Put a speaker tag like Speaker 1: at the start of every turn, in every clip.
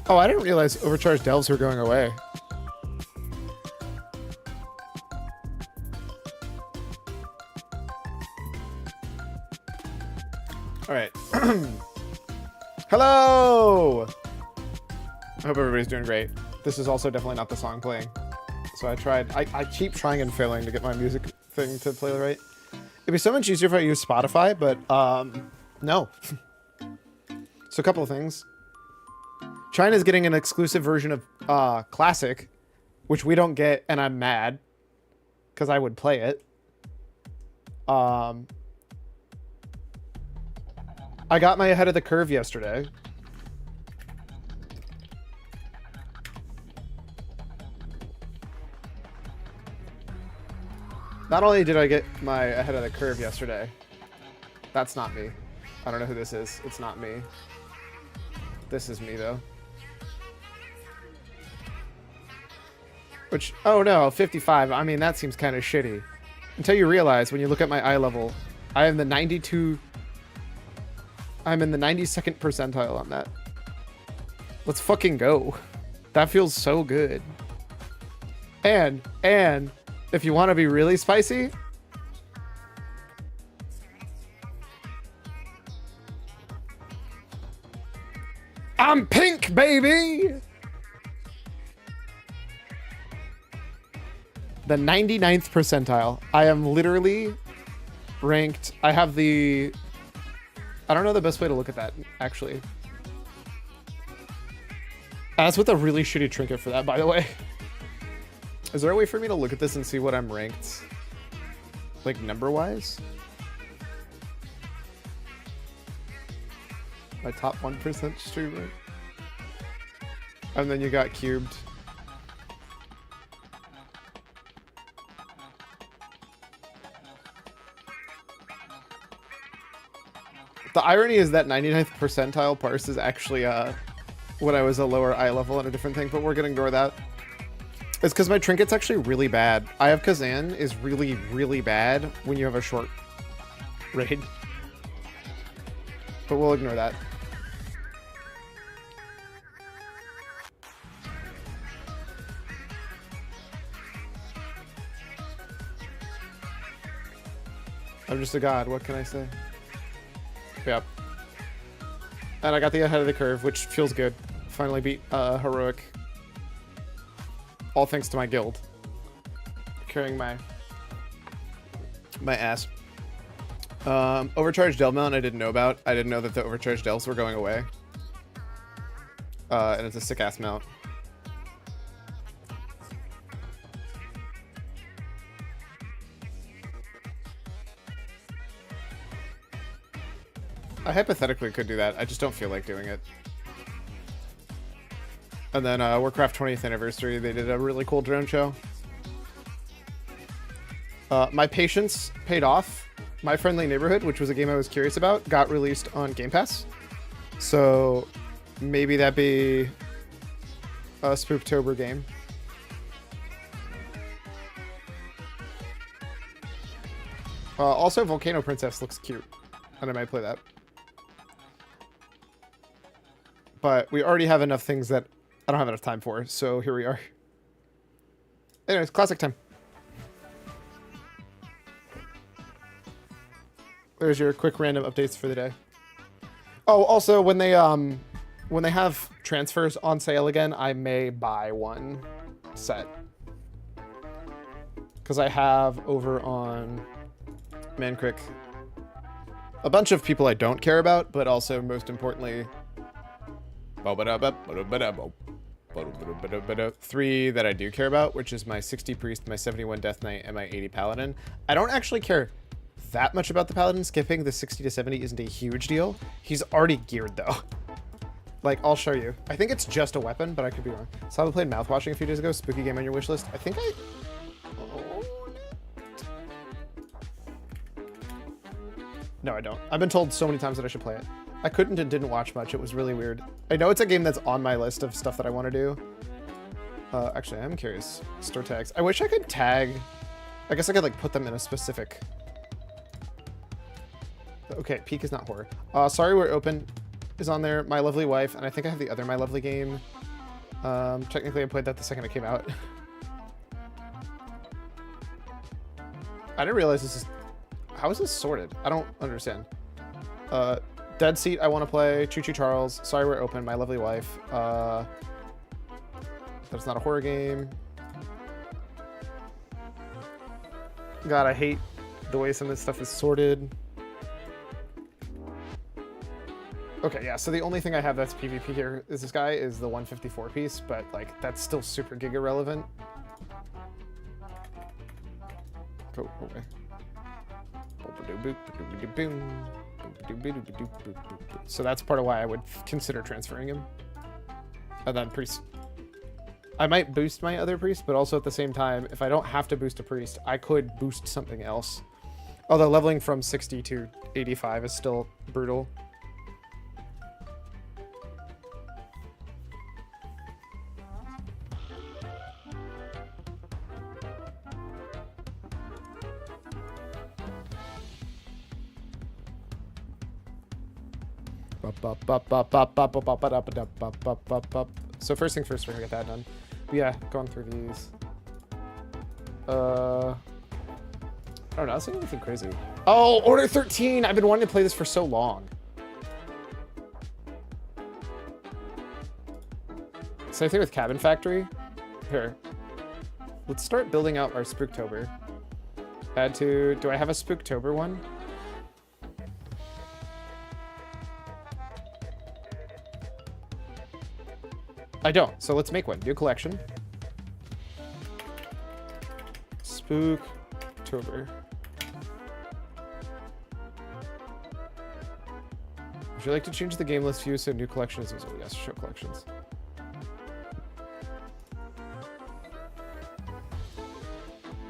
Speaker 1: Oh, I didn't realize overcharged delves were going away. All right. Hello! I hope everybody's doing great. This is also definitely not the song playing. So I keep trying and failing to get my music thing to play right. It'd be so much easier if I used Spotify, but no. So a couple of things. China's getting an exclusive version of Classic, which we don't get, and I'm mad because I would play it. I got my ahead of the curve yesterday. Not only did I get my ahead of the curve yesterday, that's not me. I don't know who this is. It's not me. This is me, though. Which, oh no, 55. I mean, that seems kind of shitty. Until you realize, when you look at my eye level, I am the 92... I'm in the 92nd percentile on that. Let's fucking go. That feels so good. And, if you want to be really spicy, I'm pink, baby! The 99th percentile. I am literally ranked. I have the... I don't know the best way to look at that, actually. That's with a really shitty trinket for that, by the way. Is there a way for me to look at this and see what I'm ranked? Like, number-wise? My top 1% streamer. And then you got cubed. The irony is that 99th percentile parse is actually when I was a lower eye level and a different thing, but we're gonna ignore that. It's because my trinket's actually really bad. Eye of Kazan is really, really bad when you have a short raid. But we'll ignore that. I'm just a god, what can I say? Yep. And I got the ahead of the curve, which feels good. Finally beat Heroic. All thanks to my guild. Carrying my ass. Overcharged Delve Mount I didn't know about. I didn't know that the overcharged Delves were going away. And it's a sick ass mount. I hypothetically could do that. I just don't feel like doing it. And then Warcraft 20th anniversary, they did a really cool drone show. My patience paid off. My Friendly Neighborhood, which was a game I was curious about, got released on Game Pass. So maybe that'd be a Spooktober game. Also, Volcano Princess looks cute, and I might play that. But we already have enough things that I don't have enough time for, so here we are. Anyways, classic time. There's your quick random updates for the day. Oh, also, when they have transfers on sale again, I may buy one set. Because I have over on Mancrick a bunch of people I don't care about, but also, most importantly, 3 that I do care about, which is my 60 Priest, my 71 Death Knight, and my 80 Paladin. I don't actually care that much about the Paladin. Skipping the 60 to 70 isn't a huge deal. He's already geared, though. Like, I'll show you. I think it's just a weapon, but I could be wrong. So I played Mouthwashing a few days ago. Spooky game on your wishlist. I think I... No, I don't. I've been told so many times that I should play it. I couldn't and didn't watch much. It was really weird. I know it's a game that's on my list of stuff that I want to do. Actually, I'm curious. Store tags. I wish I could tag... I guess I could, like, put them in a specific... Okay, Peak is not horror. Sorry We're Open is on there. My Lovely Wife, and I think I have the other My Lovely game. Technically, I played that the second it came out. I didn't realize this is... How is this sorted? I don't understand. Dead Seat, I want to play. Choo Choo Charles. Sorry We're Open. My Lovely Wife. That's not a horror game. God, I hate the way some of this stuff is sorted. Okay, yeah, so the only thing I have that's PvP here is this guy is the 154 piece, but, like, that's still super giga relevant. Go away. So that's part of why I would consider transferring him. And then priest. I might boost my other priest, but also at the same time, if I don't have to boost a priest, I could boost something else. Although leveling from 60 to 85 is still brutal. So first thing first, we're gonna get that done. But yeah, going through these. I don't know, I was thinking anything crazy. Oh, Order 13! I've been wanting to play this for so long. Same thing with Cabin Factory. Here. Let's start building out our Spooktober. Add to... Do I have a Spooktober one? I don't, so let's make one. New collection. Spooktober. Would you like to change the game list view so new collections is visible? Yes, show collections.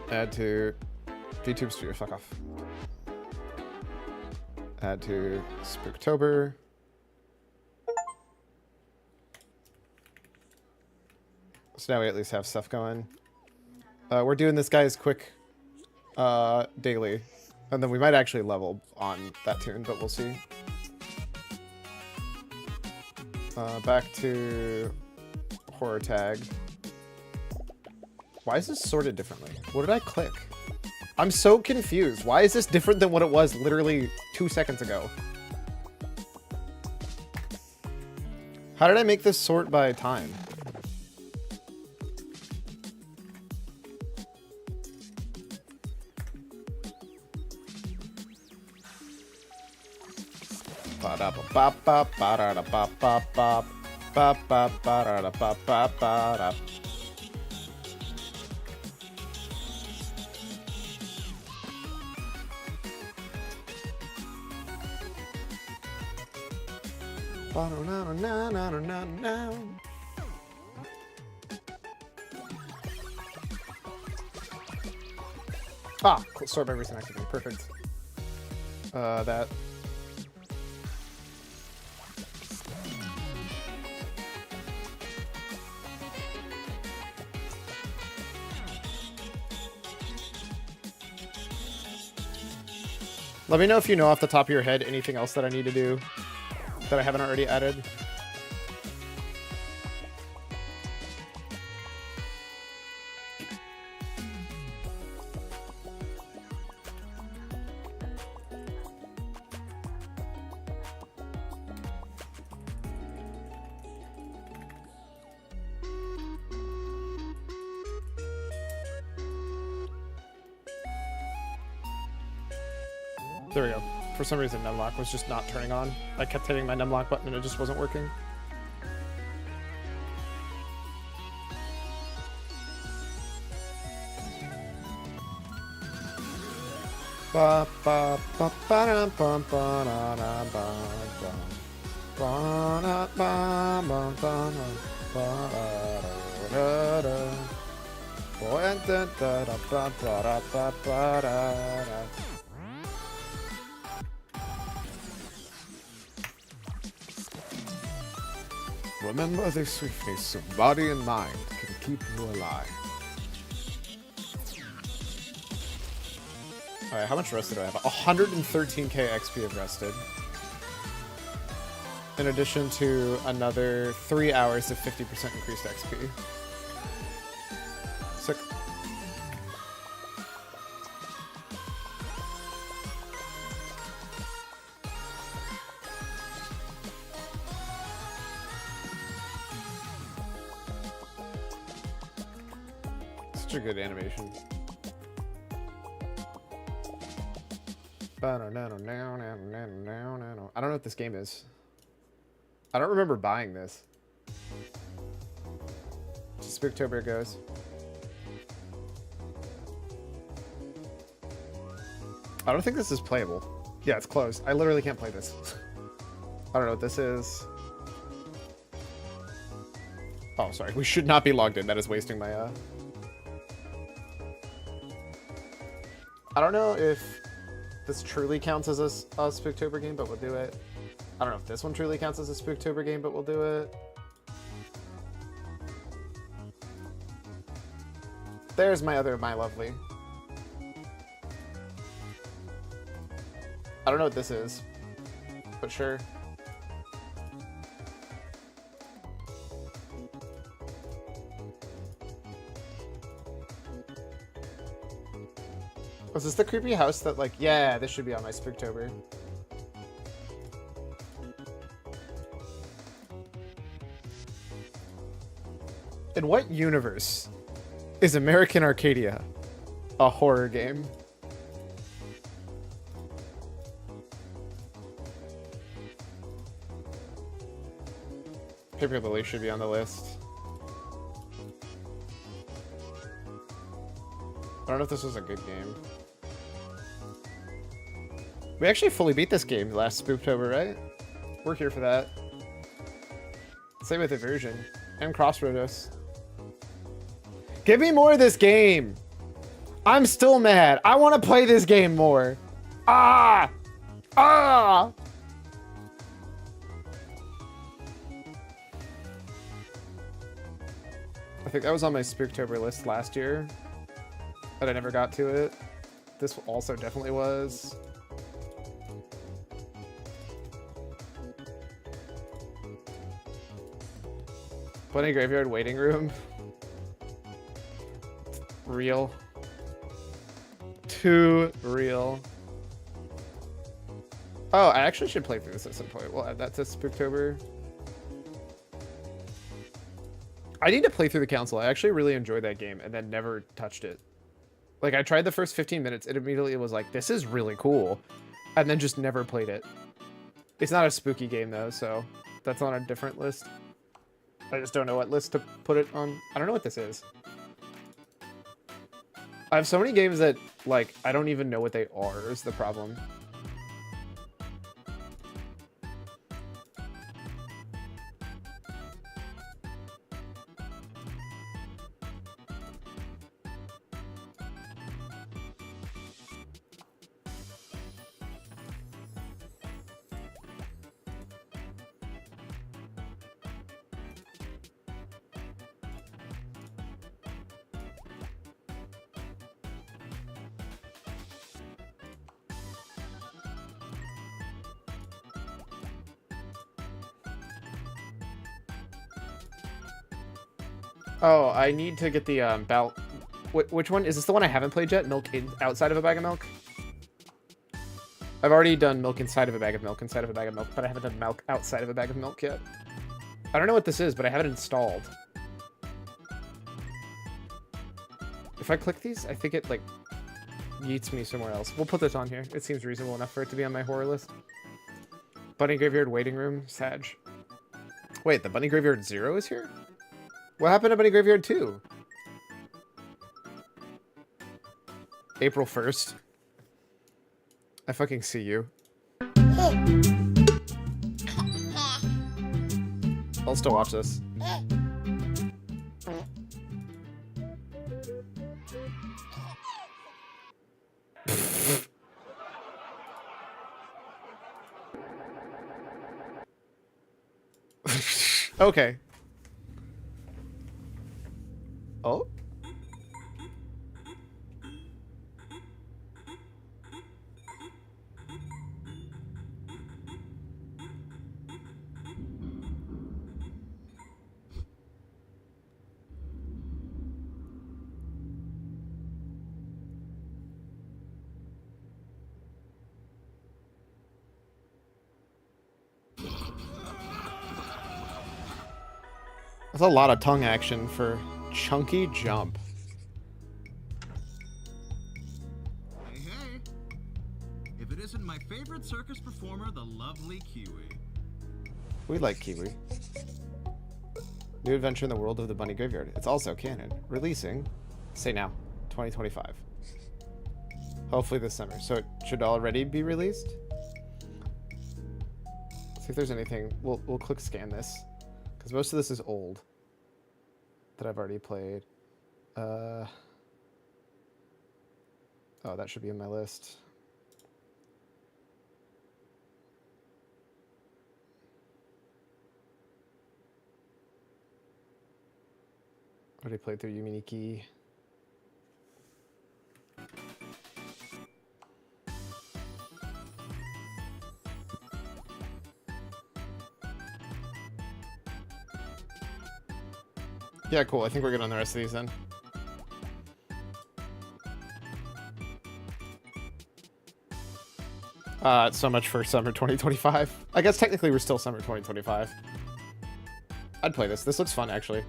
Speaker 1: Add to VTube Studio, fuck off. Add to Spooktober. So now we at least have stuff going. We're doing this guy's quick daily. And then we might actually level on that tune, but we'll see. Back to horror tag. Why is this sorted differently? What did I click? I'm so confused. Why is this different than what it was literally 2 seconds ago? How did I make this sort by time? Ah, sort by recent activity. Perfect. That. Let me know if you know off the top of your head anything else that I need to do that I haven't already added. There we go. For some reason, numlock was just not turning on. I kept hitting my numlock button and it just wasn't working. Ba ba ba ba da ba ba da da ba ba ba da ba ba ba ba da da. Boy da da da ba ba da ba da da. Remember the swiftness of body and mind can keep you alive. Alright, how much rested do I have? 113k XP of rested. In addition to another 3 hours of 50% increased XP. Sick. Such a good animation. I don't know what this game is. I don't remember buying this. Spooktober goes. I don't think this is playable. Yeah, it's closed. I literally can't play this. I don't know what this is. Oh, sorry. We should not be logged in. That is wasting my, I don't know if this truly counts as a Spooktober game, but we'll do it. I don't know if this one truly counts as a Spooktober game, but we'll do it. There's my lovely. I don't know what this is, but sure. Was this the creepy house that, like, yeah, this should be on my Spooktober. In what universe is American Arcadia a horror game? Paper Lily should be on the list. I don't know if this was a good game. We actually fully beat this game last Spooktober, right? We're here for that. Same with Aversion and Crossroad us. Give me more of this game. I'm still mad. I want to play this game more. Ah! Ah! I think that was on my Spooktober list last year, but I never got to it. This also definitely was. Bunny Graveyard Waiting Room. Real. Too real. Oh, I actually should play through this at some point. We'll add that to Spooktober. I need to play through the Council. I actually really enjoyed that game and then never touched it. Like, I tried the first 15 minutes. It immediately was like, this is really cool. And then just never played it. It's not a spooky game, though, so that's on a different list. I just don't know what list to put it on. I don't know what this is. I have so many games that, like, I don't even know what they are is the problem. Oh, I need to get the which one is this? The one I haven't played yet? Milk outside of a bag of milk. I've already done milk inside of a bag of milk, inside of a bag of milk, but I haven't done milk outside of a bag of milk yet. I don't know what this is, but I have it installed. If I click these, I think it like yeets me somewhere else. We'll put this on here. It seems reasonable enough for it to be on my horror list. Bunny Graveyard Waiting Room, Sag. Wait, the Bunny Graveyard 0 is here? What happened to Bunny Graveyard 2? April 1st. I fucking see you. I'll still watch this. Okay. Oh? That's a lot of tongue action for Chunky Jump.
Speaker 2: Hey, hey. If it isn't my favorite circus performer, the lovely Kiwi.
Speaker 1: We like Kiwi. New adventure in the world of the Bunny Graveyard. It's also canon. Releasing, say now, 2025. Hopefully this summer. So it should already be released? See if there's anything. We'll click scan this. Because most of this is old. That I've already played. Oh, that should be in my list. Already played through Yuminiki. Yeah, cool. I think we're good on the rest of these then. So much for summer 2025. I guess technically we're still summer 2025. I'd play this. This looks fun, actually.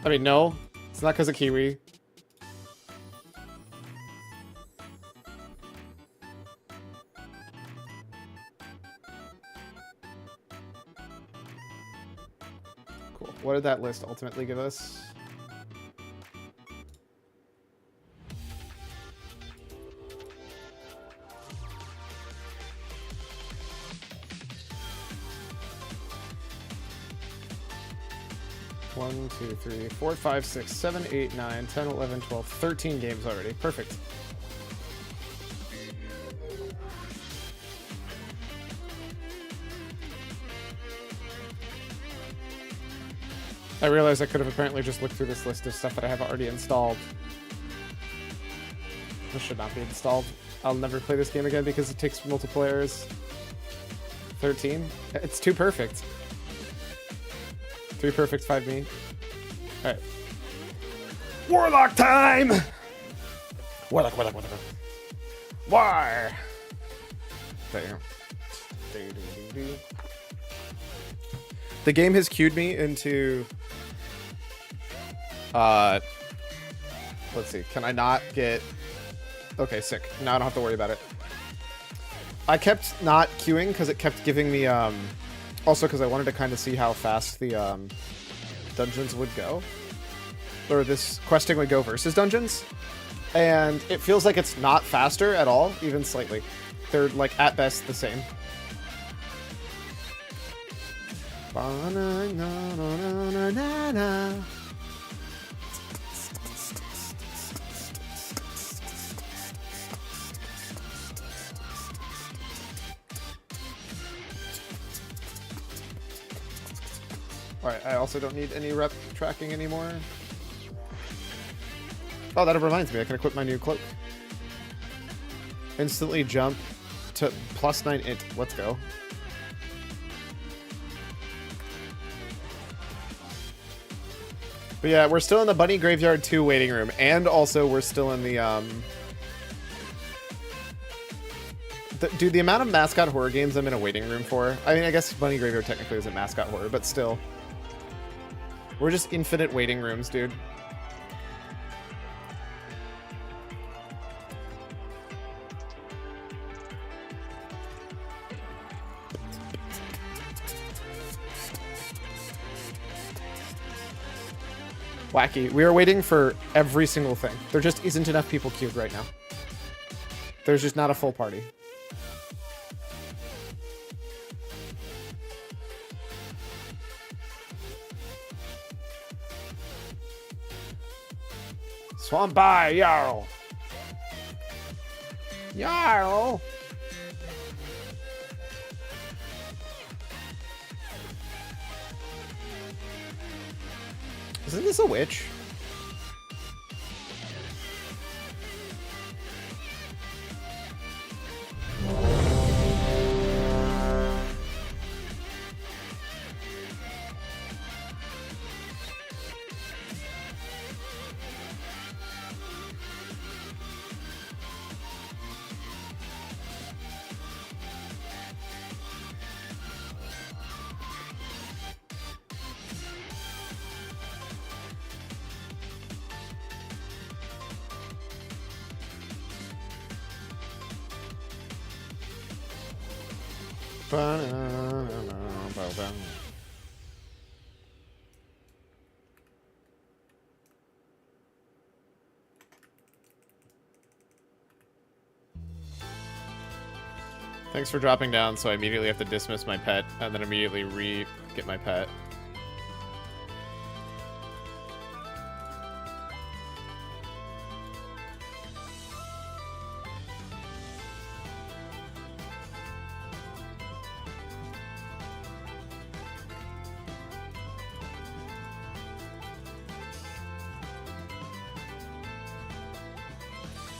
Speaker 1: I mean, no. It's not because of Kiwi. Cool. What did that list ultimately give us? One, two, three, 4, 5, 6, 7, 8, 9, 10, 11, 12, 13 games already. Perfect. I realized I could have apparently just looked through this list of stuff that I have already installed. This should not be installed. I'll never play this game again because it takes multiplayers. 13? It's too perfect. 3 perfect, 5 me. Alright. Warlock time! Warlock. War! There. The game has cued me into... let's see. Can I not get... Okay, sick. Now I don't have to worry about it. I kept not queuing because it kept giving me... Also, because I wanted to kind of see how fast the dungeons would go. Or this questing would go versus dungeons. And it feels like it's not faster at all, even slightly. They're, like, at best the same. Alright, I also don't need any rep tracking anymore. Oh, that reminds me, I can equip my new cloak. Instantly jump to +9 int. Let's go. But yeah, we're still in the Bunny Graveyard 2 waiting room, and also we're still in the, dude, the amount of mascot horror games I'm in a waiting room for. I mean, I guess Bunny Graveyard technically isn't mascot horror, but still. We're just infinite waiting rooms, dude. Wacky. We are waiting for every single thing. There just isn't enough people queued right now. There's just not a full party. Swamp by, Jarl. Jarl. Isn't this a witch? Thanks for dropping down, so I immediately have to dismiss my pet, and then immediately re-get my pet.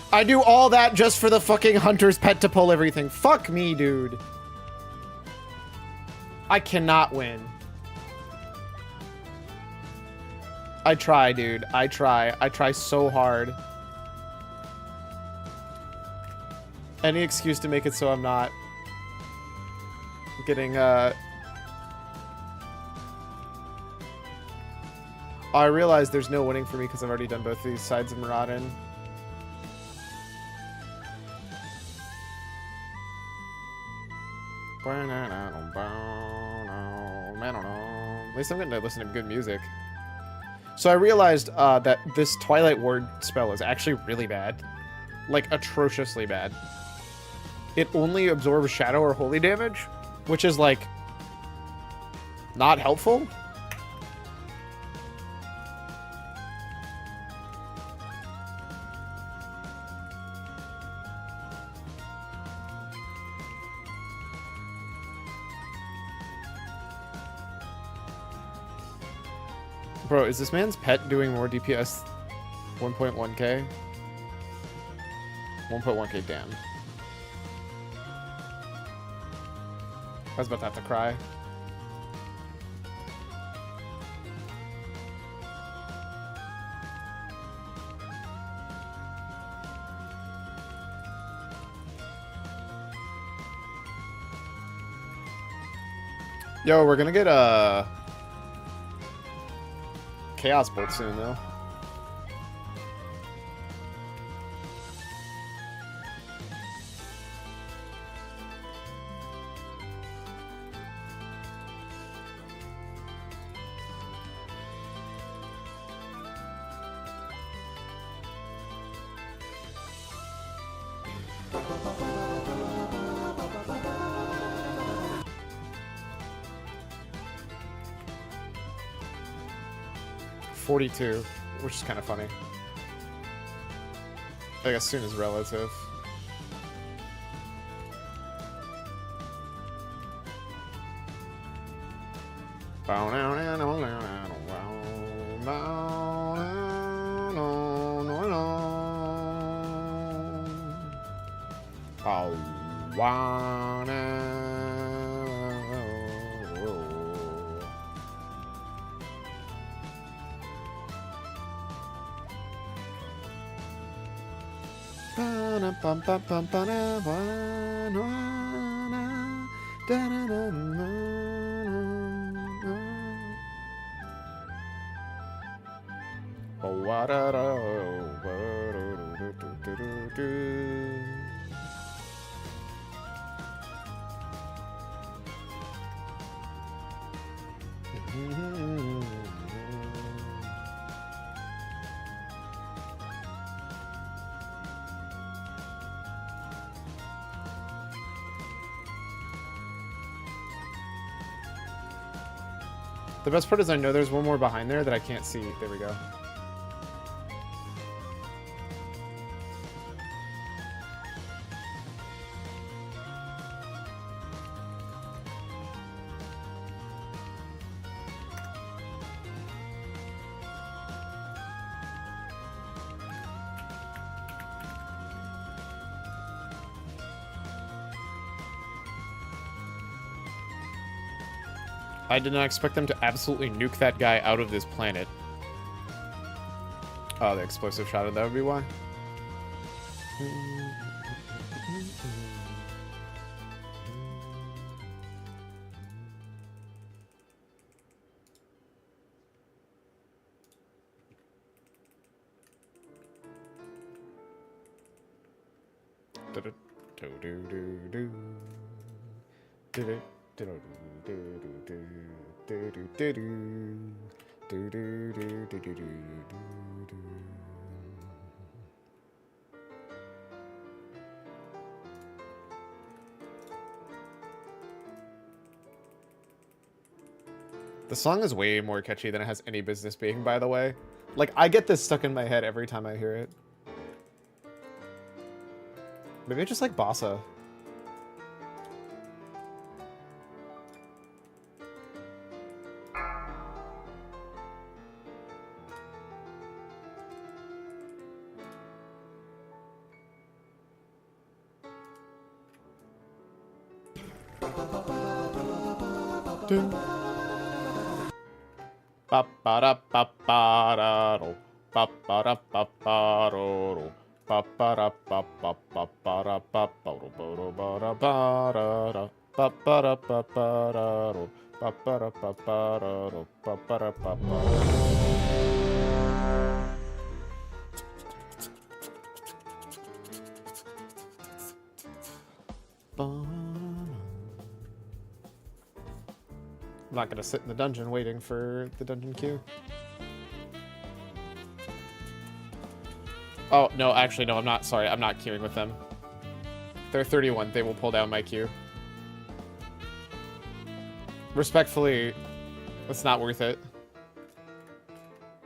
Speaker 1: I do all that just for the fucking hunter's pet to pull everything. Fuck me, dude. I cannot win. I try, dude. I try. I try so hard. Any excuse to make it so I'm not getting, I realize there's no winning for me because I've already done both these sides of Muradin. At least I'm getting to listen to good music. So I realized that this Twilight Ward spell is actually really bad. Like, atrociously bad. It only absorbs shadow or holy damage, which is, like, not helpful. Bro, is this man's pet doing more DPS 1.1k? 1.1k, damn. I was about to have to cry. Yo, we're gonna get a Chaos Bolt soon, though. $42, which is kind of funny. I guess soon is relative. The best part is I know there's one more behind there that I can't see. There we go. I did not expect them to absolutely nuke that guy out of this planet. Oh, the explosive shot, that would be why. The song is way more catchy than it has any business being, by the way. Like, I get this stuck in my head every time I hear it. Maybe I just like bossa. Dun. Ba ba da ba ba da do. Ba ba da ba ba do. Ba ba da ba ba ba ba da ba ba do ba da ba da da. Ba ba da ba ba da do. Ba ba da ba ba da do. Ba ba da ba ba. I'm not gonna sit in the dungeon waiting for the dungeon queue. Oh, no, actually, no, I'm not. Sorry, I'm not queuing with them. They're 31. They will pull down my queue. Respectfully, it's not worth it.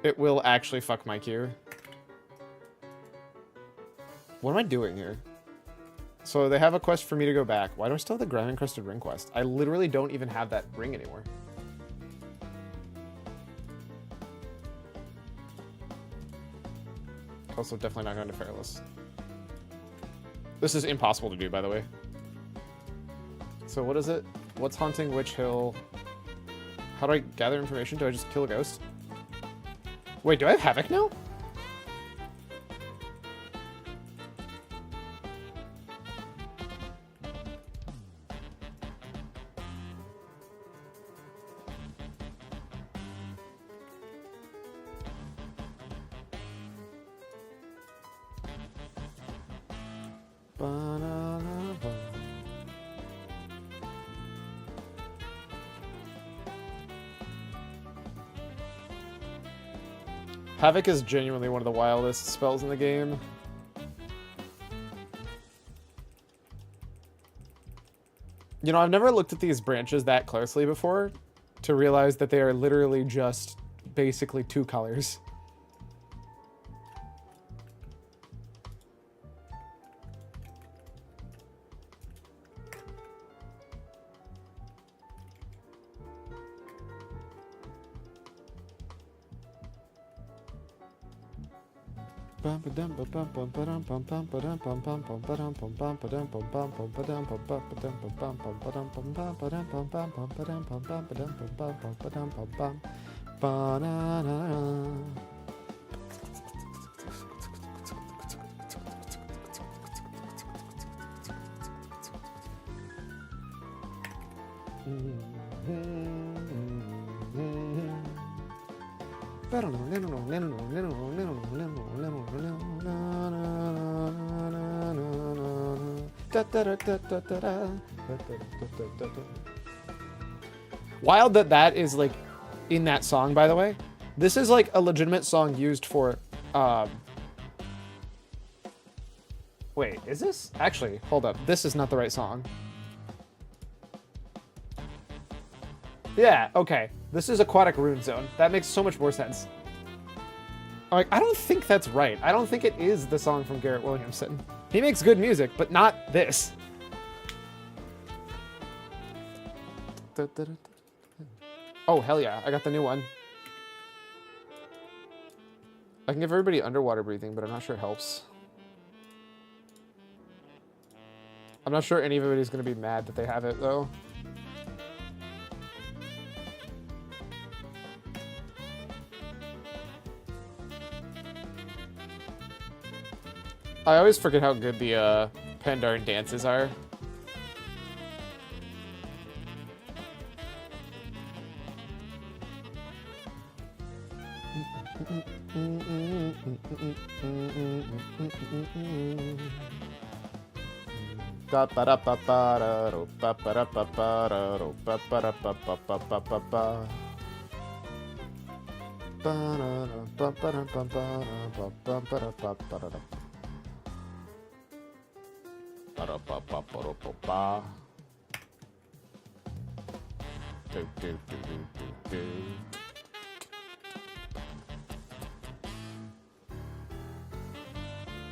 Speaker 1: It will actually fuck my queue. What am I doing here? So they have a quest for me to go back. Why do I still have the ground-encrusted ring quest? I literally don't even have that ring anymore. Also, definitely not going to Fairless. This is impossible to do, by the way. So what is it? What's haunting Witch Hill? How do I gather information? Do I just kill a ghost? Wait, do I have Havoc now? Havoc is genuinely one of the wildest spells in the game. You know, I've never looked at these branches that closely before to realize that they are literally just basically 2 colors. Wild that is like in that song, by the way. This is like a legitimate song used for wait, is this? Actually, hold up. This is not the right song. Yeah, okay. This is Aquatic Rune Zone. That makes so much more sense. I'm like, I don't think that's right. I don't think it is the song from Garrett Williamson. He makes good music, but not this. Oh, hell yeah. I got the new one. I can give everybody underwater breathing, but I'm not sure it helps. I'm not sure anybody's going to be mad that they have it, though. I always forget how good the Pandas dances are.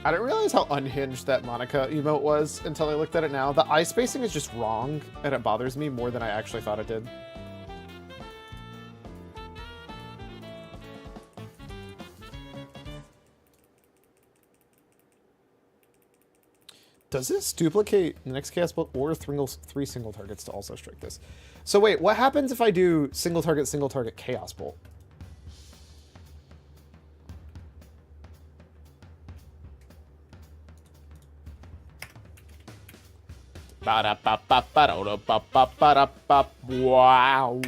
Speaker 1: I didn't realize how unhinged that Monica emote was until I looked at it now. The eye spacing is just wrong, and it bothers me more than I actually thought it did. Does this duplicate the next chaos bolt or three single targets to also strike this? So wait, what happens if I do single target chaos bolt? Wow.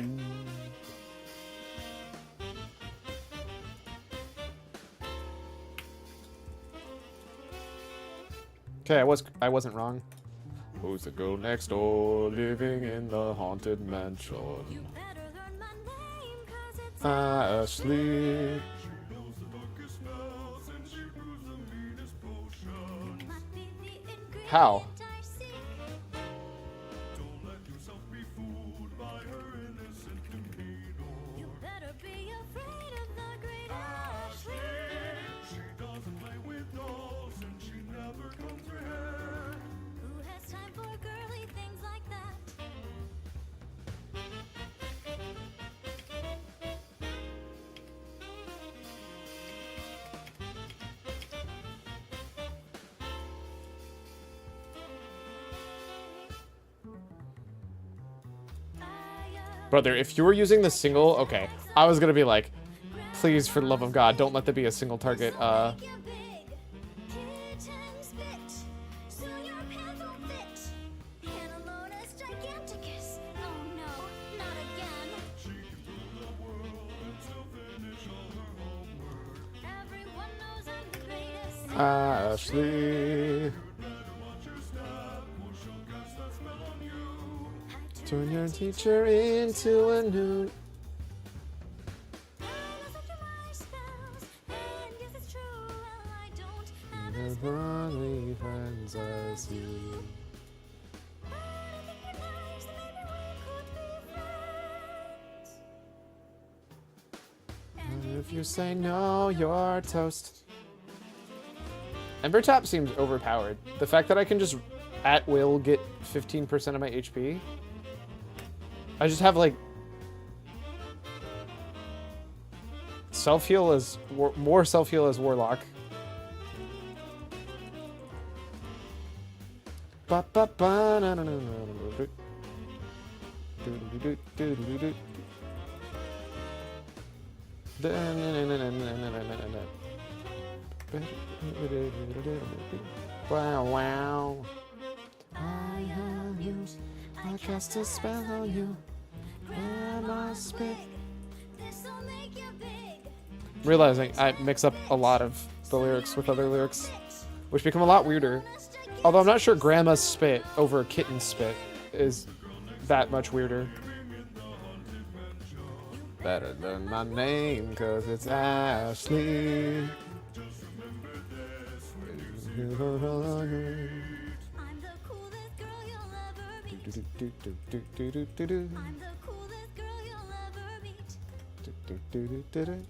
Speaker 1: Okay, I wasn't wrong. Who's the girl next door living in the haunted mansion? Ashley. How? Brother, if you were using the single, okay, I was gonna be like, please, for the love of God, don't let there be a single target, Ashley. Turn your teacher into a new... As lonely friends as you. And if you say no, you're toast. Embertop seems overpowered. The fact that I can just, at will, get 15% of my HP... I just have, like, self-heal as... more self-heal as Warlock. Wow, wow. I have you. I cast a spell on you. Realizing I mix up a lot of the lyrics with other lyrics, which become a lot weirder. Although I'm not sure grandma's spit over kitten's spit is that much weirder. Better than my name, cause it's Ashley.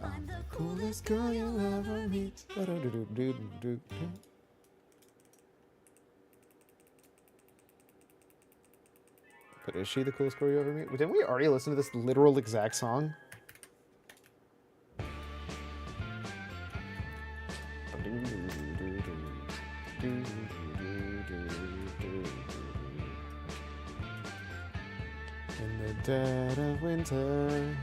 Speaker 1: I'm the coolest girl you'll ever meet. But is she the coolest girl you ever meet? Didn't we already listen to this literal exact song? In the dead of winter.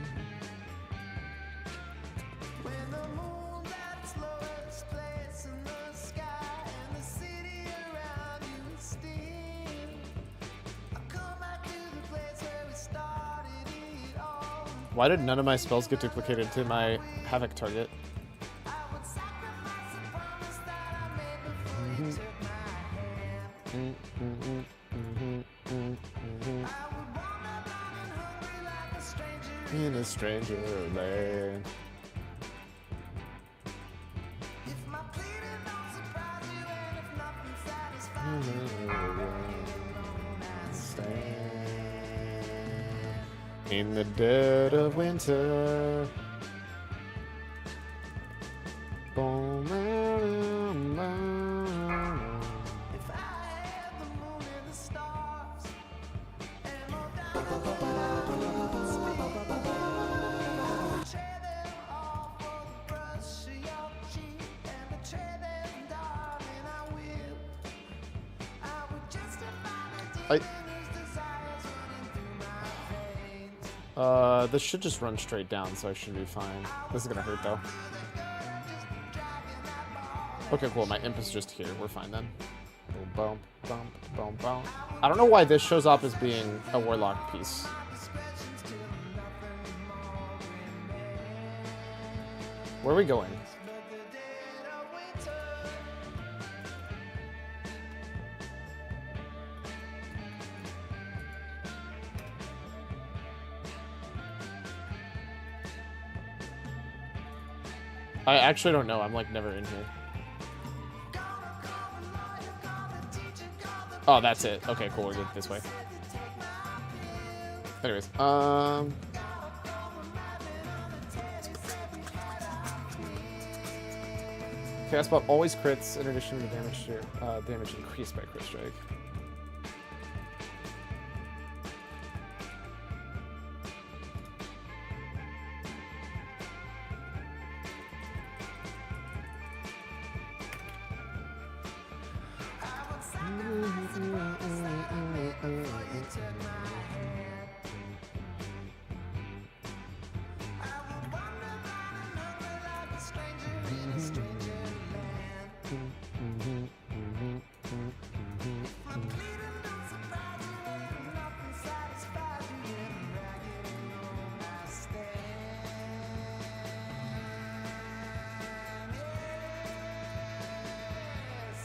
Speaker 3: When the moon that's lowest place in the sky and the city around you is still, I come back to the place where we started it all.
Speaker 1: Why did none of my spells get duplicated to my Havoc target?
Speaker 3: I would sacrifice a promise that I made before you took my hand. I would wander blind and hungry like a stranger
Speaker 1: In a stranger land.
Speaker 3: if my pleading don't surprise you and if nothing satisfies you, I stand.
Speaker 1: In the dead of winter.
Speaker 3: If I had the moon and the stars and no doubt trade them all for the brush of your cheek and betray them, darling, I will. I would justify the demon whose desires running through my veins.
Speaker 1: This should just run straight down, so I should be fine. This is gonna hurt though. Okay, cool. My imp is just here. We're fine then. Boom, boom, boom, boom, boom. I don't know why this shows up as being a warlock piece. Where are we going? I actually don't know. I'm like never in here. Oh, that's it. Okay, cool. We're good this way. Anyways, Cast spot always crits in addition to damage damage increased by crit strike.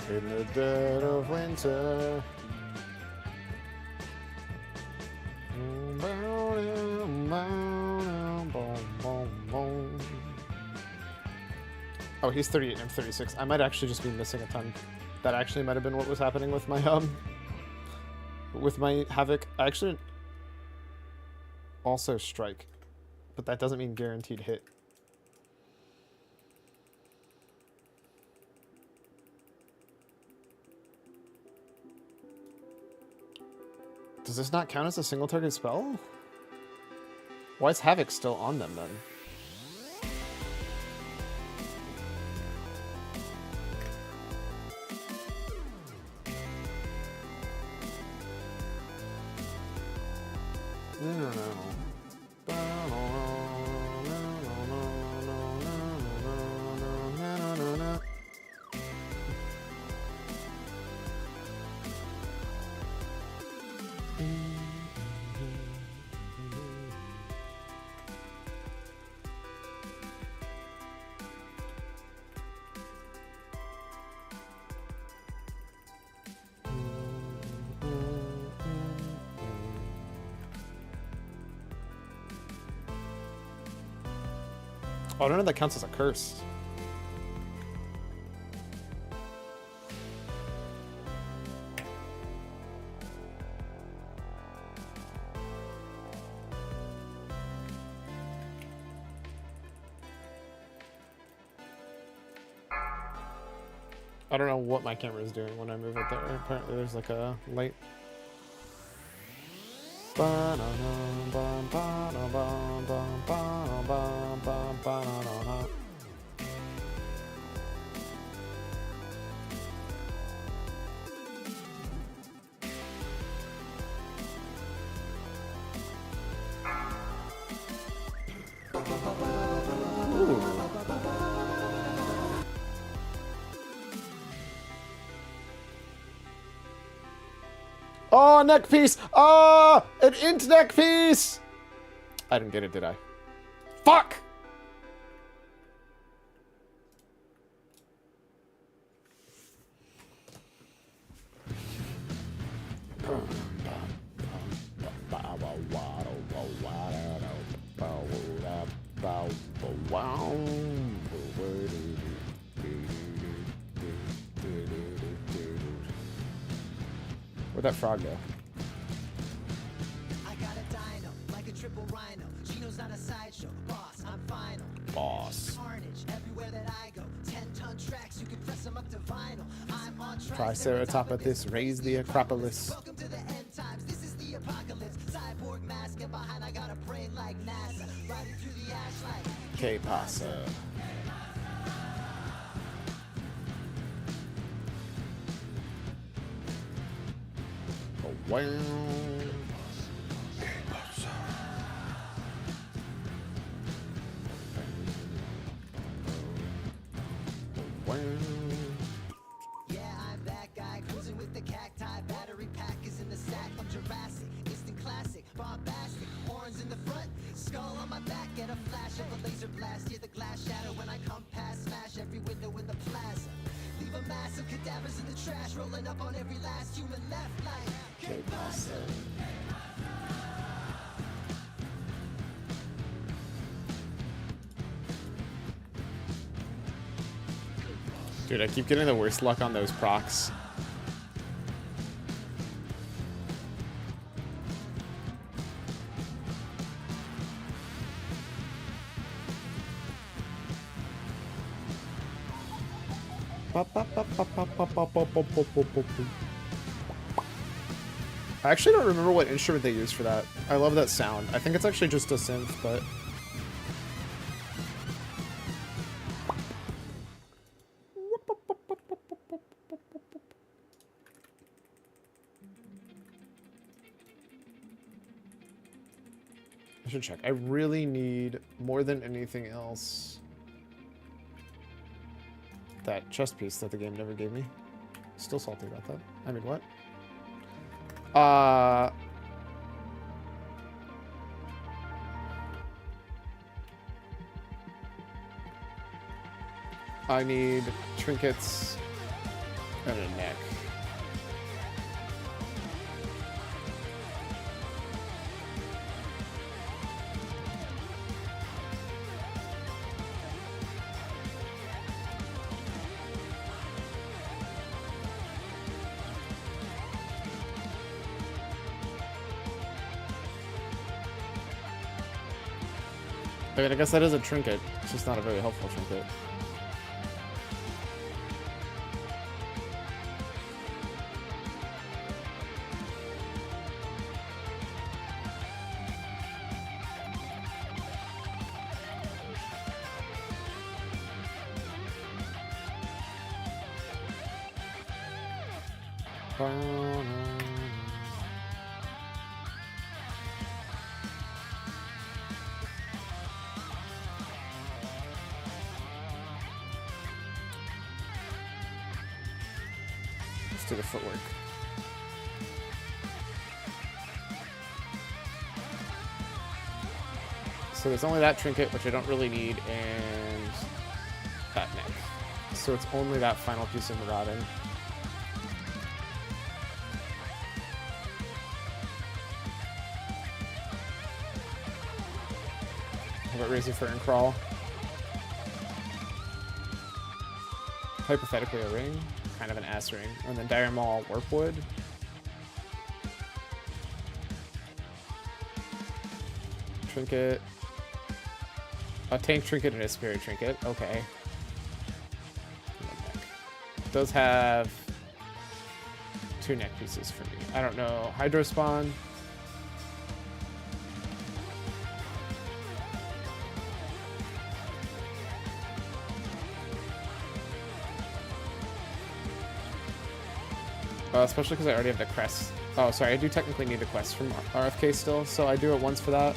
Speaker 1: In the dead of winter. Oh, he's 38 and I'm 36. I might actually just be missing a ton. That actually might have been what was happening with my Havoc. I actually also strike, but that doesn't mean guaranteed hit. Does this not count as a single target spell? Why is Havoc still on them then? Oh, I don't know if that counts as a curse. I don't know what my camera is doing when I move it there. Apparently there's like a light. Oh, neck piece! Oh, an int neck piece! I didn't get it, did I? Fuck! Where'd that frog go?
Speaker 3: I got a dino, like a triple rhino. Gino's not a sideshow. Boss, I'm final.
Speaker 1: Boss.
Speaker 3: Carnage, everywhere that I go. 10-ton tracks, you can press them up to vinyl. I'm on
Speaker 1: Triceratops, raise the Acropolis.
Speaker 3: Welcome to the end times, this is the apocalypse. Cyborg mask, and behind I got a brain like NASA. Riding through the ash like
Speaker 1: Que pasa? Wow.
Speaker 3: yeah, I'm that guy cruising with the cacti. Battery pack is in the sack. I'm Jurassic, instant classic, bombastic. Horns in the front, skull on my back. Get a flash of a laser blast. Hear the glass shatter when I come past. Smash every window in the plaza. Leave a mass of cadavers in the trash. Rolling up on every last human left like Que pasa?
Speaker 1: Dude, I keep getting the worst luck on those procs. I actually don't remember what instrument they used for that. I love that sound. I think it's actually just a synth, but... I should check. I really need, more than anything else, that chest piece that the game never gave me. Still salty about that. I mean, what? I need trinkets and a neck. I mean, I guess that is a trinket. It's just not a very helpful trinket. Let's do the footwork. So there's only that trinket, which I don't really need, and that neck. So it's only that final piece of Maraudin. How about Razor Fur and Crawl? Hypothetically a ring, kind of an ass ring. And then Dire Maul Warpwood. Trinket. A tank trinket and a spirit trinket. Okay. does have 2 neck pieces for me. I don't know. Hydro Spawn. Especially because I already have the crest. Oh, sorry, I do technically need the quest from RFK still, so I do it once for that.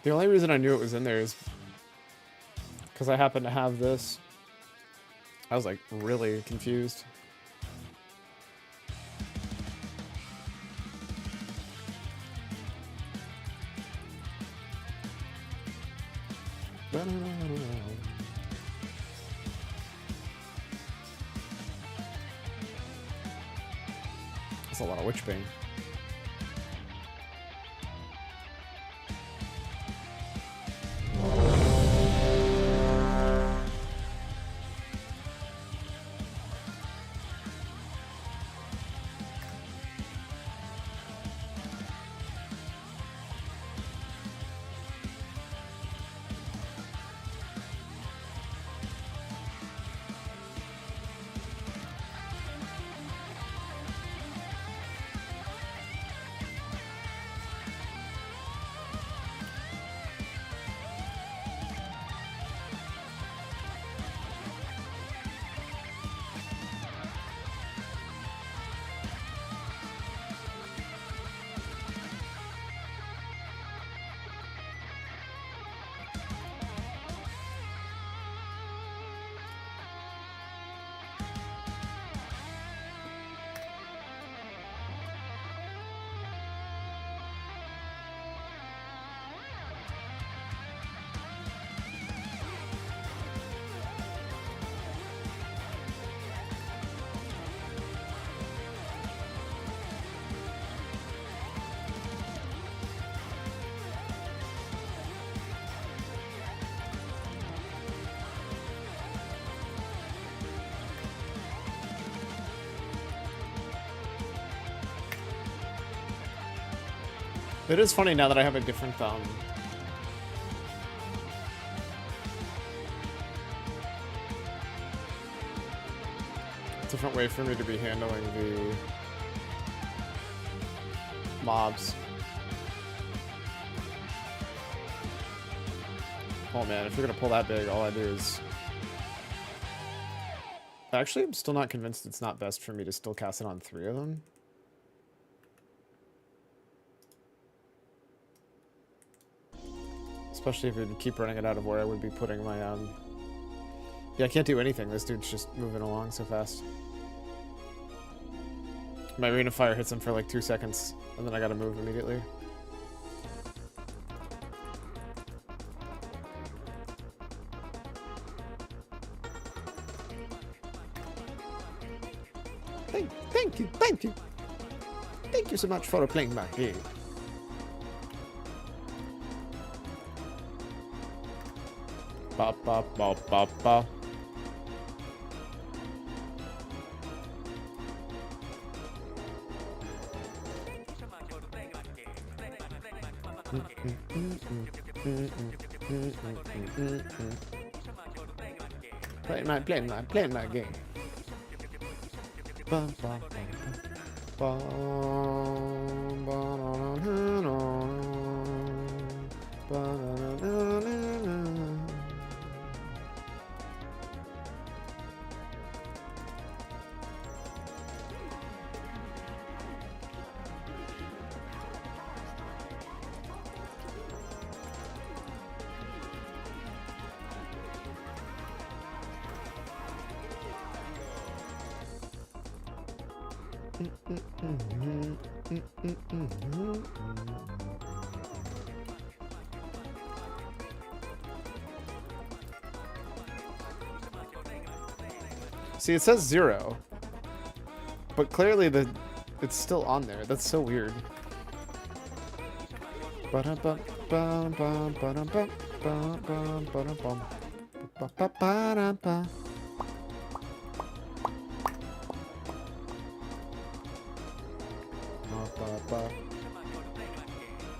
Speaker 1: The only reason I knew it was in there is because I happen to have this. I was like really confused. That's a lot of witch bane. It is funny now that I have a different different way for me to be handling the mobs. Oh man, if you're gonna pull that big, all I do is... Actually, I'm still not convinced it's not best for me to still cast it on 3 of them. Especially if you keep running it out of where I would be putting my, Yeah, I can't do anything. This dude's just moving along so fast. My Ring of Fire hits him for like 2 seconds, and then I gotta move immediately. Thank you, thank you. Thank you so much for playing my game. Ba ba ba ba ba. Playing my game. Ba ba ba ba. See, it says 0, but clearly it's still on there. That's so weird.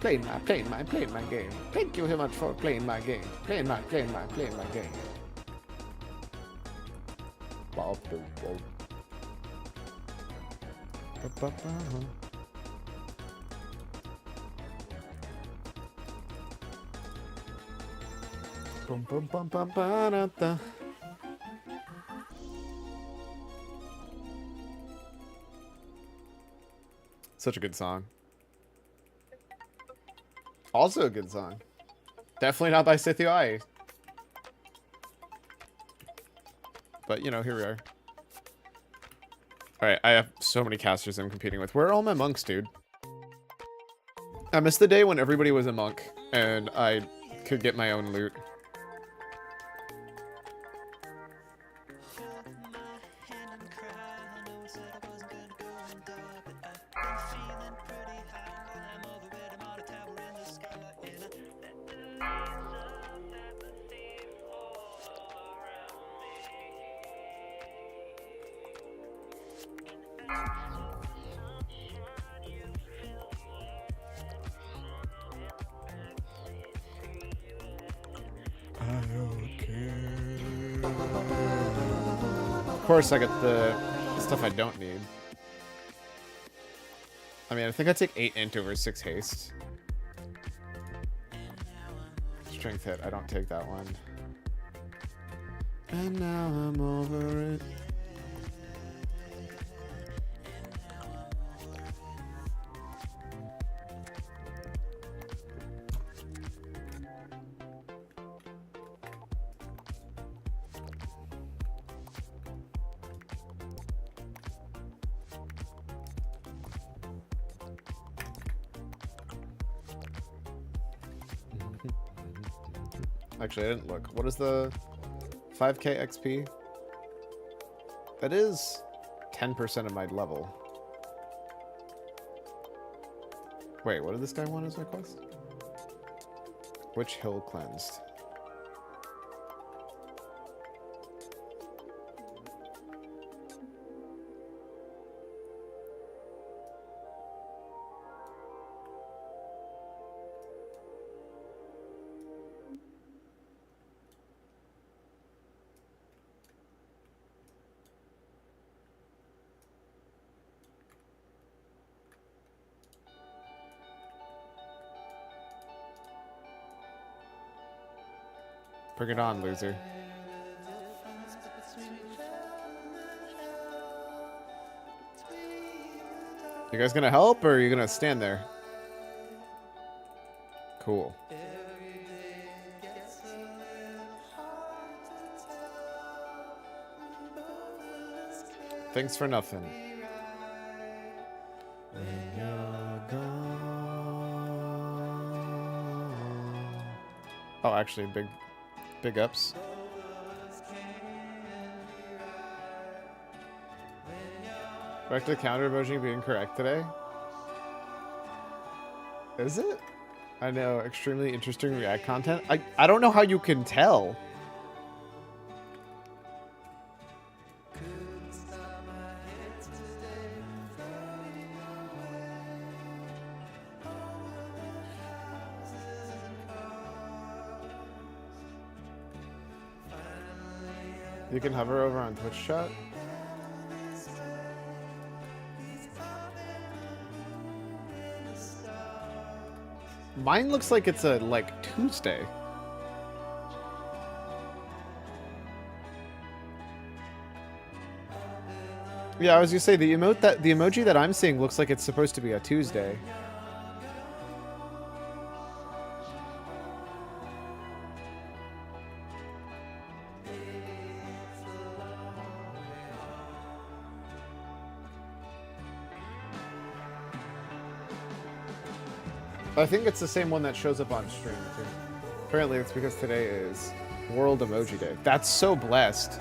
Speaker 1: Playing my game. Thank you very much for playing my game. Playing my game. Bum, bum, bum, bum, ba-da-da. Such a good song. Also a good song. Definitely not by Sithio Ai. But, you know, here we are. Alright, I have so many casters I'm competing with. Where are all my monks, dude? I missed the day when everybody was a monk, and I could get my own loot. Of course, I get the stuff I don't need. I mean, I think I take 8 int over 6 haste. Strength hit, I don't take that one. And now I'm over it. Actually, I didn't look. What is the 5k XP? That is 10% of my level. Wait, what did this guy want as my quest? Which hill cleansed? Bring it on, loser. You guys gonna help, or are you gonna stand there? Cool. Thanks for nothing. Oh, actually, big ups. Back to the counter emoji being correct today. Is it? I know, extremely interesting React content. I don't know how you can tell. You can hover over on Twitch chat. Mine looks like it's a Tuesday. Yeah, I was gonna say the emoji that I'm seeing looks like it's supposed to be a Tuesday. I think it's the same one that shows up on stream too. Apparently it's because today is World Emoji Day. That's so blessed.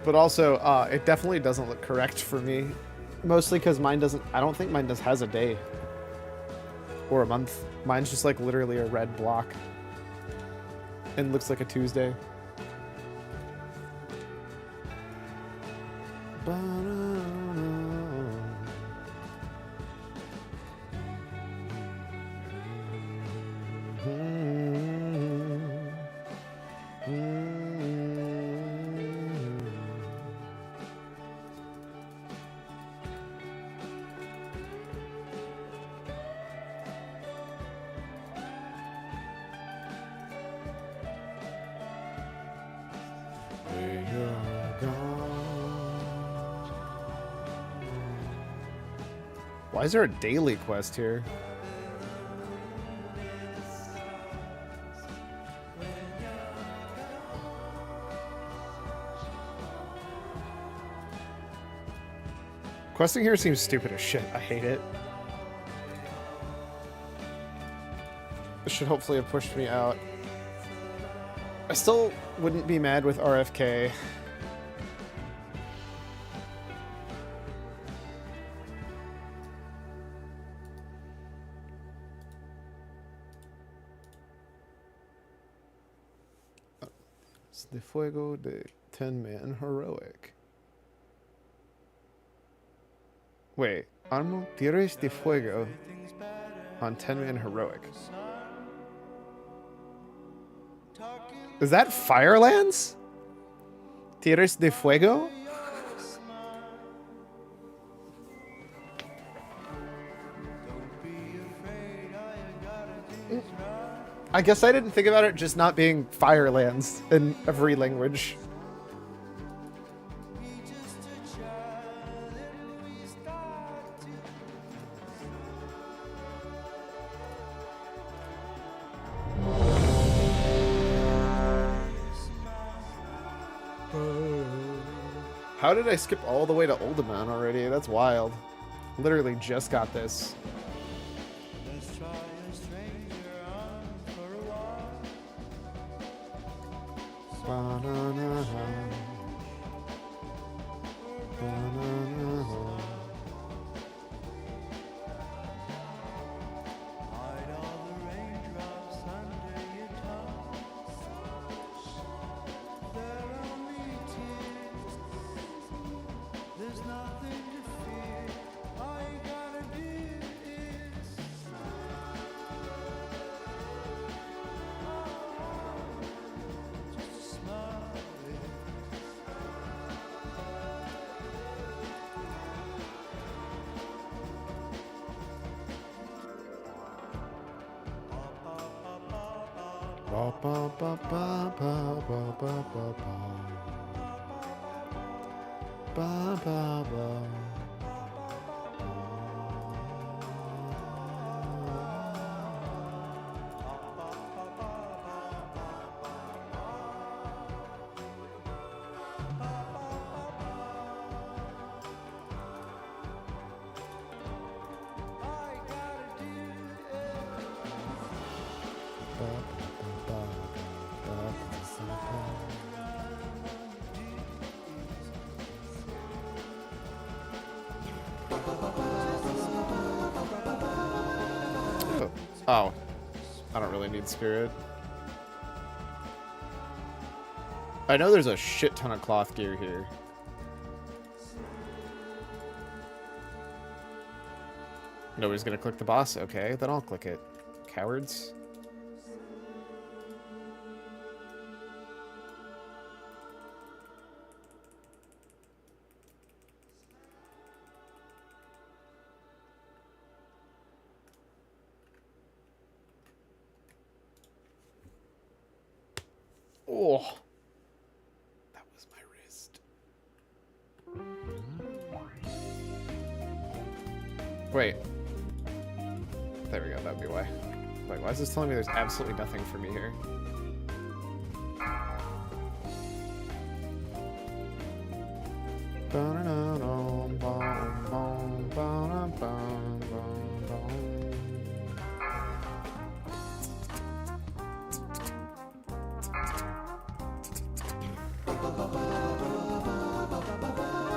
Speaker 1: But also, it definitely doesn't look correct for me. Mostly because mine doesn't, I don't think mine has a day. Or a month. Mine's just like literally a red block. And looks like a Tuesday. Why is there a daily quest here? Questing here seems stupid as shit. I hate it. This should hopefully have pushed me out. I still wouldn't be mad with RFK. De Fuego de 10-man heroic. Wait, Armo Tires de Fuego on 10-man heroic. Is that Firelands? Tires de Fuego? I guess I didn't think about it just not being Firelands in every language. How did I skip all the way to Oldaman already? That's wild. Literally just got this. Oh, I don't really need spirit. I know there's a shit ton of cloth gear here. Nobody's gonna click the boss? Okay, then I'll click it. Cowards. Oh, that was my wrist. Wait, There we go, that would be why. Like, why is this telling me there's absolutely nothing for me here?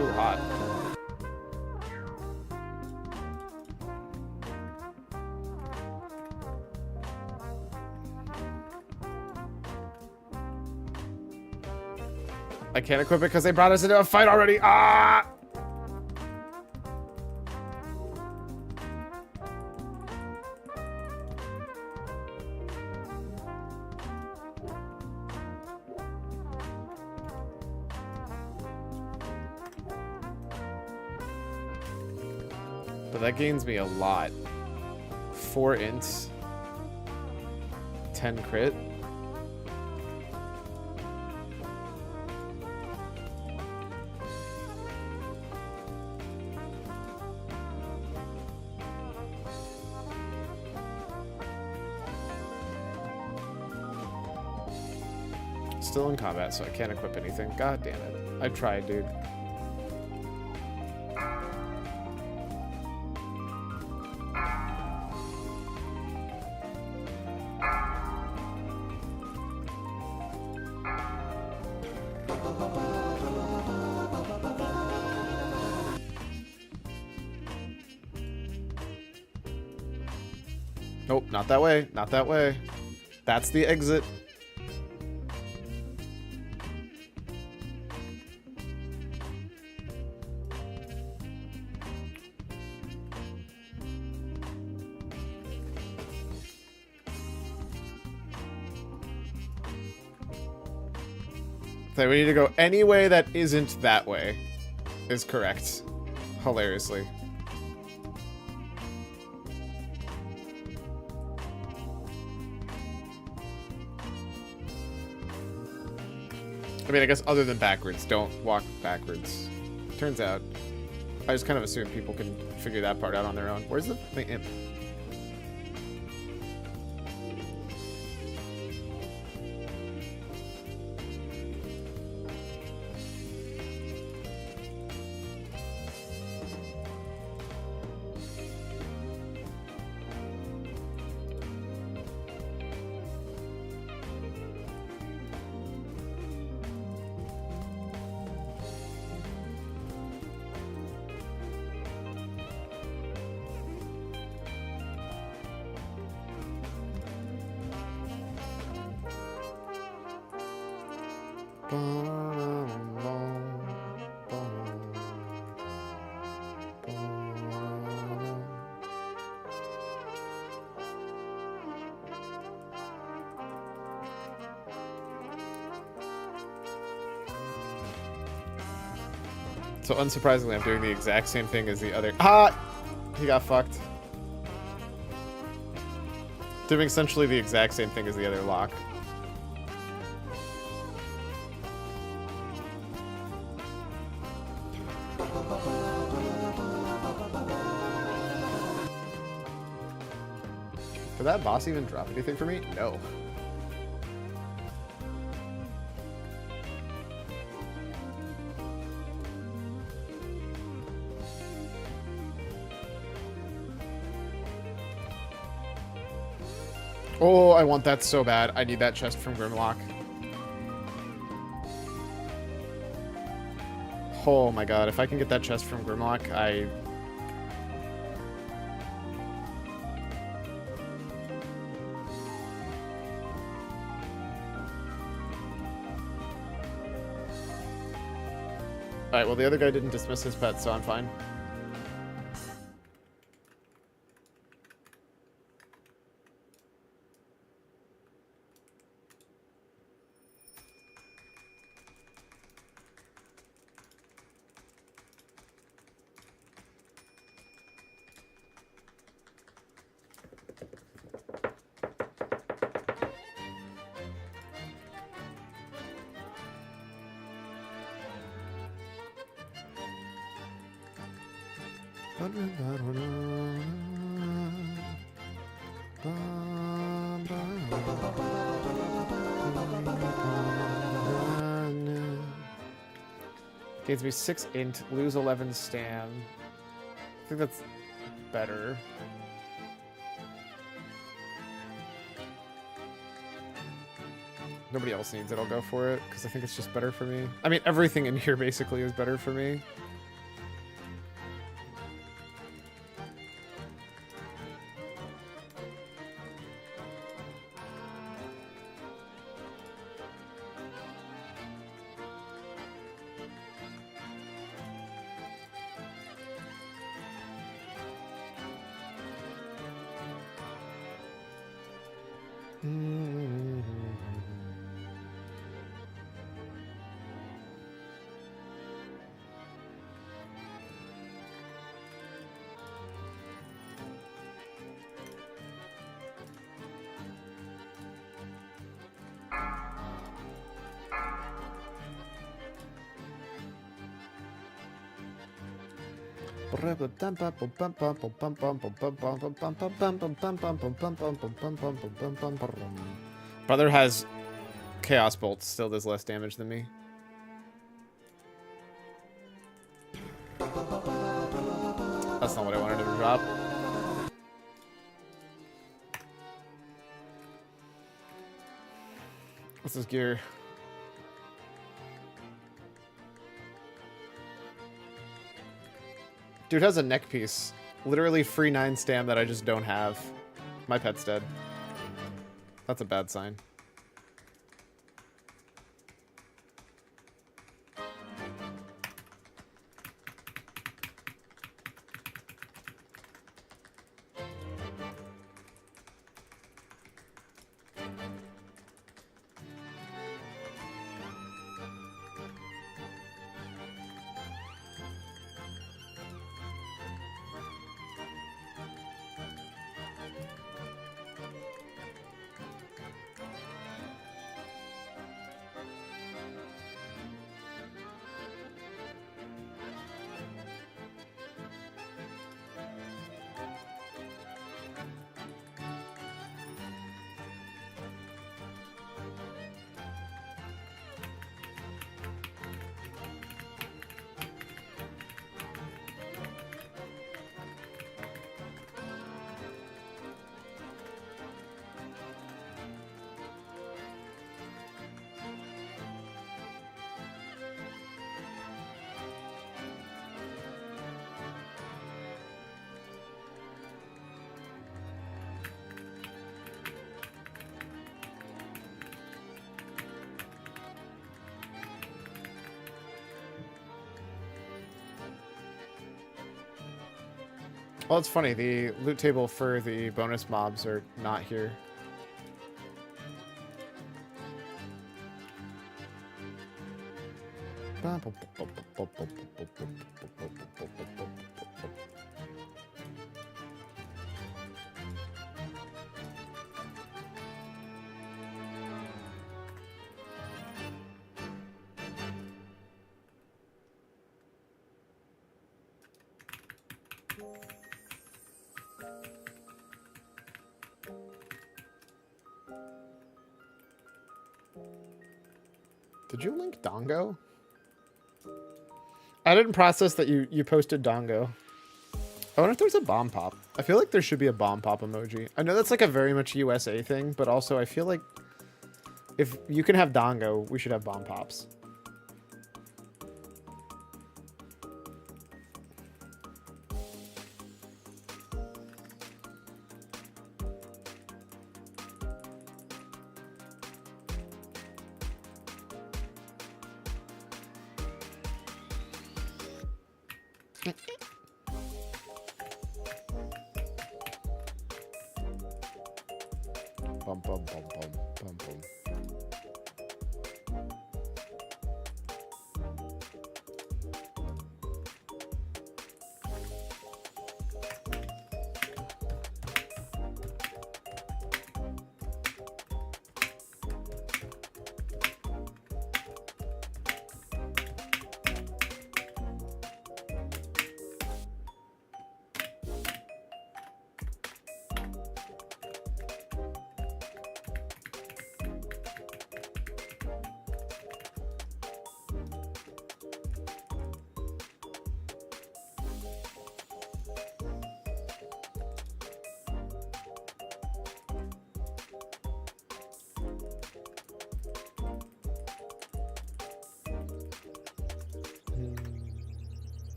Speaker 1: Ooh, hot. I can't equip it because they brought us into a fight already. Ah! But that gains me a lot. 4 ints. 10 crit. Still in combat, so I can't equip anything. God damn it. I tried, dude. Nope, not that way. Not that way. That's the exit. Okay, we need to go any way that isn't that way is correct. Hilariously. I mean, I guess other than backwards, don't walk backwards. Turns out, I just kind of assume people can figure that part out on their own. Where's the imp? So unsurprisingly, I'm doing the exact same thing as the other. Ah! He got fucked. Doing essentially the exact same thing as the other lock. Did that boss even drop anything for me? No. Oh, I want that so bad. I need that chest from Grimlock. Oh my god, if I can get that chest from Grimlock, I... Alright, well the other guy didn't dismiss his pet, so I'm fine. Gains me 6 int, lose 11 stam. I think that's better. Nobody else needs it, I'll go for it, because I think it's just better for me. I mean, everything in here basically is better for me. Brother has Chaos Bolt, still does less damage than me. That's not what I wanted to drop. What's this gear? Dude has a neck piece. Literally free 9 stam that I just don't have. My pet's dead. That's a bad sign. Well, it's funny. The loot table for the bonus mobs are not here. Did you link Dongo? I didn't process that you posted Dongo. I wonder if there's a bomb pop. I feel like there should be a bomb pop emoji. I know that's like a very much USA thing, but also I feel like if you can have Dongo, we should have bomb pops. Bum, bum, bum, bum, bum, bum.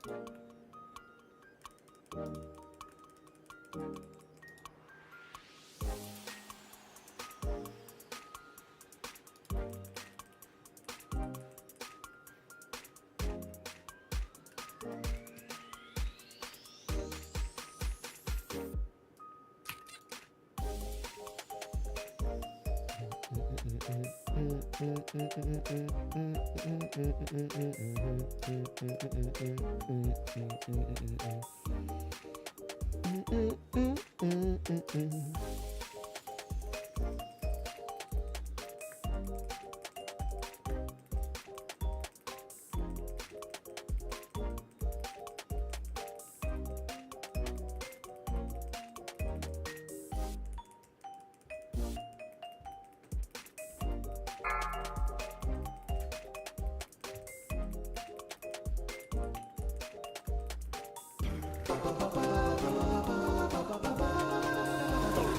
Speaker 1: The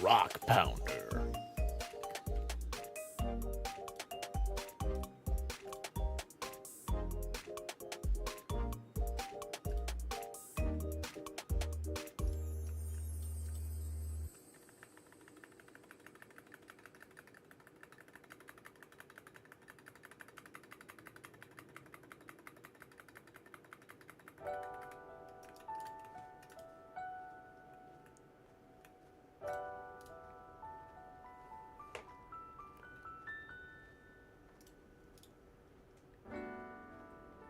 Speaker 1: Rock Pounder.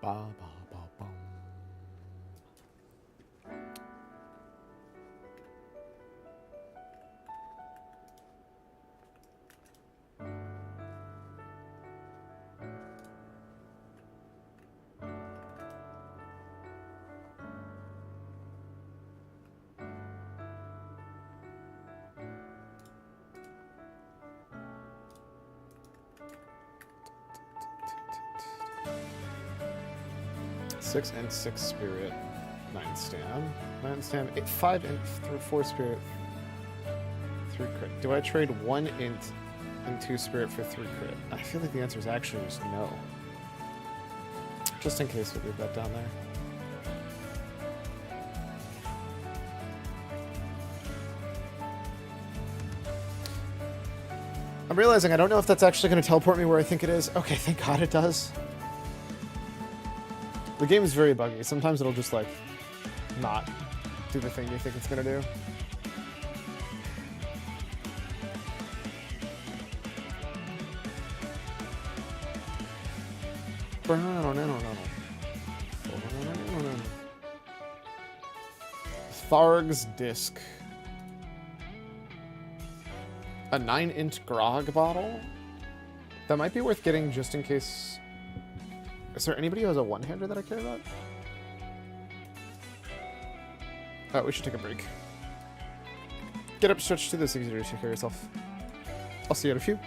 Speaker 1: Ba, ba, ba, bum. Six and 6 spirit, 9 stam, 9 stam, 5 int through 4 spirit, 3 crit. Do I trade 1 int and 2 spirit for 3 crit? I feel like the answer is actually just no. Just in case we leave that down there. I'm realizing I don't know if that's actually going to teleport me where I think it is. Okay, thank God it does. The game is very buggy. Sometimes it'll just, like, not do the thing you think it's gonna do. Tharg's Disc. A 9-int grog bottle? That might be worth getting just in case... Is there anybody who has a one-hander that I care about? Oh, we should take a break. Get up, stretch to this, easier to take care of yourself. I'll see you in a few.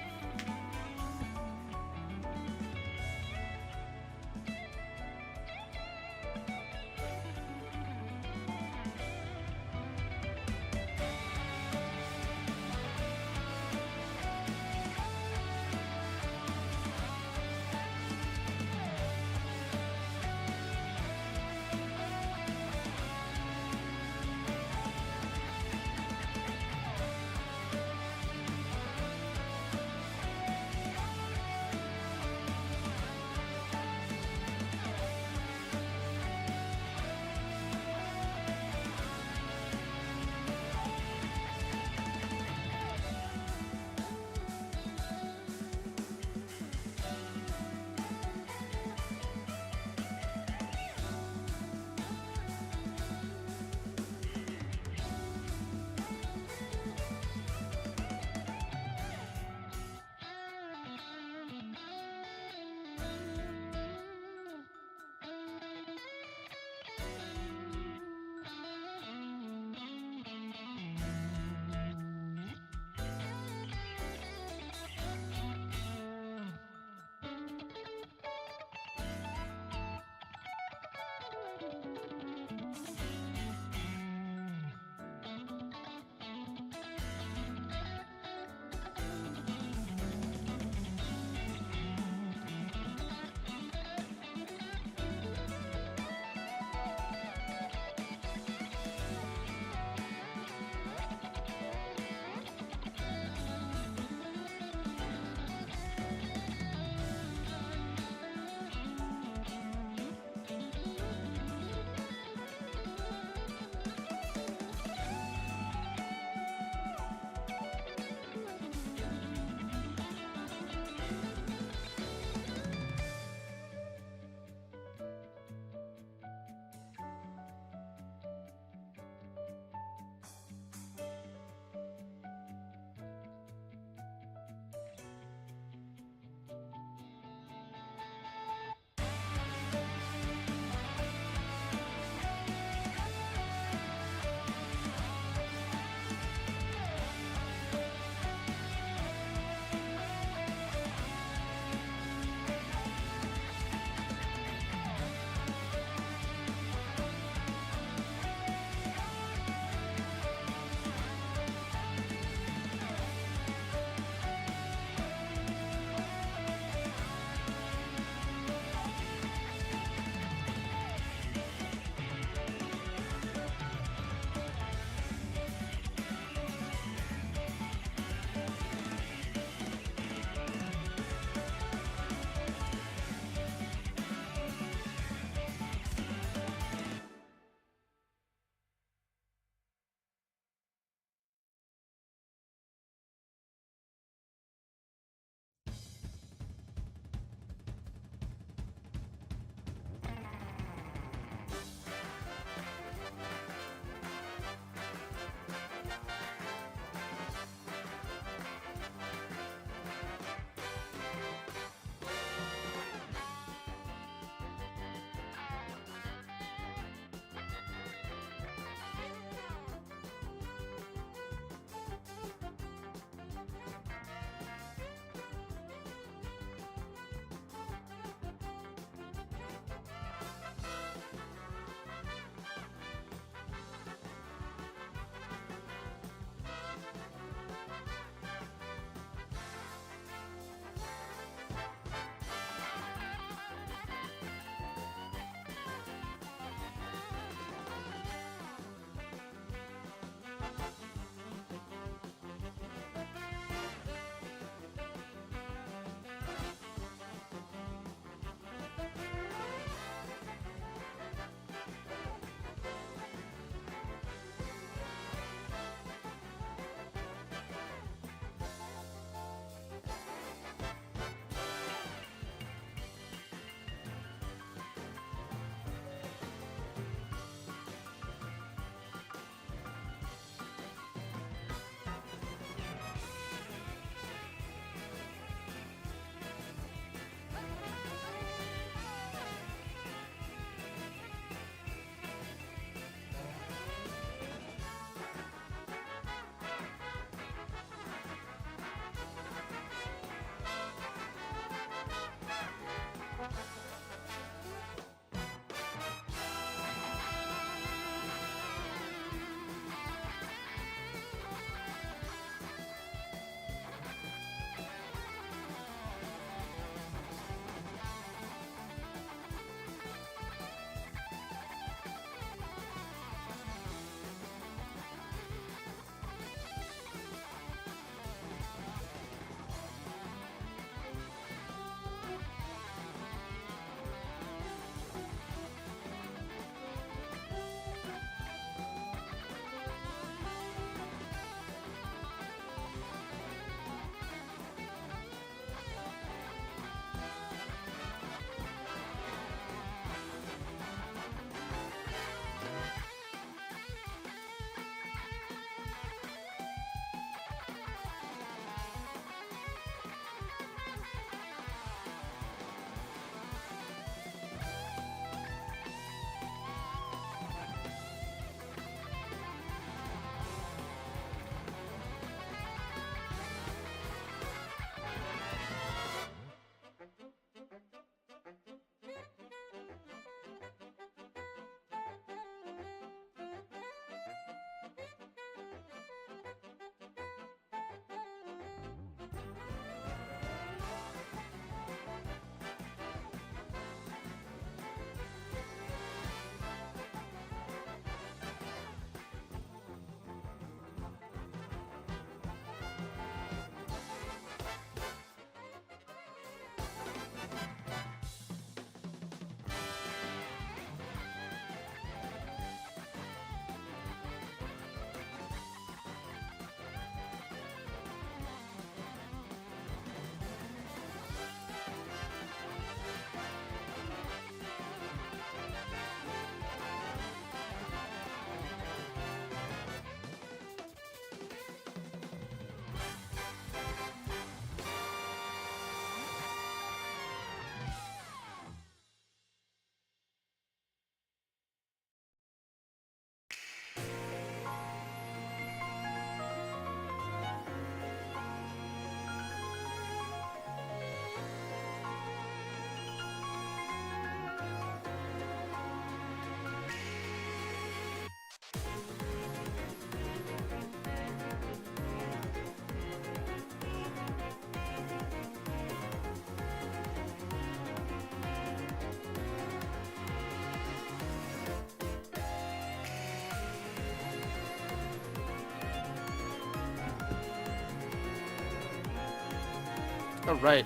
Speaker 1: All right.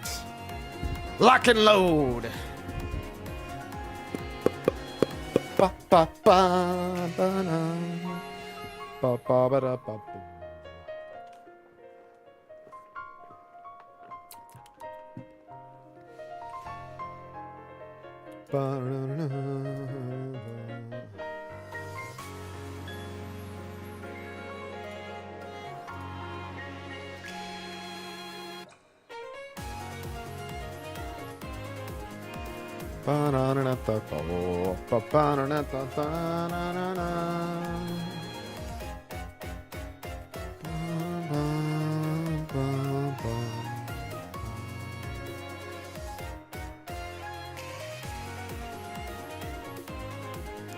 Speaker 1: Lock and load. Ba ba ba ba na. Ba ba ba da ba ba. Ba na na na.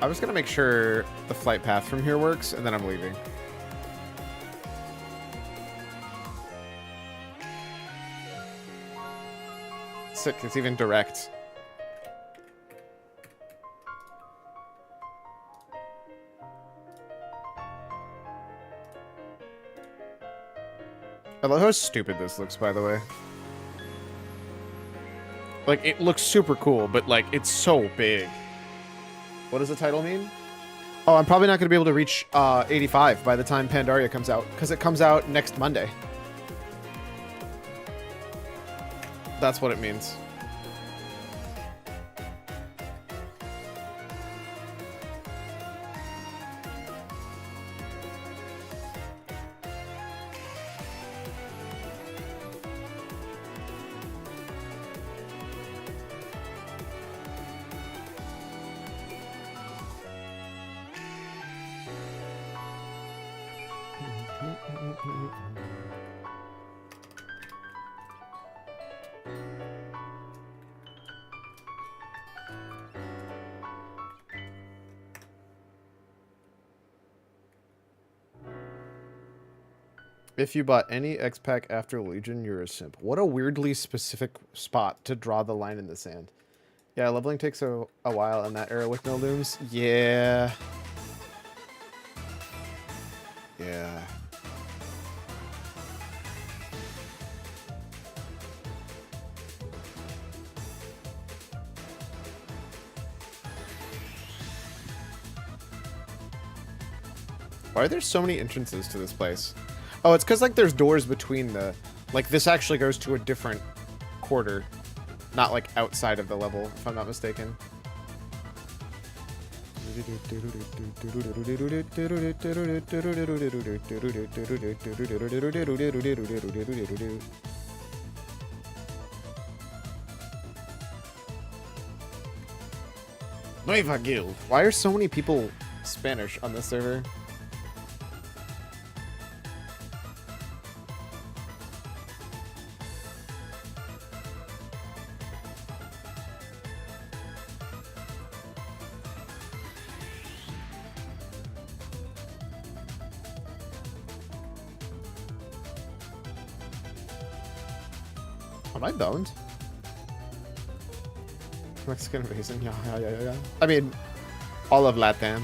Speaker 1: I was gonna make sure the flight path from here works, and then I'm leaving. Sick, it's even direct. I love how stupid this looks, by the way. Like, it looks super cool, but, like, it's so big. What does the title mean? Oh, I'm probably not going to be able to reach 85 by the time Pandaria comes out, because it comes out next Monday. That's what it means. If you bought any X-Pack after Legion, you're a simp. What a weirdly specific spot to draw the line in the sand. Yeah, leveling takes a while in that era with no looms. Yeah. Yeah. Why are there so many entrances to this place? Oh, it's because, like, there's doors between the... Like, this actually goes to a different quarter. Not, like, outside of the level, if I'm not mistaken. Nueva Guild. Why are so many people Spanish on this server? Am I boned? Mexican invasion, yeah. I mean, all of Latam.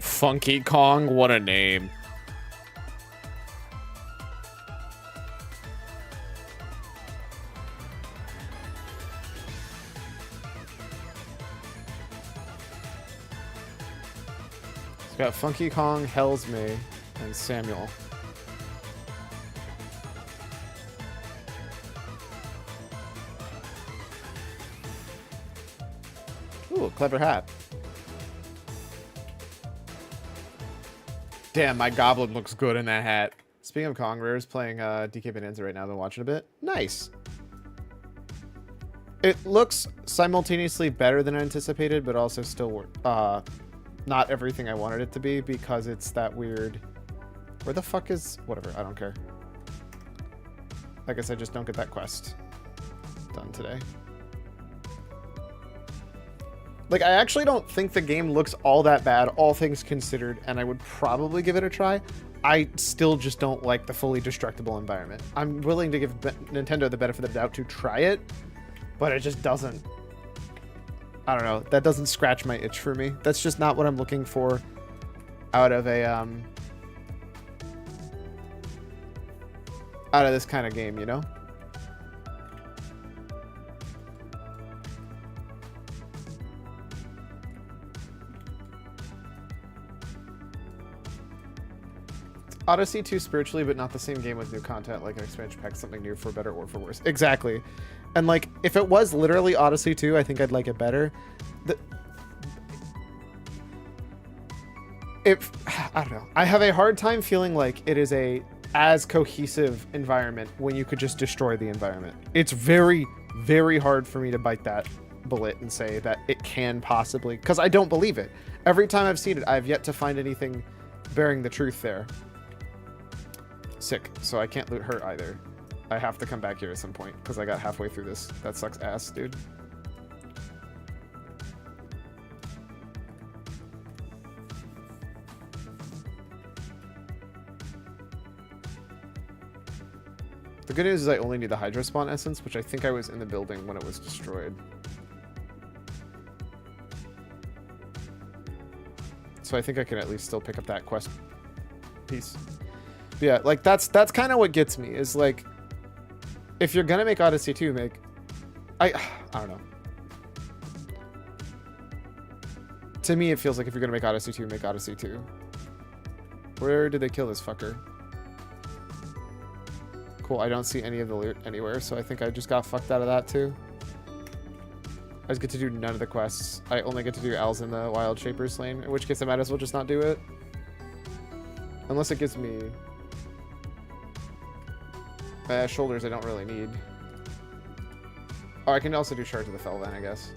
Speaker 1: Funky Kong, what a name. It's got Funky Kong, Hell's May, and Samuel. Ooh, clever hat. Damn, my goblin looks good in that hat. Speaking of Kong, Rare's playing DK Bonanza right now. I've been watching a bit. Nice. It looks simultaneously better than anticipated, but also still not everything I wanted it to be because it's that weird... Where the fuck is... Whatever, I don't care. I guess I just don't get that quest done today. Like, I actually don't think the game looks all that bad, all things considered, and I would probably give it a try. I still just don't like the fully destructible environment. I'm willing to give Nintendo the benefit of the doubt to try it, but it just doesn't. I don't know. That doesn't scratch my itch for me. That's just not what I'm looking for out of a out of this kind of game, you know? Odyssey 2 spiritually, but not the same game with new content, like an expansion pack, something new for better or for worse. Exactly. And like, if it was literally Odyssey 2, I think I'd like it better. I don't know. I have a hard time feeling like it is a as cohesive environment when you could just destroy the environment. It's very, very hard for me to bite that bullet and say that it can possibly, because I don't believe it. Every time I've seen it, I've yet to find anything bearing the truth there. Sick. So I can't loot her either. I have to come back here at some point because I got halfway through this. That sucks ass, dude. The good news is I only need the Hydro Spawn essence, which I think I was in the building when it was destroyed. So I think I can at least still pick up that quest piece. But yeah, like that's kind of what gets me, is like, if you're gonna make Odyssey 2, I don't know. To me, it feels like if you're gonna make Odyssey 2, make Odyssey 2. Where did they kill this fucker? Cool, I don't see any of the loot anywhere, so I think I just got fucked out of that too. I just get to do none of the quests. I only get to do Al's in the Wild Shapers lane, in which case I might as well just not do it. Unless it gives me... shoulders I don't really need. Oh, I can also do Shards of the Fell then, I guess.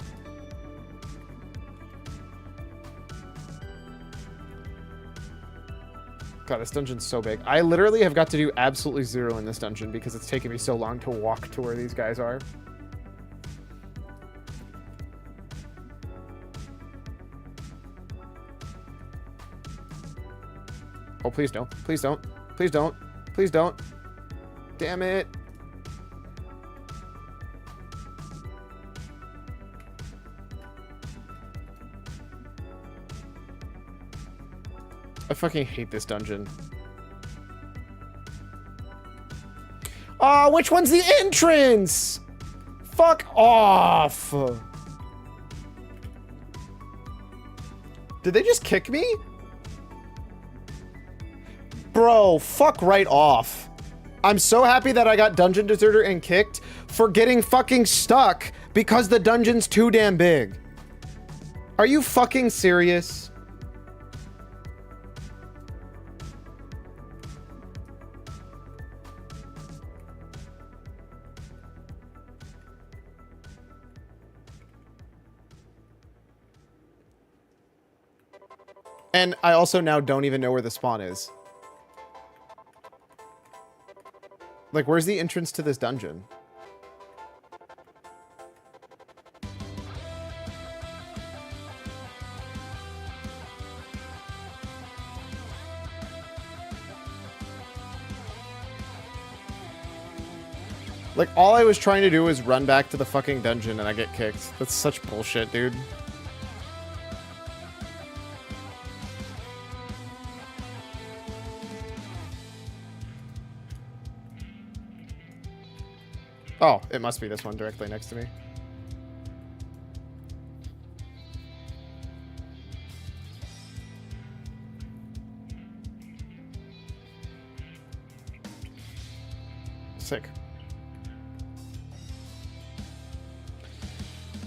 Speaker 1: God, this dungeon's so big. I literally have got to do absolutely zero in this dungeon because it's taken me so long to walk to where these guys are. Oh, please don't. Please don't. Please don't. Please don't. Damn it. I fucking hate this dungeon. Oh, which one's the entrance? Fuck off. Did they just kick me? Bro, fuck right off. I'm so happy that I got Dungeon Deserter and kicked for getting fucking stuck because the dungeon's too damn big. Are you fucking serious? And I also now don't even know where the spawn is. Like, where's the entrance to this dungeon? Like, all I was trying to do was run back to the fucking dungeon and I get kicked. That's such bullshit, dude. Oh, it must be this one directly next to me. Sick.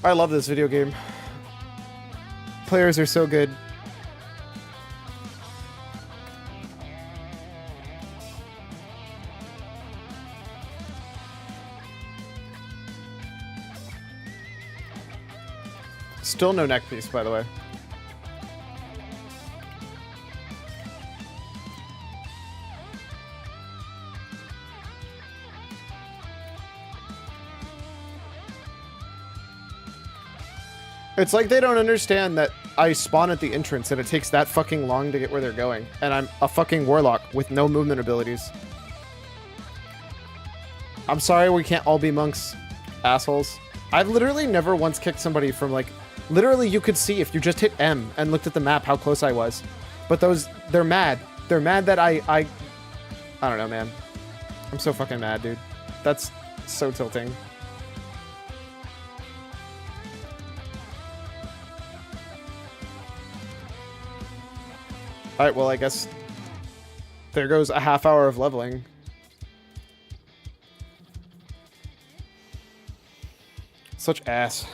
Speaker 1: I love this video game. Players are so good. Still no neck piece, by the way. It's like they don't understand that I spawn at the entrance and it takes that fucking long to get where they're going. And I'm a fucking warlock with no movement abilities. I'm sorry we can't all be monks, assholes. I've literally never once kicked somebody from like... Literally, you could see if you just hit M and looked at the map how close I was. But those... They're mad. They're mad that I don't know, man. I'm so fucking mad, dude. That's so tilting. Alright, well, I guess there goes a half hour of leveling. Such ass.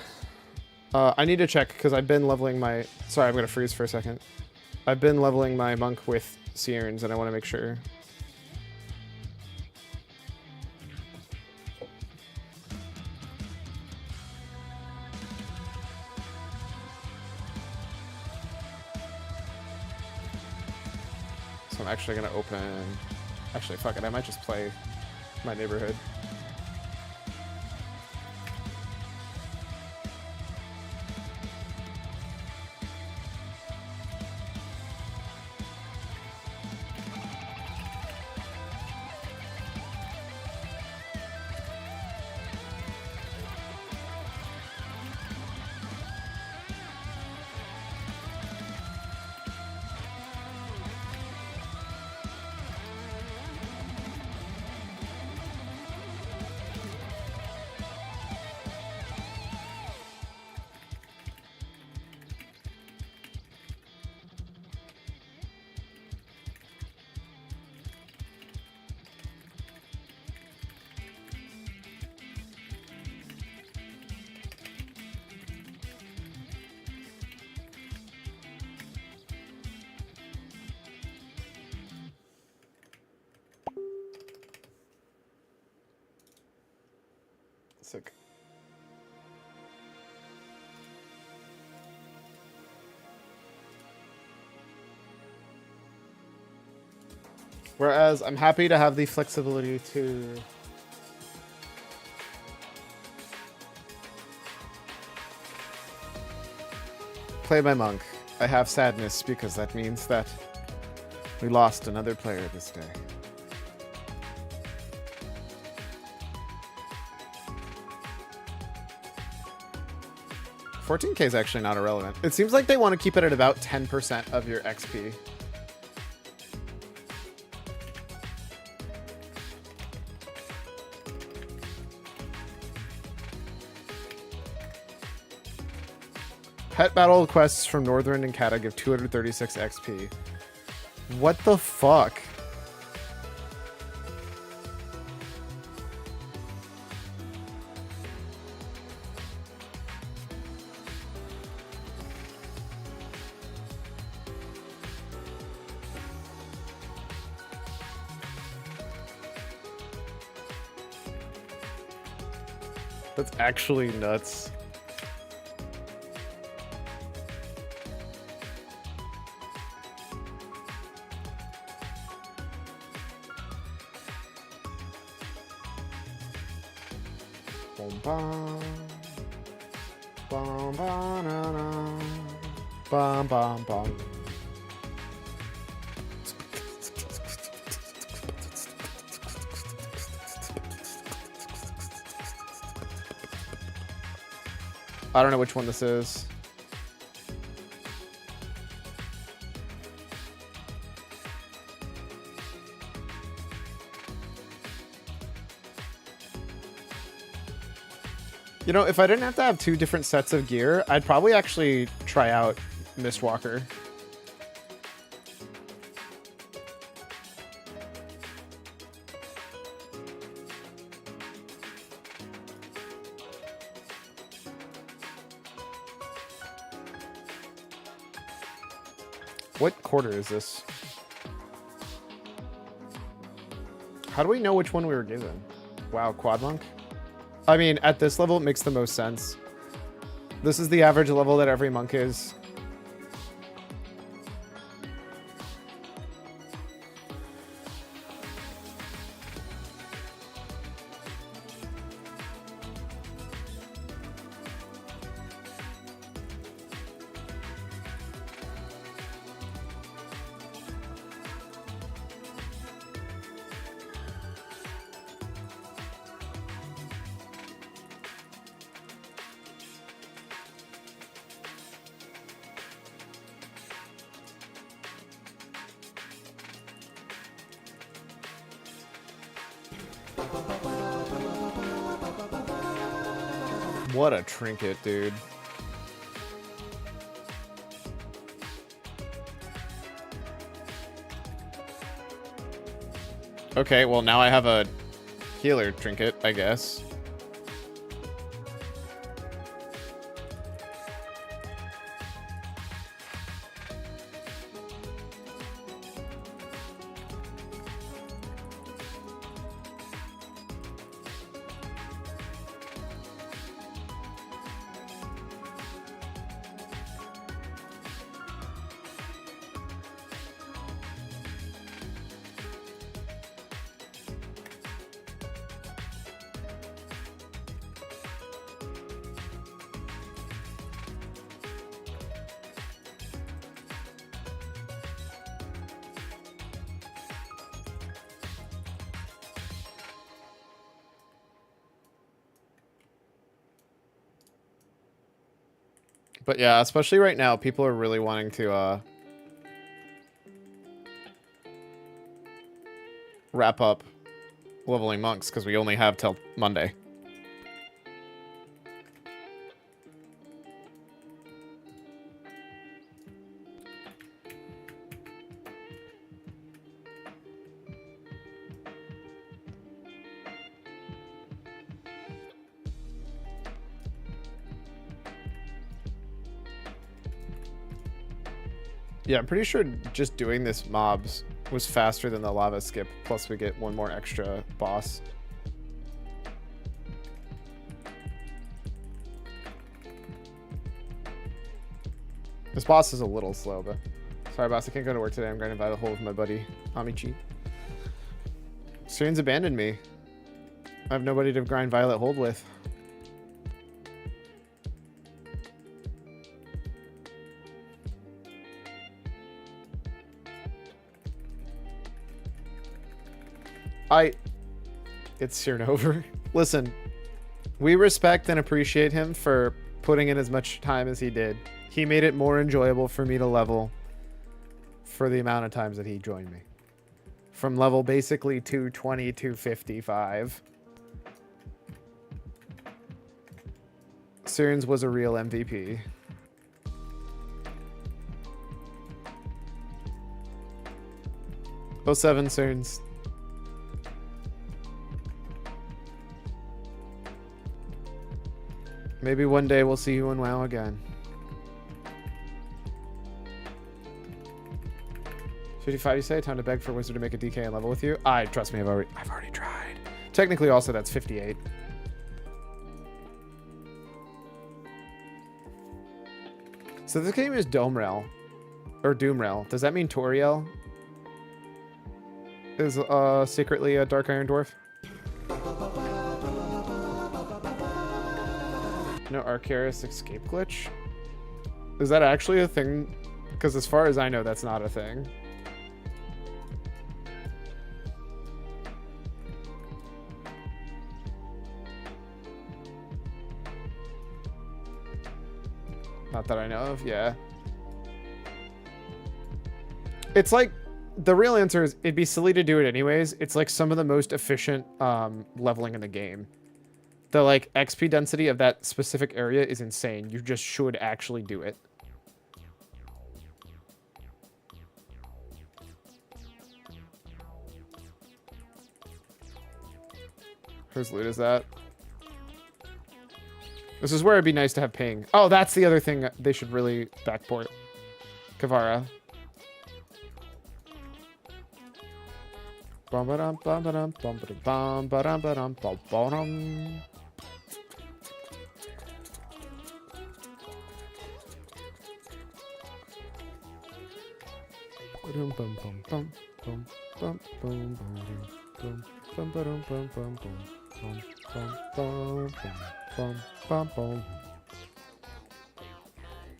Speaker 1: I need to check, because I've been leveling my... Sorry, I'm going to freeze for a second. I've been leveling my monk with Seerns, and I want to make sure. So I'm actually going to open... Actually, fuck it, I might just play my neighborhood. Sick. Whereas I'm happy to have the flexibility to play my monk. I have sadness because that means that we lost another player this day. 14k is actually not irrelevant. It seems like they want to keep it at about 10% of your XP. Pet battle quests from Northern and Kata give 236 XP. What the fuck? That's actually nuts. Bum, bum. Bum, bum, na, na. Bum, bum, bum. I don't know which one this is. You know, if I didn't have to have two different sets of gear, I'd probably actually try out Mistwalker. What quarter is this? How do we know which one we were given? Wow, Quad Monk? I mean, at this level, it makes the most sense. This is the average level that every monk is. What a trinket, dude. Okay, well now I have a healer trinket, I guess. But yeah, especially right now, people are really wanting to wrap up leveling monks because we only have till Monday. Yeah, I'm pretty sure just doing this mobs was faster than the lava skip, plus we get one more extra boss. This boss is a little slow, but... Sorry, boss, I can't go to work today. I'm grinding by the hole with my buddy, Amichi. Syrian's abandoned me. I have nobody to grind Violet Hold with. It's Syrian over. Listen, we respect and appreciate him for putting in as much time as he did. He made it more enjoyable for me to level for the amount of times that he joined me. From level basically 220, 255. Syrian's was a real MVP. Oh, 07 Syrian's. Maybe one day we'll see you in WoW again. 55, you say? Time to beg for Wizard to make a DK and level with you? Trust me, I've already tried. Technically, also, that's 58. So this game is Doomrel. Or Doomrel. Does that mean Toriel is secretly a Dark Iron Dwarf? No Arcaris escape glitch? Is that actually a thing? Because as far as I know, that's not a thing. Not that I know of, yeah. It's like, the real answer is, it'd be silly to do it anyways. It's like some of the most efficient leveling in the game. The like XP density of that specific area is insane. You just should actually do it. Whose loot is that? This is where it'd be nice to have ping. Oh, that's the other thing they should really backport. Kavara. Bum ba dum bum ba dum bum ba dum ba dum bum bum. Bum bum bum bum bum bum bum bum bum ba dum bum bum bum bum bum bum bum bum.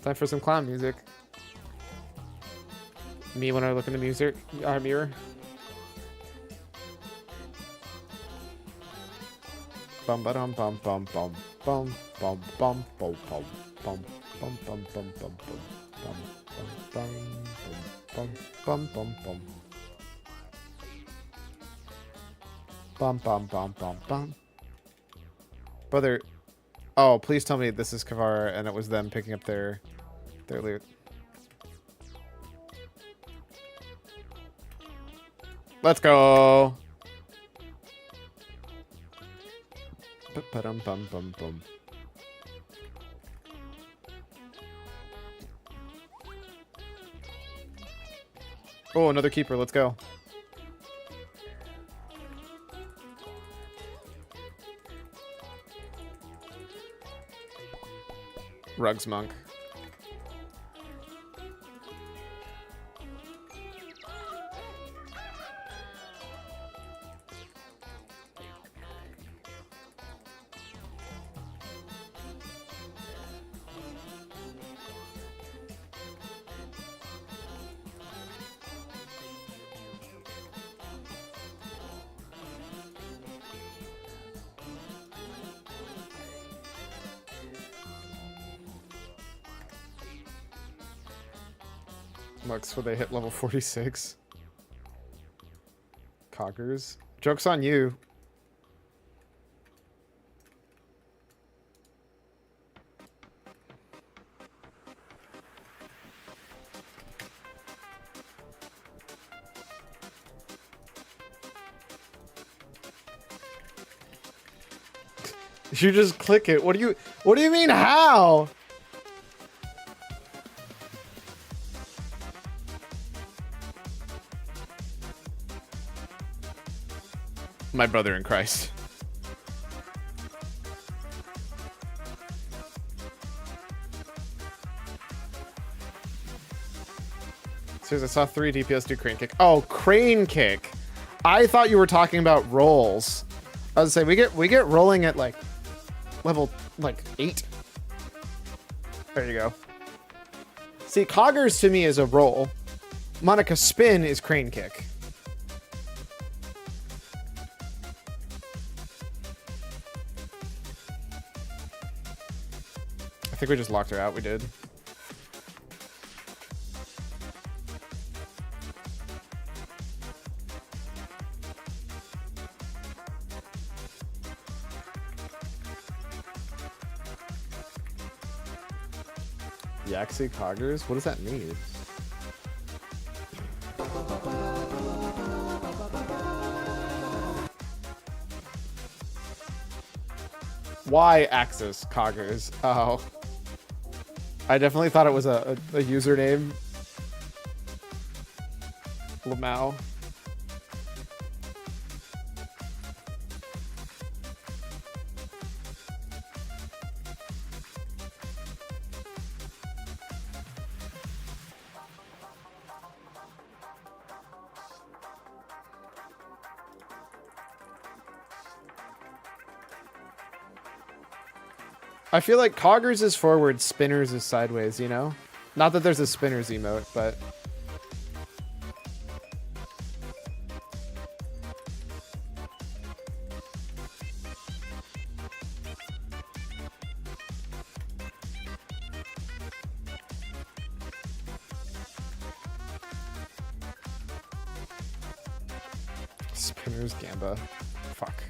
Speaker 1: Time for some clown music. Me when I look in the music mirror. Bum ba dum bum bum bum bum bum bum bum bum bum bum bum bum bum bum bum bum bum bum bum. Bum bum bum bum bum. Brother, oh please tell me this is Kavara and it was them picking up their loot. Let's go. Bum bum bum bum. Oh, another keeper. Let's go. Rugs monk. Looks where they hit level 46. Coggers. Joke's on you. You just click it. What do you mean how? My brother in Christ. Seriously, I saw 3 DPS do crane kick. Oh, crane kick. I thought you were talking about rolls. I was saying we get rolling at like level like 8. There you go. See, Coggers to me is a roll. Monica spin is crane kick. I think we just locked her out. We did. Yaxi Coggers? What does that mean? Y-axis Coggers. Oh. I definitely thought it was a username. Lamau. I feel like Coggers is forward, Spinners is sideways, you know? Not that there's a Spinners emote, but... Spinners Gamba. Fuck.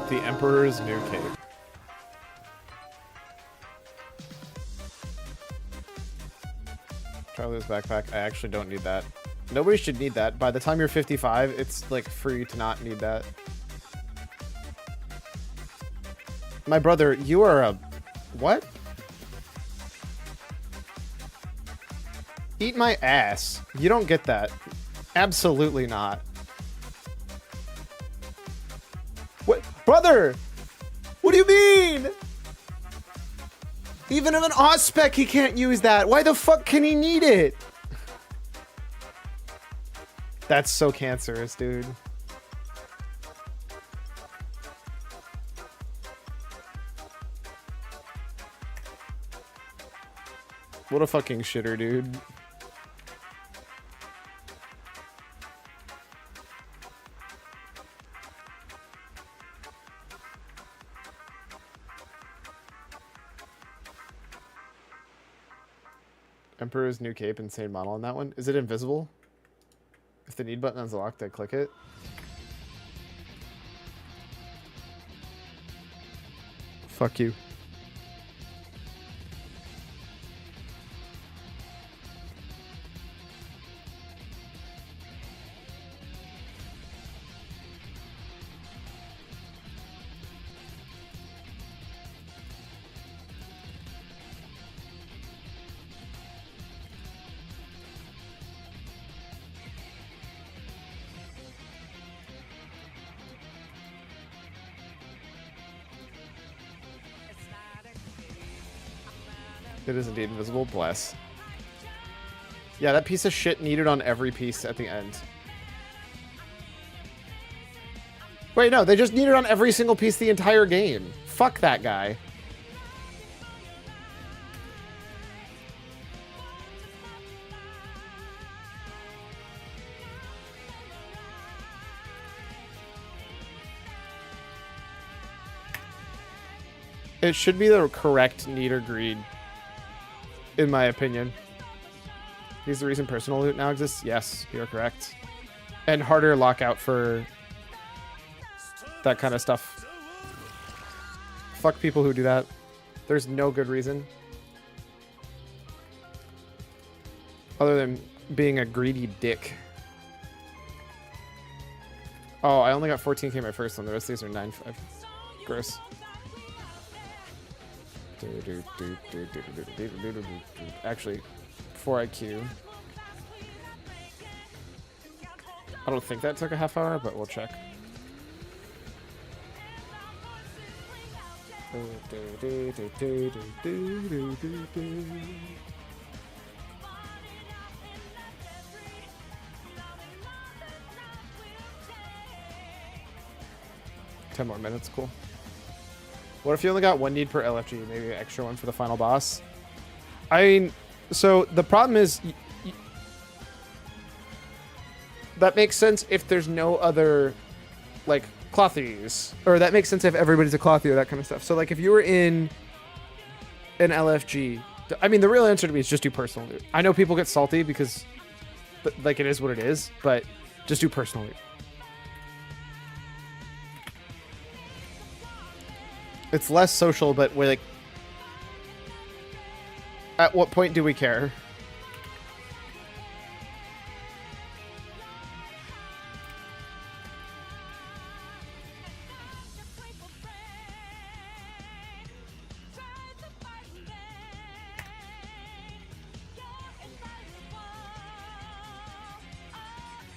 Speaker 1: The Emperor's New Cape. Charlie's backpack. I actually don't need that. Nobody should need that. By the time you're 55, it's like free to not need that. My brother, you are a... What? Eat my ass. You don't get that. Absolutely not. What? Brother! What do you mean? Even of an Ospec, he can't use that. Why the fuck can he need it? That's so cancerous, dude. What a fucking shitter, dude. Emperor's New Cape, insane model on that one. Is it invisible? If the need button is locked, I click it. Fuck you. It is indeed invisible. Bless. Yeah, that piece of shit needed on every piece at the end. Wait, no, they just needed on every single piece the entire game. Fuck that guy. It should be the correct need or greed, in my opinion. He's the reason personal loot now exists? Yes, you're correct. And harder lockout for that kind of stuff. Fuck people who do that. There's no good reason. Other than being a greedy dick. Oh, I only got 14k my first one. The rest of these are 9.5. Gross. Actually, 4 IQ. I don't think that took a half hour, but we'll check. Ten more minutes, cool. What if you only got one need per LFG? Maybe an extra one for the final boss? I mean, so the problem is... that makes sense if there's no other, like, clothies. Or that makes sense if everybody's a clothy or that kind of stuff. So, like, if you were in an LFG... I mean, the real answer to me is just do personal loot. I know people get salty because, like, it is what it is. But just do personal loot. It's less social, but we're like... At what point do we care?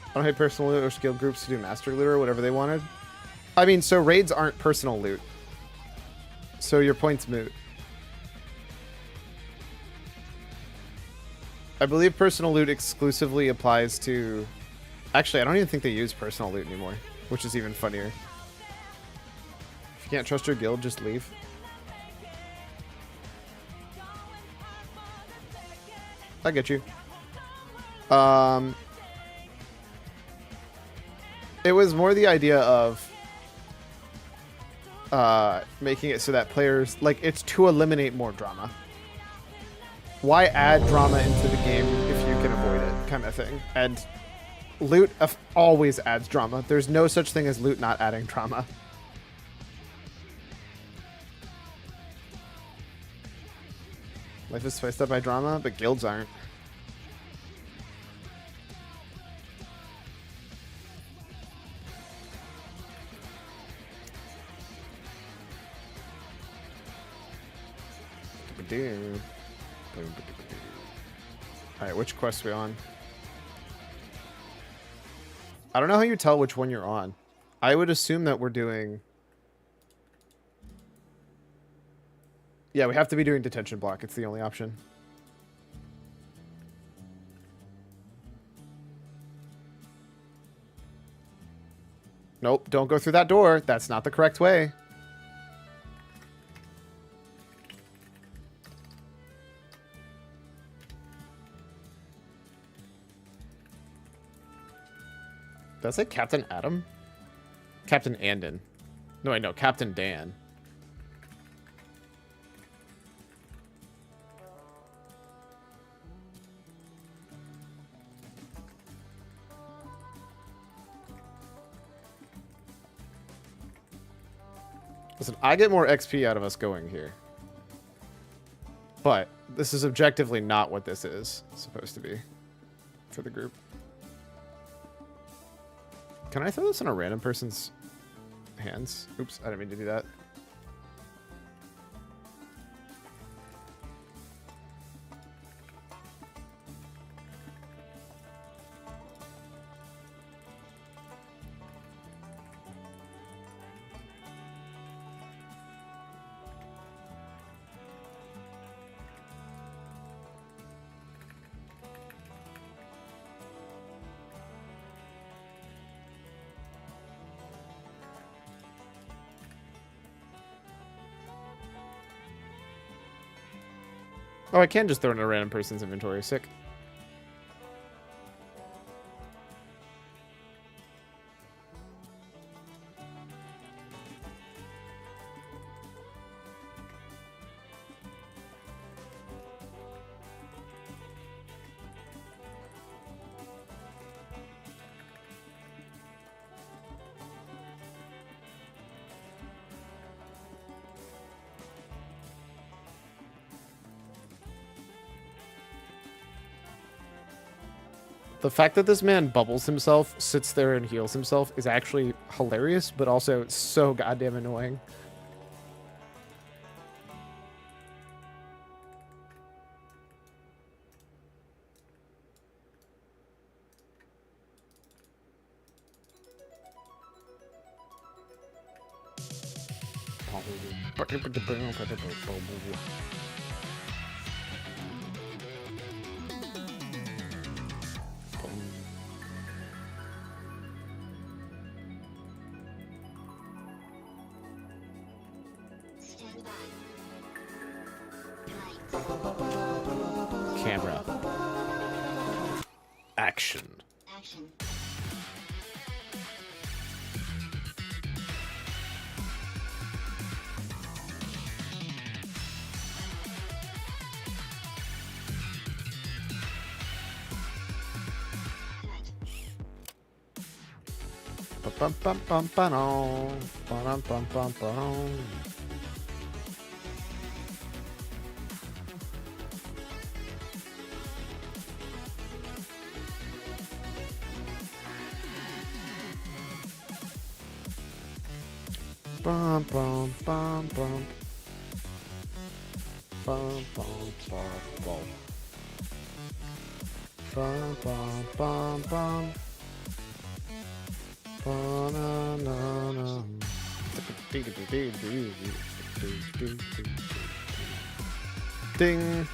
Speaker 1: I don't hate personal loot or skill groups to do master loot or whatever they wanted. I mean, so raids aren't personal loot. So your point's moot. I believe personal loot exclusively applies to... Actually, I don't even think they use personal loot anymore, which is even funnier. If you can't trust your guild, just leave. I get you. It was more the idea of making it so that players, like, it's to eliminate more drama. Why add drama into the game if you can avoid it, kind of thing. And loot always adds drama. There's no such thing as loot not adding drama. Life is spiced up by drama, but guilds aren't. Alright, which quest are we on? I don't know how you tell which one you're on. I would assume that we're doing... Yeah, we have to be doing detention block. It's the only option. Nope, don't go through that door. That's not the correct way. Did I say Captain Adam? Captain Andon. No, wait, no, Captain Dan. Listen, I get more XP out of us going here. But this is objectively not what this is supposed to be for the group. Can I throw this in a random person's hands? Oops, I didn't mean to do that. Oh, I can just throw it in a random person's inventory. Sick. The fact that this man bubbles himself, sits there and heals himself is actually hilarious, but also so goddamn annoying. Camera. Action. Bum bum bum bum bum bum bum bum. Bum bum bum bum. Bum bum bum bum. Bum bum bum bum. Ba-na-na-na. Ding.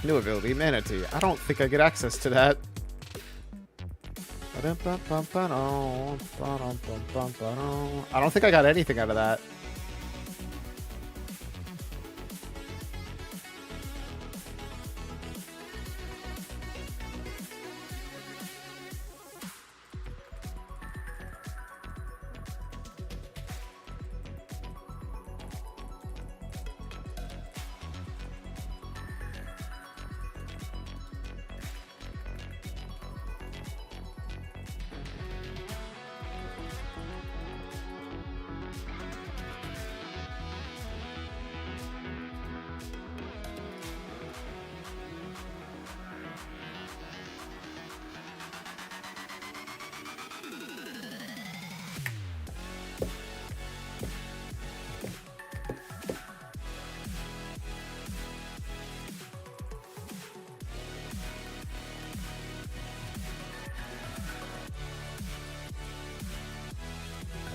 Speaker 1: New ability, Manatee. I don't think I get access to that. I don't think I got anything out of that.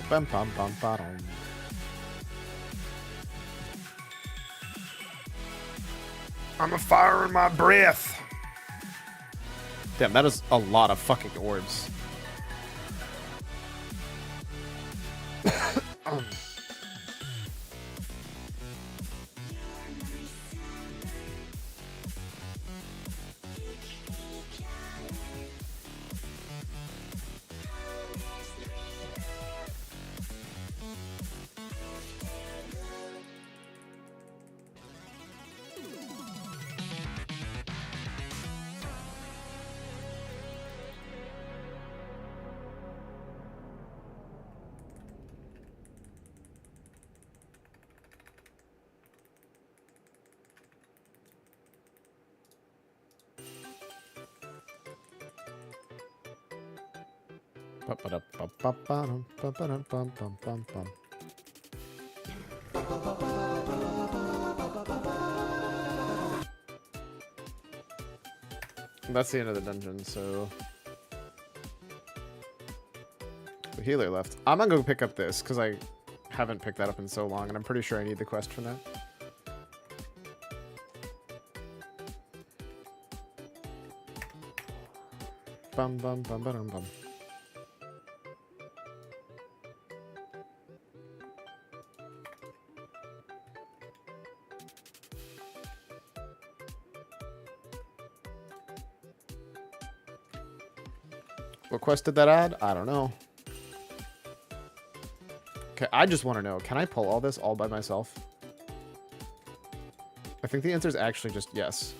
Speaker 1: Bum, bum, bum, ba-dum. I'm a fire in my breath. Damn, that is a lot of fucking orbs. That's the end of the dungeon, so the healer left. I'm gonna go pick up this because I haven't picked that up in so long, and I'm pretty sure I need the quest for that. Bum bum bum bum bum. What quest did that add? I don't know. Okay, I just want to know, can I pull all this all by myself? I think the answer is actually just yes.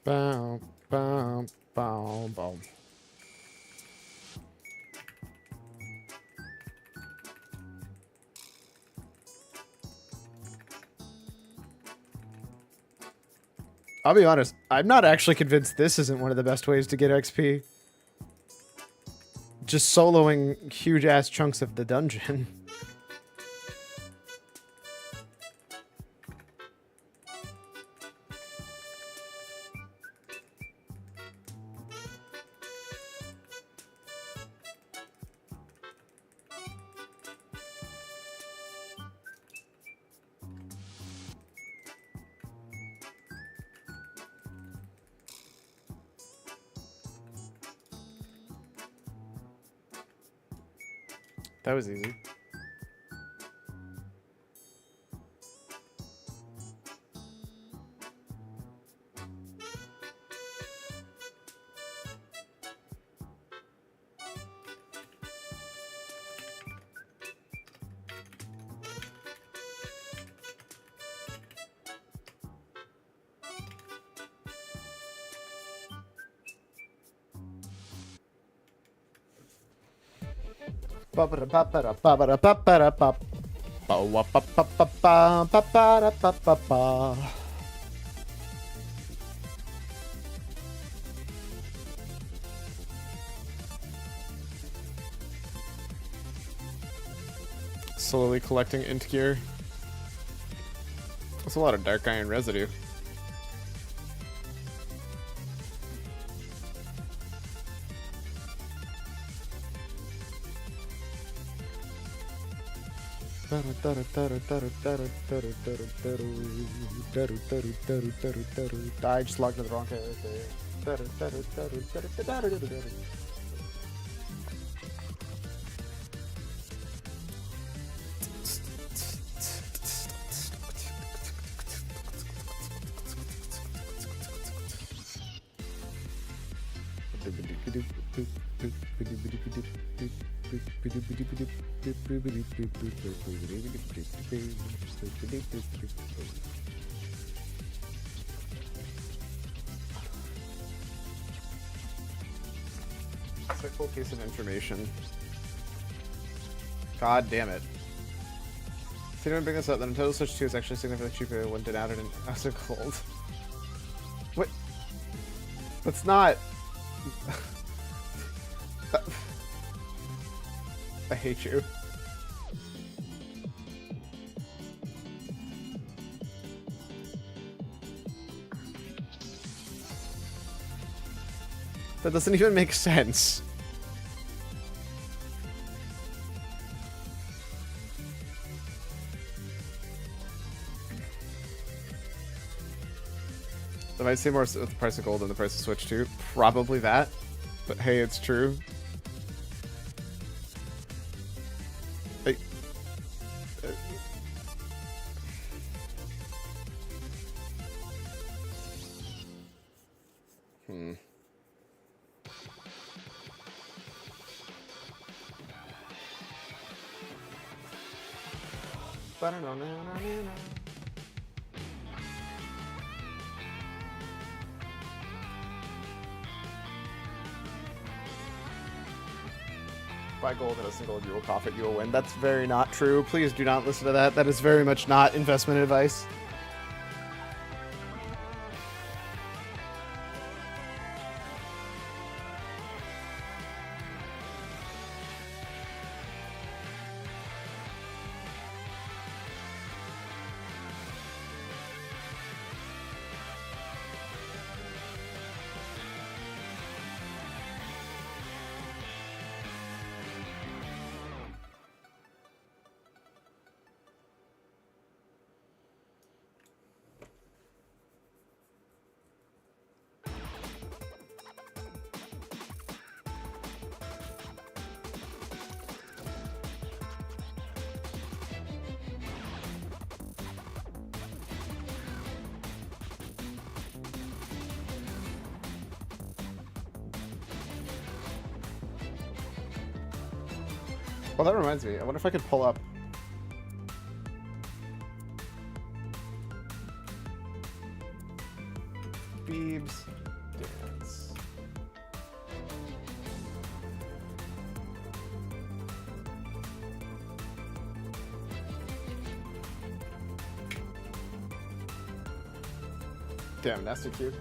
Speaker 1: Bow, bow, bow, bow. I'll be honest, I'm not actually convinced this isn't one of the best ways to get XP. Just soloing huge ass chunks of the dungeon. That was easy. Slowly collecting int gear. That's a lot of dark iron residue. I just logged in the wrong character. insightful piece of information. God damn it. If you don't bring this up, then Nintendo Switch 2 is actually significantly cheaper when done out in acid cold. What? That's not... I hate you. That doesn't even make sense. If I'd say more with the price of gold than the price of Switch 2, probably that. But hey, it's true. I, Buy gold at a single, you will profit, you will win. That's very not true. Please do not listen to that. That is very much not investment advice. Well, that reminds me. I wonder if I could pull up. Beebs dance. Damn, that's too cute.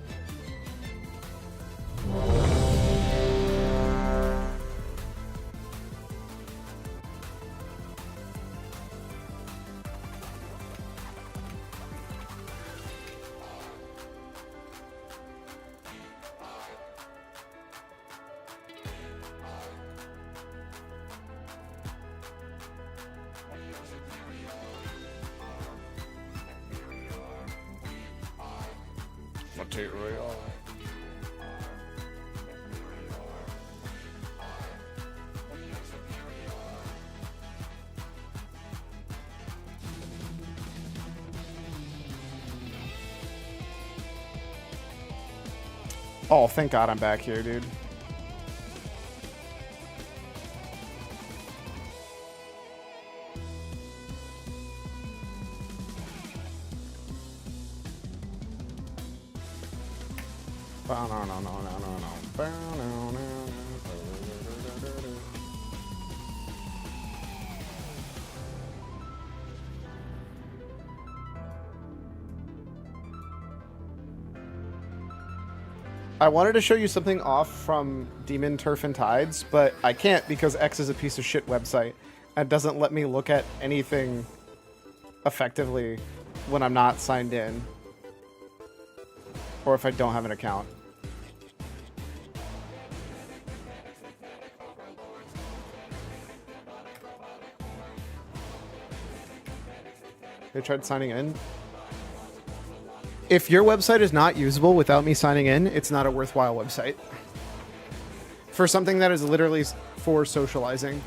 Speaker 1: Oh, thank God I'm back here, dude. I wanted to show you something off from Demon Turf and Tides, but I can't because X is a piece of shit website and doesn't let me look at anything effectively when I'm not signed in or if I don't have an account. They tried signing in. If your website is not usable without me signing in, it's not a worthwhile website. For something that is literally for socializing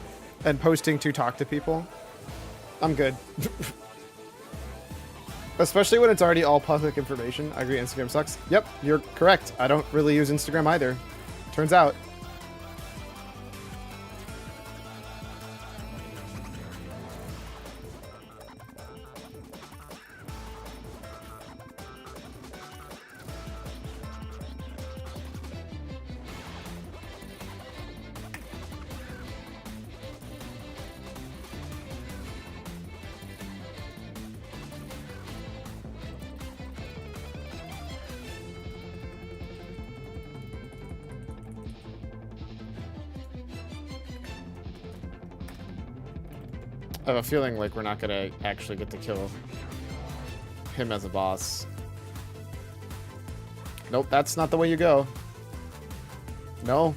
Speaker 1: and posting to talk to people, I'm good. Especially when it's already all public information. I agree, Instagram sucks. Yep, you're correct. I don't really use Instagram either. Turns out. I have a feeling like we're not gonna actually get to kill him as a boss. Nope, that's not the way you go. No.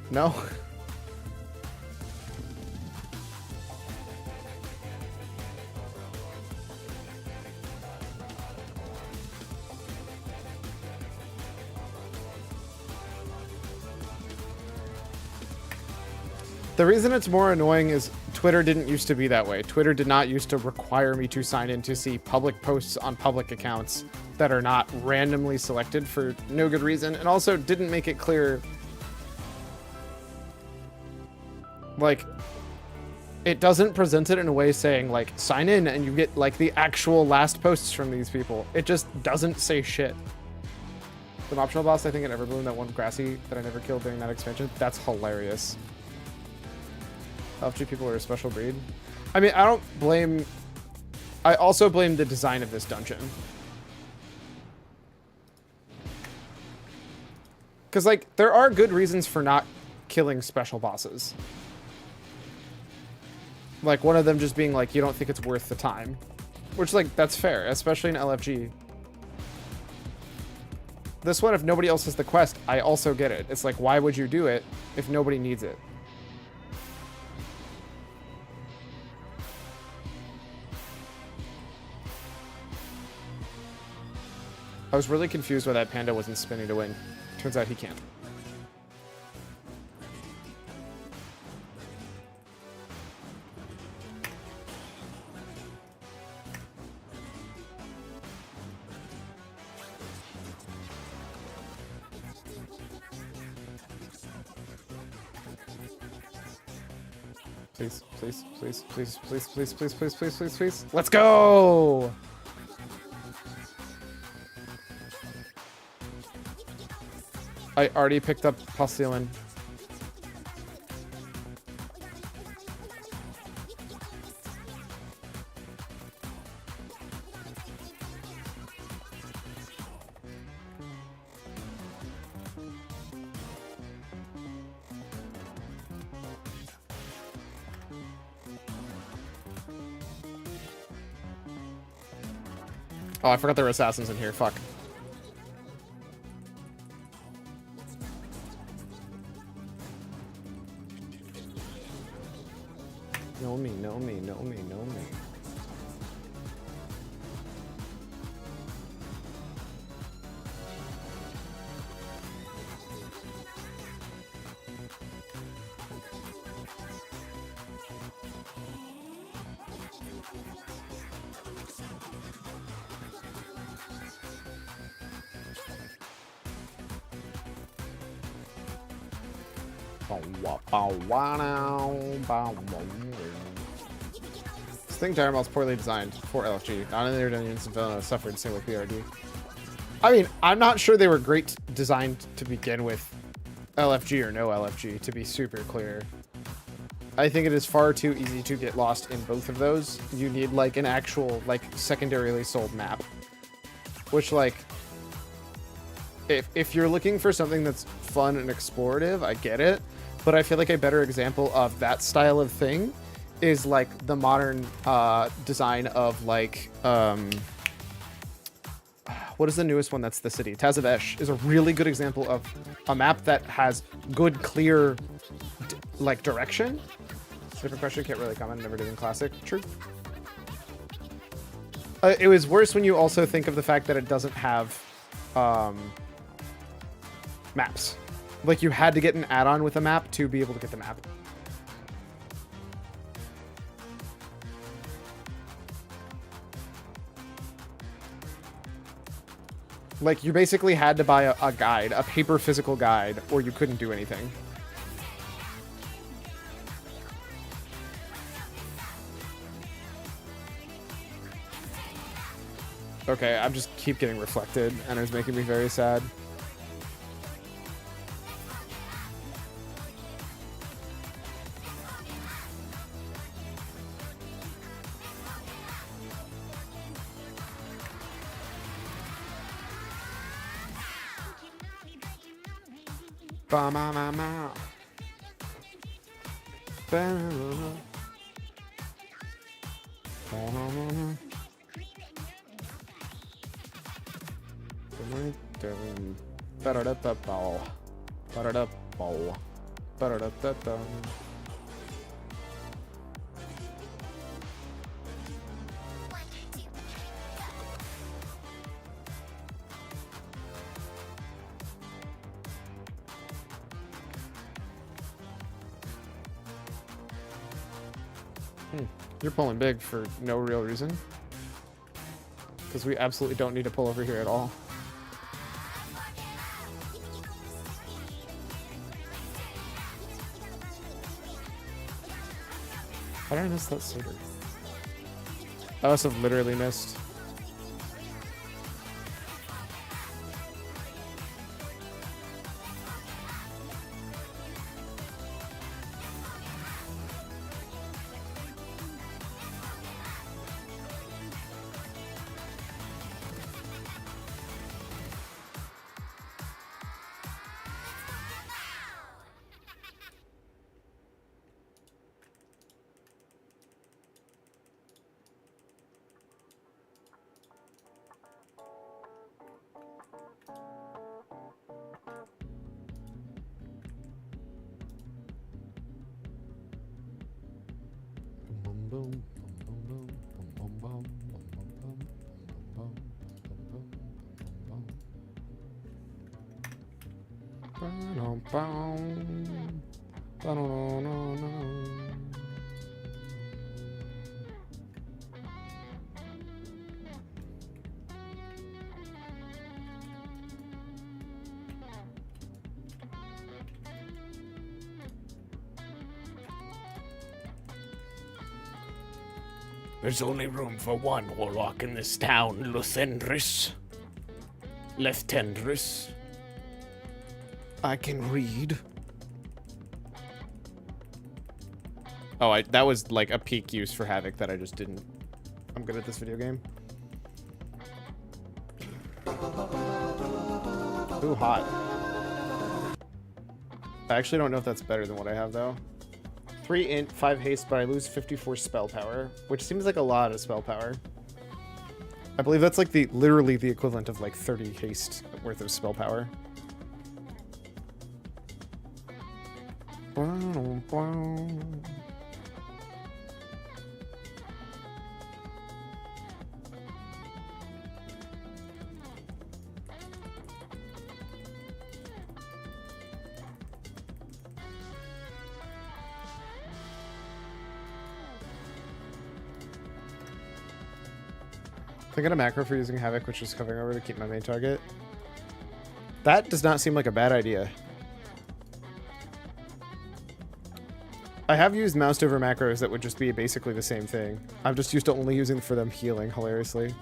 Speaker 1: No. The reason it's more annoying is Twitter didn't used to be that way. Twitter did not used to require me to sign in to see public posts on public accounts that are not randomly selected for no good reason, and also didn't make it clear, like, it doesn't present it in a way saying, like, sign in and you get, like, the actual last posts from these people. It just doesn't say shit. The optional boss, I think, in Everbloom, that one grassy that I never killed during that expansion, that's hilarious. LFG people are a special breed. I mean, I don't blame... I also blame the design of this dungeon. Because, like, there are good reasons for not killing special bosses. Like, one of them just being, like, you don't think it's worth the time. Which, like, that's fair, especially in LFG. This one, if nobody else has the quest, I also get it. It's like, why would you do it if nobody needs it? I was really confused why that panda wasn't spinning to win. Turns out he can't. Please, please, please, please, please, please, please, please, please, please, please. Let's go! I already picked up Postulin. Oh, I forgot there were assassins in here. Fuck. Know me, know me, know me, know me. This thing Diremal's poorly designed for LFG. Not in their dungeons and Villanova suffered, same with BRD. I mean, I'm not sure they were great designed to begin with, LFG or no LFG, to be super clear. I think it is far too easy to get lost in both of those. You need, like, an actual, like, secondarily sold map. Which, like, if you're looking for something that's fun and explorative, I get it. But I feel like a better example of that style of thing is, like, the modern design of, like, what is the newest one that's the city? Tazavesh is a really good example of a map that has good, clear, like, direction. Different question, can't really comment, never did in Classic. True. It was worse when you also think of the fact that it doesn't have maps. Like, you had to get an add-on with a map to be able to get the map. Like, you basically had to buy a guide, a paper physical guide, or you couldn't do anything. Okay, I'm just keep getting reflected, and it's making me very sad. You're pulling big for no real reason. Because we absolutely don't need to pull over here at all. How did I miss that suitor? I must have literally missed.
Speaker 4: There's only room for one warlock in this town, Luthendris. Leftendris.
Speaker 1: I can read. Oh, that was like a peak use for Havoc that I just didn't. I'm good at this video game. Ooh, hot. I actually don't know if that's better than what I have, though. 3 int, 5 haste, but I lose 54 spell power, which seems like a lot of spell power. I believe that's like literally the equivalent of like 30 haste worth of spell power. I got a macro for using Havoc, which is covering over to keep my main target. That does not seem like a bad idea. I have used moused over macros that would just be basically the same thing. I'm just used to only using for them healing, hilariously.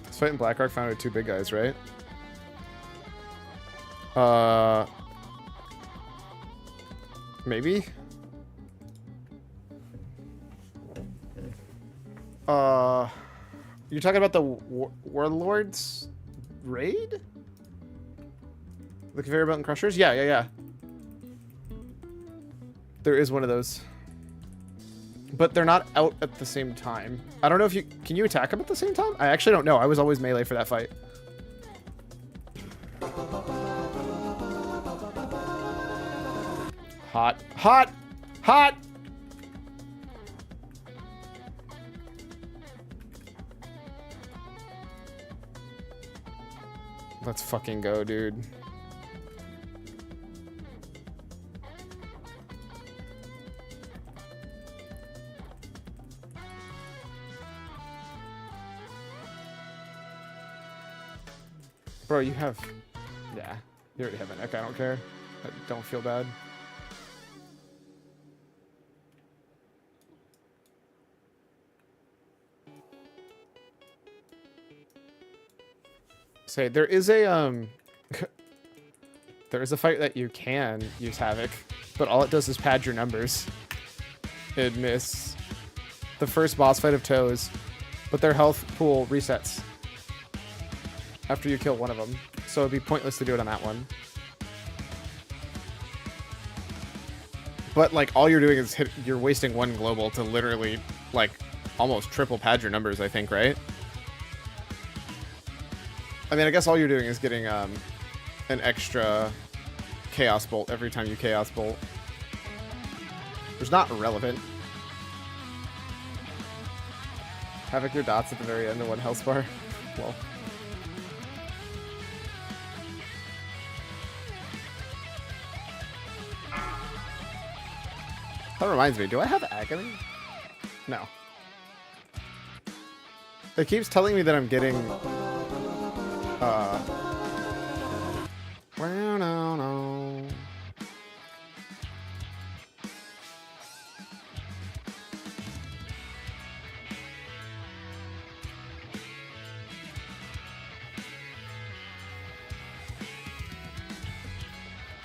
Speaker 1: This fight in Blackrock found with 2 big guys, right? Maybe? You're talking about the Warlords raid? The Conveyor Belt and Crushers? Yeah. There is one of those. But they're not out at the same time. I don't know if you... Can you attack them at the same time? I actually don't know. I was always melee for that fight. Hot. Hot! Hot! Let's fucking go, dude. Bro, you have... Yeah, you already have an neck. I don't care. I don't feel bad. Say, there is a, There is a fight that you can use Havoc, but all it does is pad your numbers. It'd miss the first boss fight of Toes, but their health pool resets after you kill one of them, so it'd be pointless to do it on that one. But like all you're doing is you're wasting one global to literally like almost triple pad your numbers, I think, right? I mean, I guess all you're doing is getting an extra Chaos Bolt every time you Chaos Bolt. It's not irrelevant. Havoc your dots at the very end of one health bar. Well. That reminds me, do I have Agony? No. It keeps telling me that I'm getting well, no.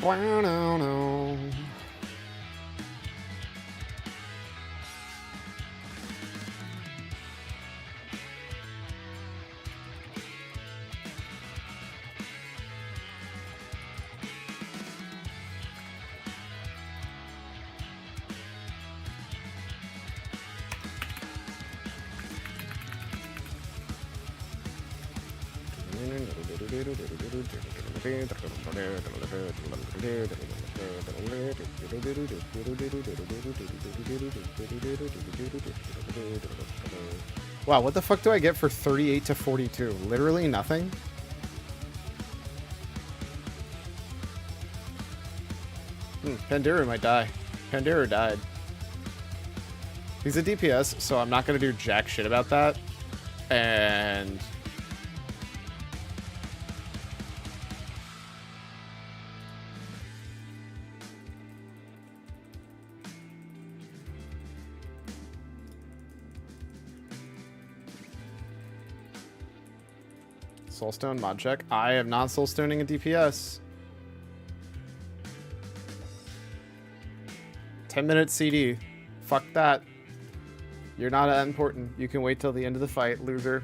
Speaker 1: Well, no. Wow, what the fuck do I get for 38 to 42? Literally nothing? Pandora might die. Pandora died. He's a DPS, so I'm not going to do jack shit about that. And Soulstone mod check. I am not soulstoning a DPS. 10-minute CD. Fuck that. You're not that important. You can wait till the end of the fight, loser.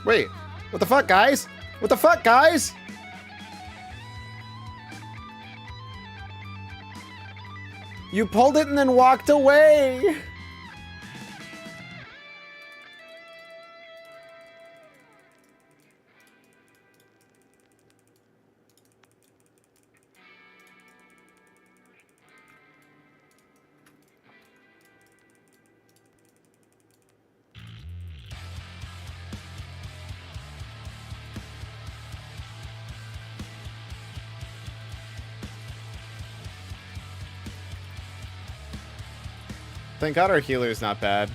Speaker 1: Wait, what the fuck, guys? What the fuck, guys? You pulled it and then walked away. Thank God our healer is not bad.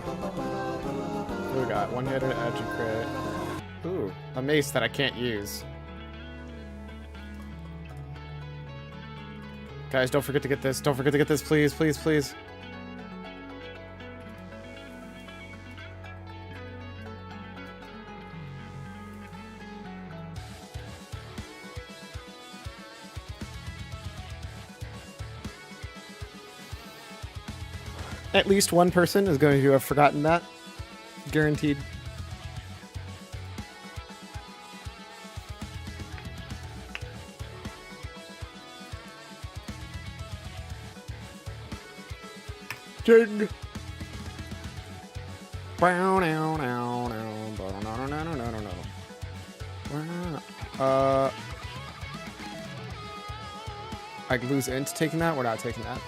Speaker 1: What do we got? One hitter, edge, and crit. Ooh, a mace that I can't use. Guys, don't forget to get this. Don't forget to get this, please, please, please. At least one person is going to have forgotten that. Guaranteed. Jing. I lose int taking that. We're not taking that.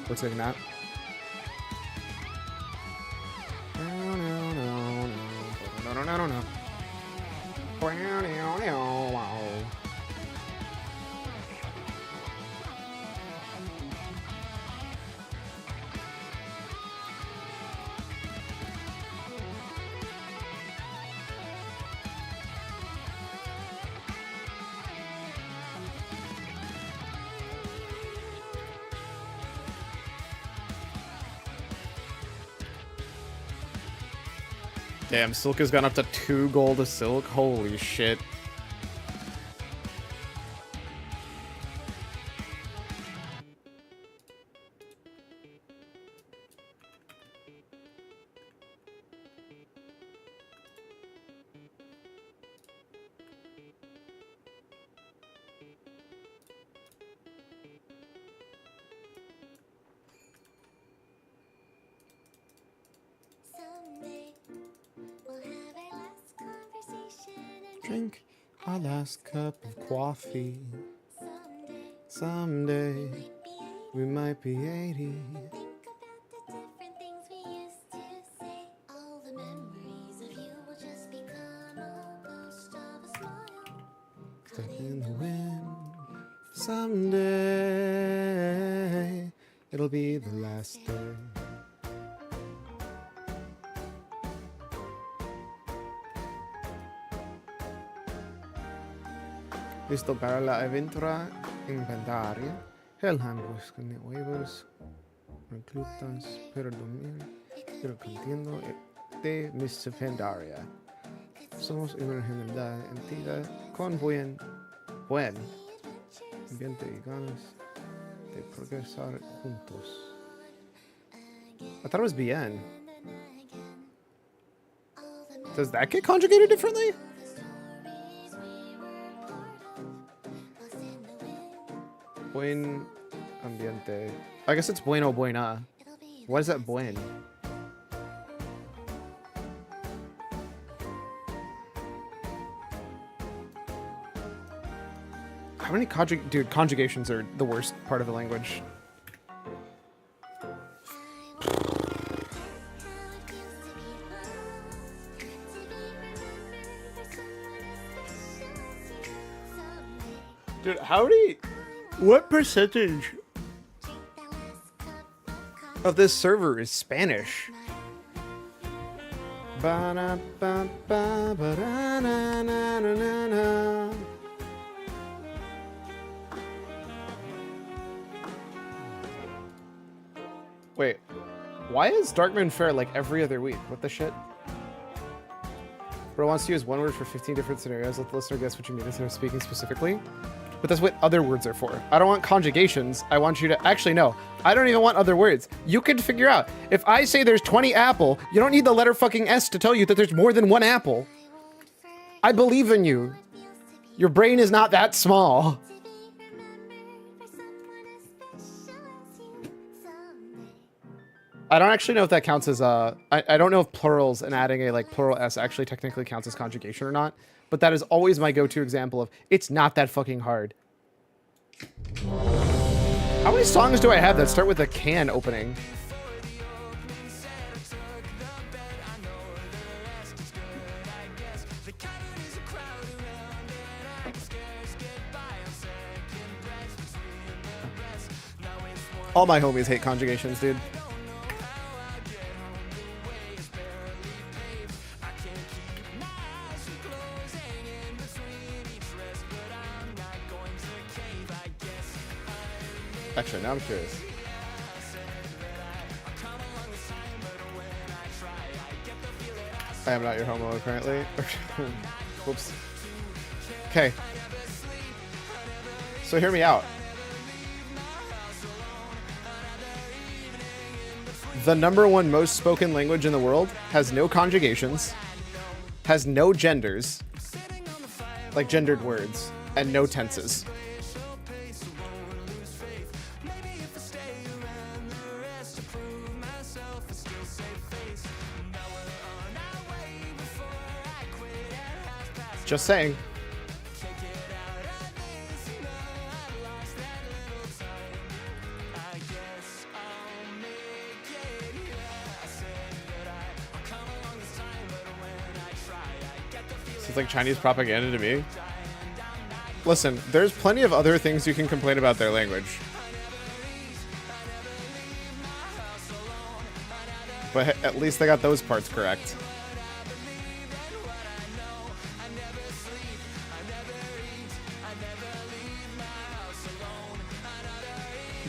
Speaker 1: We're taking that. Damn, Silk has gone up to 2 gold to Silk. Holy shit.
Speaker 3: Someday we'll have a last conversation and
Speaker 1: Drink our last cup of coffee.
Speaker 3: someday
Speaker 1: Someday we might be 80.
Speaker 3: think about the different things we used to say. All the memories of you will just become a ghost of a smile.
Speaker 1: Stuck in the wind. Someday it'll be the last day. Listo para la aventura en Pandaria. Helheim busca huevos, reclutas, pero dormir, pero contiendo de Mr. Pandaria. Somos una gemela entidad con buen ambiente y ganas de progresar juntos. I thought it was bien. Does that get conjugated differently? Buen ambiente. I guess it's bueno buena. What is that buen? How many conjugations are the worst part of the language? Dude, what percentage of this server is Spanish? Ba-da-ba-ba-ba-da-na-na-na-na-na. Wait, why is Darkman Fair like every other week? What the shit? Bro wants to use one word for 15 different scenarios. Let the listener guess what you mean instead of speaking specifically. But that's what other words are for. I don't want conjugations. I want you to actually no. I don't even want other words. You can figure out. If I say there's 20 apple, you don't need the letter fucking S to tell you that there's more than one apple. I believe in you. Your brain is not that small. I don't actually know if that counts as I don't know if plurals and adding a like plural S actually technically counts as conjugation or not, but that is always my go-to example of it's not that fucking hard. How many songs do I have that start with a can opening? All my homies hate conjugations, dude. Actually, now I'm curious. I am not your homo, apparently. Whoops. Okay. So hear me out. The #1 most spoken language in the world has no conjugations, has no genders, like gendered words, and no tenses. Just saying. It's like Chinese propaganda to me. Listen, there's plenty of other things you can complain about their language. But at least they got those parts correct.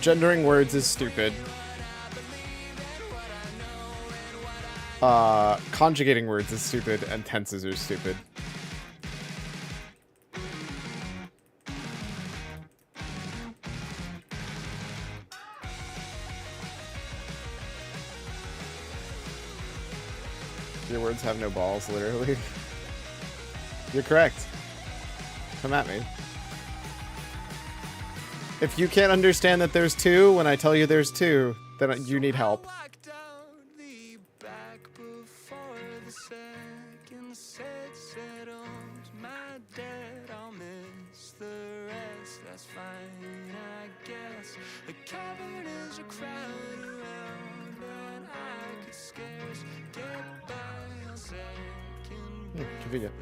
Speaker 1: Gendering words is stupid. Conjugating words is stupid, and tenses are stupid. Your words have no balls, literally. You're correct. Come at me. If you can't understand that there's two when I tell you there's two, then you need help. Convenient.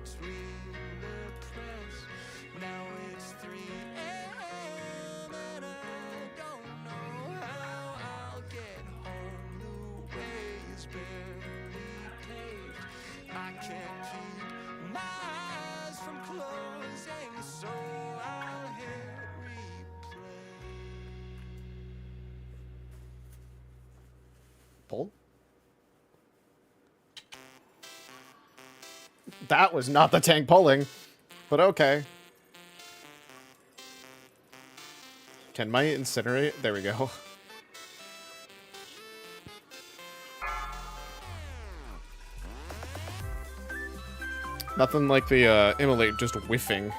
Speaker 1: Pull? That was not the tank pulling, but okay. Can my incinerate? There we go. Nothing like the immolate just whiffing.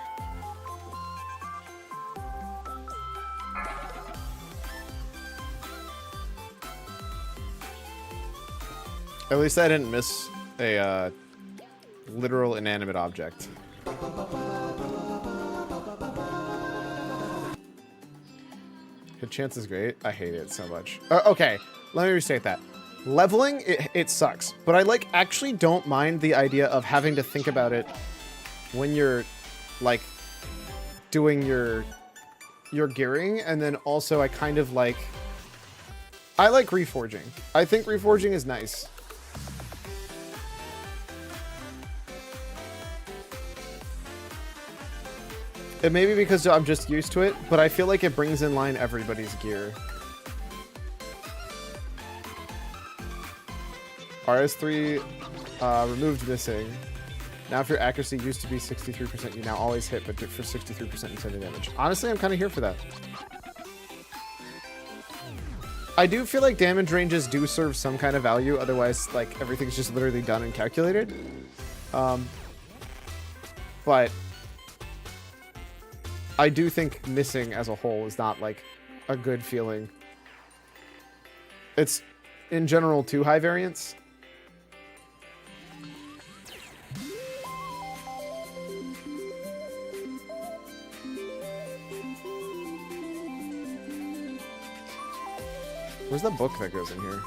Speaker 1: At least I didn't miss a literal inanimate object. Hit chance is great. I hate it so much. Okay, let me restate that. Leveling, it sucks. But I actually don't mind the idea of having to think about it when you're like doing your gearing, and then also I kind of like reforging. I think reforging is nice. It may be because I'm just used to it, but I feel like it brings in line everybody's gear. RS3 removed missing. Now if your accuracy used to be 63%, you now always hit, but for 63% intended damage. Honestly, I'm kind of here for that. I do feel like damage ranges do serve some kind of value, otherwise like everything's just literally done and calculated. But I do think missing as a whole is not like a good feeling. It's in general too high variance. Where's the book that goes in here?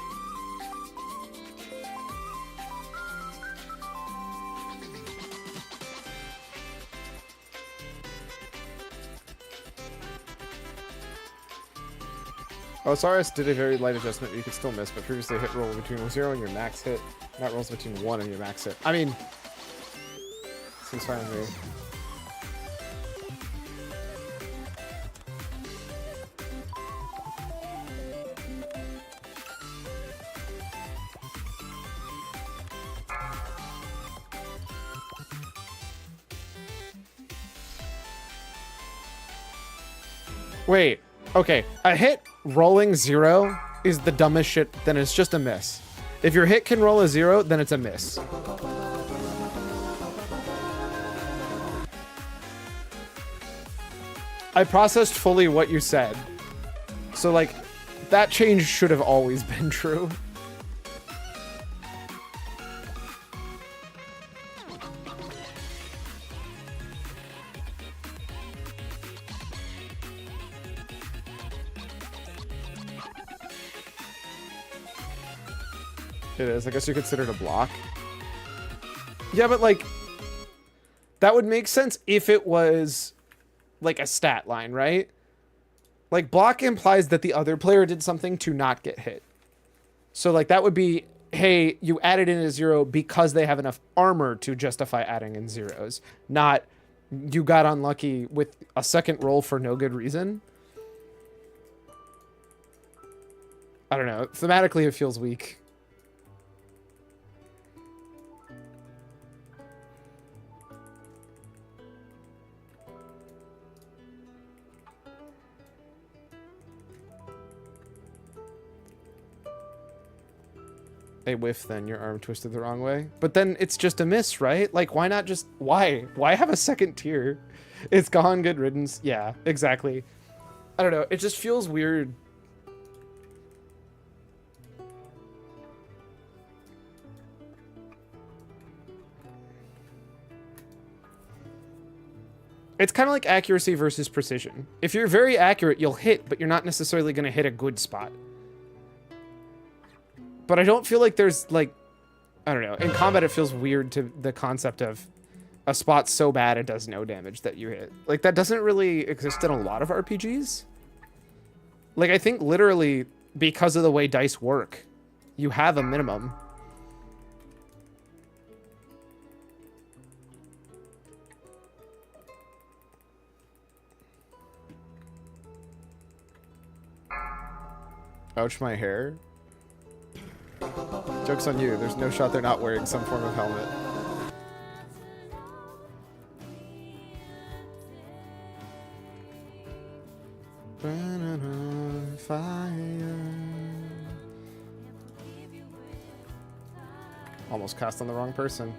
Speaker 1: Oh, SRS did a very light adjustment. You could still miss, but previously hit roll between 0 and your max hit. That rolls between 1 and your max hit. I mean, seems fine with me. Wait, okay. A hit rolling 0 is the dumbest shit, then it's just a miss. If your hit can roll a 0, then it's a miss. I processed fully what you said. So, like, that change should have always been true. It is. I guess you consider it a block. Yeah, but, like, that would make sense if it was, like, a stat line, right? Like, block implies that the other player did something to not get hit. So, like, that would be, hey, you added in a 0 because they have enough armor to justify adding in zeros. Not, you got unlucky with a second roll for no good reason. I don't know. Thematically, it feels weak. A whiff, then your arm twisted the wrong way. But then it's just a miss, right? Like, why not just... Why? Why have a second tier? It's gone, good riddance. Yeah, exactly. I don't know. It just feels weird. It's kind of like accuracy versus precision. If you're very accurate, you'll hit, but you're not necessarily going to hit a good spot. But I don't feel like there's, like, I don't know. In combat, it feels weird to the concept of a spot so bad it does no damage that you hit. Like, that doesn't really exist in a lot of RPGs. Like, I think literally because of the way dice work, you have a minimum. Ouch, my hair. Joke's on you. There's no shot they're not wearing some form of helmet. Burning on fire. Almost cast on the wrong person.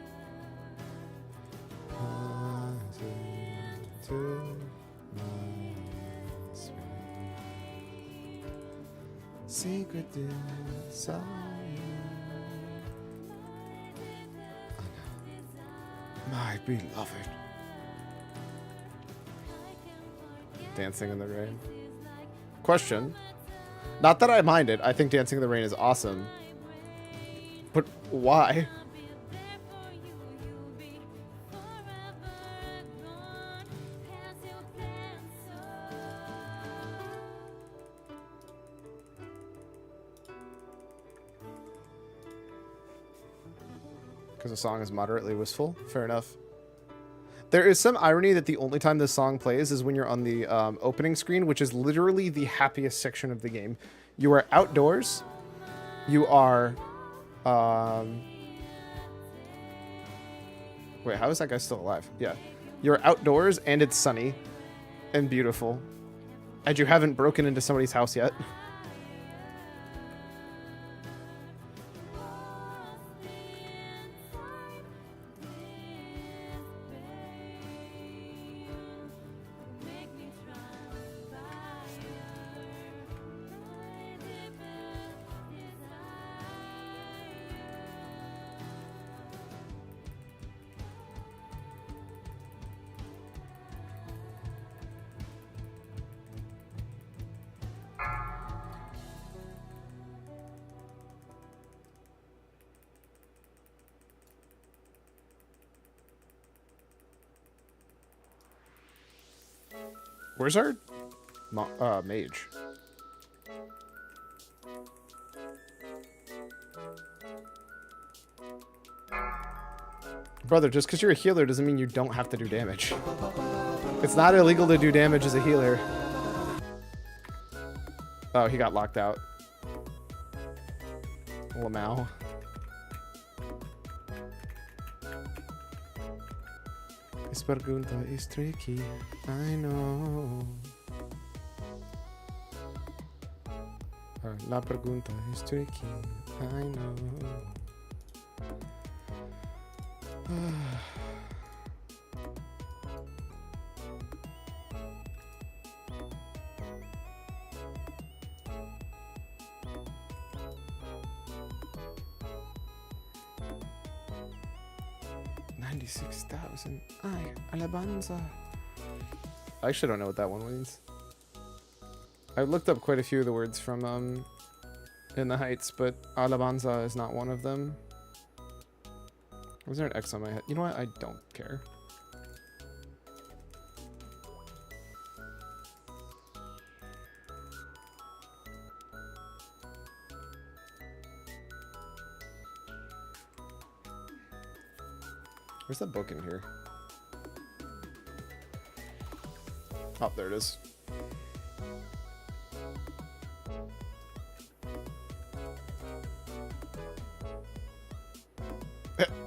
Speaker 1: Secret desire. My beloved. Dancing in the Rain. Question. Not that I mind it. I think Dancing in the Rain is awesome. But why? Because the song is moderately wistful. Fair enough. There is some irony that the only time this song plays is when you're on the opening screen, which is literally the happiest section of the game. You are outdoors. You are... Wait, how is that guy still alive? Yeah. You're outdoors and it's sunny and beautiful. And you haven't broken into somebody's house yet. Where's our mage? Brother, just because you're a healer doesn't mean you don't have to do damage. It's not illegal to do damage as a healer. Oh, he got locked out. Lamau. This pregunta is tricky, I know. La pregunta is tricky. I know. 96,000. Ay, alabanza. I actually don't know what that one means. I looked up quite a few of the words from In the Heights, but alabanza is not one of them. Was there an X on my head? You know what? I don't care. Where's that book in here? Oh, there it is.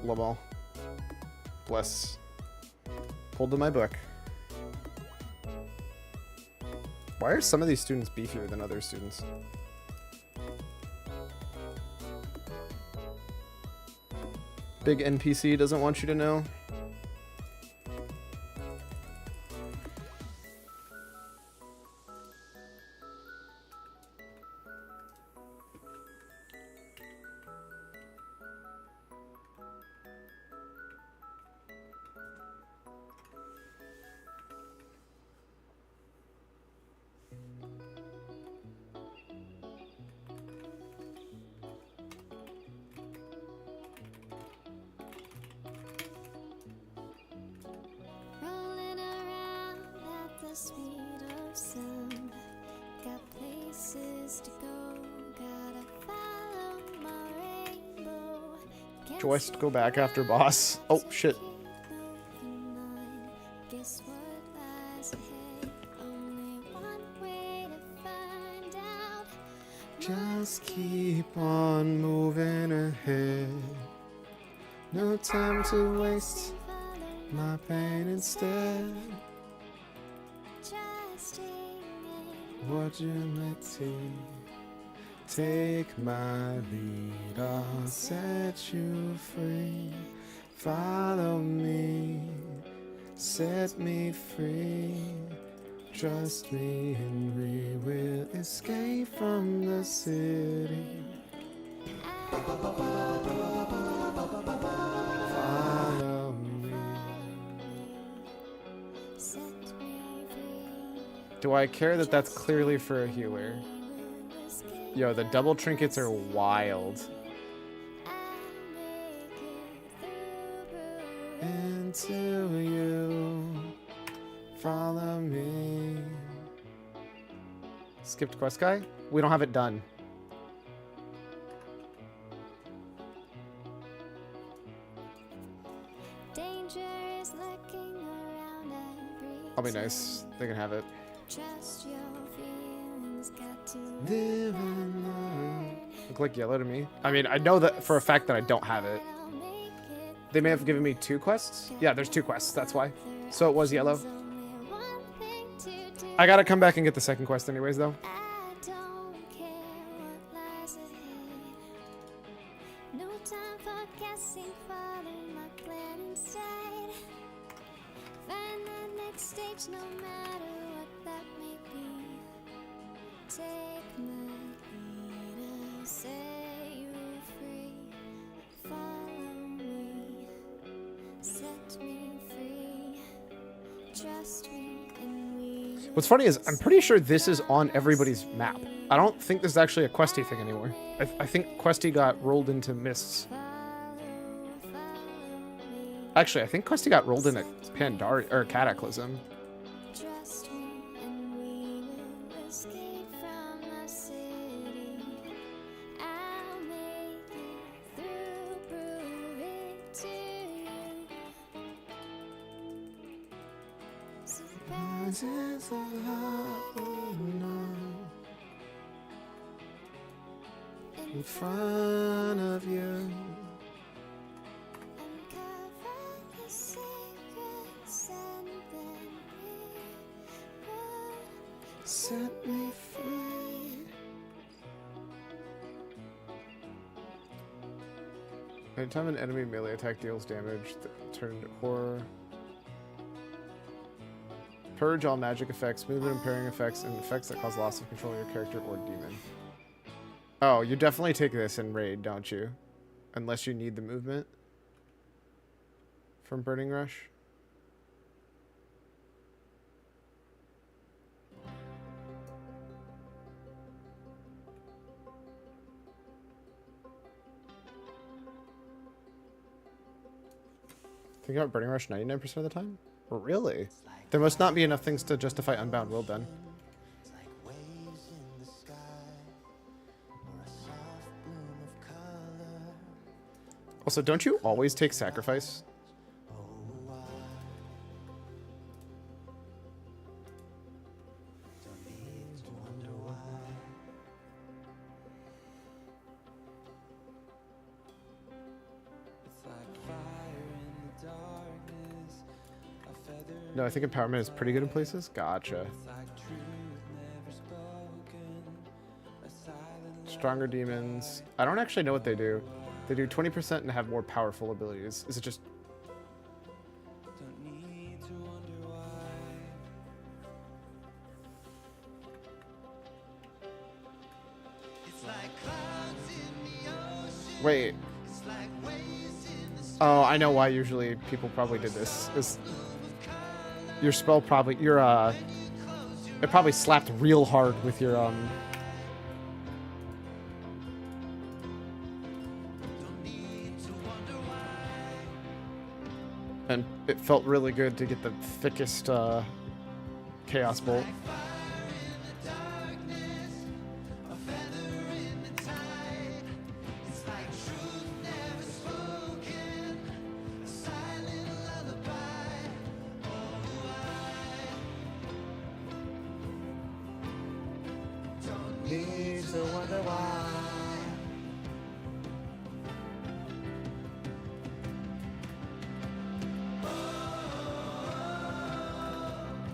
Speaker 1: Lamal. Bless. Pulled to my book. Why are some of these students beefier than other students? Big NPC doesn't want you to know.
Speaker 3: Rolling around at the speed of sound. Got places to go. Gotta follow my rainbow.
Speaker 1: Do I go back after boss? Oh, shit.
Speaker 3: Guess what lies ahead? Only one way to find out.
Speaker 1: Just keep on moving ahead. No time to waste my pain instead.
Speaker 3: Trusting in
Speaker 1: What you might see. Take my lead, I'll set you free. Follow me, set me free. Trust me and we will escape from the city. Follow me.
Speaker 3: set me free.
Speaker 1: Do I care that that's clearly for a healer? Yo, the double trinkets are wild. Into you, follow me. Skipped quest guy? We don't have it done.
Speaker 3: Danger is lurking around every
Speaker 1: I'll be nice. They can have it.
Speaker 3: Trust your feelings, got to
Speaker 1: Live and learn. Look like yellow to me. I mean, I know that for a fact that I don't have it.
Speaker 3: I'll make it.
Speaker 1: They may have given me 2 quests. Yeah, there's 2 quests. That's why. So it was yellow.
Speaker 3: There's only one thing to do.
Speaker 1: I gotta come back and get the second quest anyways, though.
Speaker 3: I don't care what lies ahead. No time for guessing, follow my plan instead. Find the next stage, no matter what that may be. Take my lead, I'll set you free. Follow me, set me free. Trust me, and we will
Speaker 1: What's funny is I'm pretty sure this is on everybody's map. I don't think this is actually a questy thing anymore. I think questy got rolled into mists. Actually, I think questy got rolled into Pandar or Cataclysm.
Speaker 3: Trust me, and we will escape from the city. I'll make it through, prove it to you. Surprises are hard we know.
Speaker 1: In front of you.
Speaker 3: Uncover the secrets and then we will
Speaker 1: Set me free. Anytime an enemy melee attack deals damage, turn horror. Purge all magic effects, movement impairing effects, and effects that cause loss of control of your character or demon. Oh, you definitely take this in raid, don't you? Unless you need the movement from Burning Rush. Think about Burning Rush 99% of the time? Really? There must not be enough things to justify Unbound Will then.
Speaker 3: It's like waves in the sky, or a soft bloom of color.
Speaker 1: Also, don't you always take sacrifice?
Speaker 3: Oh, I don't need to wonder why. It's like fire in the darkness, a feather.
Speaker 1: No, I think Empowerment is pretty good in places. Gotcha.
Speaker 3: It's like truth never spoken, a silent
Speaker 1: Stronger demons. I don't actually know what they do. They do 20% and have more powerful abilities. Is it just...
Speaker 3: don't need to wonder why. It's like clouds in the ocean.
Speaker 1: Wait.
Speaker 3: It's like waves in the
Speaker 1: Oh, I know why usually people probably did this. Is your spell probably... It probably slapped real hard with your, And it felt really good to get the thickest, Chaos Bolt.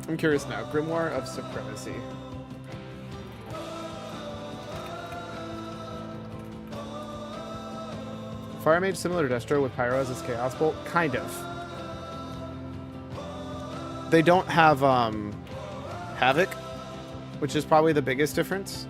Speaker 1: I'm curious now. Grimoire of Supremacy. Fire Mage similar to Destro with Pyro as his Chaos Bolt? Kind of. They don't have Havoc, which is probably the biggest difference.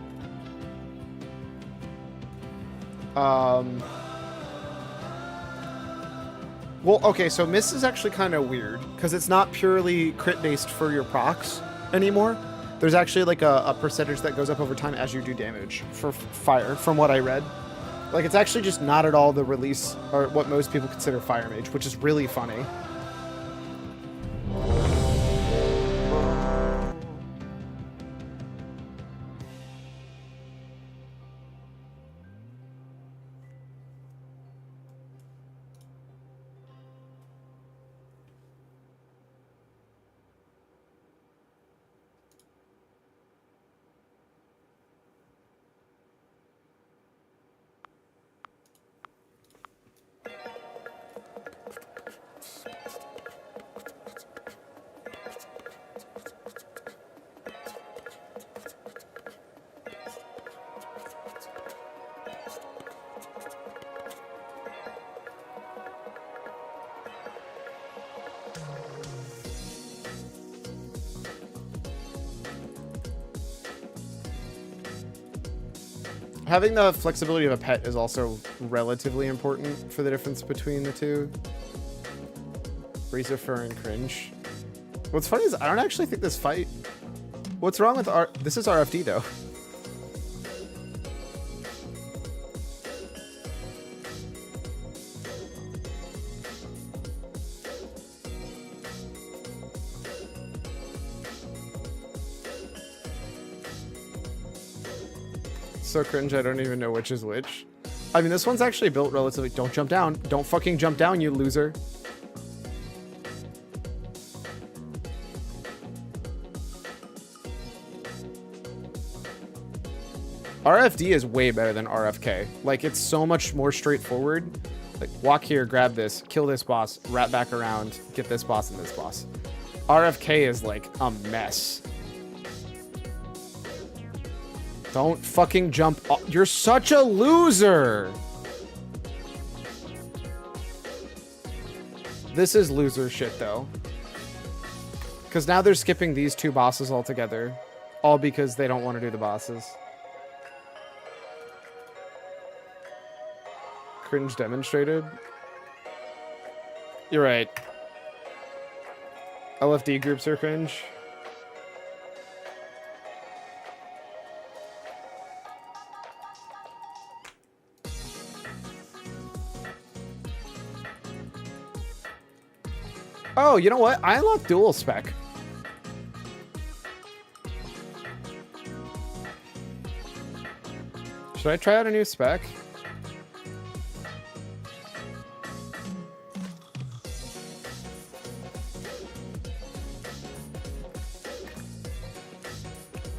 Speaker 1: Well, okay, so Miss is actually kind of weird, because it's not purely crit-based for your procs anymore. There's actually like a percentage that goes up over time as you do damage for fire, from what I read. Like, it's actually just not at all the release, or what most people consider Fire Mage, which is really funny. Having the flexibility of a pet is also relatively important for the difference between the two. Razor Fur and Cringe. What's funny is I don't actually think this fight... What's wrong with this is RFD though. So cringe, I don't even know which is which. I mean, this one's actually built relatively... Don't jump down. Don't fucking jump down, you loser. RFD is way better than RFK. Like, it's so much more straightforward. Like, walk here, grab this, kill this boss, wrap back around, get this boss and this boss. RFK is like a mess. Don't fucking jump. You're such a loser. This is loser shit, though. Because now they're skipping these two bosses altogether. All because they don't want to do the bosses. Cringe demonstrated. You're right. LFD groups are cringe. Oh, you know what? I unlocked dual spec. Should I try out a new spec?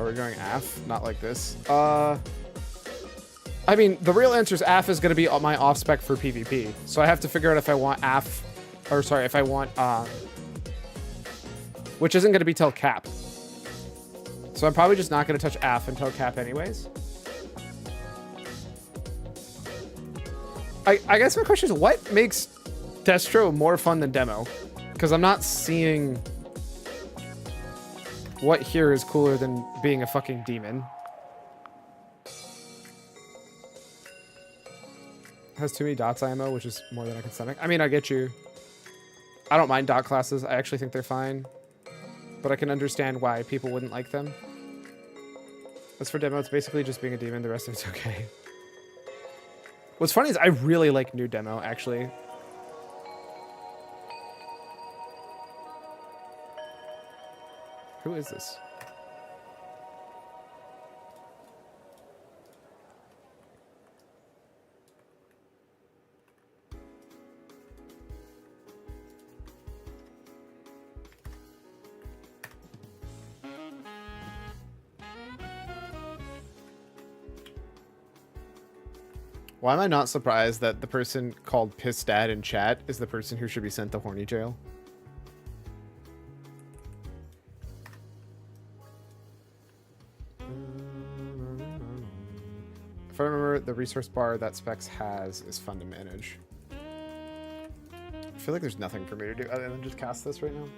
Speaker 1: Are we going AF? Not like this. I mean, the real answer is AF is going to be my off spec for PvP. So I have to figure out if I want AF, or sorry, if I want, which isn't going to be till cap. So I'm probably just not going to touch AF until cap anyways. I guess my question is, what makes Destro more fun than demo? Because I'm not seeing what here is cooler than being a fucking demon. Has too many dots IMO, which is more than I can stomach. I mean, I get you. I don't mind dot classes. I actually think they're fine. But I can understand why people wouldn't like them. As for demo, it's basically just being a demon. The rest of it's okay. What's funny is I really like new demo, actually. Who is this? Why am I not surprised that the person called Piss Dad in chat is the person who should be sent to horny jail? If I remember, the resource bar that Specs has is fun to manage. I feel like there's nothing for me to do other than just cast this right now.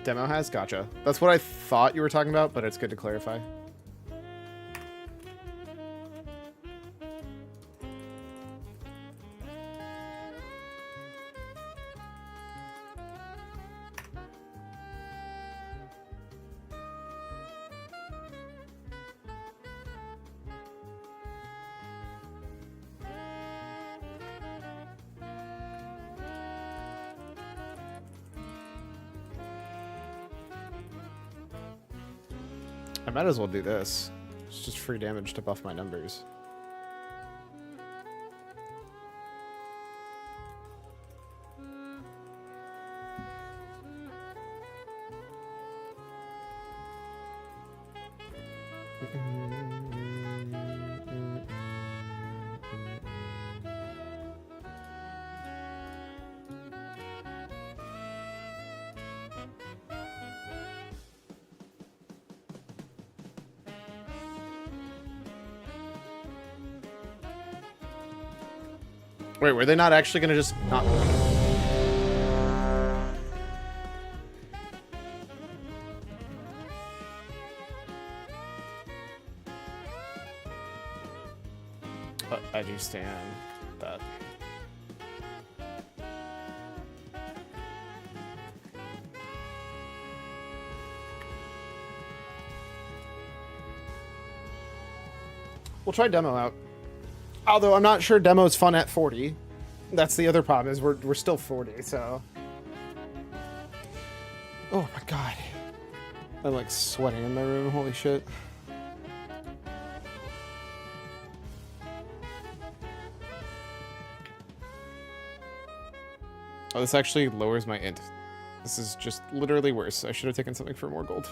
Speaker 1: Demo has? Gotcha. That's what I thought you were talking about, but it's good to clarify. I might as well do this. It's just free damage to buff my numbers. Wait, were they not actually gonna just not... I do stand that. We'll try demo out. Although I'm not sure demo's fun at 40. That's the other problem, is we're still 40, so. Oh my god. I'm like sweating in my room, holy shit. Oh, this actually lowers my int. This is just literally worse. I should have taken something for more gold.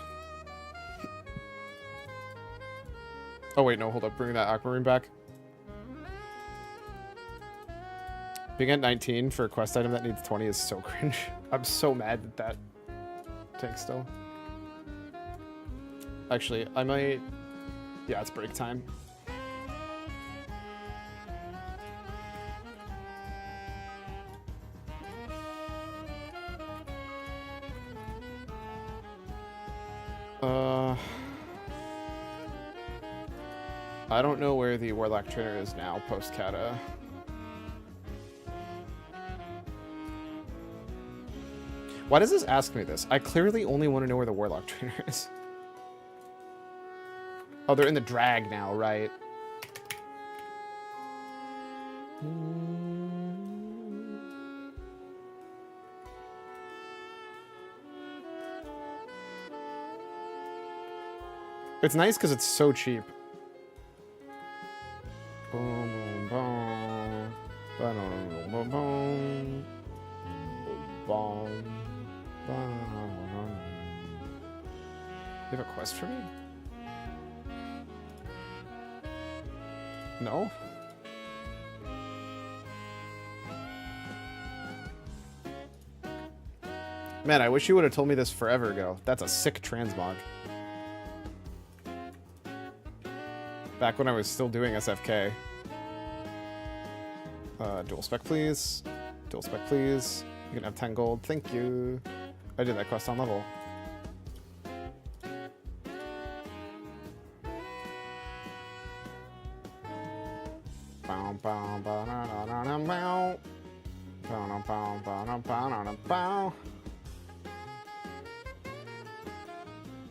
Speaker 1: Oh wait, no, hold up. Bring that aquamarine back. Being at 19 for a quest item that needs 20 is so cringe. I'm so mad at that tank still. Actually, I might... Yeah, it's break time. I don't know where the Warlock Trainer is now, post-Kata. Why does this ask me this? I clearly only want to know where the Warlock Trainer is. Oh, they're in the drag now, right? It's nice because it's so cheap. Boom, boom, boom. Ba-dum, boom, boom. Boom, boom. You have a quest for me? No? Man, I wish you would have told me this forever ago. That's a sick transmog. Back when I was still doing SFK. Dual spec, please. Dual spec, please. You can have 10 gold. Thank you. I did that quest on level.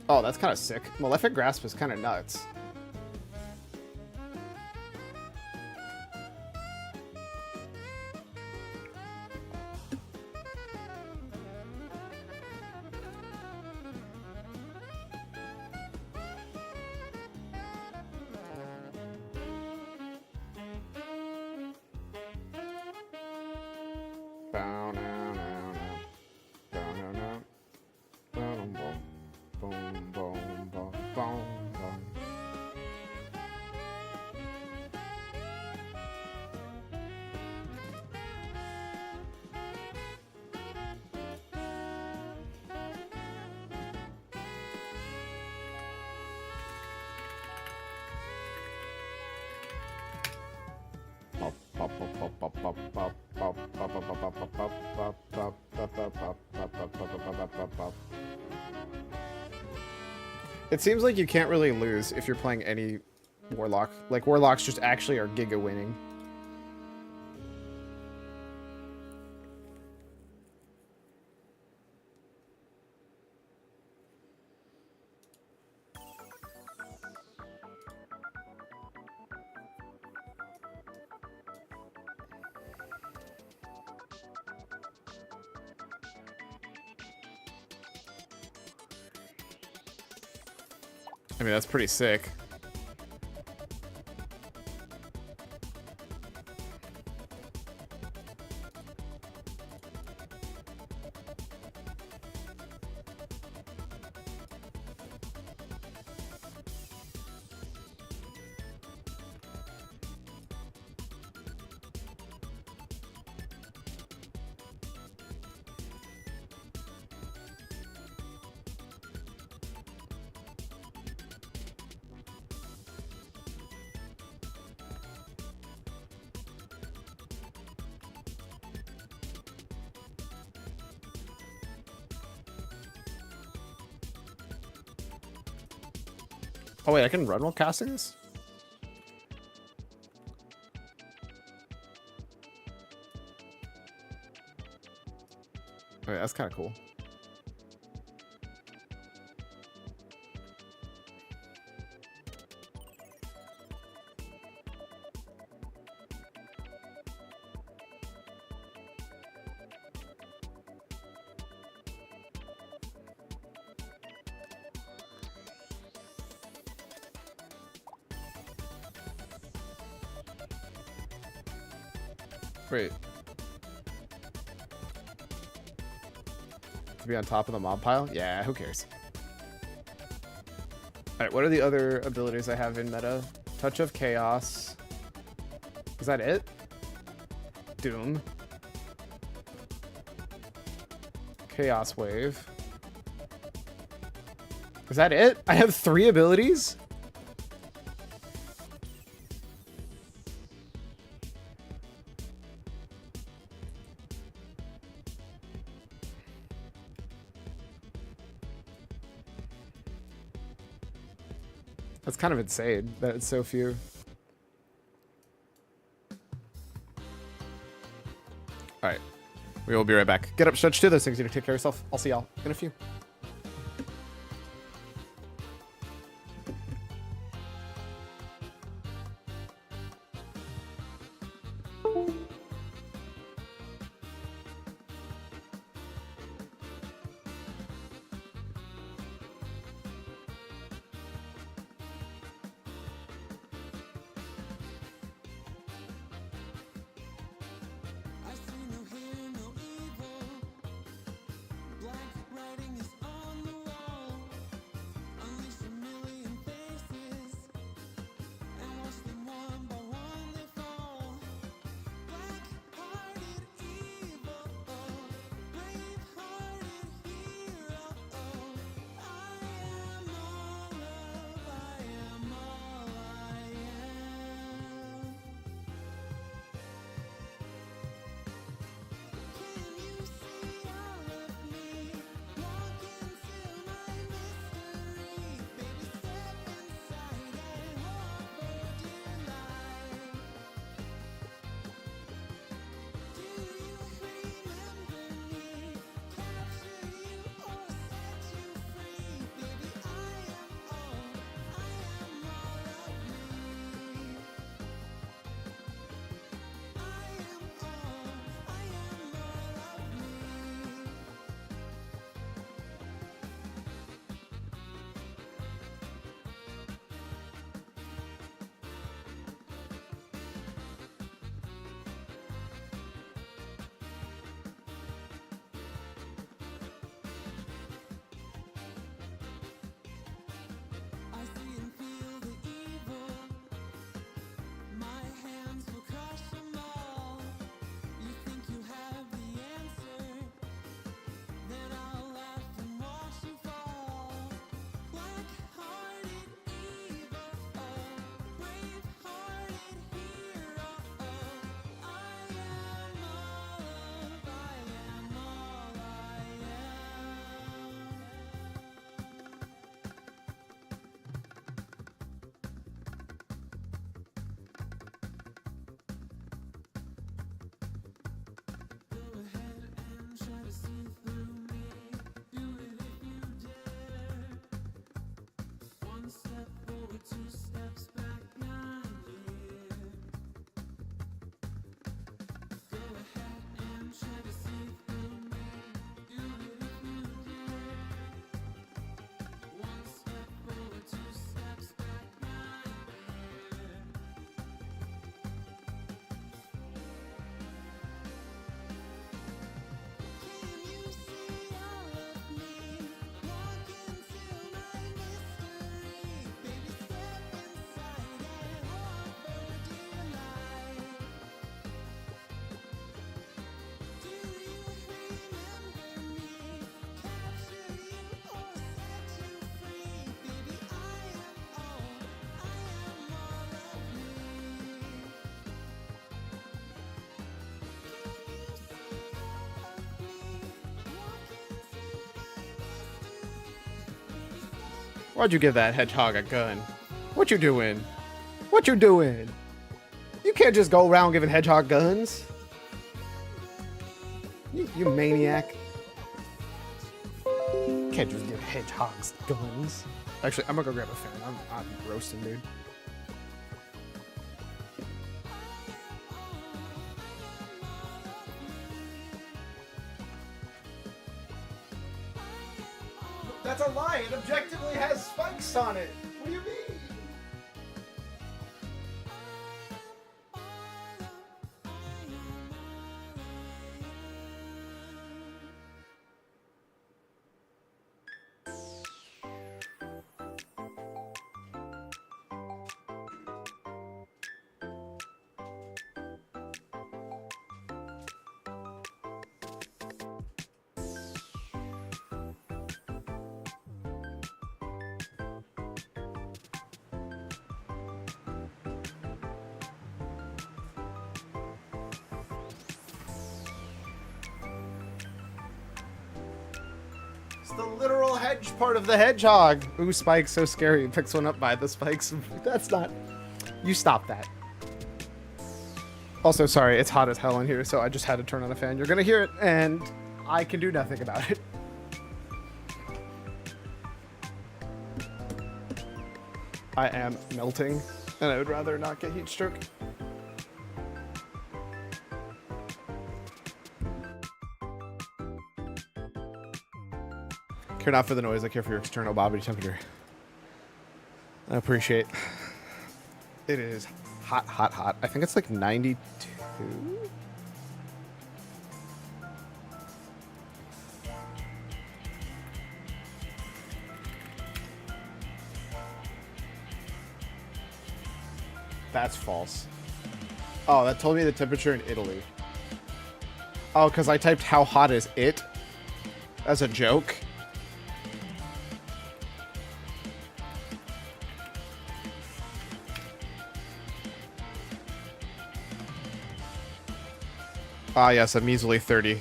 Speaker 1: Oh, that's kind of sick. Malefic Grasp is kind of nuts. It seems like you can't really lose if you're playing any Warlock. Like, Warlocks just actually are giga winning. I mean, that's pretty sick. Oh wait, I can run while casting this? Okay, that's kind of cool. Wait. To be on top of the mob pile? Yeah, who cares? Alright, what are the other abilities I have in meta? Touch of Chaos. Is that it? Doom. Chaos Wave. Is that it? I have 3 abilities? That's kind of insane that it's so few. All right. We will be right back. Get up, stretch, do those things. You need to take care of yourself. I'll see y'all in a few.
Speaker 3: I see no here, no evil. Black writing is on the wall. Unleash a million faces and watch them one by one they fall. Black-hearted evil, brave-hearted hero. I am all love, I am all I am. Can you see all of me? Walk into my mystery. Baby, step inside and offer dear life. Do you remember me? Capture you or set you free. Baby, I am all of me. I am all of me. I see and feel the evil. My hands will crush them all. You think you have the answer? Then I'll laugh and watch you fall. Black-hearted evil, brave-hearted hero. I am all of, I am all I am. Go ahead and try to see through me. Do it if you dare. One step forward, two steps back, I'm here. Go ahead and try to see through me. Do it if you dare. One step forward, two steps back, I'm here. Can you see all of me? Walk into my mystery. Baby, step inside and offer dear life. Do you remember me? Capture you or set you free. Baby, I am all of me.
Speaker 1: Why'd you give that hedgehog a gun? What you doing? What you doing? You can't just go around giving hedgehog guns. You maniac. Can't just give hedgehogs guns. Actually, I'm gonna go grab a fan. I'm roasting, dude. That's a lie. It objectively has spikes on it. What do you mean? It's the literal hedge part of the hedgehog. Ooh, Spike's so scary. He picks one up by the spikes. That's not... You stop that. Also, sorry, it's hot as hell in here, so I just had to turn on a fan. You're gonna hear it, and I can do nothing about it. I am melting, and I would rather not get heat stroke. Care not for the noise, I care for your external body temperature. I appreciate. It is hot, hot, hot. I think it's like 92. That's false. Oh, that told me the temperature in Italy. Oh, because I typed how hot is it as a joke. Ah, yes, a measly 30.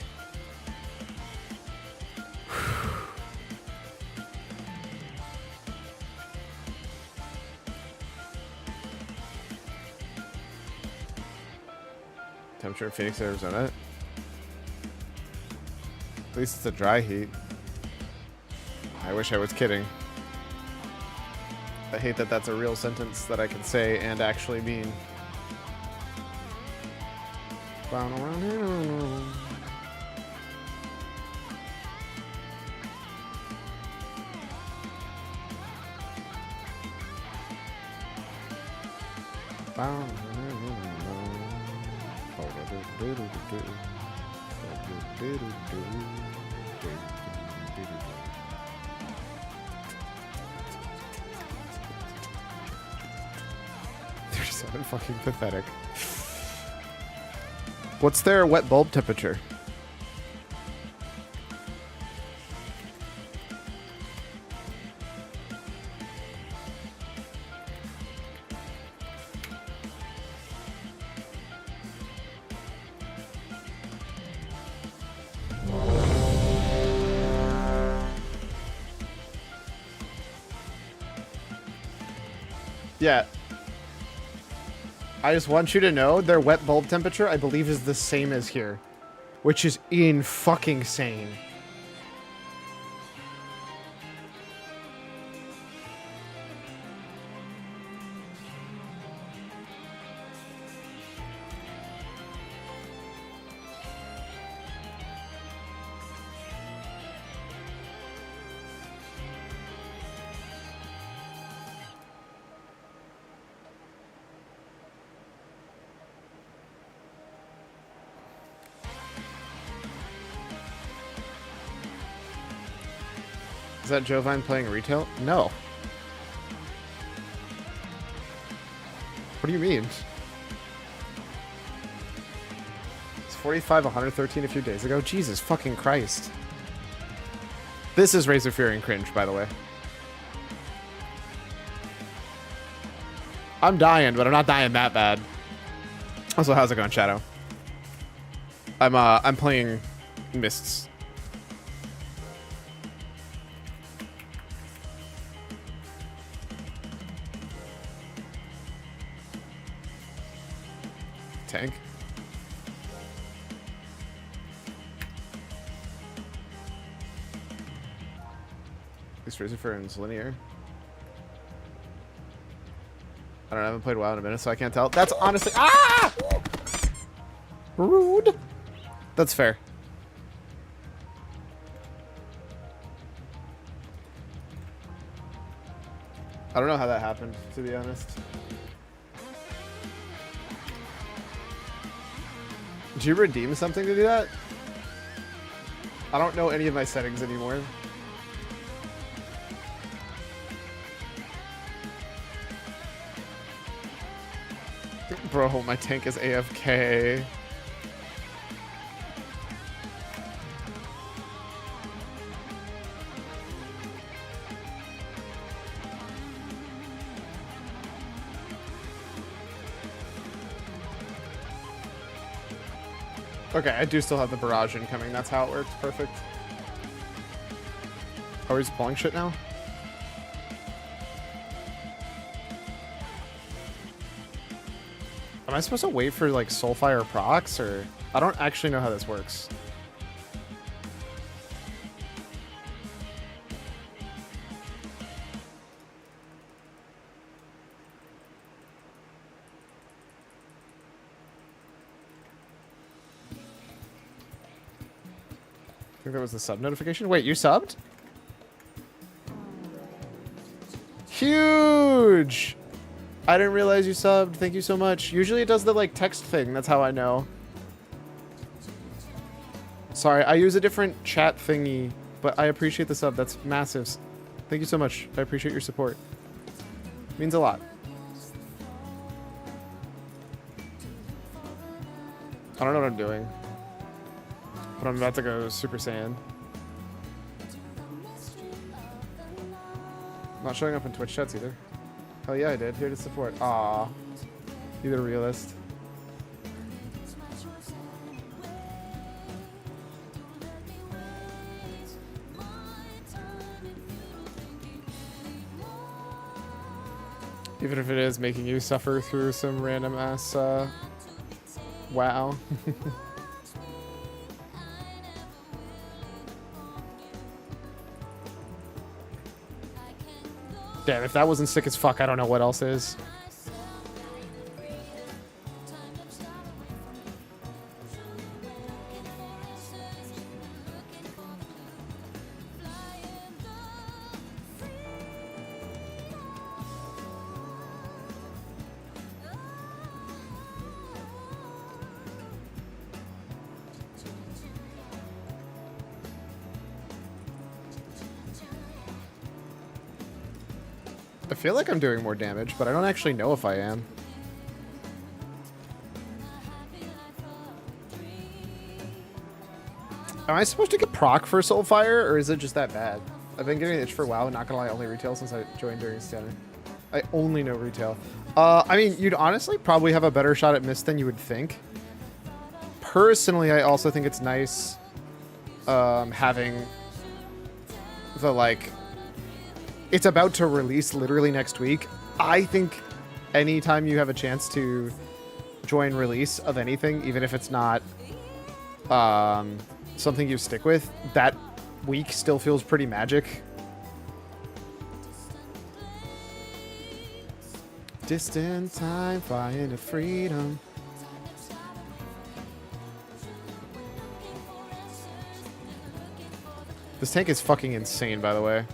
Speaker 1: Temperature in Phoenix, Arizona. At least it's a dry heat. I wish I was kidding. I hate that that's a real sentence that I can say and actually mean. They're so fucking pathetic. What's their wet bulb temperature? Yeah. I just want you to know their wet bulb temperature, I believe, is the same as here, which is in fucking sane. Is that Jovine playing retail? No. What do you mean? It's 45, 113 a few days ago? Jesus fucking Christ. This is Razor Fury and Cringe, by the way. I'm dying, but I'm not dying that bad. Also, how's it going, Shadow? I'm playing Mists. Tank. This Razor Fern's linear. I don't know, I haven't played WoW in a minute, so I can't tell. That's honestly... Ah! Rude. That's fair. I don't know how that happened, to be honest. Did you redeem something to do that? I don't know any of my settings anymore. Bro, my tank is AFK. Okay, I do still have the barrage incoming. That's how it works. Perfect. Oh, he's pulling shit now? Am I supposed to wait for like Soulfire procs, or I don't actually know how this works. I think that was the sub notification. Wait, you subbed? Huge! I didn't realize you subbed. Thank you so much. Usually it does the like text thing. That's how I know. Sorry, I use a different chat thingy, but I appreciate the sub. That's massive. Thank you so much. I appreciate your support. Means a lot. I don't know what I'm doing, but I'm about to go Super Saiyan. Not showing up in Twitch chats either. Oh yeah, I did. Here to support. Aw. You the realist. Even if it is making you suffer through some random ass, wow. Damn, if that wasn't sick as fuck, I don't know what else is. I feel like I'm doing more damage, but I don't actually know if I am. Am I supposed to get proc for Soulfire, or is it just that bad? I've been getting itch for a while, not gonna lie, only retail since I joined during Scanner. I only know retail. I mean, you'd honestly probably have a better shot at Mist than you would think. Personally, I also think it's nice having the, like... It's about to release literally next week. I think anytime you have a chance to join release of anything, even if it's not something you stick with, that week still feels pretty magic. Distant time, flying to freedom. This tank is fucking insane, by the way.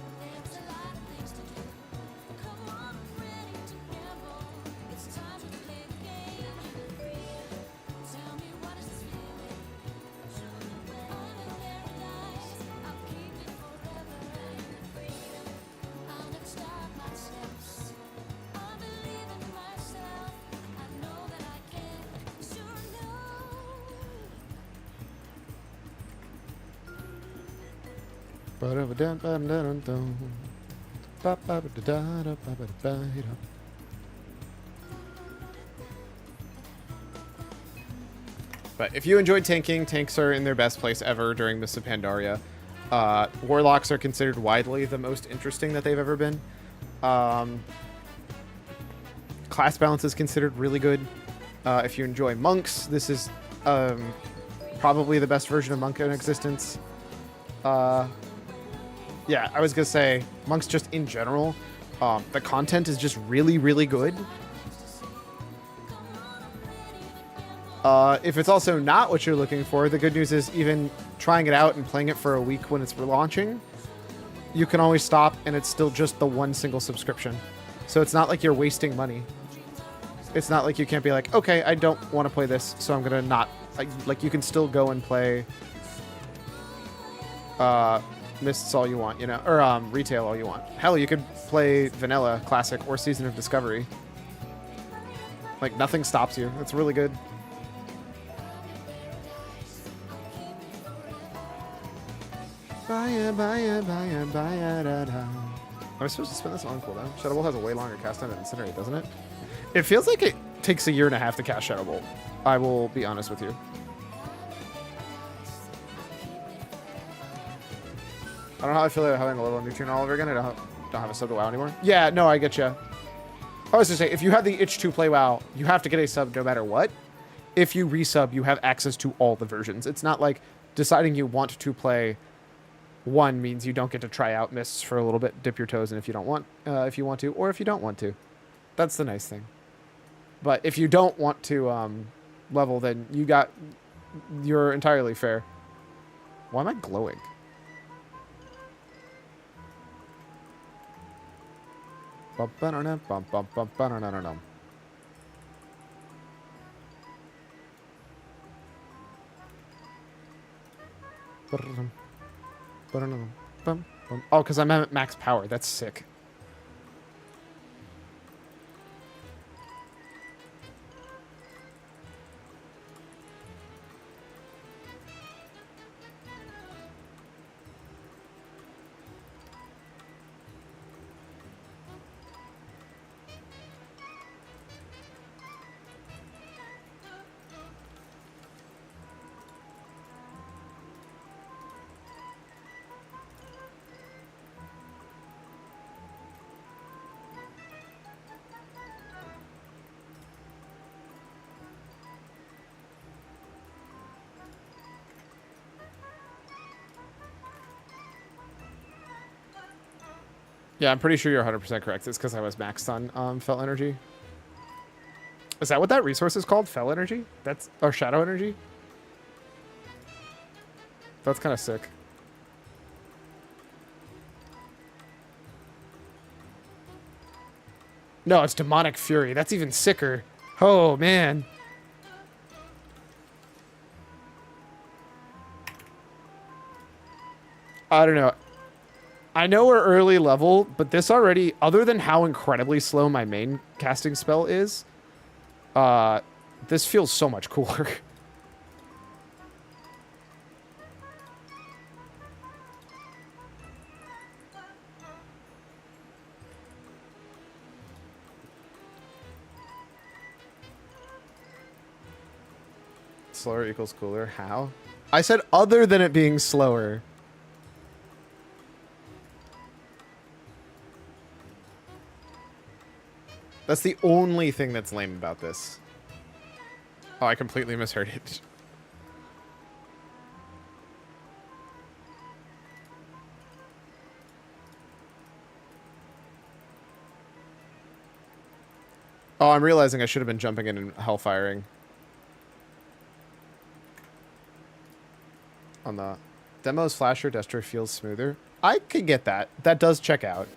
Speaker 1: But if you enjoyed tanking, tanks are in their best place ever during Mists of Pandaria. Warlocks are considered widely the most interesting that they've ever been. Class balance is considered really good. If you enjoy monks, this is probably the best version of monk in existence. Yeah, I was gonna say, monks just in general, the content is just really, really good. If it's also not what you're looking for, the good news is even trying it out and playing it for a week when it's relaunching, you can always stop and it's still just the one single subscription. So it's not like you're wasting money. It's not like you can't be like, okay, I don't want to play this, so I'm gonna not. Like, you can still go and play Mists all you want, you know, or retail all you want. Hell, you could play Vanilla, Classic, or Season of Discovery. Like, nothing stops you. It's really good. Am I supposed to spin this on cooldown? Shadow Bolt has a way longer cast time than Incinerate, doesn't it? It feels like it takes 1.5 years to cast Shadow Bolt. I will be honest with you. I don't know how I feel about having a level new tune all over again. I don't have a sub to WoW anymore. Yeah, no, I get you. I was to say, if you have the itch to play WoW, you have to get a sub no matter what. If you resub, you have access to all the versions. It's not like deciding you want to play one means you don't get to try out Mists for a little bit, dip your toes in if you don't want, if you want to, or if you don't want to. That's the nice thing. But if you don't want to level, then you're entirely fair. Why am I glowing? Oh, because I'm at max power. That's sick. Yeah, I'm pretty sure you're 100% correct. It's because I was maxed on Fel Energy. Is that what that resource is called? Fel Energy? Or Shadow Energy? That's kind of sick. No, it's Demonic Fury. That's even sicker. Oh, man. I don't know. I know we're early level, but this already, other than how incredibly slow my main casting spell is, this feels so much cooler. Slower equals cooler. How? I said other than it being slower. That's the only thing that's lame about this. Oh, I completely misheard it. Oh, I'm realizing I should have been jumping in and hellfiring. On the demos, flasher, Destro feels smoother. I could get that. That does check out.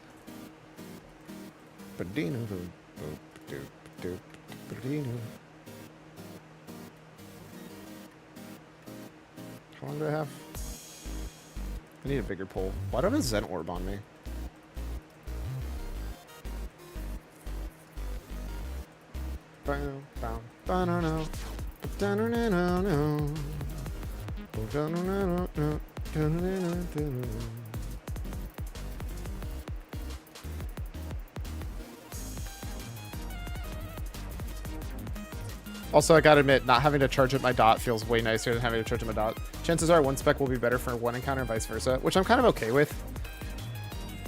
Speaker 1: How long do I have? I need a bigger pole. Why don't I have a Zen Orb on me? Also, I gotta admit, not having to charge at my dot feels way nicer than having to charge at my dot. Chances are one spec will be better for one encounter and vice versa, which I'm kind of okay with.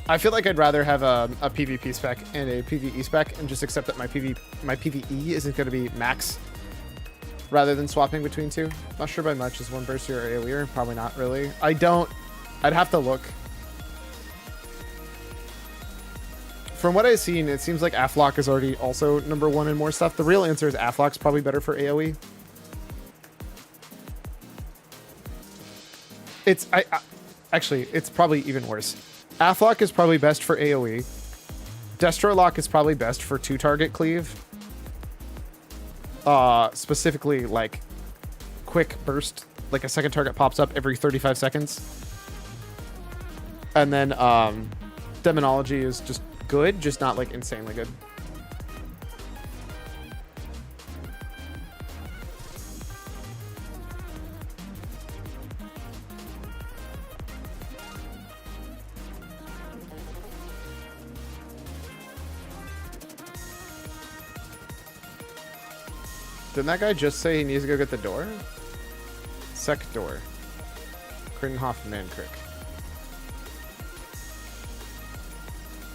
Speaker 1: I feel like I'd rather have a PvP spec and a PvE spec and just accept that my PvE isn't going to be max rather than swapping between two. Not sure by much. Is one burst or AoE? Probably not really. I'd have to look. From what I've seen, it seems like Aflock is already also number one in more stuff. The real answer is Aflock's probably better for AoE. Actually, it's probably even worse. Aflock is probably best for AoE. Destrolock is probably best for 2-target cleave. Specifically, like, quick burst. Like, a second target pops up every 35 seconds. And then, Demonology is just good, just not, like, insanely good. Didn't that guy just say he needs to go get the door? Sec door. Krinhoff Mancrick.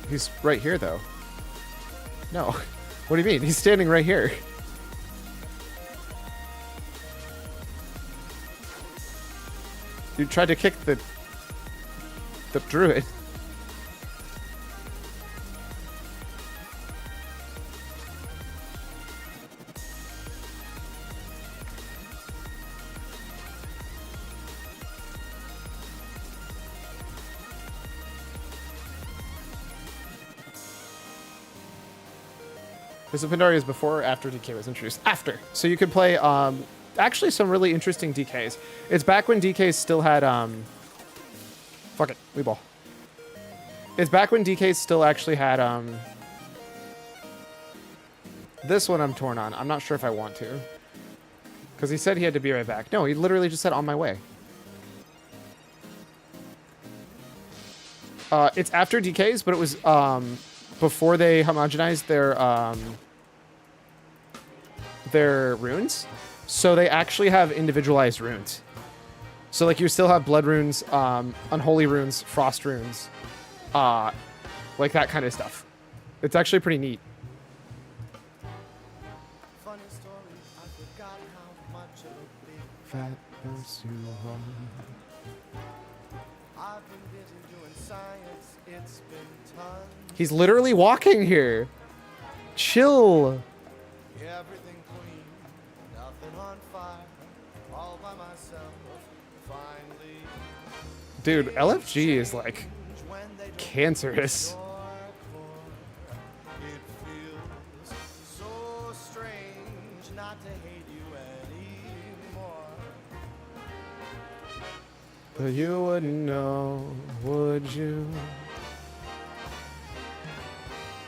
Speaker 1: He's right here, though. No. What do you mean? He's standing right here. You tried to kick the druid. This Pandaria is before or after DK was introduced? After. So you could play actually some really interesting DKs. It's back when DKs still had fuck it, we ball. It's back when DKs still actually had this one I'm torn on. I'm not sure if I want to. Because he said he had to be right back. No, he literally just said on my way. It's after DKs, but it was before they homogenized their runes. So they actually have individualized runes. So like you still have blood runes, unholy runes, frost runes, like that kind of stuff. It's actually pretty neat.
Speaker 3: Funny story, I forgot how much of a big
Speaker 1: Fat ass you are.
Speaker 3: I've been busy doing science. It's been tons.
Speaker 1: He's literally walking here. Chill.
Speaker 3: Everything clean, nothing on fire. All by myself. Finally,
Speaker 1: Dude, LFG is like
Speaker 3: when they don't
Speaker 1: cancerous.
Speaker 3: your core, it feels so strange not to hate you anymore.
Speaker 1: But you wouldn't know, would you?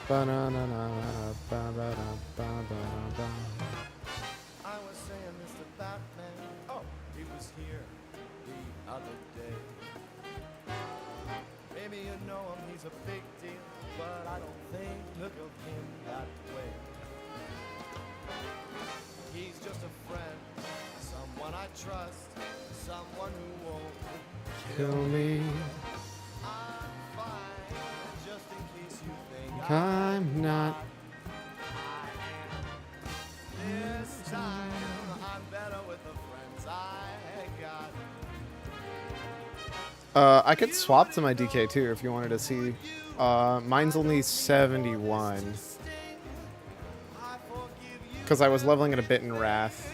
Speaker 1: Ba-na-na-na, ba-ba-da-ba-ba-da-ba.
Speaker 3: I was saying, Mr. Batman. Oh, he was here the other day. Maybe you know him, he's a big deal, but I don't think look of him that way. He's just a friend, someone I trust, someone who won't
Speaker 1: Kill me,
Speaker 3: I'm fine, just in case you think
Speaker 1: I'm not.
Speaker 3: this time I'm better with the friends I got.
Speaker 1: I could swap to my DK too if you wanted to see. Mine's only 71. Because I was leveling it a bit in Wrath.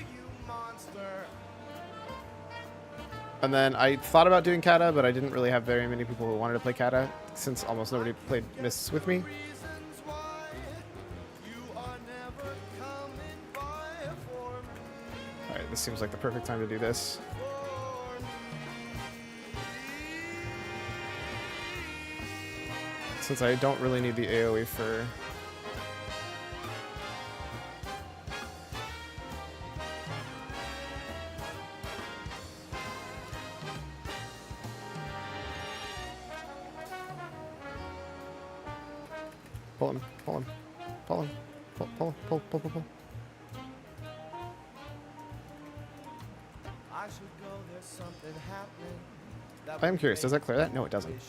Speaker 1: And then I thought about doing Kata, but I didn't really have very many people who wanted to play Kata, since almost nobody played Mists with me. Alright, this seems like the perfect time to do this. Since I don't really need the AoE for... Pull him, pull him, pull him, pull.
Speaker 3: I should go, there's something happening.
Speaker 1: I am curious, does that clear that? No, it doesn't.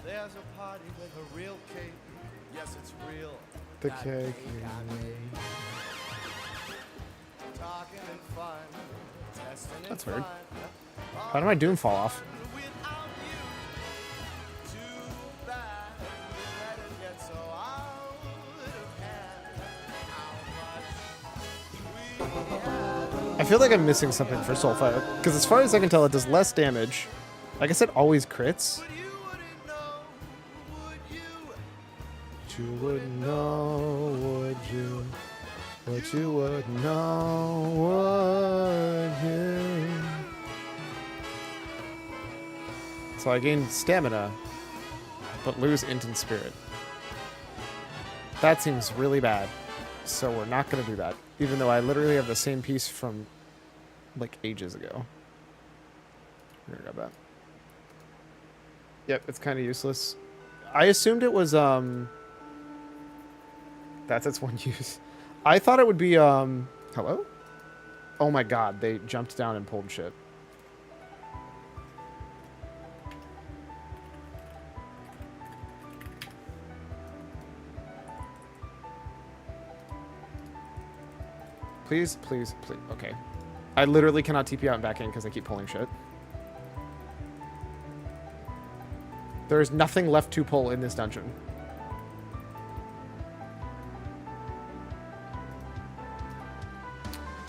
Speaker 3: There's a party with a real cake. Yes, it's real.
Speaker 1: The
Speaker 3: That
Speaker 1: cake.
Speaker 3: I made. Talking and fun. Testing and
Speaker 1: That's weird.
Speaker 3: fun.
Speaker 1: How did my Doom fall off?
Speaker 3: Without you. Too bad. Let it get so out of hand. How much
Speaker 1: I feel like I'm missing something for Soulfire, because as far as I can tell, it does less damage. Like I said, always crits.
Speaker 3: you wouldn't know, would you?
Speaker 1: But you would know, would you? But you would know, would you? So I gained stamina, but lose int and spirit. That seems really bad. So we're not going to do that. Even though I literally have the same piece from, like, ages ago. Here, grab that. Yep, it's kind of useless. I assumed it was, that's its one use. I thought it would be, hello? Oh my god, they jumped down and pulled shit. Please, please, please. Okay. I literally cannot TP out and back in because I keep pulling shit. There is nothing left to pull in this dungeon.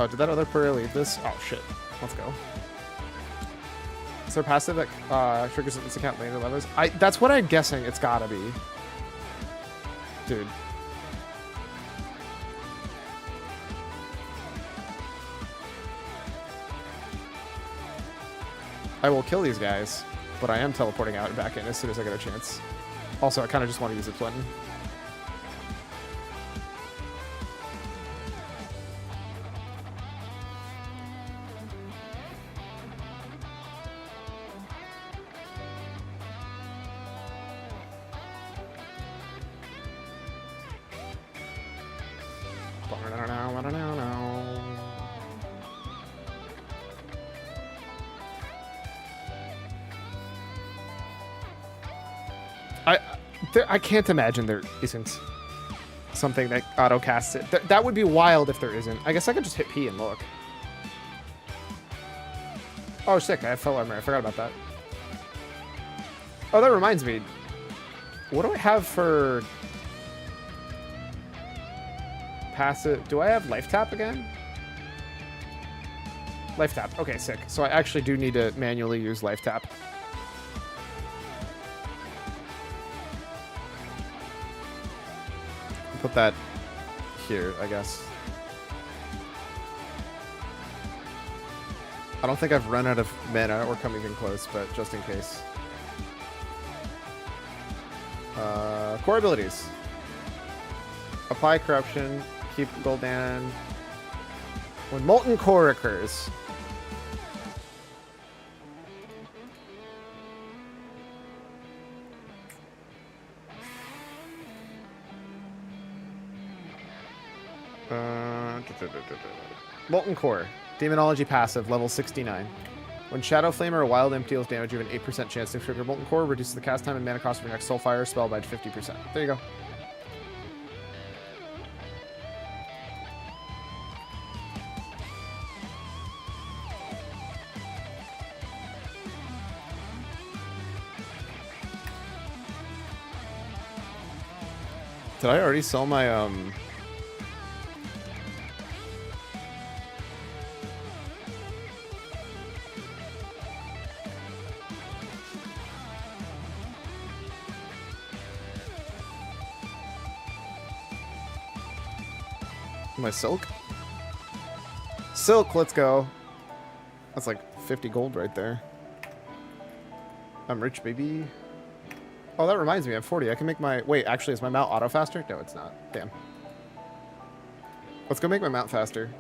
Speaker 1: Oh, did that other player leave this? Oh, shit. Let's go. Is there passive that triggers this account later levels? That's what I'm guessing it's gotta be. Dude. I will kill these guys, but I am teleporting out and back in as soon as I get a chance. Also, I kind of just want to use a button. I can't imagine there isn't something that auto-casts it. That would be wild if there isn't. I guess I could just hit P and look. Oh, sick. I have fell armor. I forgot about that. Oh, that reminds me. What do I have for passive? Do I have life tap again? Life tap. Okay, sick. So I actually do need to manually use life tap. Put that here, I guess. I don't think I've run out of mana or come even close, but just in case. Core abilities. Apply corruption. Keep Gul'dan. When molten core occurs. Molten Core. Demonology passive, level 69. When Shadow Flame or a Wild Imp deals damage, you have an 8% chance to trigger Molten Core. Reduces the cast time and mana cost of your next Soulfire spell by 50%. There you go. Did I already sell my, my silk? Silk, let's go. That's like 50 gold right there. I'm rich, baby. Oh, that reminds me, I'm 40. I can make my... Wait, actually, is my mount auto faster? No, it's not. Damn. Let's go make my mount faster.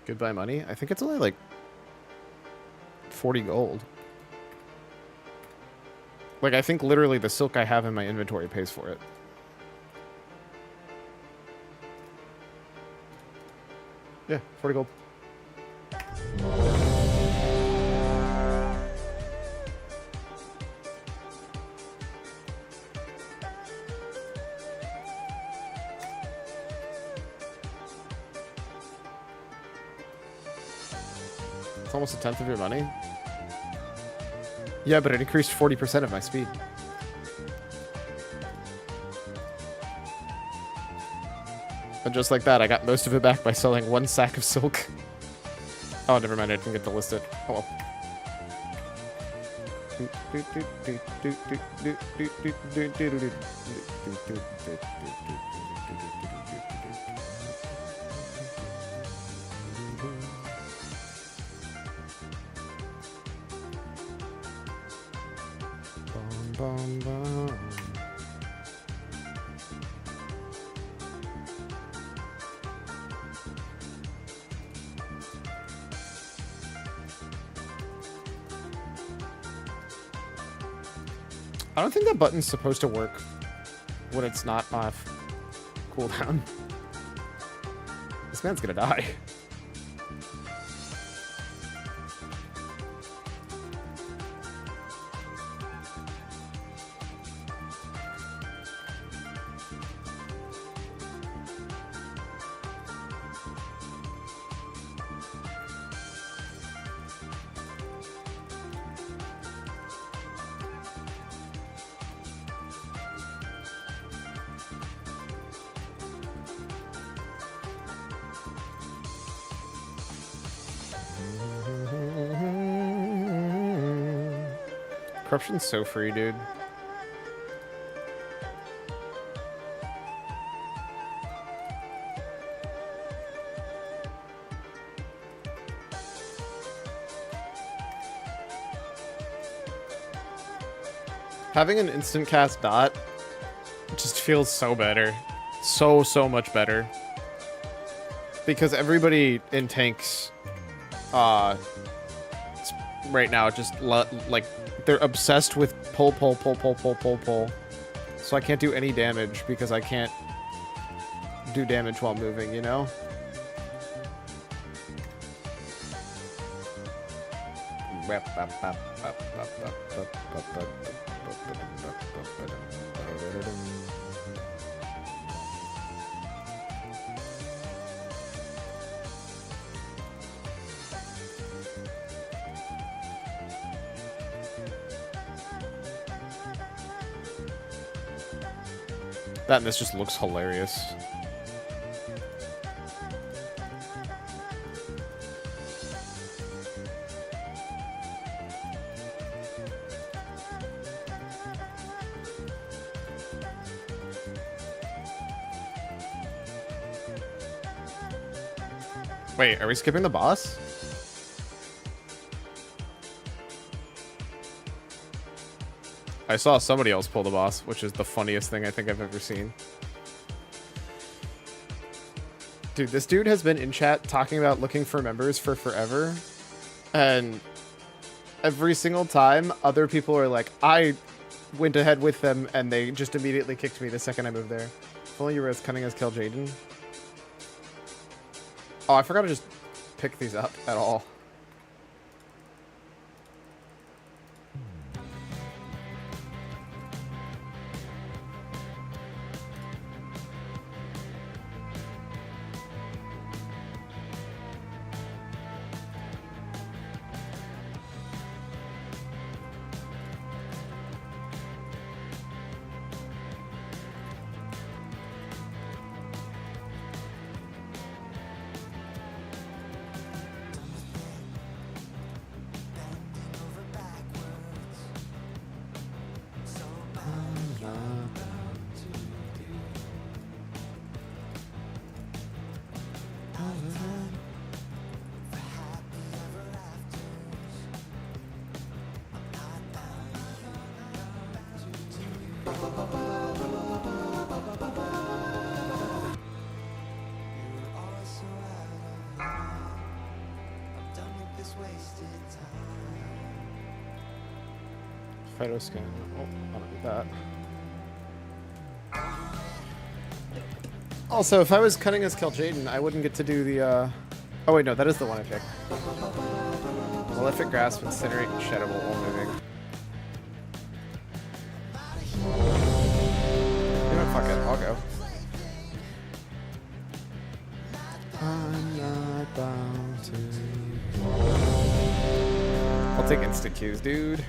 Speaker 1: Goodbye money? I think it's only like 40 gold. Like, I think literally the silk I have in my inventory pays for it. Yeah, 40 gold. It's almost a tenth of your money. Yeah, but it increased 40% of my speed. And just like that, I got most of it back by selling one sack of silk. Oh, never mind. I didn't get to list it. Oh well. I don't think that button's supposed to work when it's not off cooldown. This man's gonna die. Corruption's so free, dude. Having an instant cast dot just feels so better. So much better. Because everybody in tanks right now just like they're obsessed with pull. So I can't do any damage because I can't do damage while moving, you know? That and this just looks hilarious. Wait, are we skipping the boss? I saw somebody else pull the boss, which is the funniest thing I think I've ever seen. Dude, this dude has been in chat talking about looking for members for forever. And every single time, other people are like, I went ahead with them and they just immediately kicked me the second I moved there. If only you were as cunning as Kill Jaden. Oh, I forgot to just pick these up at all. Photo scan. Oh, I don't need that. Also, if I was cutting as Kill Jaden, I wouldn't get to do the, Oh wait, no, that is the one I picked. Malefic Grasp, Incinerate, and Shadowbolt while moving. You know what, fuck it, I'll go. I'm not bound to... I'll take instant Qs, dude.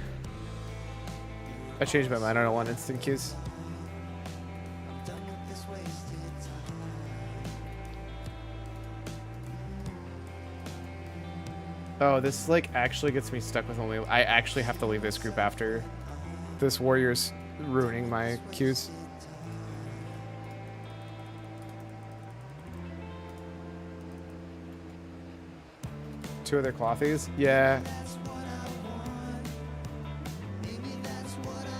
Speaker 1: I changed my mind, I don't want instant Qs. Oh, this like actually gets me stuck with only... I actually have to leave this group after this warrior's ruining my Qs. Two other clothies? Yeah.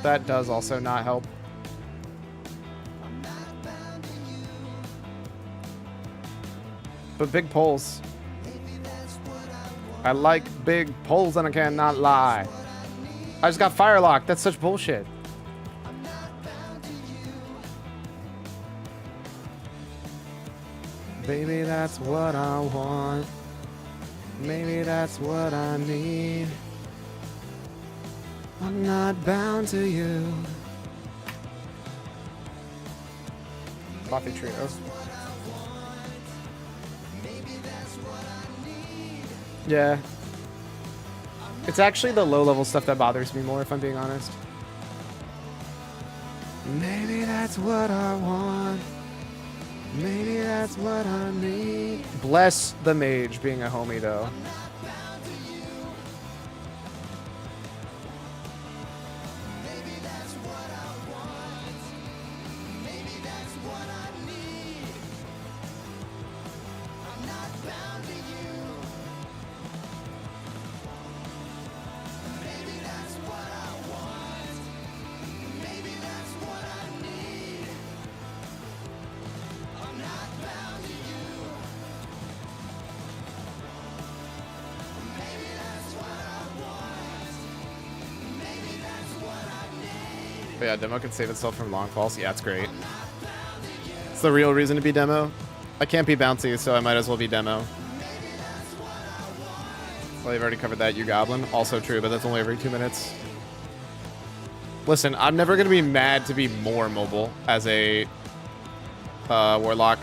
Speaker 1: That does also not help. But big pulls. I like big pulls and I cannot lie. I just got Firelock. That's such bullshit. Baby, that's what I want. Maybe that's what I need. I'm not bound to you. Coffee Trios. Yeah. It's actually the low-level stuff that bothers me more, if I'm being honest. Maybe that's what I want. Maybe that's what I need. Bless the mage being a homie, though. But yeah, demo can save itself from long falls. Yeah, it's great. It's the real reason to be demo. I can't be bouncy, so I might as well be demo. Well, you've already covered that, you goblin. Also true, but that's only every 2 minutes. Listen, I'm never going to be mad to be more mobile as a warlock.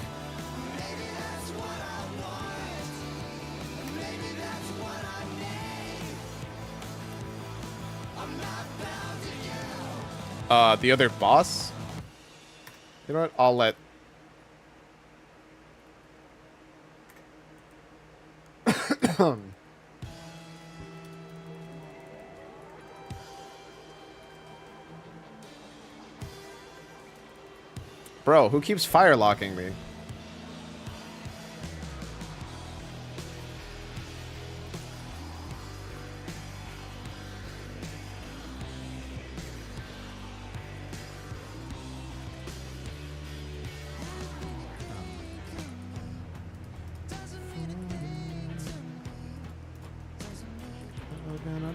Speaker 1: The other boss? You know what? I'll let... Bro, who keeps firelocking me?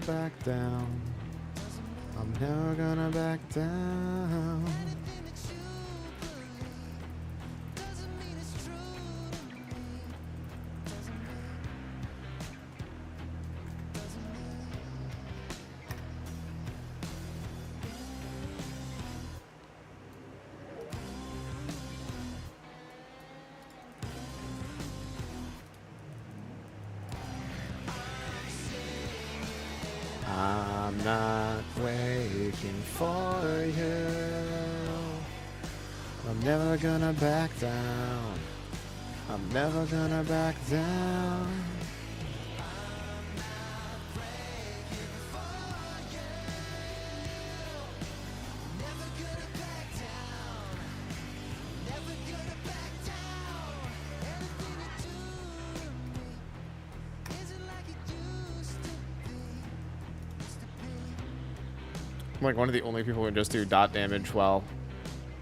Speaker 1: Back down. I'm never gonna back down. I'm not waiting for you. I'm never gonna back down. I'm never gonna back down. I'm like one of the only people who can just do dot damage while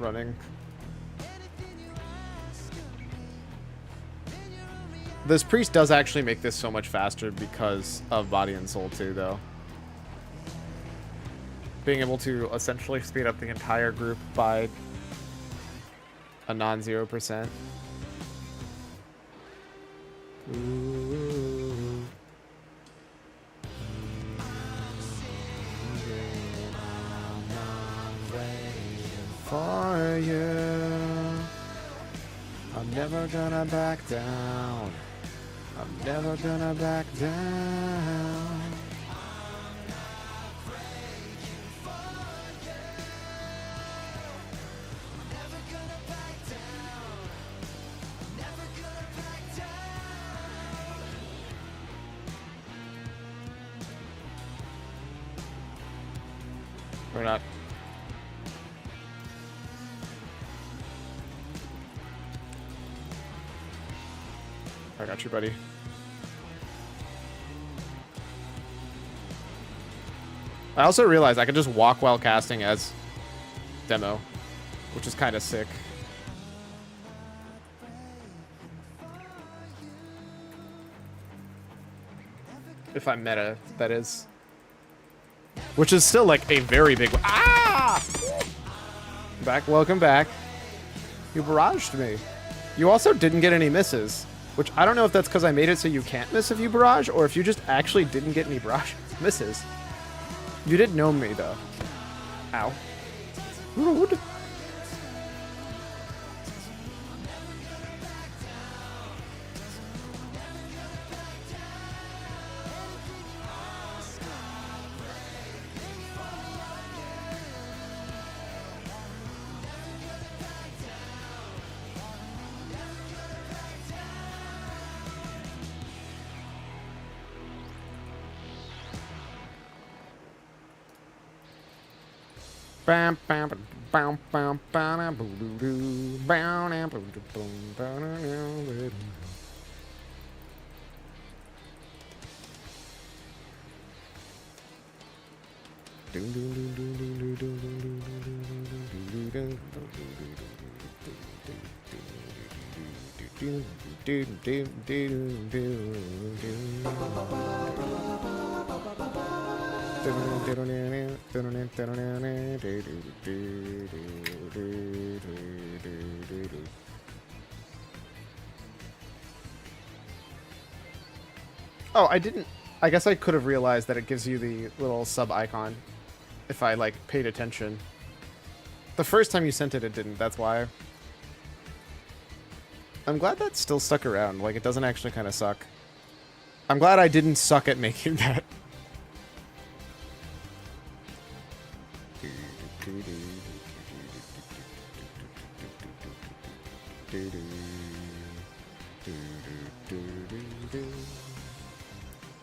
Speaker 1: running. This priest does actually make this so much faster because of body and soul too, though. Being able to essentially speed up the entire group by a non-0%. Ooh. For you, I'm never gonna back down. I'm never gonna back down. We're not. I got you, buddy. I also realized I could just walk while casting as demo, which is kind of sick. If I'm meta, that is. Which is still like a very big one. Ah! Back, welcome back. You barraged me. You also didn't get any misses, which I don't know if that's because I made it so you can't miss if you barrage, or if you just actually didn't get any barrage misses. You did know me, though. Ow. Rude. Bam, bam, bam, bam, bam, bam, bam, bam, bam. Oh, I didn't. I guess I could have realized that it gives you the little sub icon if I, like, paid attention. The first time you sent it, it didn't. That's why. I'm glad that still stuck around. Like, it doesn't actually kind of suck. I'm glad I didn't suck at making that.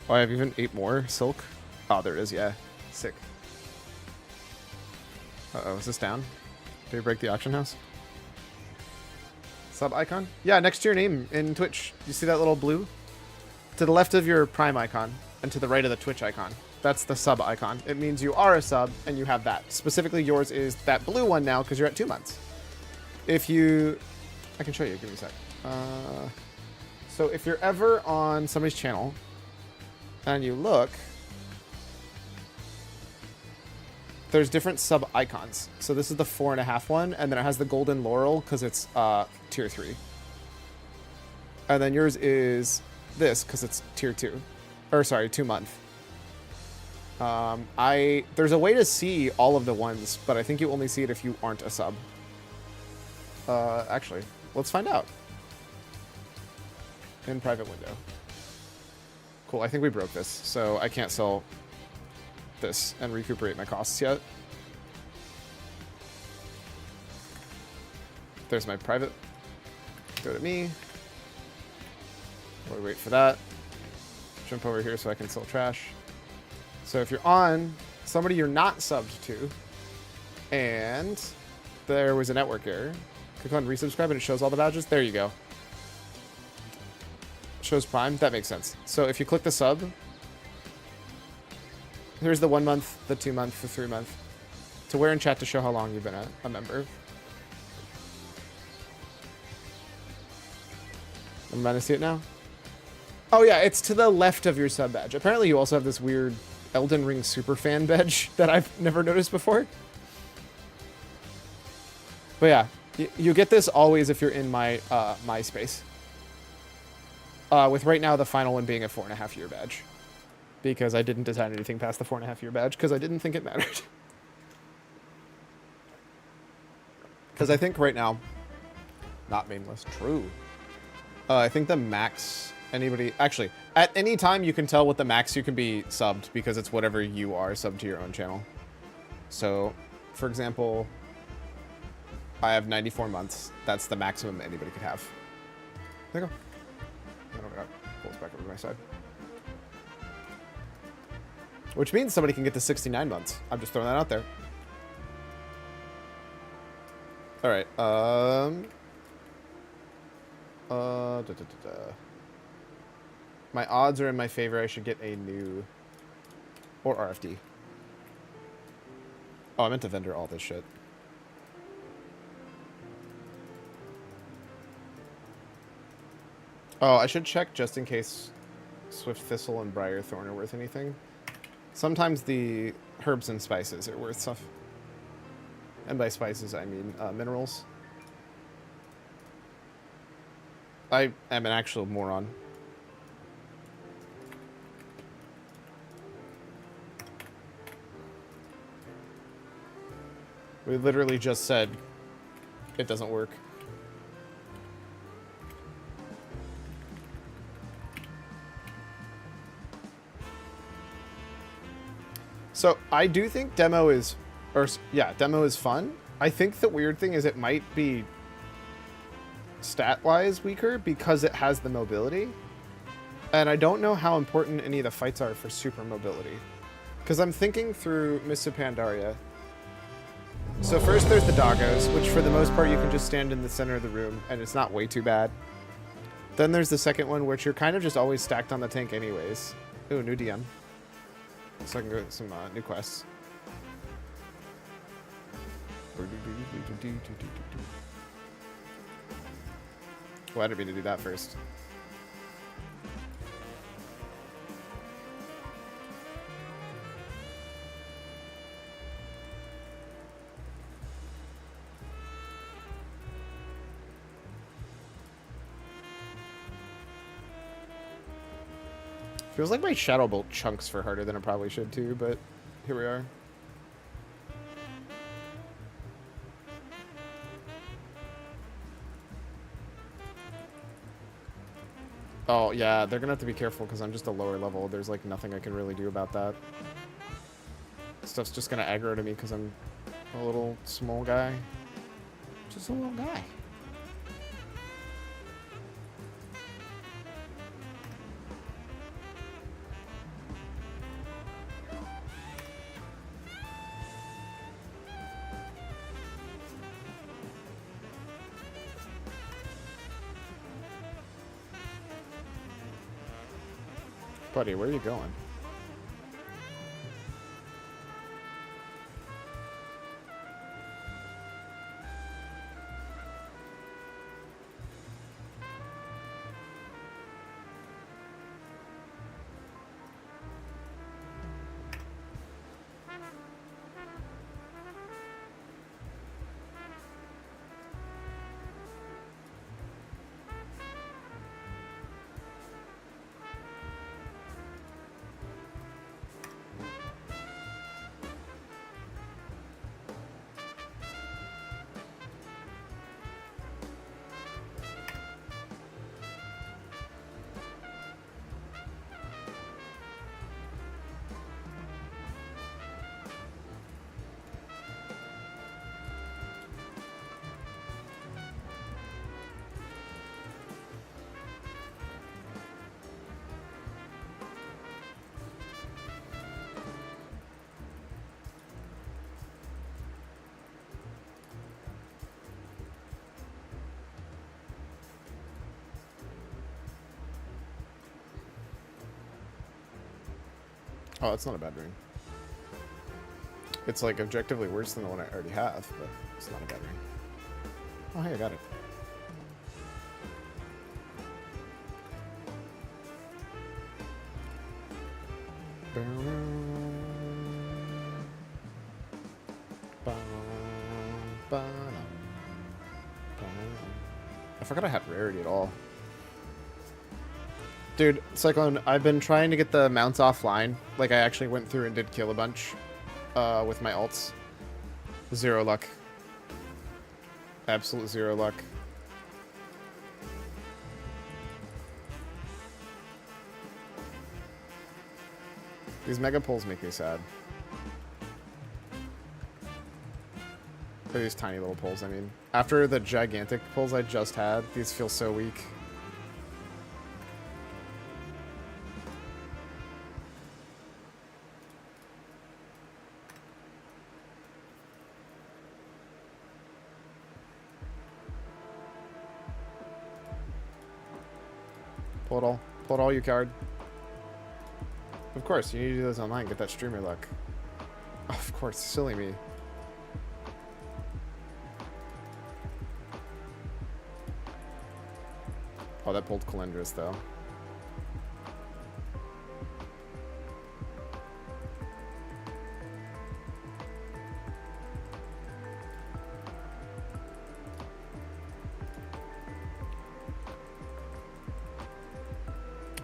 Speaker 1: Oh, I have even 8 more silk. Oh, there it is. Yeah, sick. Uh-oh, is this down? Did we break the auction house? Sub icon? Yeah, next to your name in Twitch. You see that little blue? To the left of your Prime icon and to the right of the Twitch icon. That's the sub icon. It means you are a sub and you have that. Specifically, yours is that blue one now because you're at 2 months. If you... I can show you. Give me a sec. So if you're ever on somebody's channel and you look, there's different sub icons. So this is the 4.5 one, and then it has the golden laurel because it's tier 3. And then yours is this because it's tier 2. Or sorry, 2 month. There's a way to see all of the ones, but I think you only see it if you aren't a sub. Actually, let's find out. In private window. Cool, I think we broke this, so I can't sell this and recuperate my costs yet. There's my private. Go to me. While we wait for that. Jump over here so I can sell trash. So if you're on somebody you're not subbed to, and there was a network error, click on resubscribe and it shows all the badges. There you go. Shows Prime. That makes sense. So if you click the sub, here's the 1 month, the 2 month, the 3 month. To where in chat to show how long you've been a member. I'm going to see it now. Oh yeah, it's to the left of your sub badge. Apparently you also have this weird Elden Ring superfan badge that I've never noticed before. But yeah, you get this always if you're in my MySpace. With right now the final one being a 4.5 year badge. Because I didn't design anything past the 4.5 year badge because I didn't think it mattered. Because I think right now, not mainless, true. I think the max anybody, actually, at any time you can tell what the max you can be subbed because it's whatever you are subbed to your own channel. So, for example, I have 94 months. That's the maximum anybody could have. There you go. I don't know, pulls back over to my side. Which means somebody can get to 69 months. I'm just throwing that out there. All right. My odds are in my favor. I should get a new or RFD. Oh, I meant to vendor all this shit. Oh, I should check just in case Swift Thistle and Briar Thorn are worth anything. Sometimes the herbs and spices are worth stuff. And by spices, I mean minerals. I am an actual moron. We literally just said it doesn't work. So I do think demo is, demo is fun. I think the weird thing is it might be stat-wise weaker because it has the mobility. And I don't know how important any of the fights are for super mobility. Because I'm thinking through Miss Pandaria. So first there's the doggos, which for the most part you can just stand in the center of the room and it's not way too bad. Then there's the second one, which you're kind of just always stacked on the tank anyways. Ooh, new DM. So I can go with some new quests. Why did we do that first? Feels like my Shadow Bolt chunks for harder than it probably should too, but here we are. Oh yeah, they're gonna have to be careful because I'm just a lower level. There's like nothing I can really do about that. Stuff's just gonna aggro to me because I'm a little small guy. Just a little guy. Buddy, where are you going? Oh, that's not a bad ring. It's like objectively worse than the one I already have, but it's not a bad ring. Oh, hey, I got it. I forgot I had rarity at all. Dude, Cyclone, I've been trying to get the mounts offline. Like, I actually went through and did kill a bunch with my ults. Zero luck. Absolute zero luck. These mega pulls make me sad. Or these tiny little pulls, I mean. After the gigantic pulls I just had, these feel so weak. Pull it all. Pull it all, you coward. Of course, you need to do this online. Get that streamer luck. Of course, silly me. Oh, that pulled Calendris, though.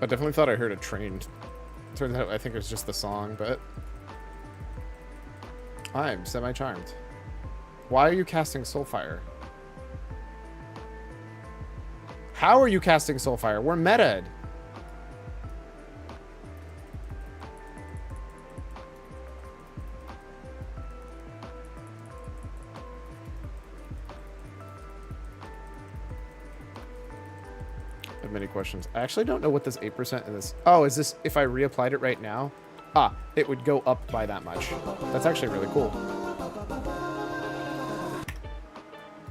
Speaker 1: I definitely thought I heard a train. Turns out I think it was just the song, but I'm semi-charmed. Why are you casting Soulfire? How are you casting Soulfire? We're metaed. I have many questions. I actually don't know what this 8% in this... Oh, is this... If I reapplied it right now? Ah, it would go up by that much. That's actually really cool.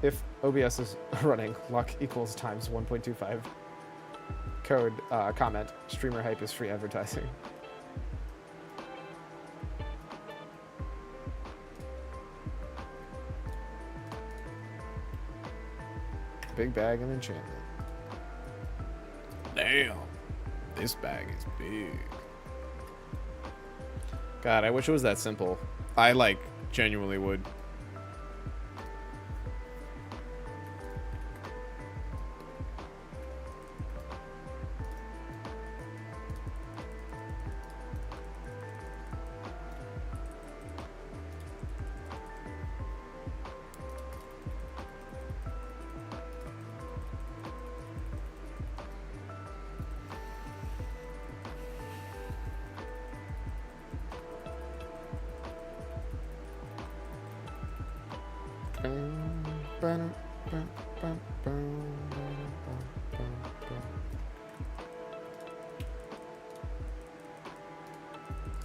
Speaker 1: If OBS is running, luck equals times 1.25. Code, comment, streamer hype is free advertising. Big bag of enchantment.
Speaker 4: Damn. This bag is big.
Speaker 1: God, I wish it was that simple. I, like, genuinely would.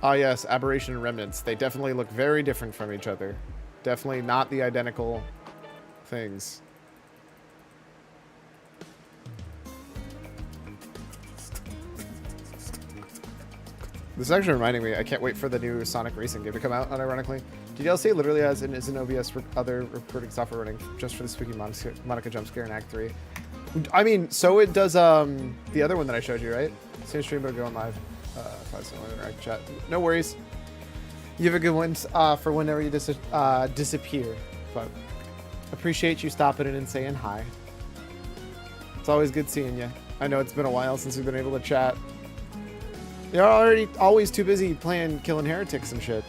Speaker 1: Ah, yes, Aberration and Remnants. They definitely look very different from each other. Definitely not the identical things. This is actually reminding me, I can't wait for the new Sonic Racing game to come out, unironically. DDLC literally has and is an OBS for other recording software running just for the spooky Monica jump scare in Act 3. I mean, so it does the other one that I showed you, right? Same stream, but going live. If I was in interact chat. No worries. You have a good one for whenever you disappear. But appreciate you stopping in and saying hi. It's always good seeing you. I know it's been a while since we've been able to chat. You're already always too busy playing killing heretics and shit.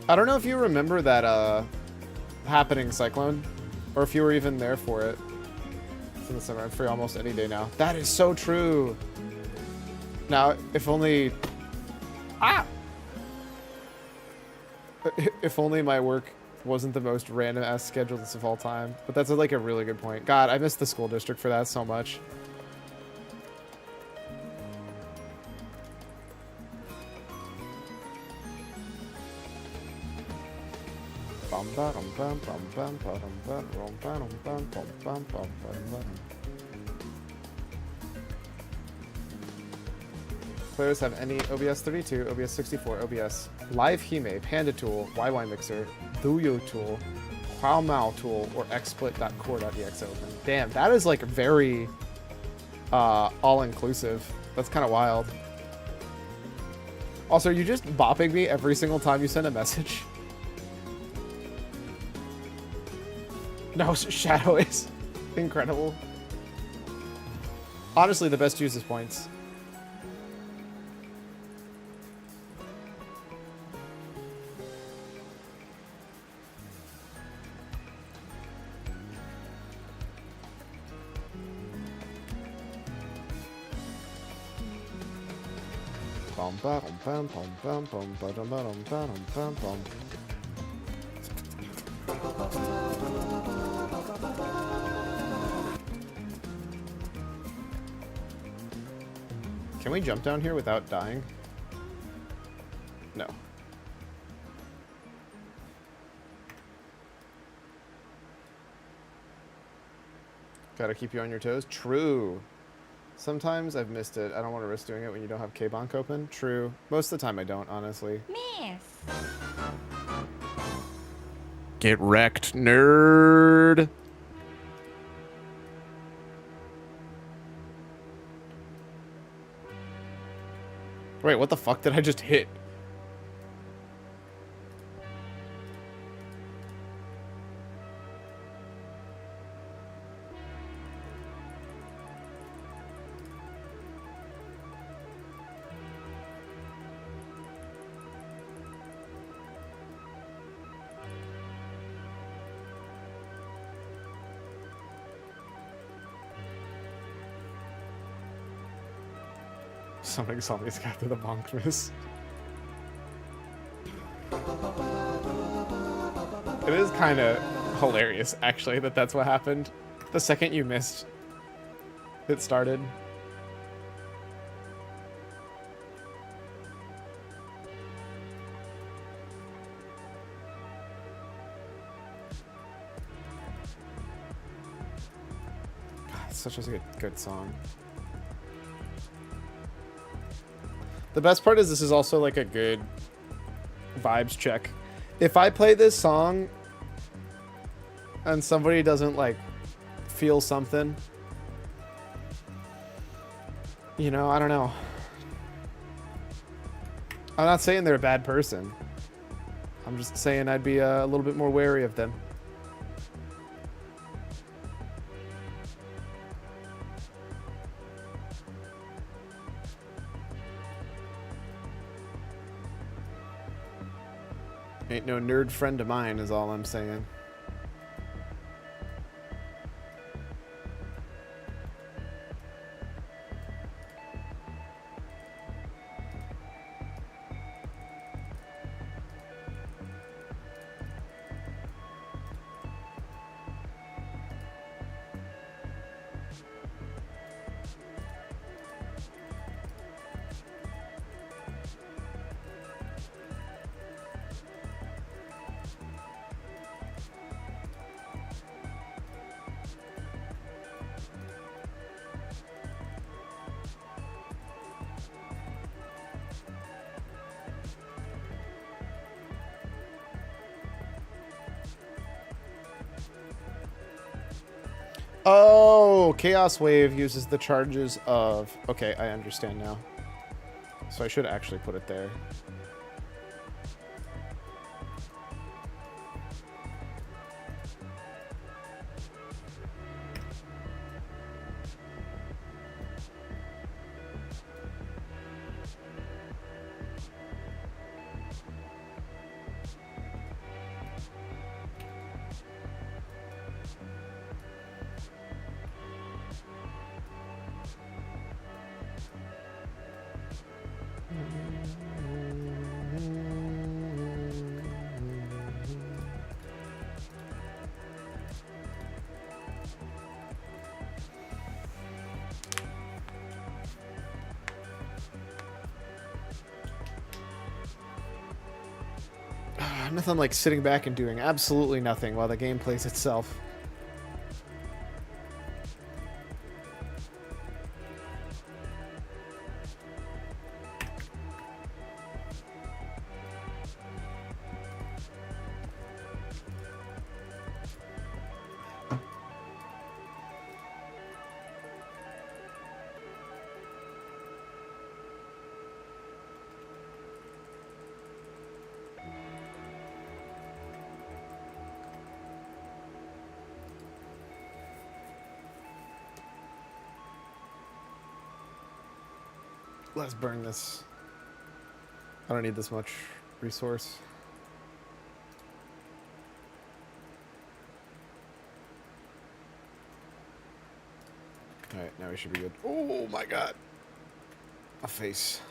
Speaker 1: I don't know if you remember that happening cyclone, or if you were even there for it. It's in the summer. I'm free almost any day now. That is so true. Now, if only... Ah! If only my work wasn't the most random-ass schedules of all time. But that's like a really good point. God, I miss the school district for that so much. Players have any OBS 32, OBS 64, OBS Live Hime, Panda Tool, YY Mixer, Duyo Tool, Huamao Tool, or xsplit.core.exe open. Damn, that is like very all-inclusive. That's kind of wild. Also, are you just bopping me every single time you send a message? No, Shadow is incredible. Honestly, the best use is points. Can we jump down here without dying? No. Gotta keep you on your toes? True. Sometimes I've missed it. I don't want to risk doing it when you don't have K-Bonk open. True. Most of the time I don't, honestly.
Speaker 5: Miss.
Speaker 1: Get wrecked, nerd. Wait, what the fuck did I just hit? Somebody saw me scatter the bonk miss. It is kind of hilarious, actually, that that's what happened. The second you missed, it started. God, it's such a good song. The best part is this is also like a good vibes check. If I play this song and somebody doesn't like feel something, you know, I don't know. I'm not saying they're a bad person. I'm just saying I'd be a little bit more wary of them. Ain't no nerd friend of mine is all I'm saying. Oh, Chaos Wave uses the charges of... Okay, I understand now. So I should actually put it there. Nothing like sitting back and doing absolutely nothing while the game plays itself. Let's burn this. I don't need this much resource. Alright, now we should be good. Oh my god. A face.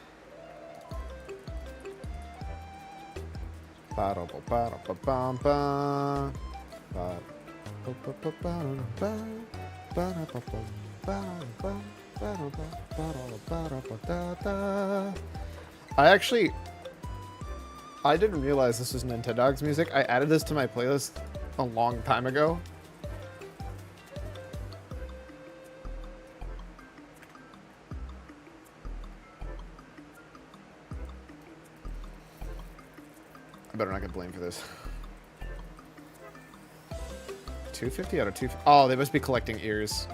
Speaker 1: I didn't realize this was Nintendogs music. I added this to my playlist a long time ago. I better not get blamed for this. 250 out of 2. Oh, they must be collecting ears.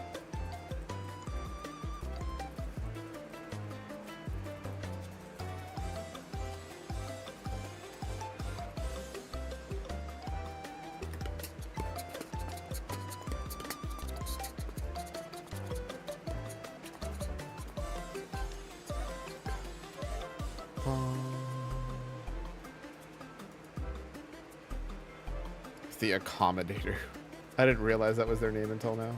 Speaker 1: The Accommodator. I didn't realize that was their name until now.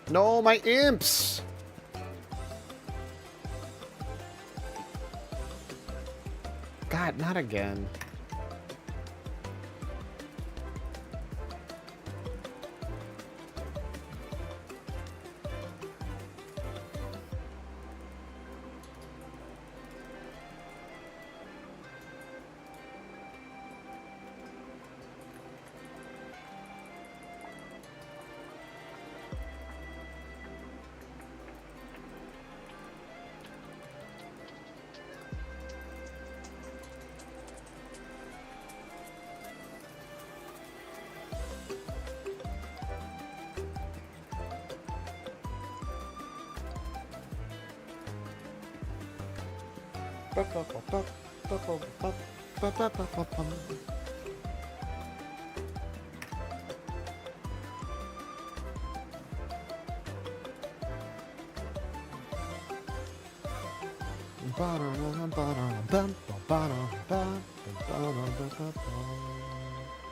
Speaker 1: No, my imps! God, not again.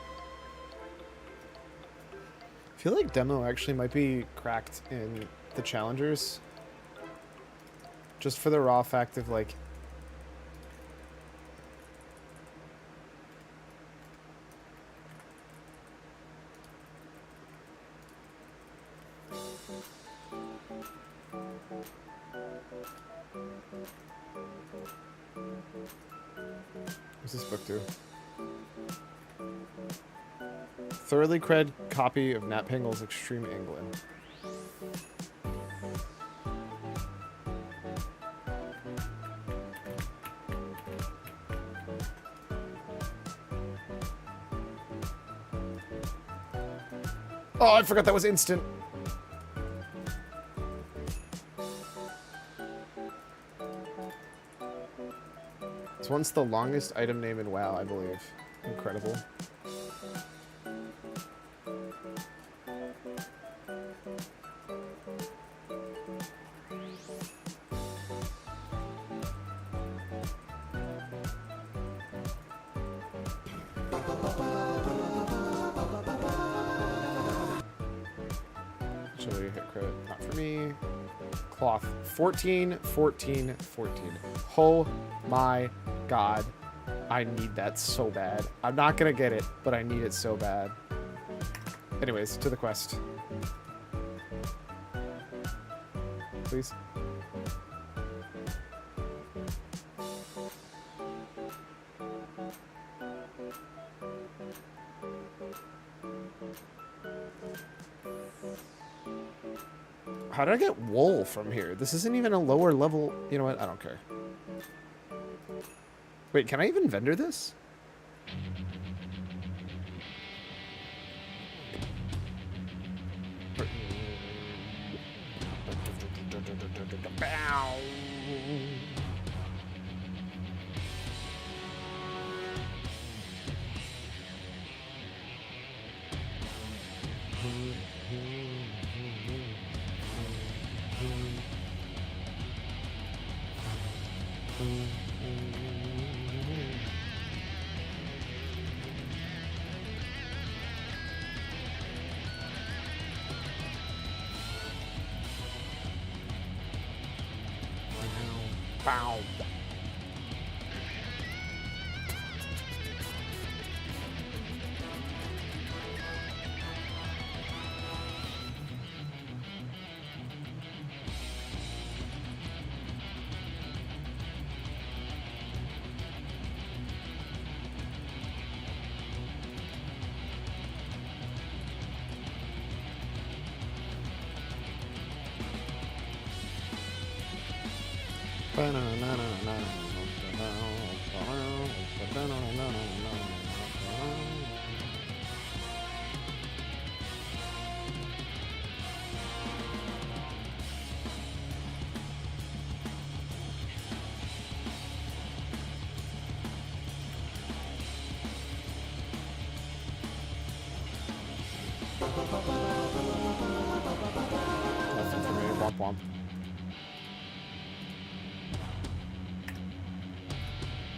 Speaker 1: I feel like demo actually might be cracked in the challengers. Just for the raw fact of like what's this book do? Thoroughly cred copy of Nat Pingle's Extreme England. Oh, I forgot that was instant. It's once the longest item name in WoW, I believe. Incredible. Actually, hit crit. Not for me. Cloth. 14, 14, 14. Oh my god. I need that so bad. I'm not gonna get it, but I need it so bad. Anyways, to the quest. Please. How did I get wool from here? This isn't even a lower level. You know what? I don't care. Wait, can I even vendor this? Bow. Bow. Nothing for me. Womp womp.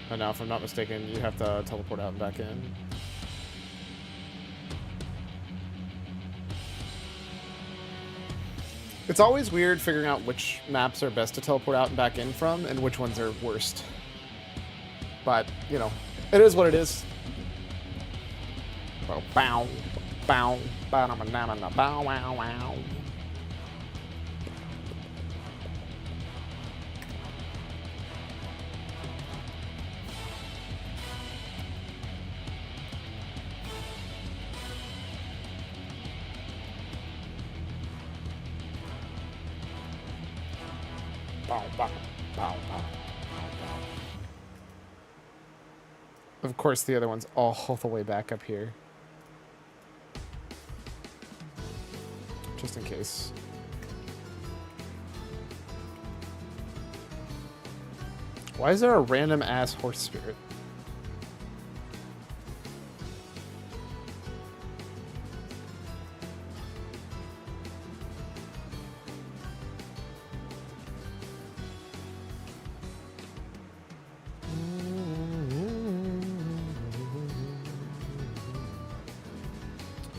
Speaker 1: And now, if I'm not mistaken, you have to teleport out and back in. It's always weird figuring out which maps are best to teleport out and back in from, and which ones are worst. But, you know, it is what it is. Bow, bow, bow, bow, bow, wow, wow. Bow, bow, bow, bow, bow. Of course, the other one's all the way back up here. Just in case. Why is there a random ass horse spirit?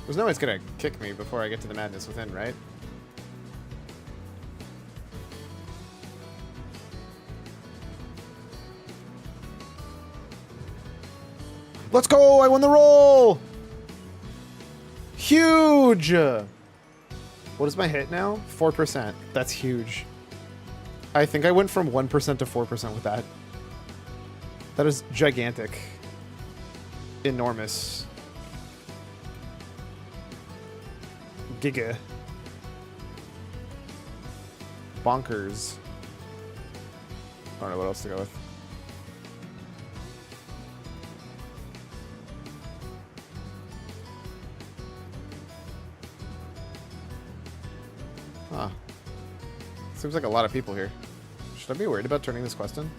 Speaker 1: There's no way it's gonna kick me before I get to the madness within, right? Let's go! I won the roll! Huge! What is my hit now? 4%. That's huge. I think I went from 1% to 4% with that. That is gigantic. Enormous. Giga. Bonkers. I don't know what else to go with. Huh. Seems like a lot of people here. Should I be worried about turning this quest in?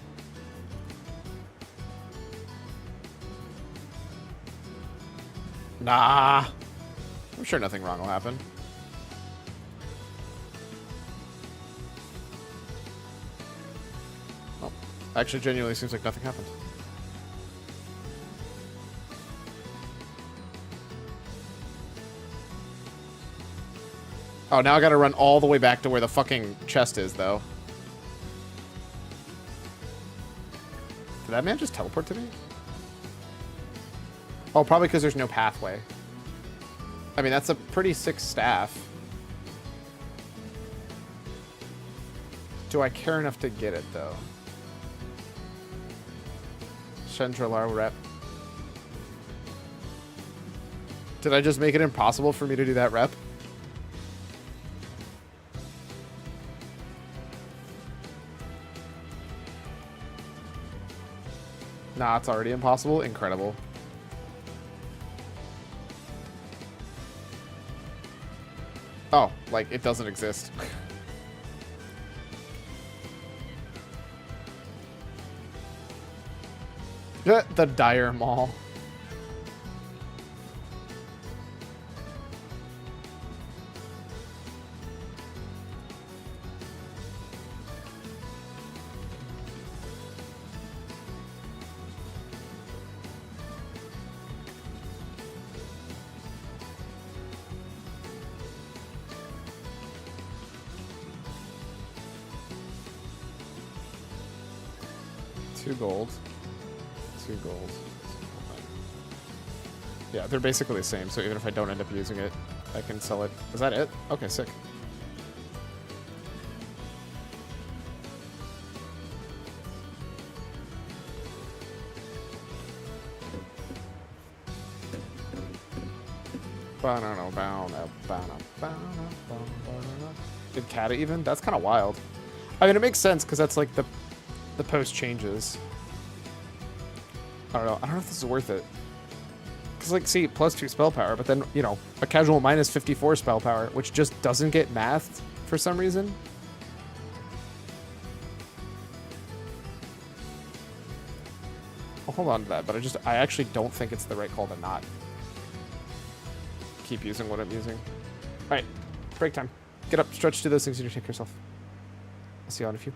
Speaker 1: Nah. I'm sure nothing wrong will happen. Oh, actually, genuinely seems like nothing happened. Oh, now I gotta run all the way back to where the fucking chest is, though. Did that man just teleport to me? Oh, probably because there's no pathway. I mean, that's a pretty sick staff. Do I care enough to get it, though? Chandralar rep. Did I just make it impossible for me to do that rep? Nah, it's already impossible. Incredible. Oh, like, it doesn't exist. The Dire Mall. Two gold. Yeah, they're basically the same, so even if I don't end up using it, I can sell it. Is that it? Okay, sick. Did Kata even? That's kind of wild. I mean, it makes sense because that's like the the post changes. I don't know. I don't know if this is worth it. Because, like, see, +2 spell power, but then, you know, a casual -54 spell power, which just doesn't get mathed for some reason. I'll hold on to that, but I actually don't think it's the right call to not keep using what I'm using. All right, break time. Get up, stretch, do those things, and you take care of yourself. I'll see you on a few.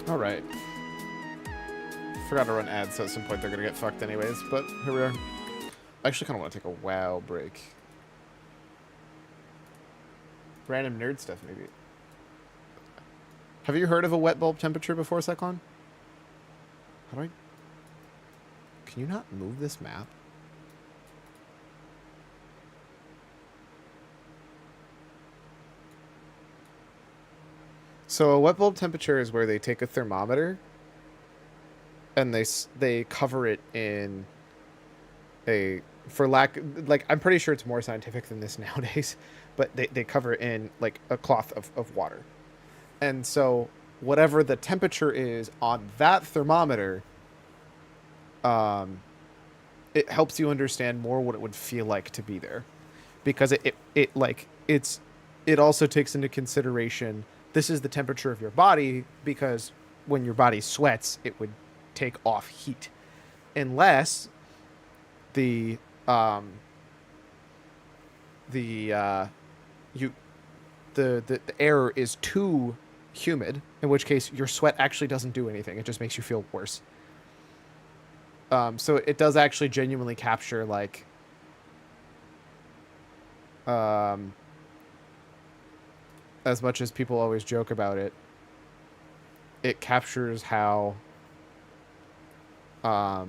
Speaker 1: All right. Forgot to run ads, so at some point they're gonna get fucked anyways, but here we are. I actually kind of want to take a WoW break. Random nerd stuff, maybe. Have you heard of a wet bulb temperature before, Cyclone? How do I... Can you not move this map? So a wet bulb temperature is where they take a thermometer and they cover it in a, for lack, like, I'm pretty sure it's more scientific than this nowadays, but they cover it in like a cloth of water. And so whatever the temperature is on that thermometer, it helps you understand more what it would feel like to be there, because it also takes into consideration this is the temperature of your body, because when your body sweats, it would take off heat, unless the air is too humid, in which case your sweat actually doesn't do anything. It just makes you feel worse. So it does actually genuinely capture like as much as people always joke about it, it captures how a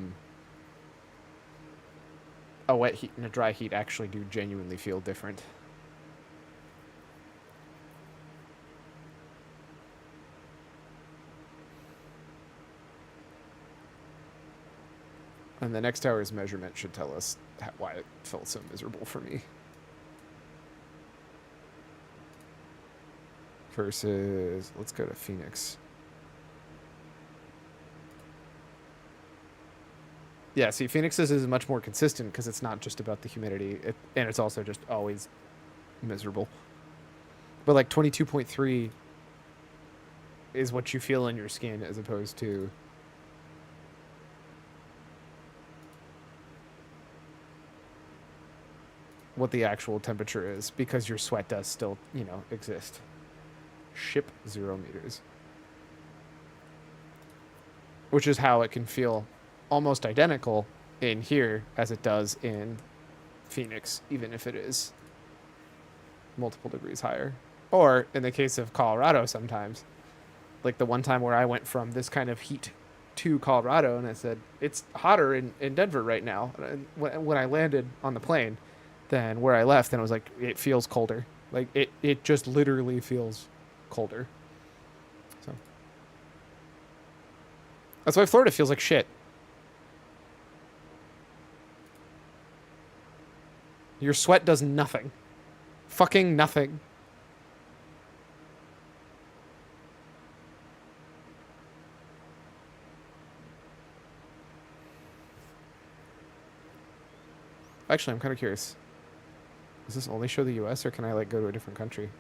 Speaker 1: wet heat and a dry heat actually do genuinely feel different. And the next hour's measurement should tell us why it felt so miserable for me. Versus, let's go to Phoenix. Yeah, see, Phoenix's is much more consistent because it's not just about the humidity, and it's also just always miserable. But like 22.3 is what you feel in your skin as opposed to what the actual temperature is, because your sweat does still, exist. Ship 0 meters. Which is how it can feel almost identical in here as it does in Phoenix, even if it is multiple degrees higher. Or in the case of Colorado sometimes, like the one time where I went from this kind of heat to Colorado and I said, it's hotter in Denver right now. And when I landed on the plane than where I left, and it was like, it feels colder. Like it just literally feels colder. So that's why Florida feels like shit. Your sweat does nothing. Fucking nothing. Actually, I'm kind of curious. Does this only show the US, or can I like go to a different country?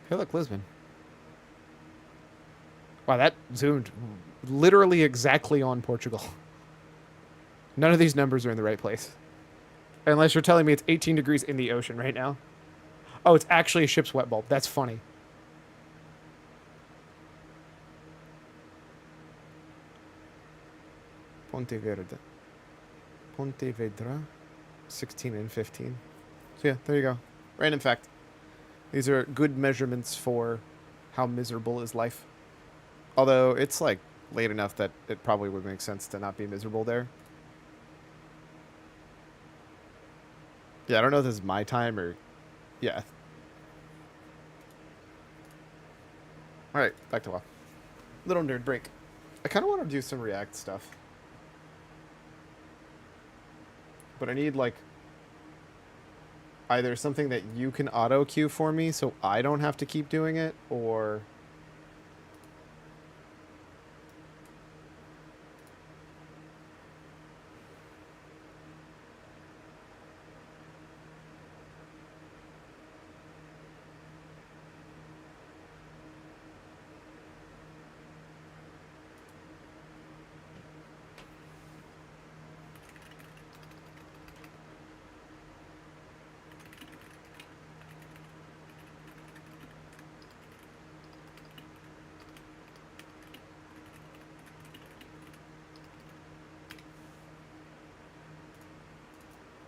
Speaker 1: Hey, look, Lisbon. Wow, that zoomed literally exactly on Portugal. None of these numbers are in the right place. Unless you're telling me it's 18 degrees in the ocean right now. Oh, it's actually a ship's wet bulb. That's funny. Pontevedra, 16 and 15. So yeah, there you go. Random fact. These are good measurements for how miserable is life. Although it's like late enough that it probably would make sense to not be miserable there. Yeah, I don't know if this is my time or... Yeah. Alright, back to WoW. Little nerd break. I kind of want to do some React stuff. But I need, like, either something that you can auto-queue for me so I don't have to keep doing it, or...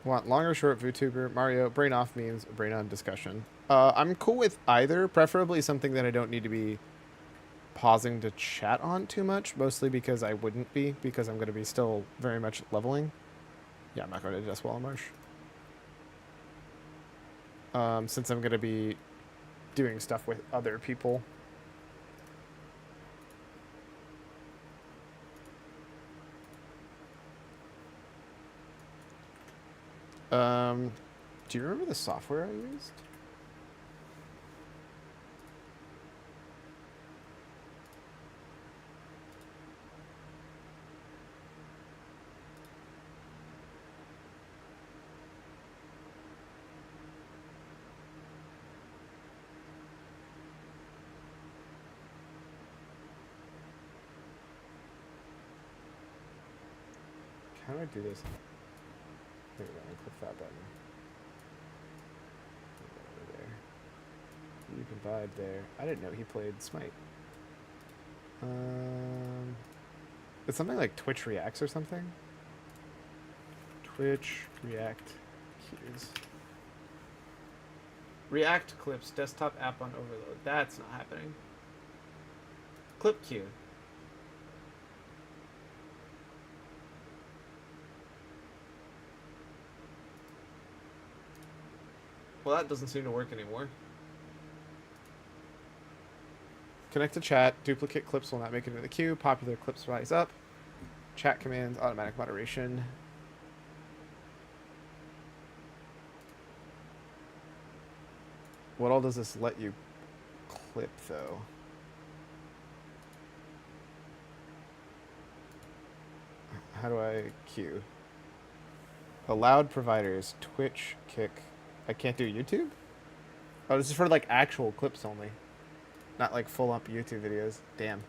Speaker 1: Want long or short VTuber? Mario, brain off means brain on discussion. I'm cool with either, preferably something that I don't need to be pausing to chat on too much, mostly because I wouldn't be, because I'm going to be still very much leveling. Yeah, I'm not going to Death Wall Marsh. Since I'm going to be doing stuff with other people. Do you remember the software I used? How do I do this? There we go, I click that button. Over there. You can vibe there. I didn't know he played Smite. It's something like Twitch Reacts or something. Twitch React cues. React clips desktop app on overload. That's not happening. Clip queue. Well, that doesn't seem to work anymore. Connect to chat. Duplicate clips will not make it into the queue. Popular clips rise up. Chat commands. Automatic moderation. What all does this let you clip, though? How do I queue? Allowed providers. Twitch, Kick. I can't do YouTube? Oh, this is for like actual clips only. Not like full up YouTube videos. Damn.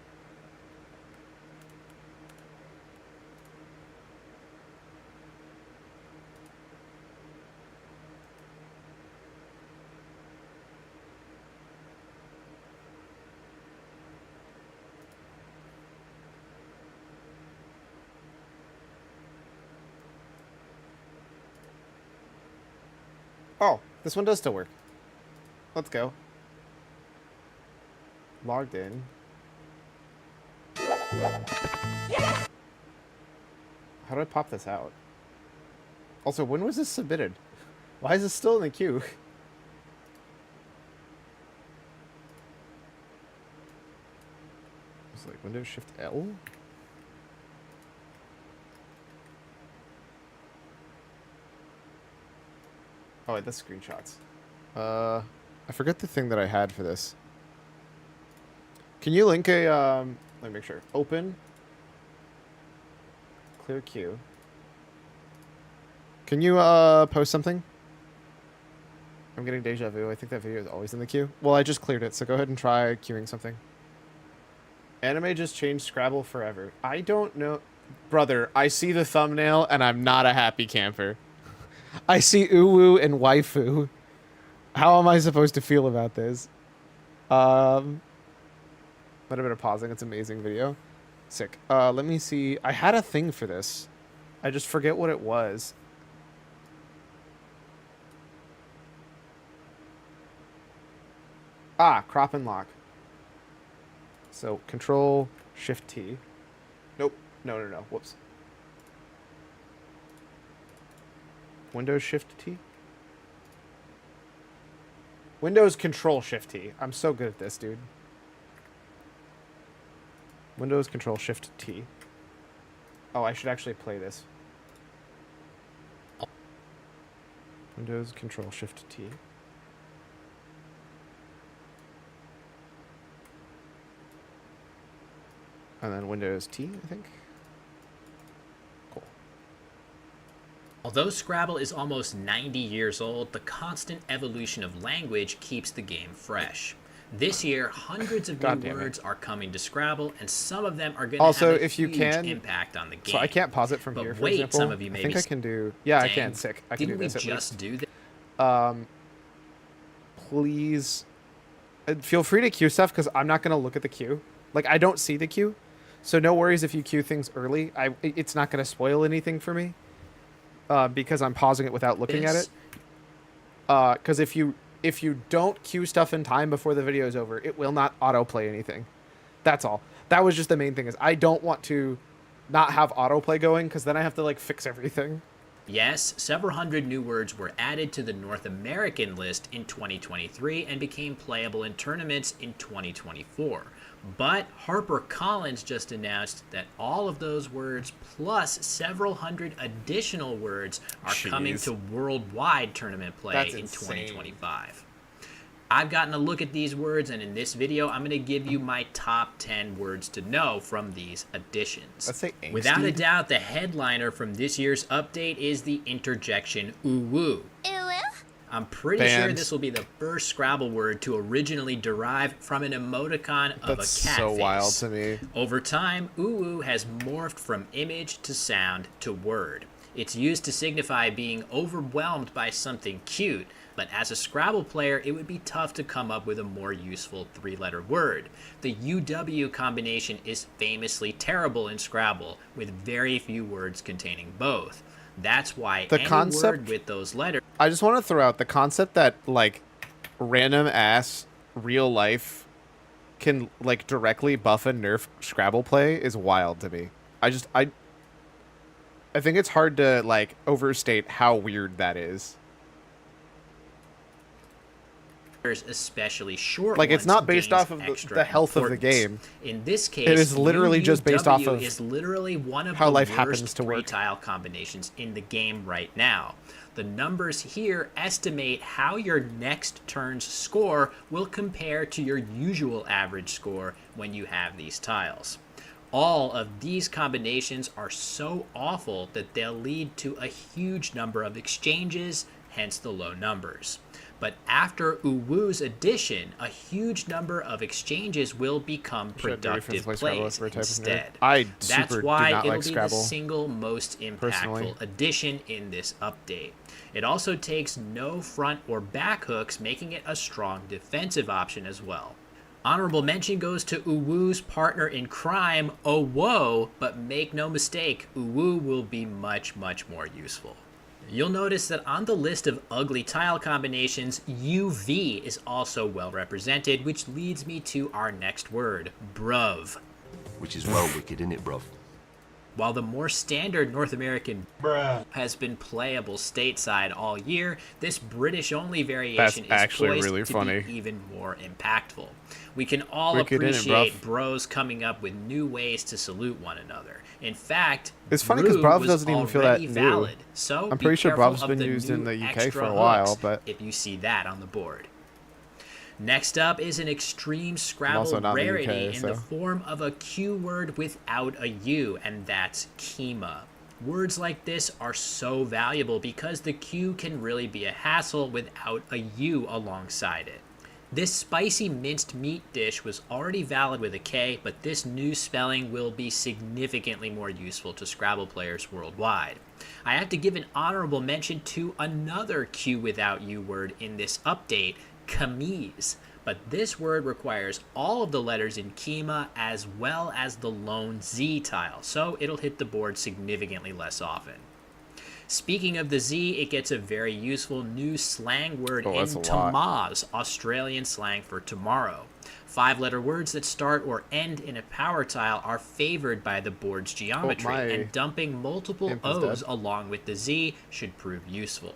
Speaker 1: Oh, this one does still work. Let's go. Logged in. How do I pop this out? Also, when was this submitted? Why is this still in the queue? It's like Windows Shift L? Oh wait, that's screenshots. I forget the thing that I had for this. Can you link a, let me make sure. Open. Clear queue. Can you, post something? I'm getting deja vu. I think that video is always in the queue. Well, I just cleared it, so go ahead and try queuing something. Anime just changed Scrabble forever. I don't know. Brother, I see the thumbnail, and I'm not a happy camper. I see uwu and waifu. How am I supposed to feel about this? But a bit of pausing. It's an amazing video. Sick. Let me see. I had a thing for this. I just forget what it was. Ah, crop and lock. So Control Shift T. Nope. No. Whoops. Windows Shift T. Windows Control Shift T. I'm so good at this, dude. Windows Control Shift T. Oh, I should actually play this. Windows Control Shift T. And then Windows T, I think. Cool.
Speaker 5: Although Scrabble is almost 90 years old, the constant evolution of language keeps the game fresh. This year, hundreds of new words are coming to Scrabble, and some of them are going to have a huge impact on the game.
Speaker 1: So I can't pause it from here, for example.
Speaker 5: Some of you may
Speaker 1: I think I can do... Yeah, I can. Sick. I can do this at least.
Speaker 5: Didn't we just do this?
Speaker 1: Please... feel free to queue stuff, because I'm not going to look at the queue. Like, I don't see the queue. So no worries if you queue things early. It's not going to spoil anything for me. Because I'm pausing it without looking at it. Because if you don't queue stuff in time before the video is over, it will not autoplay anything. That's all. That was just the main thing, is I don't want to not have autoplay going, because then I have to like fix everything.
Speaker 5: Yes, several hundred new words were added to the North American list in 2023 and became playable in tournaments in 2024. But HarperCollins just announced that all of those words, plus several hundred additional words, are coming to worldwide tournament play in 2025. I've gotten a look at these words, and in this video, I'm going to give you my top 10 words to know from these additions.
Speaker 1: Let's say angsty.
Speaker 5: Without a doubt, the headliner from this year's update is the interjection uwu. I'm pretty sure this will be the first Scrabble word to originally derive from an emoticon of a cat
Speaker 1: so
Speaker 5: face.
Speaker 1: Wild to me.
Speaker 5: Over time, uwu has morphed from image to sound to word. It's used to signify being overwhelmed by something cute, but as a Scrabble player, it would be tough to come up with a more useful 3-letter word. The UW combination is famously terrible in Scrabble, with very few words containing both. That's why
Speaker 1: The
Speaker 5: any
Speaker 1: concept-
Speaker 5: word with those letters
Speaker 1: I just want to throw out the concept that like random ass real life can like directly buff and nerf Scrabble play is wild to me. I think it's hard to like overstate how weird that is.
Speaker 5: especially short
Speaker 1: Like, it's
Speaker 5: ones,
Speaker 1: not based
Speaker 5: gains
Speaker 1: off of
Speaker 5: extra
Speaker 1: the health of the
Speaker 5: importance.
Speaker 1: game.
Speaker 5: In this case,
Speaker 1: It is literally just based off
Speaker 5: UUW
Speaker 1: of
Speaker 5: is literally one of
Speaker 1: how
Speaker 5: the
Speaker 1: life
Speaker 5: worst
Speaker 1: happens to work.
Speaker 5: three-tile combinations in the game right now. The numbers here estimate how your next turn's score will compare to your usual average score when you have these tiles. All of these combinations are so awful that they'll lead to a huge number of exchanges, hence the low numbers. But after Uwu's addition, a huge number of exchanges will become productive plays instead. That's why it'll be the single most impactful addition in this update. It also takes no front or back hooks, making it a strong defensive option as well. Honorable mention goes to Uwu's partner in crime, Owo, but make no mistake, Uwu will be much, much more useful. You'll notice that on the list of ugly tile combinations, UV is also well represented, which leads me to our next word, bruv.
Speaker 6: Which is well wicked, isn't it, bruv?
Speaker 5: While the more standard North American has been playable stateside all year, this British-only variation is
Speaker 1: actually
Speaker 5: poised
Speaker 1: really
Speaker 5: to
Speaker 1: funny.
Speaker 5: be even more impactful. We can all
Speaker 1: Wicked in it,
Speaker 5: appreciate
Speaker 1: bruv.
Speaker 5: bros coming up with new ways to salute one another. In fact,
Speaker 1: It's funny 'cause
Speaker 5: bruv
Speaker 1: bruv
Speaker 5: was
Speaker 1: doesn't even feel that
Speaker 5: already
Speaker 1: new.
Speaker 5: valid. So
Speaker 1: I'm
Speaker 5: be
Speaker 1: pretty sure
Speaker 5: careful
Speaker 1: bruv's
Speaker 5: of
Speaker 1: been
Speaker 5: the
Speaker 1: used in
Speaker 5: new
Speaker 1: the UK
Speaker 5: extra
Speaker 1: for a while,
Speaker 5: hooks
Speaker 1: but
Speaker 5: if you see that on the board. Next up is an extreme
Speaker 1: also
Speaker 5: Scrabble
Speaker 1: not in the
Speaker 5: rarity
Speaker 1: UK,
Speaker 5: in the
Speaker 1: so.
Speaker 5: form of a Q word without a U, and that's Kima. Words like this are so valuable because the Q can really be a hassle without a U alongside it. This spicy minced meat dish was already valid with a K, but this new spelling will be significantly more useful to Scrabble players worldwide. I have to give an honorable mention to another Q without U word in this update, kameez. But this word requires all of the letters in Kima as well as the lone Z tile, so it'll hit the board significantly less often. Speaking of the Z, it gets a very useful new slang word in
Speaker 1: that's a lot.
Speaker 5: tamaz, Australian slang for tomorrow. 5-letter words that start or end in a power tile are favored by the board's geometry,
Speaker 1: my
Speaker 5: and dumping multiple
Speaker 1: imp is
Speaker 5: O's
Speaker 1: dead.
Speaker 5: along with the Z should prove useful.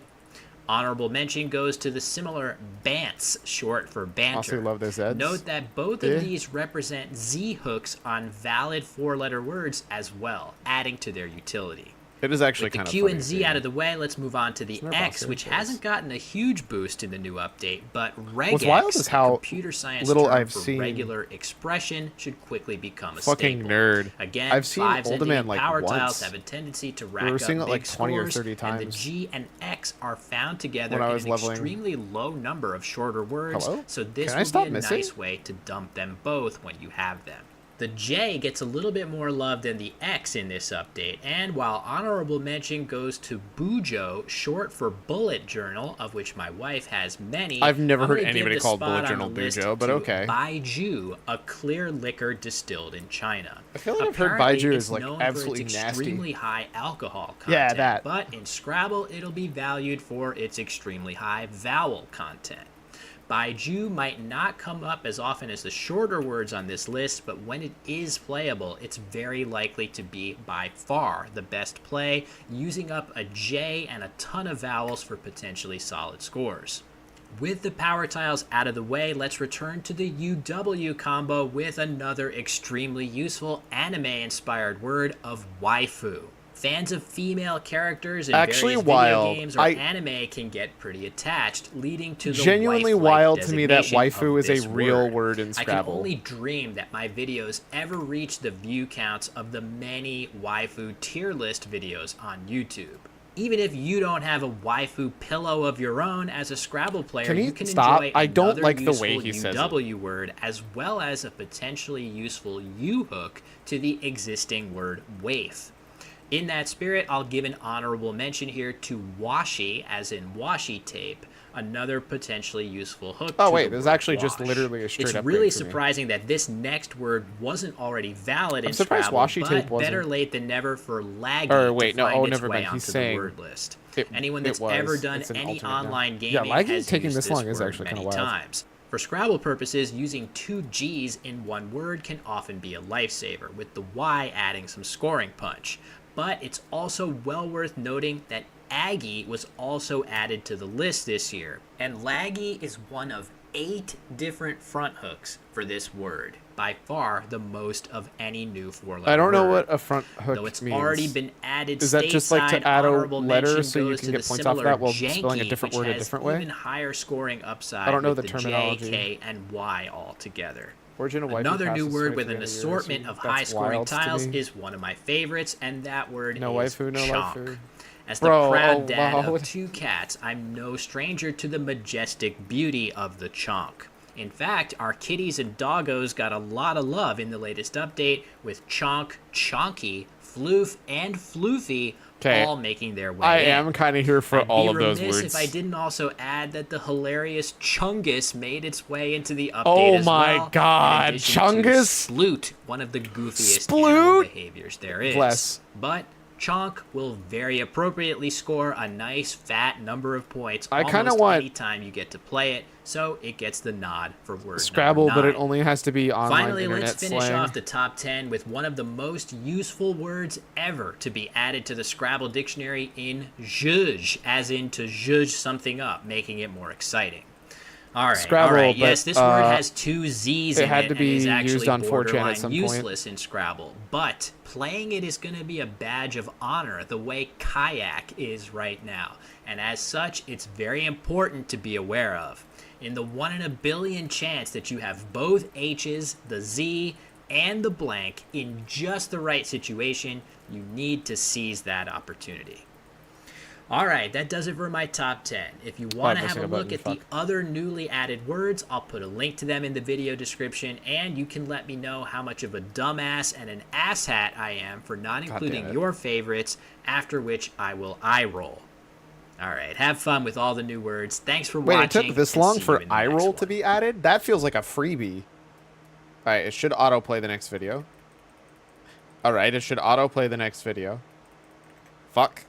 Speaker 5: Honorable mention goes to the similar bants, short for banter.
Speaker 1: Also love those Zs.
Speaker 5: Note that both
Speaker 1: Yeah.
Speaker 5: of these represent Z hooks on valid 4-letter words as well, adding to their utility.
Speaker 1: it is actually
Speaker 5: With the
Speaker 1: kind of
Speaker 5: Q
Speaker 1: funny
Speaker 5: and
Speaker 1: to
Speaker 5: Z
Speaker 1: see.
Speaker 5: out of the way, let's move on to the
Speaker 1: Isn't there
Speaker 5: X,
Speaker 1: Bosser?
Speaker 5: which
Speaker 1: Yes.
Speaker 5: hasn't gotten a huge boost in the new update, but
Speaker 1: What's wild
Speaker 5: regex,
Speaker 1: is
Speaker 5: a
Speaker 1: how
Speaker 5: computer science
Speaker 1: little
Speaker 5: term
Speaker 1: I've
Speaker 5: for
Speaker 1: seen
Speaker 5: regular expression, should quickly become a
Speaker 1: Fucking
Speaker 5: staple.
Speaker 1: nerd.
Speaker 5: Again,
Speaker 1: I've seen
Speaker 5: 5s
Speaker 1: Ultimate
Speaker 5: ending in
Speaker 1: like
Speaker 5: power
Speaker 1: once.
Speaker 5: tiles have a tendency to rack
Speaker 1: were
Speaker 5: up
Speaker 1: seeing it
Speaker 5: big
Speaker 1: like 20 or
Speaker 5: scores,
Speaker 1: 30
Speaker 5: and the
Speaker 1: times.
Speaker 5: G and X are found together
Speaker 1: when I
Speaker 5: in
Speaker 1: was
Speaker 5: an
Speaker 1: leveling.
Speaker 5: extremely low number of shorter words,
Speaker 1: Hello?
Speaker 5: so this
Speaker 1: Can I
Speaker 5: will
Speaker 1: stop
Speaker 5: be a
Speaker 1: missing?
Speaker 5: nice way to dump them both when you have them. The J gets a little bit more love than the X in this update, and while honorable mention goes to Bujo, short for bullet journal, of which my wife has many,
Speaker 1: I've never
Speaker 5: I'm
Speaker 1: heard
Speaker 5: gonna give
Speaker 1: anybody
Speaker 5: the
Speaker 1: call
Speaker 5: spot
Speaker 1: bullet
Speaker 5: on
Speaker 1: journal
Speaker 5: the list
Speaker 1: Bujo, but
Speaker 5: to
Speaker 1: okay.
Speaker 5: Baiju, a clear liquor distilled in China.
Speaker 1: I feel like I've heard
Speaker 5: Apparently,
Speaker 1: Baiju
Speaker 5: it's
Speaker 1: is like
Speaker 5: known
Speaker 1: absolutely
Speaker 5: for its
Speaker 1: nasty.
Speaker 5: extremely high alcohol content,
Speaker 1: Yeah, that.
Speaker 5: but in Scrabble, it'll be valued for its extremely high vowel content. Baiju might not come up as often as the shorter words on this list, but when it is playable, it's very likely to be by far the best play, using up a J and a ton of vowels for potentially solid scores. With the power tiles out of the way, let's return to the UW combo with another extremely useful anime-inspired word of waifu. Fans of female characters in
Speaker 1: Actually
Speaker 5: various
Speaker 1: wild.
Speaker 5: video games or
Speaker 1: I-
Speaker 5: anime can get pretty attached, leading to the
Speaker 1: Genuinely
Speaker 5: wife-like
Speaker 1: wild to me that
Speaker 5: designation
Speaker 1: waifu
Speaker 5: of
Speaker 1: is a
Speaker 5: this
Speaker 1: real word in
Speaker 5: I
Speaker 1: Scrabble.
Speaker 5: can only dream that my videos ever reach the view counts of the many waifu tier list videos on YouTube. Even if you don't have a waifu pillow of your own as a Scrabble player,
Speaker 1: Can he
Speaker 5: you can
Speaker 1: stop?
Speaker 5: enjoy
Speaker 1: I don't
Speaker 5: another
Speaker 1: like the way
Speaker 5: useful
Speaker 1: he says it.
Speaker 5: UW word as well as a potentially useful U hook to the existing word waif. In that spirit, I'll give an honorable mention here to washi, as in washi tape, another potentially useful hook.
Speaker 1: Oh
Speaker 5: to
Speaker 1: wait,
Speaker 5: the
Speaker 1: there's
Speaker 5: word
Speaker 1: actually just
Speaker 5: wash.
Speaker 1: literally a straight
Speaker 5: It's
Speaker 1: upgrade
Speaker 5: really
Speaker 1: for me.
Speaker 5: surprising that this next word wasn't already valid in
Speaker 1: surprised
Speaker 5: Scrabble,
Speaker 1: washi tape
Speaker 5: but better
Speaker 1: wasn't.
Speaker 5: late than never for laggy
Speaker 1: Or wait,
Speaker 5: to
Speaker 1: no,
Speaker 5: find
Speaker 1: oh,
Speaker 5: its
Speaker 1: never
Speaker 5: way
Speaker 1: mind. He's
Speaker 5: onto the
Speaker 1: saying
Speaker 5: word list.
Speaker 1: it-
Speaker 5: Anyone
Speaker 1: it
Speaker 5: that's
Speaker 1: was.
Speaker 5: ever done
Speaker 1: It's an
Speaker 5: any
Speaker 1: alternate now.
Speaker 5: online
Speaker 1: Yeah,
Speaker 5: gaming
Speaker 1: lagging
Speaker 5: has
Speaker 1: taking
Speaker 5: used
Speaker 1: this
Speaker 5: this
Speaker 1: long is
Speaker 5: word
Speaker 1: actually
Speaker 5: many
Speaker 1: kinda wild.
Speaker 5: times. For Scrabble purposes, using 2 G's in one word can often be a lifesaver, with the Y adding some scoring punch. But it's also well worth noting that Aggie was also added to the list this year. And laggy is one of 8 different front hooks for this word. By far the most of any new 4-letter
Speaker 1: I don't know
Speaker 5: word.
Speaker 1: what a front hook
Speaker 5: Though it's
Speaker 1: means.
Speaker 5: already been added
Speaker 1: Is that just like
Speaker 5: stateside,
Speaker 1: to add a
Speaker 5: honorable
Speaker 1: letter
Speaker 5: mention
Speaker 1: so you
Speaker 5: goes
Speaker 1: can
Speaker 5: to
Speaker 1: get
Speaker 5: the
Speaker 1: points off
Speaker 5: similar
Speaker 1: that while spelling a
Speaker 5: janky,
Speaker 1: different
Speaker 5: which
Speaker 1: word a
Speaker 5: has
Speaker 1: different way?
Speaker 5: even higher scoring upside
Speaker 1: I don't know
Speaker 5: with
Speaker 1: the
Speaker 5: the
Speaker 1: terminology.
Speaker 5: J, K, and Y all together.
Speaker 1: Origin of waifu
Speaker 5: Another new
Speaker 1: passes
Speaker 5: word
Speaker 1: 23
Speaker 5: with an
Speaker 1: years,
Speaker 5: assortment
Speaker 1: and
Speaker 5: of
Speaker 1: that's
Speaker 5: high-scoring
Speaker 1: wild to
Speaker 5: tiles
Speaker 1: me.
Speaker 5: is one of my favorites, and that word
Speaker 1: No
Speaker 5: is
Speaker 1: waifu, no
Speaker 5: chonk.
Speaker 1: waifu.
Speaker 5: As the
Speaker 1: Bro,
Speaker 5: proud
Speaker 1: oh,
Speaker 5: dad
Speaker 1: wow.
Speaker 5: of 2 cats, I'm no stranger to the majestic beauty of the chonk. In fact, our kitties and doggos got a lot of love in the latest update, with chonk, chonky, floof, and floofy
Speaker 1: 'Kay.
Speaker 5: all making their way
Speaker 1: I
Speaker 5: in.
Speaker 1: am kind of here for
Speaker 5: I'd
Speaker 1: all
Speaker 5: be
Speaker 1: of those
Speaker 5: remiss
Speaker 1: words.
Speaker 5: if I didn't also add that the hilarious Chungus made its way into the update
Speaker 1: Oh
Speaker 5: as
Speaker 1: my
Speaker 5: well.
Speaker 1: God,
Speaker 5: in addition
Speaker 1: Chungus?
Speaker 5: to Sploot, one of the goofiest
Speaker 1: Sploot?
Speaker 5: animal behaviors there is.
Speaker 1: Bless.
Speaker 5: But Chonk will very appropriately score a nice fat number of points
Speaker 1: I kinda
Speaker 5: almost
Speaker 1: want-
Speaker 5: any time you get to play it, so it gets the nod for word
Speaker 1: Scrabble,
Speaker 5: number
Speaker 1: but it
Speaker 5: 9.
Speaker 1: only has to be online
Speaker 5: Finally,
Speaker 1: internet
Speaker 5: let's finish
Speaker 1: slang.
Speaker 5: off the top 10 with one of the most useful words ever to be added to the Scrabble dictionary in zhuzh, as in to zhuzh something up, making it more exciting. All
Speaker 1: Scrabble,
Speaker 5: right,
Speaker 1: but,
Speaker 5: yes, this word has 2 Z's
Speaker 1: it
Speaker 5: in
Speaker 1: had
Speaker 5: it
Speaker 1: to
Speaker 5: and
Speaker 1: be
Speaker 5: is
Speaker 1: used
Speaker 5: actually
Speaker 1: on 4chan at
Speaker 5: borderline
Speaker 1: some point.
Speaker 5: useless in Scrabble, but playing it is going to be a badge of honor the way kayak is right now, and as such, it's very important to be aware of. In the 1 in a billion chance that you have both H's, the Z, and the blank in just the right situation, you need to seize that opportunity. All right, that does it for my top 10. If you want to have
Speaker 1: missing
Speaker 5: a
Speaker 1: a
Speaker 5: look
Speaker 1: button,
Speaker 5: at the
Speaker 1: fuck.
Speaker 5: other newly added words, I'll put a link to them in the video description, and you can let me know how much of a dumbass and an asshat I am for not including
Speaker 1: it.
Speaker 5: your favorites, after which I will eye roll. All right, have fun with all the new words. Thanks for
Speaker 1: Wait, it
Speaker 5: watching.
Speaker 1: took this
Speaker 5: and
Speaker 1: long
Speaker 5: see you
Speaker 1: for
Speaker 5: in the
Speaker 1: eye
Speaker 5: next
Speaker 1: roll
Speaker 5: one.
Speaker 1: to be added? That feels like a freebie. Alright, it should autoplay the next video. Alright, it should autoplay the next video. Fuck.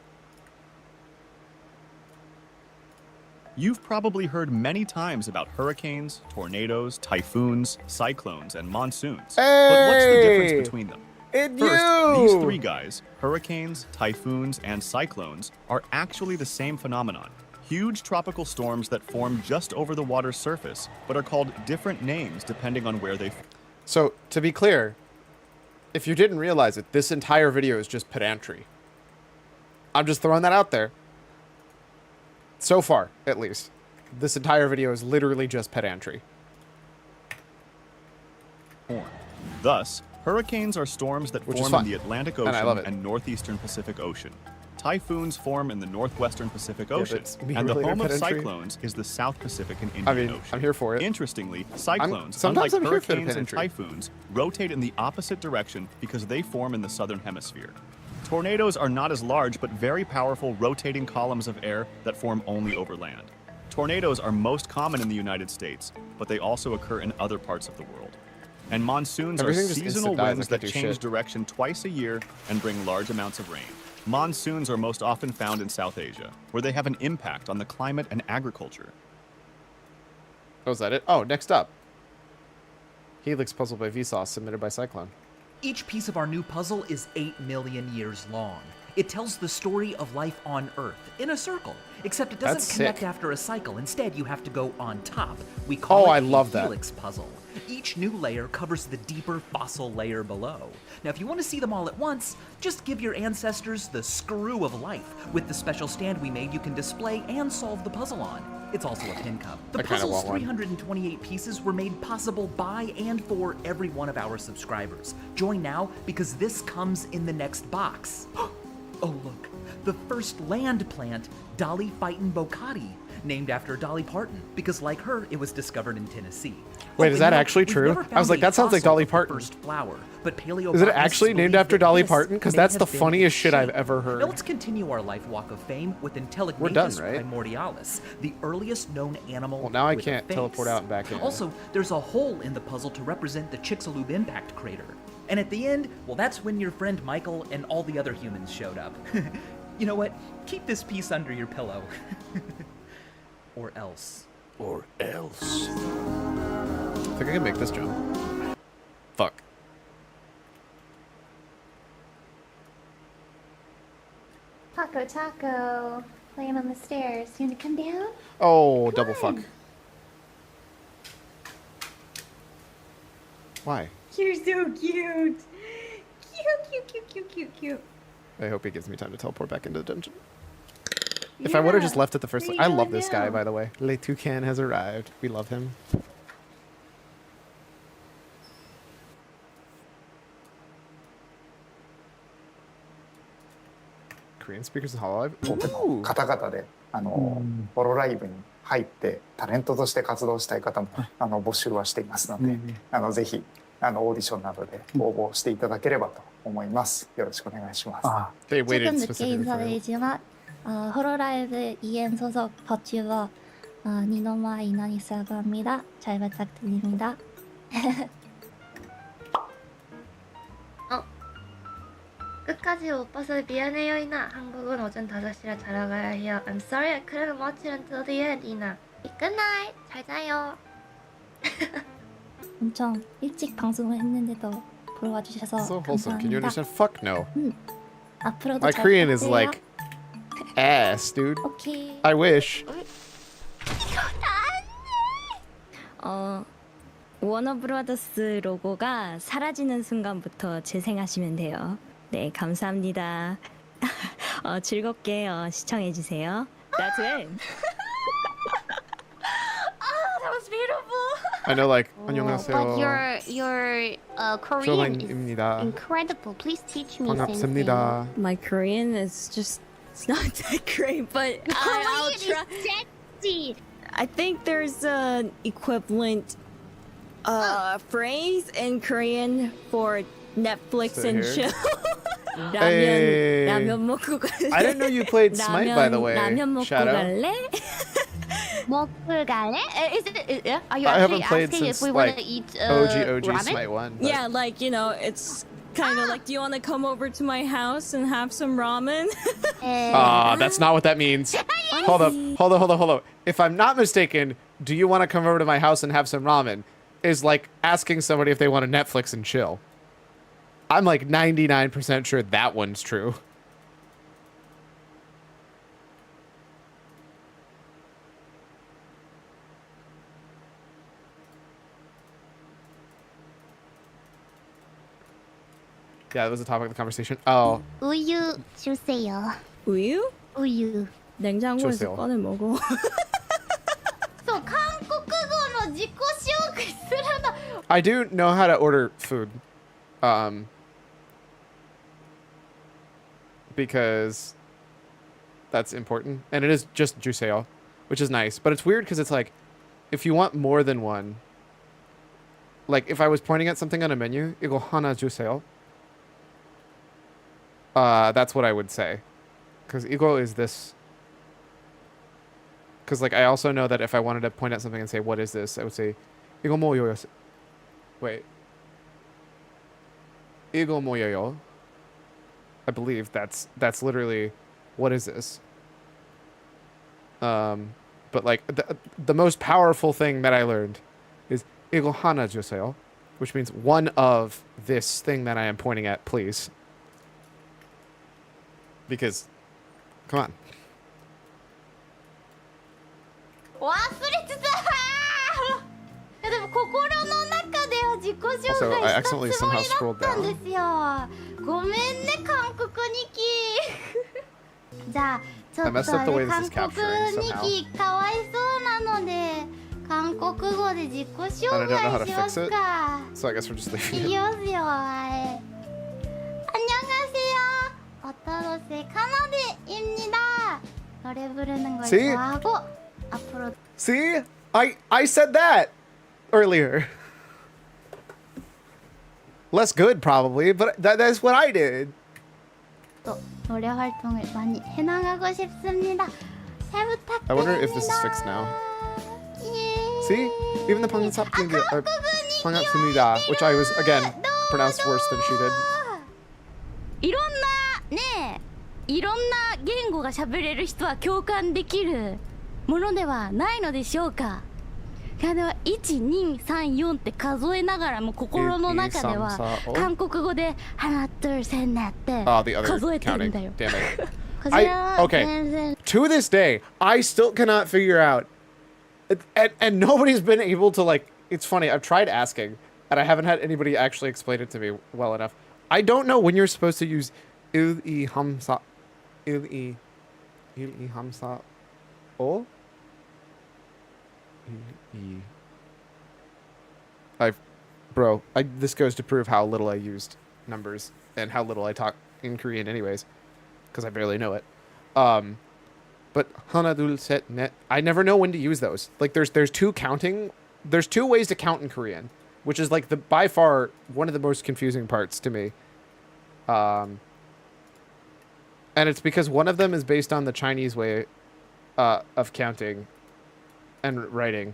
Speaker 7: You've probably heard many times about hurricanes, tornadoes, typhoons, cyclones, and monsoons. But what's the difference
Speaker 1: Hey!
Speaker 7: between them?
Speaker 1: It
Speaker 7: First,
Speaker 1: you!
Speaker 7: these 3 guys, hurricanes, typhoons, and cyclones, are actually the same phenomenon. Huge tropical storms that form just over the water's surface, but are called different names depending on where they
Speaker 1: So, to be clear, if you didn't realize it, this entire video is just pedantry. I'm just throwing that out there. So far, at least. This entire video is literally just pedantry.
Speaker 7: form. Thus, hurricanes are storms that
Speaker 1: Which is
Speaker 7: form
Speaker 1: fun.
Speaker 7: in the Atlantic
Speaker 1: And I
Speaker 7: Ocean
Speaker 1: love it.
Speaker 7: and northeastern Pacific Ocean. Typhoons form in the northwestern Pacific Ocean,
Speaker 1: it's me
Speaker 7: and the
Speaker 1: related
Speaker 7: home of
Speaker 1: pedantry.
Speaker 7: cyclones is the South Pacific and Indian
Speaker 1: I mean,
Speaker 7: Ocean.
Speaker 1: I'm here for it.
Speaker 7: Interestingly, cyclones,
Speaker 1: sometimes
Speaker 7: unlike
Speaker 1: I'm here for the
Speaker 7: hurricanes and
Speaker 1: pedantry.
Speaker 7: typhoons, rotate in the opposite direction because they form in the southern hemisphere. Tornadoes are not as large but very powerful rotating columns of air that form only over land. Tornadoes are most common in the United States, but they also occur in other parts of the world. And monsoons
Speaker 1: Everything
Speaker 7: are
Speaker 1: just
Speaker 7: seasonal
Speaker 1: instant dies, I
Speaker 7: winds
Speaker 1: can't
Speaker 7: that
Speaker 1: do
Speaker 7: change
Speaker 1: shit.
Speaker 7: direction twice a year and bring large amounts of rain. Monsoons are most often found in South Asia, where they have an impact on the climate and agriculture.
Speaker 1: Oh, is that it? Oh, next up. Helix puzzle by Vsauce, submitted by Cyclone.
Speaker 8: Each piece of our new puzzle is 8 million years long. It tells the story of life on Earth in a circle, except it doesn't
Speaker 1: That's
Speaker 8: connect
Speaker 1: sick.
Speaker 8: after a cycle. Instead, you have to go on top. We call
Speaker 1: Oh,
Speaker 8: it
Speaker 1: I
Speaker 8: a
Speaker 1: love that.
Speaker 8: helix puzzle. Each new layer covers the deeper fossil layer below. Now, if you want to see them all at once, just give your ancestors the screw of life. With the special stand we made, you can display and solve the puzzle on. It's also a pin cup. The
Speaker 1: I kinda
Speaker 8: puzzle's
Speaker 1: want one.
Speaker 8: 328 pieces were made possible by and for every one of our subscribers. Join now because this comes in the next box. Oh, look. The first land plant, Dolly Fightin' Bocati, named after Dolly Parton, because like her, it was discovered in Tennessee.
Speaker 1: Wait, is that
Speaker 8: and
Speaker 1: actually
Speaker 8: we've
Speaker 1: true?
Speaker 8: never
Speaker 1: I was
Speaker 8: found
Speaker 1: like,
Speaker 8: a
Speaker 1: that sounds like
Speaker 8: fossil
Speaker 1: Dolly
Speaker 8: of the
Speaker 1: Parton.
Speaker 8: First flower, but
Speaker 1: Is it actually
Speaker 8: paleobotanists
Speaker 1: named
Speaker 8: believe
Speaker 1: after
Speaker 8: that
Speaker 1: Dolly
Speaker 8: this
Speaker 1: Parton? Because
Speaker 8: may
Speaker 1: that's the
Speaker 8: have been
Speaker 1: funniest
Speaker 8: its
Speaker 1: shit I've
Speaker 8: shape.
Speaker 1: ever heard.
Speaker 8: Now let's continue our life walk of fame with
Speaker 1: We're done,
Speaker 8: Intellignatus
Speaker 1: right?
Speaker 8: primordialis, the earliest known animal.
Speaker 1: Well, now I
Speaker 8: with a
Speaker 1: can't
Speaker 8: face.
Speaker 1: teleport out and back in.
Speaker 8: Also, there's a hole in the puzzle to represent the Chicxulub impact crater. And at the end, well, that's when your friend Michael and all the other humans showed up. You know what? Keep this piece under your pillow. Or else.
Speaker 4: Or else.
Speaker 1: I think I can make this jump. Fuck.
Speaker 9: Taco, Taco, playing on the stairs. You want to come down?
Speaker 1: Oh, double fuck. Why?
Speaker 9: You're so cute. Cute.
Speaker 1: I hope he gives me time to teleport back into the dungeon. If I would have just left at the first... I love this guy, by the way. Le Toucan has arrived. We love him. Korean speakers in Hololive?
Speaker 10: 多くの方々でホロライブに入ってタレントとして活動したい方も募集はしていますので、ぜひオーディションなどで応募していただければと思います。よろしくお願いします。
Speaker 1: They waited
Speaker 9: 조금 늦게
Speaker 1: specifically for you.
Speaker 9: 인사드리지만 호로라이브 EN 소속 버튜버 니노마 이난이스라고 합니다. 잘 부탁드립니다. 끝까지 못 봐서 미안해요, 이나. 한국은 오전 5시라 자러 가야 해요. I'm sorry I couldn't watch it until the end, 이나. Good night. 잘 자요. 엄청 일찍 방송을 했는데도 보러 와주셔서
Speaker 1: So wholesome. Can you
Speaker 9: 감사합니다.
Speaker 1: understand? Fuck no.
Speaker 9: 앞으로도
Speaker 1: My
Speaker 9: 잘
Speaker 1: Korean is
Speaker 9: 부탁드려요.
Speaker 1: like ass, dude.
Speaker 9: 오케이.
Speaker 1: I wish.
Speaker 11: 워너브라더스 로고가 사라지는 순간부터 재생하시면 돼요. 네, 감사합니다. 즐겁게 시청해주세요. That's it.
Speaker 9: That was beautiful.
Speaker 1: I know, like,
Speaker 9: But
Speaker 1: 안녕하세요.
Speaker 9: your Korean is
Speaker 1: 조방입니다.
Speaker 9: incredible. Please teach me something.
Speaker 1: 반갑습니다.
Speaker 11: My Korean is just, it's not that great, but I'll try.
Speaker 9: Sexy.
Speaker 11: I think there's an equivalent phrase in Korean for Netflix
Speaker 1: Sit
Speaker 11: and
Speaker 1: here.
Speaker 11: chill.
Speaker 1: Hey.
Speaker 11: 라면 먹고 갈래?
Speaker 1: I didn't know you played Smite, by the way.
Speaker 11: 라면 먹고
Speaker 1: Shadow.
Speaker 11: 갈래?
Speaker 9: 먹을 갈래? Are you
Speaker 1: I
Speaker 9: actually
Speaker 1: haven't played
Speaker 9: asking
Speaker 1: since
Speaker 9: if we want
Speaker 1: like
Speaker 9: to eat
Speaker 1: OG
Speaker 9: ramen?
Speaker 1: Smite 1. but-
Speaker 11: Yeah, like, you know, it's kind of like, do you want to come over to my house and have some ramen?
Speaker 1: That's not what that means. Hold up. If I'm not mistaken, do you want to come over to my house and have some ramen? Is like asking somebody if they want to Netflix and chill. I'm like 99% sure that one's true. Yeah, that was the topic of the conversation. Oh,
Speaker 9: 우유 주세요.
Speaker 11: 우유?
Speaker 9: 우유.
Speaker 11: 냉장고에서
Speaker 1: 주세요.
Speaker 11: 꺼내 먹어.
Speaker 9: 또 한국어로自己紹介するの.
Speaker 1: I do know how to order food. Because that's important. And it is just juiceo, which is nice. But it's weird because it's like, if you want more than one, like if I was pointing at something on a menu, 이거 하나 주세요. That's what I would say. Because 이거 is this. Because like I also know that if I wanted to point at something and say, what is this? I would say, 이거 뭐예요? Wait. 이거 뭐예요? I believe that's literally, what is this? But like the most powerful thing that I learned is 이거 하나 주세요, which means one of this thing that I am pointing at, please. Because, come on.
Speaker 9: 忘れてた。でも心の中では自己紹介したつ
Speaker 1: Also,
Speaker 9: も
Speaker 1: I
Speaker 9: り
Speaker 1: accidentally
Speaker 9: だ
Speaker 1: somehow
Speaker 9: っ
Speaker 1: scrolled
Speaker 9: たん
Speaker 1: down.
Speaker 9: ですよ。ごめんね韓国日記。じゃあちょ
Speaker 1: I
Speaker 9: っ
Speaker 1: messed up the
Speaker 9: と
Speaker 1: way
Speaker 9: 韓
Speaker 1: this is
Speaker 9: 国
Speaker 1: capturing
Speaker 9: 日
Speaker 1: somehow.
Speaker 9: 記かわいそうなので韓国語で自己紹
Speaker 1: And I don't know how to
Speaker 9: 介しま
Speaker 1: fix
Speaker 9: す
Speaker 1: it,
Speaker 9: か。
Speaker 1: so I guess we're just
Speaker 9: い
Speaker 1: leaving
Speaker 9: き
Speaker 1: it.
Speaker 9: ますよ。はい。안녕하세요. 어떠세요? 카나데입니다. 노래 부르는 걸
Speaker 1: See?
Speaker 9: 좋아하고 앞으로
Speaker 1: See? I said that! earlier. Less good, probably, but that's what I did.
Speaker 9: 또 노래 활동을 많이 해나가고 싶습니다. 잘 부탁드립니다.
Speaker 1: I wonder if this is fixed now.
Speaker 9: 예.
Speaker 1: See? Even the Pangas, which I was, again, pronounced worse than she did.
Speaker 9: いろんなねいろんな言語が喋れる人は共感できるものではないのでしょうか。1234って数えながらも心の中では韓国語でハナトゥルセンナって数えてるんだよ。
Speaker 1: Damn it. Okay. To this day, I still cannot figure out, and nobody's been able to, like, it's funny, I've tried asking, and I haven't had anybody actually explain it to me well enough. I don't know when you're supposed to use il-i hamsa, il-i hamsa, o? This goes to prove how little I used numbers and how little I talk in Korean anyways, because I barely know it. But hana dul set net, I never know when to use those. Like there's two ways to count in Korean, which is like by far one of the most confusing parts to me. And it's because one of them is based on the Chinese way of counting and writing,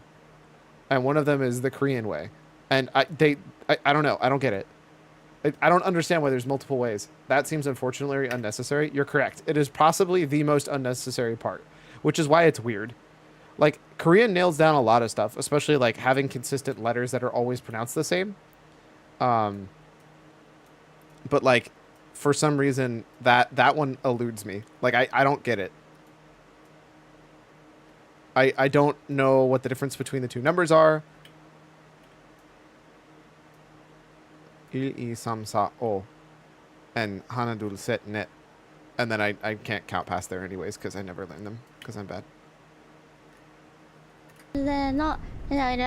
Speaker 1: and one of them is the Korean way, and I don't know, I don't get it. I don't understand why there's multiple ways. That seems unfortunately unnecessary. You're correct. It is possibly the most unnecessary part, which is why it's weird. Like, Korean nails down a lot of stuff, especially like having consistent letters that are always pronounced the same. But like, for some reason that one eludes me. Like I don't get it. I don't know what the difference between the two numbers are. Il I sam sa o and hanadul set net. And then I can't count past there anyways because I never learned them because I'm bad.
Speaker 9: 네,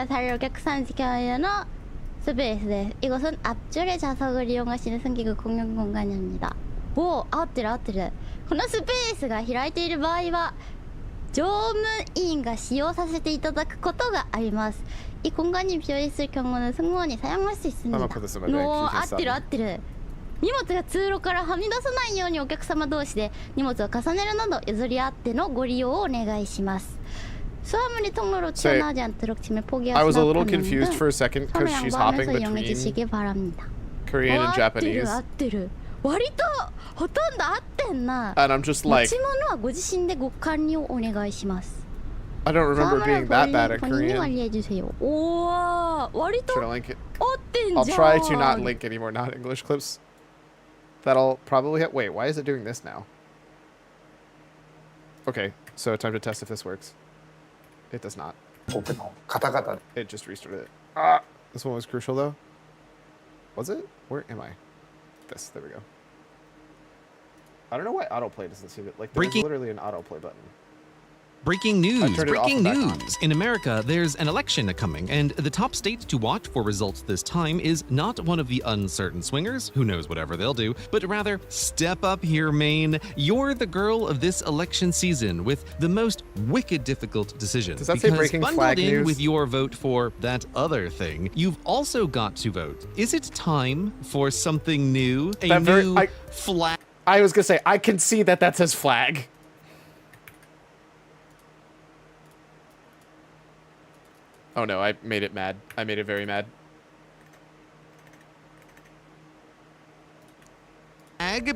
Speaker 9: 달려 객산 지켜야는 스페이스. 이것은 앞줄의 좌석을 이용하시는 승객의 공용 공간입니다. 오, 合ってる。このスペースが開いている場合は乗務員が使用させていただくことがあります。이 공간이 비어있을 경우는 승무원이 사용할 수 있습니다. 合ってる。荷物が通路からはみ出さないようにお客様同士で荷物を重ねるなど譲り合ってのご利用をお願いします。수화물이 통로로 튀어나오지 않도록 짐을 포기하시면
Speaker 1: I was a little confused for a second because she's hopping between Korean and Japanese.
Speaker 9: 割とほとんど合ってんな。
Speaker 1: And I'm just like,
Speaker 9: 持ち物はご自身でご管理をお願いします。
Speaker 1: I don't remember being that bad at
Speaker 9: 本人に
Speaker 1: Korean.
Speaker 9: 管理해주세요。おー、割と
Speaker 1: Should I link it?
Speaker 9: 合ってん
Speaker 1: I'll
Speaker 9: じゃん。
Speaker 1: try to not link any more non-English clips. That'll probably wait, why is it doing this now? Okay, so time to test if this works. It does not.
Speaker 10: 僕の方々で
Speaker 1: It just restarted it. This one was crucial though. Was it? Where am I? This. There we go. I don't know why autoplay doesn't seem to, like, there's literally an autoplay button.
Speaker 12: Breaking news!
Speaker 1: turned it off
Speaker 12: Breaking
Speaker 1: and back on.
Speaker 12: news! In America, there's an election coming, and the top state to watch for results this time is not one of the uncertain swingers, who knows whatever they'll do, but rather, step up here, Maine. You're the girl of this election season with the most wicked difficult decision.
Speaker 1: Does that say
Speaker 12: because
Speaker 1: breaking
Speaker 12: bundled
Speaker 1: flag
Speaker 12: in
Speaker 1: news?
Speaker 12: with your vote for that other thing, you've also got to vote. Is it time for something new? A new flag?
Speaker 1: I was gonna say, I can see that says flag. Oh no, I made it mad. I made it very mad.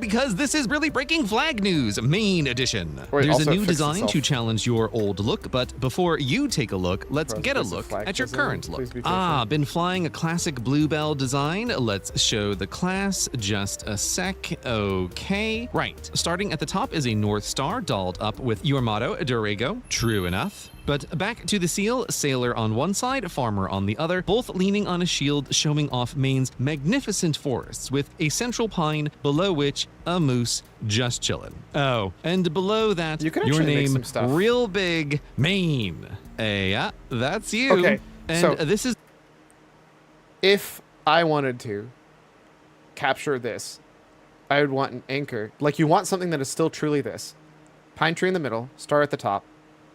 Speaker 12: Because this is really breaking flag news, Maine edition.
Speaker 1: Wait,
Speaker 12: There's
Speaker 1: also
Speaker 12: a new
Speaker 1: it fixed
Speaker 12: design
Speaker 1: itself.
Speaker 12: to challenge your old look, but before you take a look, let's
Speaker 1: Bro,
Speaker 12: get a
Speaker 1: this is
Speaker 12: look
Speaker 1: flag
Speaker 12: at your
Speaker 1: design.
Speaker 12: current look.
Speaker 1: Please be careful.
Speaker 12: Been flying a classic bluebell design. Let's show the class just a sec. Okay. Right. Starting at the top is a North Star dolled up with your motto, Durego. True enough. But back to the seal, sailor on one side, farmer on the other, both leaning on a shield showing off Maine's magnificent forests with a central pine below which a moose just chillin'. Oh, and below that,
Speaker 1: You can
Speaker 12: your
Speaker 1: actually make
Speaker 12: name,
Speaker 1: some stuff.
Speaker 12: real big, Maine. Yeah, that's you.
Speaker 1: Okay,
Speaker 12: and
Speaker 1: so-
Speaker 12: this is...
Speaker 1: If I wanted to capture this, I would want an anchor. Like, you want something that is still truly this. Pine tree in the middle, star at the top,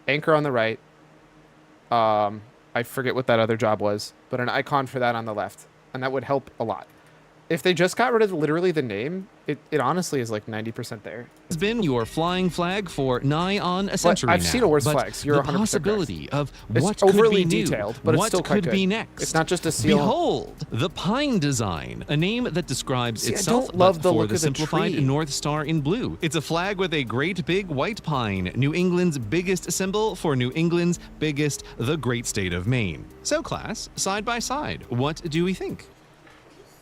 Speaker 1: anchor on the right, I forget what that other job was, but an icon for that on the left, and that would help a lot. If they just got rid of literally the name, it honestly is like 90% there.
Speaker 12: It's been your flying flag for nigh on a century
Speaker 1: I've
Speaker 12: now.
Speaker 1: seen worse
Speaker 12: but
Speaker 1: flags. You're
Speaker 12: the
Speaker 1: 100%
Speaker 12: possibility of
Speaker 1: It's
Speaker 12: what could
Speaker 1: overly
Speaker 12: be new,
Speaker 1: detailed, but it's
Speaker 12: what
Speaker 1: still quite
Speaker 12: could be
Speaker 1: good.
Speaker 12: next.
Speaker 1: It's not just a seal.
Speaker 12: Behold, the Pine Design, a name that describes
Speaker 1: See, I
Speaker 12: itself
Speaker 1: don't love
Speaker 12: but
Speaker 1: the
Speaker 12: for
Speaker 1: look
Speaker 12: the
Speaker 1: of the
Speaker 12: simplified
Speaker 1: tree.
Speaker 12: North Star in blue. It's a flag with a great big white pine, New England's biggest symbol for New England's biggest, the great state of Maine. So class, side by side, what do we think?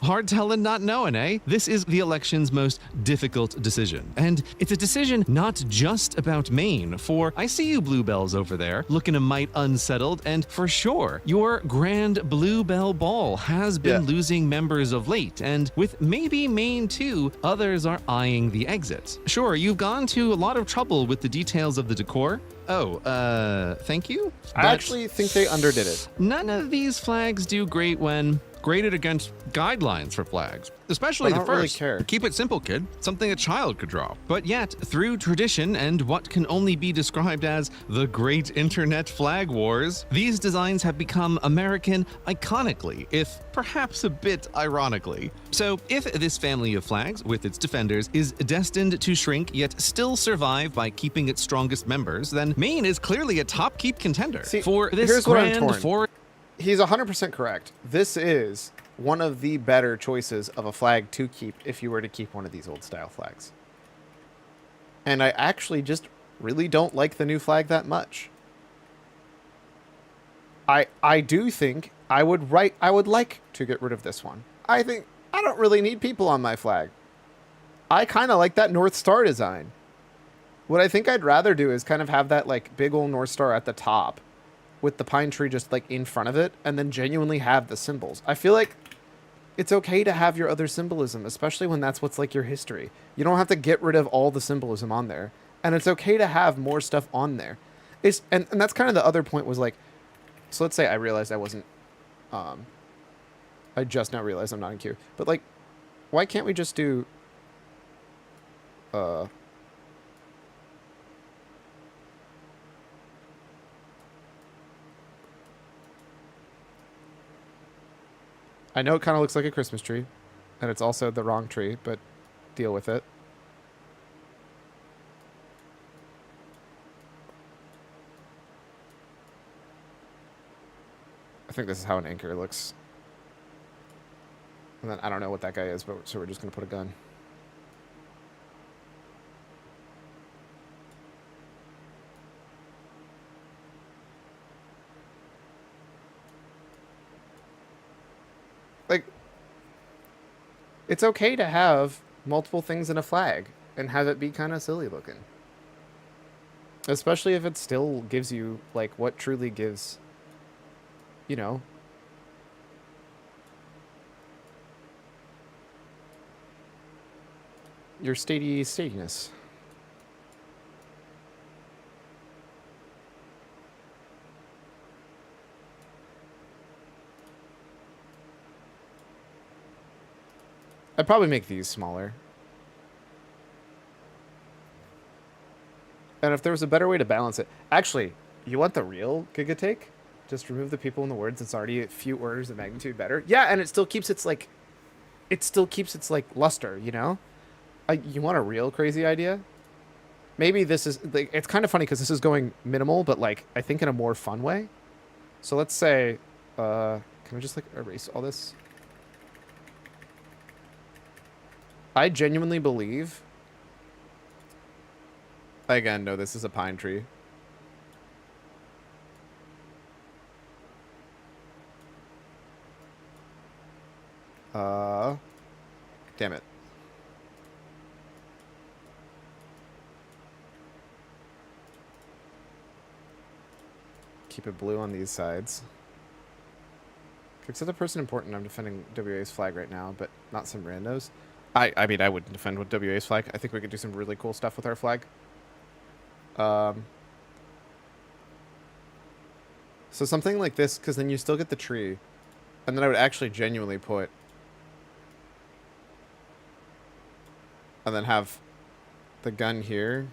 Speaker 12: Hard telling, not knowing, eh? This is the election's most difficult decision. And it's a decision not just about Maine, for I see you bluebells over there, looking a mite unsettled, and for sure, your grand bluebell ball has been losing members of late, and with maybe Maine too, others are eyeing the exit. Sure, you've gone to a lot of trouble with the details of the decor. Oh, thank you?
Speaker 1: I actually think they underdid it.
Speaker 12: None of these flags do great when graded against guidelines for flags, especially
Speaker 1: I
Speaker 12: the
Speaker 1: don't really
Speaker 12: first.
Speaker 1: care.
Speaker 12: Keep it simple, kid. Something a child could draw. But yet, through tradition and what can only be described as the great internet flag wars, these designs have become American iconically, if perhaps a bit ironically. So, if this family of flags, with its defenders, is destined to shrink yet still survive by keeping its strongest members, then Maine is clearly a top keep contender.
Speaker 1: See,
Speaker 12: for this
Speaker 1: here's what I'm
Speaker 12: grand
Speaker 1: torn.
Speaker 12: for
Speaker 1: He's 100% correct. This is one of the better choices of a flag to keep if you were to keep one of these old style flags. And I actually just really don't like the new flag that much. I do think I would like to get rid of this one. I think I don't really need people on my flag. I kind of like that North Star design. What I think I'd rather do is kind of have that like big old North Star at the top with the pine tree just like in front of it, and then genuinely have the symbols. I feel like it's okay to have your other symbolism, especially when that's what's like your history. You don't have to get rid of all the symbolism on there, and it's okay to have more stuff on there. And that's kind of the other point was like, so let's say I realized I wasn't, I just now realized I'm not in queue, but like, why can't we just do, I know it kind of looks like a Christmas tree, and it's also the wrong tree, but deal with it. I think this is how an anchor looks. And then I don't know what that guy is, but so we're just going to put a gun. Like, it's okay to have multiple things in a flag and have it be kind of silly looking. Especially if it still gives you, like, what truly gives, you know, your stadiness. I'd probably make these smaller. And if there was a better way to balance it... Actually, you want the real Giga take? Just remove the people in the words. It's already a few orders of magnitude better. Yeah, and it still keeps its, like... It still keeps its, like, luster, you know? You want a real crazy idea? Maybe this is... Like, it's kind of funny because this is going minimal, but, like, I think in a more fun way. So let's say... can we just, like, erase all this? I genuinely believe... Again, no, this is a pine tree. Damn it. Keep it blue on these sides. Except a person important, I'm defending WA's flag right now, but not some randos. I mean, I wouldn't defend with WA's flag. I think we could do some really cool stuff with our flag. So something like this, because then you still get the tree. And then I would actually genuinely put... And then have the gun here.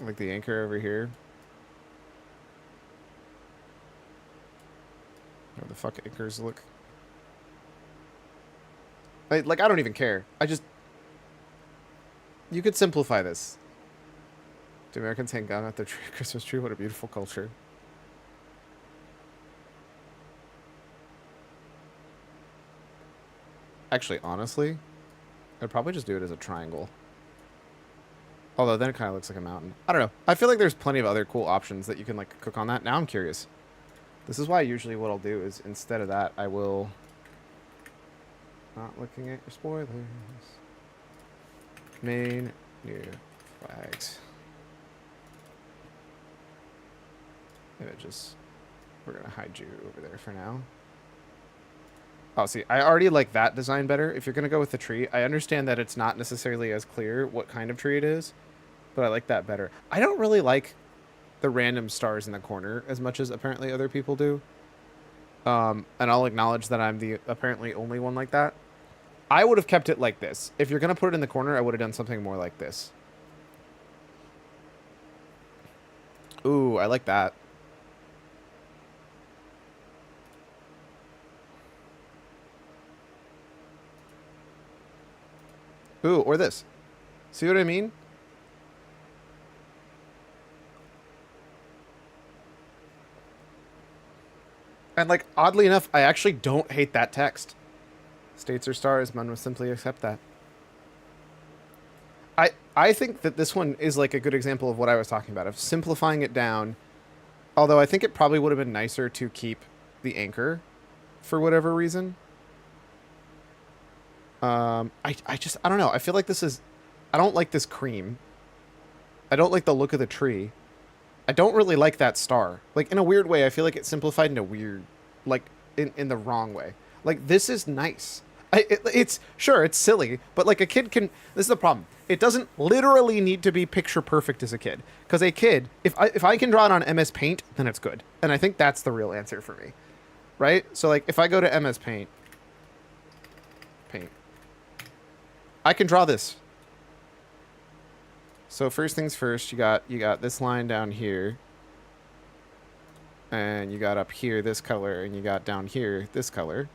Speaker 1: Like the anchor over here. How the fuck anchors look. Like, I don't even care. You could simplify this. Do Americans hang out at their Christmas tree? What a beautiful culture. Actually, honestly, I'd probably just do it as a triangle. Although then it kind of looks like a mountain. I don't know. I feel like there's plenty of other cool options that you can like cook on that. Now I'm curious. This is why usually what I'll do is instead of that, I will... Not looking at your spoilers. Main new flags. Images. We're going to hide you over there for now. Oh, see, I already like that design better. If you're going to go with the tree, I understand that it's not necessarily as clear what kind of tree it is, but I like that better. I don't really like the random stars in the corner as much as apparently other people do. And I'll acknowledge that I'm the apparently only one like that. I would have kept it like this. If you're going to put it in the corner, I would have done something more like this. Ooh, I like that. Ooh, or this. See what I mean? And like, oddly enough, I actually don't hate that text. States or stars, one would simply accept that. I think that this one is like a good example of what I was talking about, of simplifying it down. Although I think it probably would have been nicer to keep the anchor for whatever reason. I don't know. I feel like this is... I don't like this cream. I don't like the look of the tree. I don't really like that star. Like, in a weird way, I feel like it's simplified in a weird... Like, in the wrong way. Like, this is nice. It's... Sure, it's silly, but, like, a kid can... This is the problem. It doesn't literally need to be picture perfect as a kid. Because a kid... If I can draw it on MS Paint, then it's good. And I think that's the real answer for me. Right? So, like, if I go to MS Paint... I can draw this. So first things first, you got this line down here. And you got up here this color, and you got down here this color.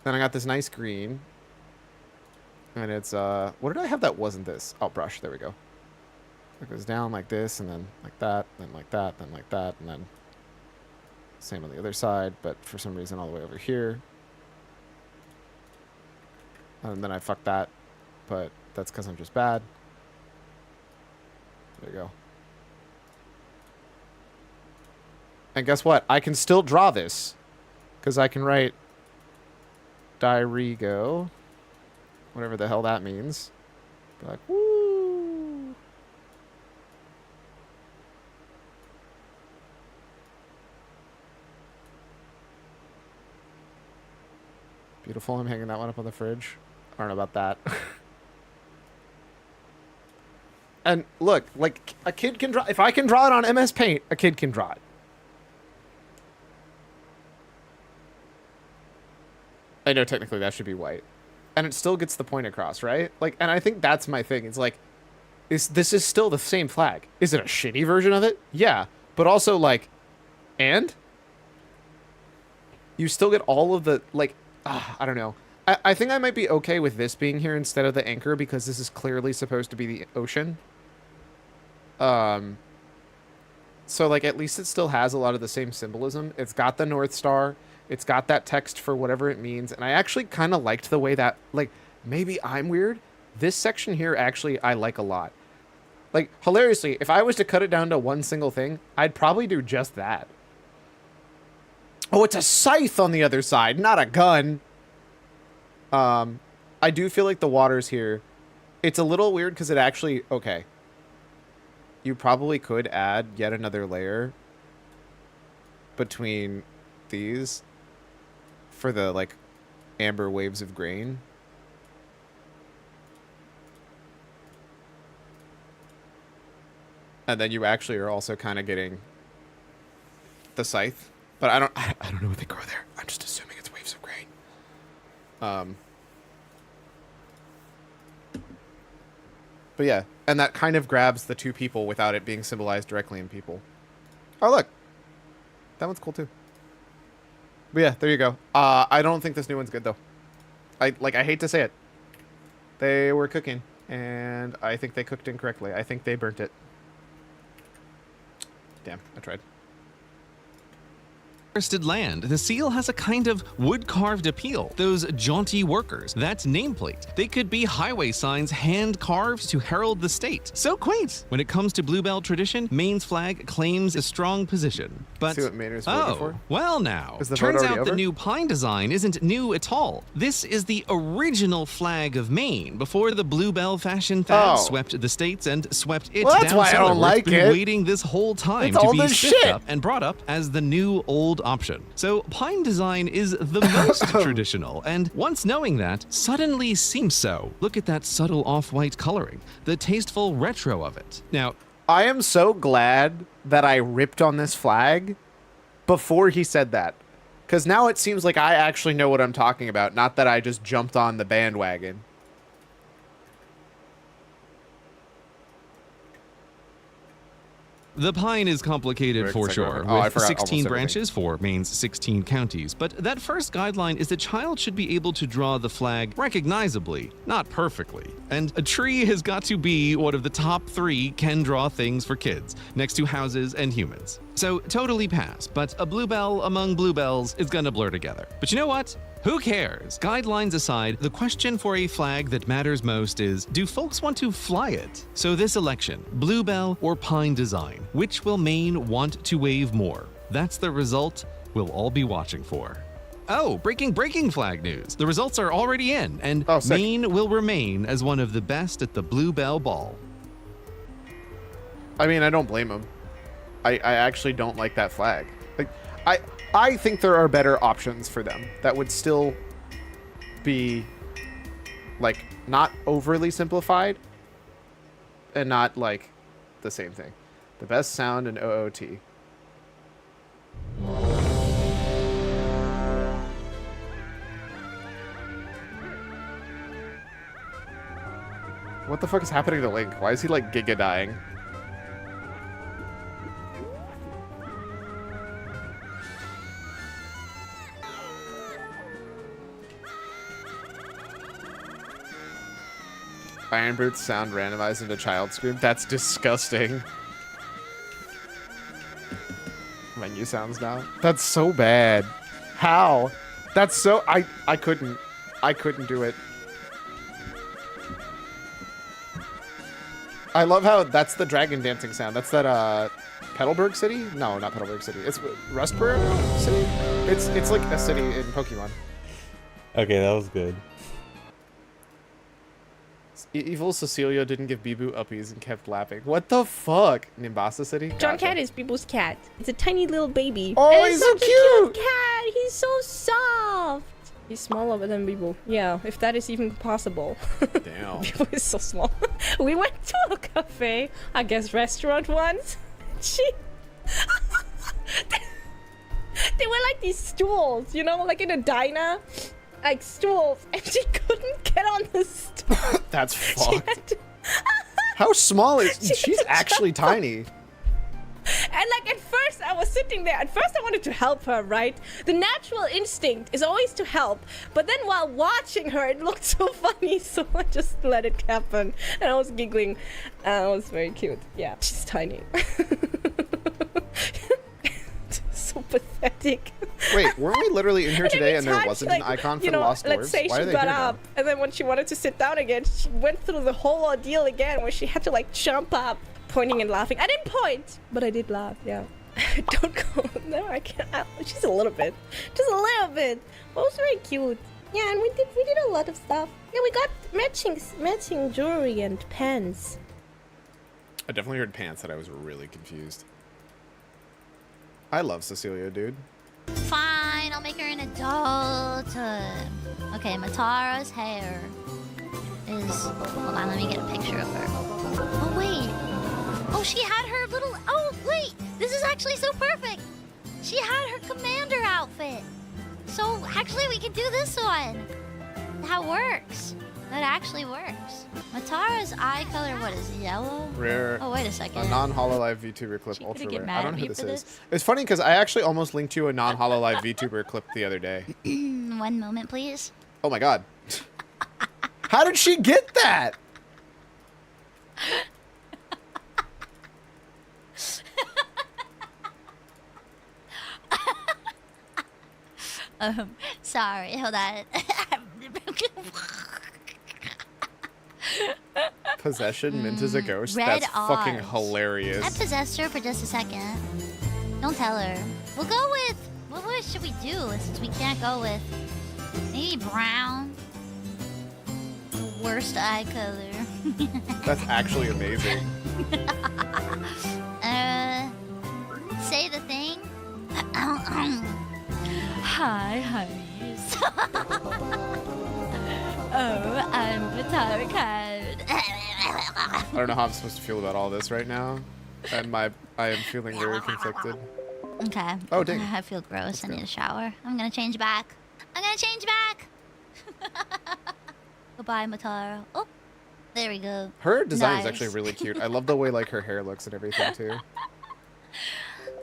Speaker 1: Then I got this nice green. And it's what did I have that wasn't this? Oh, brush, there we go. It goes down like this, and then like that, then like that, then like that, and then same on the other side, but for some reason all the way over here. And then I fucked that, but that's because I'm just bad. There you go. And guess what? I can still draw this, because I can write Dirigo, whatever the hell that means. Be like, woo! Beautiful. I'm hanging that one up on the fridge. I don't know about that. And look, like, a kid can draw... If I can draw it on MS Paint, a kid can draw it. I know technically that should be white. And it still gets the point across, right? Like, and I think that's my thing. It's like, this is still the same flag. Is it a shitty version of it? Yeah. But also, like, and? You still get all of the, like... I don't know. I think I might be okay with this being here instead of the anchor because this is clearly supposed to be the ocean. So, like, at least it still has a lot of the same symbolism. It's got the North Star. It's got that text for whatever it means. And I actually kind of liked the way that, like, maybe I'm weird. This section here, actually, I like a lot. Like, hilariously, if I was to cut it down to one single thing, I'd probably do just that. Oh, it's a scythe on the other side, not a gun. I do feel like the water's here. It's a little weird because it actually... Okay. You probably could add yet another layer between these for the, like, amber waves of grain. And then you actually are also kind of getting the scythe. But I don't know what they grow there. I'm just assuming it's waves of grain. But yeah, and that kind of grabs the two people without it being symbolized directly in people. Oh, look. That one's cool, too. But yeah, there you go. I don't think this new one's good, though. I hate to say it. They were cooking, and I think they cooked incorrectly. I think they burnt it. Damn, I tried.
Speaker 12: Forested land, the seal has a kind of wood-carved appeal. Those jaunty workers, that's nameplate. They could be highway signs hand-carved to herald the state. So quaint. When it comes to Bluebell tradition, Maine's flag claims a strong position. But
Speaker 1: see what Maine is voting for?
Speaker 12: Well now,
Speaker 1: Is the vote
Speaker 12: turns
Speaker 1: already
Speaker 12: out the
Speaker 1: over?
Speaker 12: new pine design isn't new at all. This is the original flag of Maine before the Bluebell fashion fad
Speaker 1: Oh.
Speaker 12: swept the states and swept it
Speaker 1: Well, that's
Speaker 12: down
Speaker 1: why I don't
Speaker 12: cellar, where
Speaker 1: like
Speaker 12: it's been
Speaker 1: it.
Speaker 12: waiting this whole time
Speaker 1: It's
Speaker 12: to
Speaker 1: all
Speaker 12: be
Speaker 1: this
Speaker 12: stitched
Speaker 1: shit.
Speaker 12: up and brought up as the new old option. So pine design is the most traditional, and once knowing that, suddenly seems so. Look at that subtle off-white coloring, the tasteful retro of it. Now,
Speaker 1: I am so glad that I ripped on this flag before he said that. Because now it seems like I actually know what I'm talking about, not that I just jumped on the bandwagon.
Speaker 12: the pine is complicated
Speaker 1: Wait a
Speaker 12: for
Speaker 1: second,
Speaker 12: sure,
Speaker 1: oh, I
Speaker 12: with
Speaker 1: forgot
Speaker 12: 16
Speaker 1: almost everything.
Speaker 12: branches for Maine's 16 counties. But that first guideline is the child should be able to draw the flag recognizably, not perfectly. And a tree has got to be one of the top 3 can draw things for kids, next to houses and humans. So totally pass, but a bluebell among bluebells is gonna blur together. But you know what? Who cares? Guidelines aside, the question for a flag that matters most is, do folks want to fly it? So this election, bluebell or pine design, which will Maine want to wave more? That's the result we'll all be watching for. Oh, breaking flag news. The results are already in, and
Speaker 1: sick.
Speaker 12: Maine will remain as one of the best at the Bluebell Ball.
Speaker 1: I mean, I don't blame him. I actually don't like that flag. Like, I think there are better options for them that would still be, like, not overly simplified and not, like, the same thing. The best sound in OOT. What the fuck is happening to Link? Why is he, like, giga dying? Iron Boots sound randomized into child scream? That's disgusting. Menu sounds now. That's so bad. How? That's so... I couldn't do it. I love how that's the dragon dancing sound. That's that, Petalburg City? No, not Petalburg City. It's Rustburg City? It's like a city in Pokemon.
Speaker 13: Okay, that was good.
Speaker 1: Evil Cecilia didn't give Bibu uppies and kept laughing. What the fuck? Nimbasa City?
Speaker 11: John
Speaker 1: Gotcha.
Speaker 11: Cat is people's cat. It's a tiny little baby.
Speaker 1: Oh,
Speaker 11: And
Speaker 1: he's
Speaker 11: it's
Speaker 1: so
Speaker 11: such a cute
Speaker 1: cute!
Speaker 11: cat. He's so soft. He's smaller than Bibu. Yeah, if that is even possible.
Speaker 1: Damn.
Speaker 11: Bibu is so small. We went to a cafe, I guess restaurant once. She... they were like these stools, you know, like in a diner. Like stools, and she couldn't get on the stool.
Speaker 1: That's
Speaker 11: She
Speaker 1: fucked.
Speaker 11: had to-
Speaker 1: How small is...
Speaker 11: She
Speaker 1: She's
Speaker 11: had to
Speaker 1: actually
Speaker 11: jump up.
Speaker 1: tiny.
Speaker 11: And like at first I was sitting there, at first I wanted to help her, right? The natural instinct is always to help, but then while watching her it looked so funny, so I just let it happen. And I was giggling, and it was very cute. Yeah, she's tiny. So pathetic.
Speaker 1: Wait, weren't we literally in here
Speaker 11: And
Speaker 1: today
Speaker 11: every
Speaker 1: and there
Speaker 11: time
Speaker 1: wasn't
Speaker 11: she,
Speaker 1: an icon for
Speaker 11: you
Speaker 1: the
Speaker 11: know,
Speaker 1: Lost Dwarves?
Speaker 11: let's say
Speaker 1: Why are
Speaker 11: she
Speaker 1: they
Speaker 11: got
Speaker 1: here now?
Speaker 11: up, and then when she wanted to sit down again, she went through the whole ordeal again where she had to like jump up, pointing and laughing. I didn't point, but I did laugh, yeah. Don't go. No, I can't. She's a little bit. Just a little bit. But it was very cute. Yeah, and we did a lot of stuff. Yeah, we got matching jewelry and pens.
Speaker 1: I definitely heard pants that I was really confused. I love Cecilia, dude.
Speaker 9: Fine, I'll make her an adult. Okay, Matara's hair is... Hold on, let me get a picture of her. Oh, wait. Oh, she had her little... Oh, wait. This is actually so perfect. She had her commander outfit. So, actually, we can do this one. That works. That actually works. Matara's eye color, what is it, yellow?
Speaker 1: Rare.
Speaker 9: Oh, wait a second.
Speaker 1: A non-hololive VTuber clip,
Speaker 9: She gonna
Speaker 1: ultra
Speaker 9: get
Speaker 1: rare.
Speaker 9: mad
Speaker 1: I don't
Speaker 9: at
Speaker 1: know who
Speaker 9: me
Speaker 1: this
Speaker 9: for
Speaker 1: is.
Speaker 9: this?
Speaker 1: It's funny because I actually almost linked you a non-hololive VTuber clip the other day.
Speaker 9: One moment, please.
Speaker 1: Oh my god. How did she get that?
Speaker 9: Sorry, hold on.
Speaker 1: Possession, mint as a ghost.
Speaker 9: Red
Speaker 1: That's fucking
Speaker 9: eyes.
Speaker 1: hilarious.
Speaker 9: I possessed her for just a second. Don't tell her. We'll go with... What should we do since we can't go with... Maybe brown? The worst eye color.
Speaker 1: That's actually amazing.
Speaker 9: Say the thing. Hi, honeys. Oh, I'm Matara Card.
Speaker 1: I don't know how I'm supposed to feel about all this right now. And I am feeling very conflicted.
Speaker 9: Okay.
Speaker 1: Oh, dang.
Speaker 9: I feel gross. I need a shower. I'm gonna change back. I'm gonna change back. Goodbye, Matara. Oh, there we go.
Speaker 1: Her design is
Speaker 9: Nice.
Speaker 1: actually really cute. I love the way like her hair looks and everything too.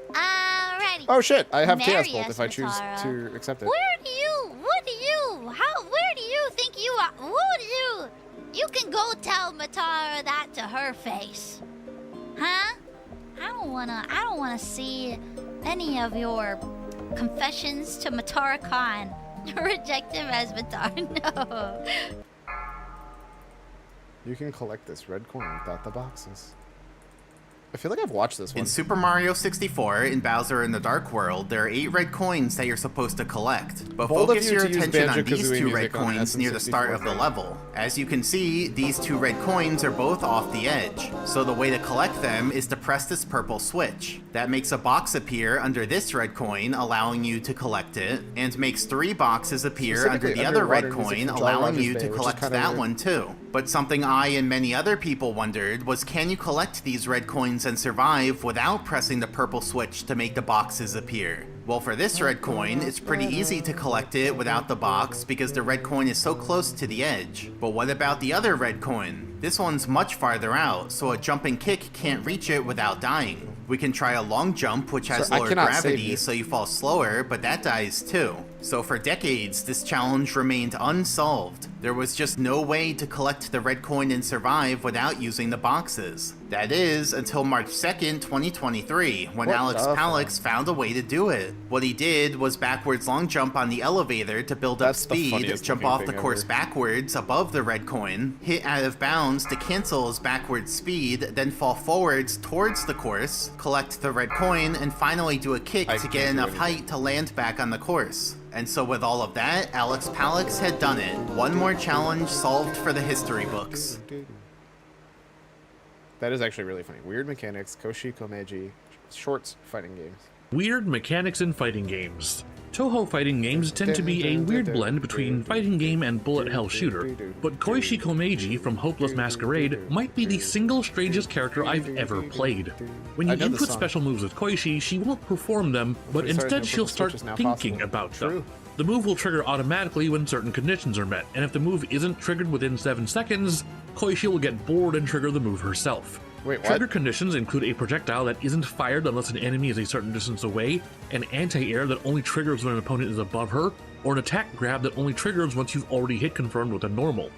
Speaker 9: Alrighty.
Speaker 1: Oh shit! I have
Speaker 9: Marry
Speaker 1: Chaos Bolt
Speaker 9: us,
Speaker 1: if I choose
Speaker 9: Matara.
Speaker 1: to accept it.
Speaker 9: Where do you think you are? You can go tell Matara that to her face. Huh? I don't wanna see any of your confessions to Matara Khan. Reject him as Matara, no.
Speaker 1: You can collect this red coin without the boxes. I feel like I've watched this one.
Speaker 2: In Super Mario 64, in Bowser in the Dark World, there are 8 red coins that you're supposed to collect. But
Speaker 1: Bold of
Speaker 2: focus
Speaker 1: you
Speaker 2: your
Speaker 1: to use
Speaker 2: attention on
Speaker 1: Banjo-Kazooie
Speaker 2: these 2 red
Speaker 1: music on
Speaker 2: coins near the start of the
Speaker 1: SN64.
Speaker 2: level. As you can see, these 2 red coins are both off the edge. So the way to collect them is to press this purple switch. That makes a box appear under this red coin, allowing you to collect it, and makes 3 boxes appear under
Speaker 1: Specifically
Speaker 2: the other red
Speaker 1: underwater music
Speaker 2: coin,
Speaker 1: from Jolly
Speaker 2: allowing
Speaker 1: Rogers
Speaker 2: you
Speaker 1: Bay,
Speaker 2: to
Speaker 1: which is
Speaker 2: collect
Speaker 1: kinda
Speaker 2: that
Speaker 1: weird.
Speaker 2: one too. But something I and many other people wondered was, can you collect these red coins and survive without pressing the purple switch to make the boxes appear? Well, for this red coin, it's pretty easy to collect it without the box because the red coin is so close to the edge. But what about the other red coin? This one's much farther out, so a jumping kick can't reach it without dying. We can try a long jump, which has
Speaker 1: Sir, I
Speaker 2: lower
Speaker 1: cannot save
Speaker 2: gravity,
Speaker 1: you.
Speaker 2: so you fall slower, but that dies too. So for decades, this challenge remained unsolved. There was just no way to collect the red coin and survive without using the boxes. That is, until March 2nd, 2023, when
Speaker 1: What
Speaker 2: Alex
Speaker 1: the
Speaker 2: Palix found a way to do it. What he did was backwards long jump on the elevator to build up
Speaker 1: That's the
Speaker 2: speed,
Speaker 1: funniest
Speaker 2: jump
Speaker 1: looking
Speaker 2: off the
Speaker 1: thing
Speaker 2: course
Speaker 1: ever.
Speaker 2: backwards above the red coin, hit out of bounds to cancel his backwards speed, then fall forwards towards the course, collect the red coin, and finally do a kick
Speaker 1: I
Speaker 2: to
Speaker 1: can't
Speaker 2: get
Speaker 1: do
Speaker 2: enough
Speaker 1: anything.
Speaker 2: height to land back on the course. And so with all of that, Alex Palix had done it. One more challenge solved for the history books.
Speaker 1: That is actually really funny. Weird mechanics, Koshi Komeji, shorts fighting games.
Speaker 14: Weird mechanics in fighting games. Toho fighting games tend to be a weird blend between fighting game and bullet hell shooter, but Koichi Komeiji from Hopeless Masquerade might be the single strangest character I've ever played. When you
Speaker 1: I know this
Speaker 14: input
Speaker 1: song.
Speaker 14: special moves with Koichi, she won't perform them, but
Speaker 1: Sorry, no
Speaker 14: instead she'll
Speaker 1: purple
Speaker 14: start
Speaker 1: switch is now
Speaker 14: thinking
Speaker 1: possible.
Speaker 14: about
Speaker 1: True.
Speaker 14: them. The move will trigger automatically when certain conditions are met, and if the move isn't triggered within 7 seconds, Koichi will get bored and trigger the move herself.
Speaker 1: Wait, what?
Speaker 14: Trigger conditions include a projectile that isn't fired unless an enemy is a certain distance away, an anti-air that only triggers when an opponent is above her, or an attack grab that only triggers once you've already hit confirmed with a normal.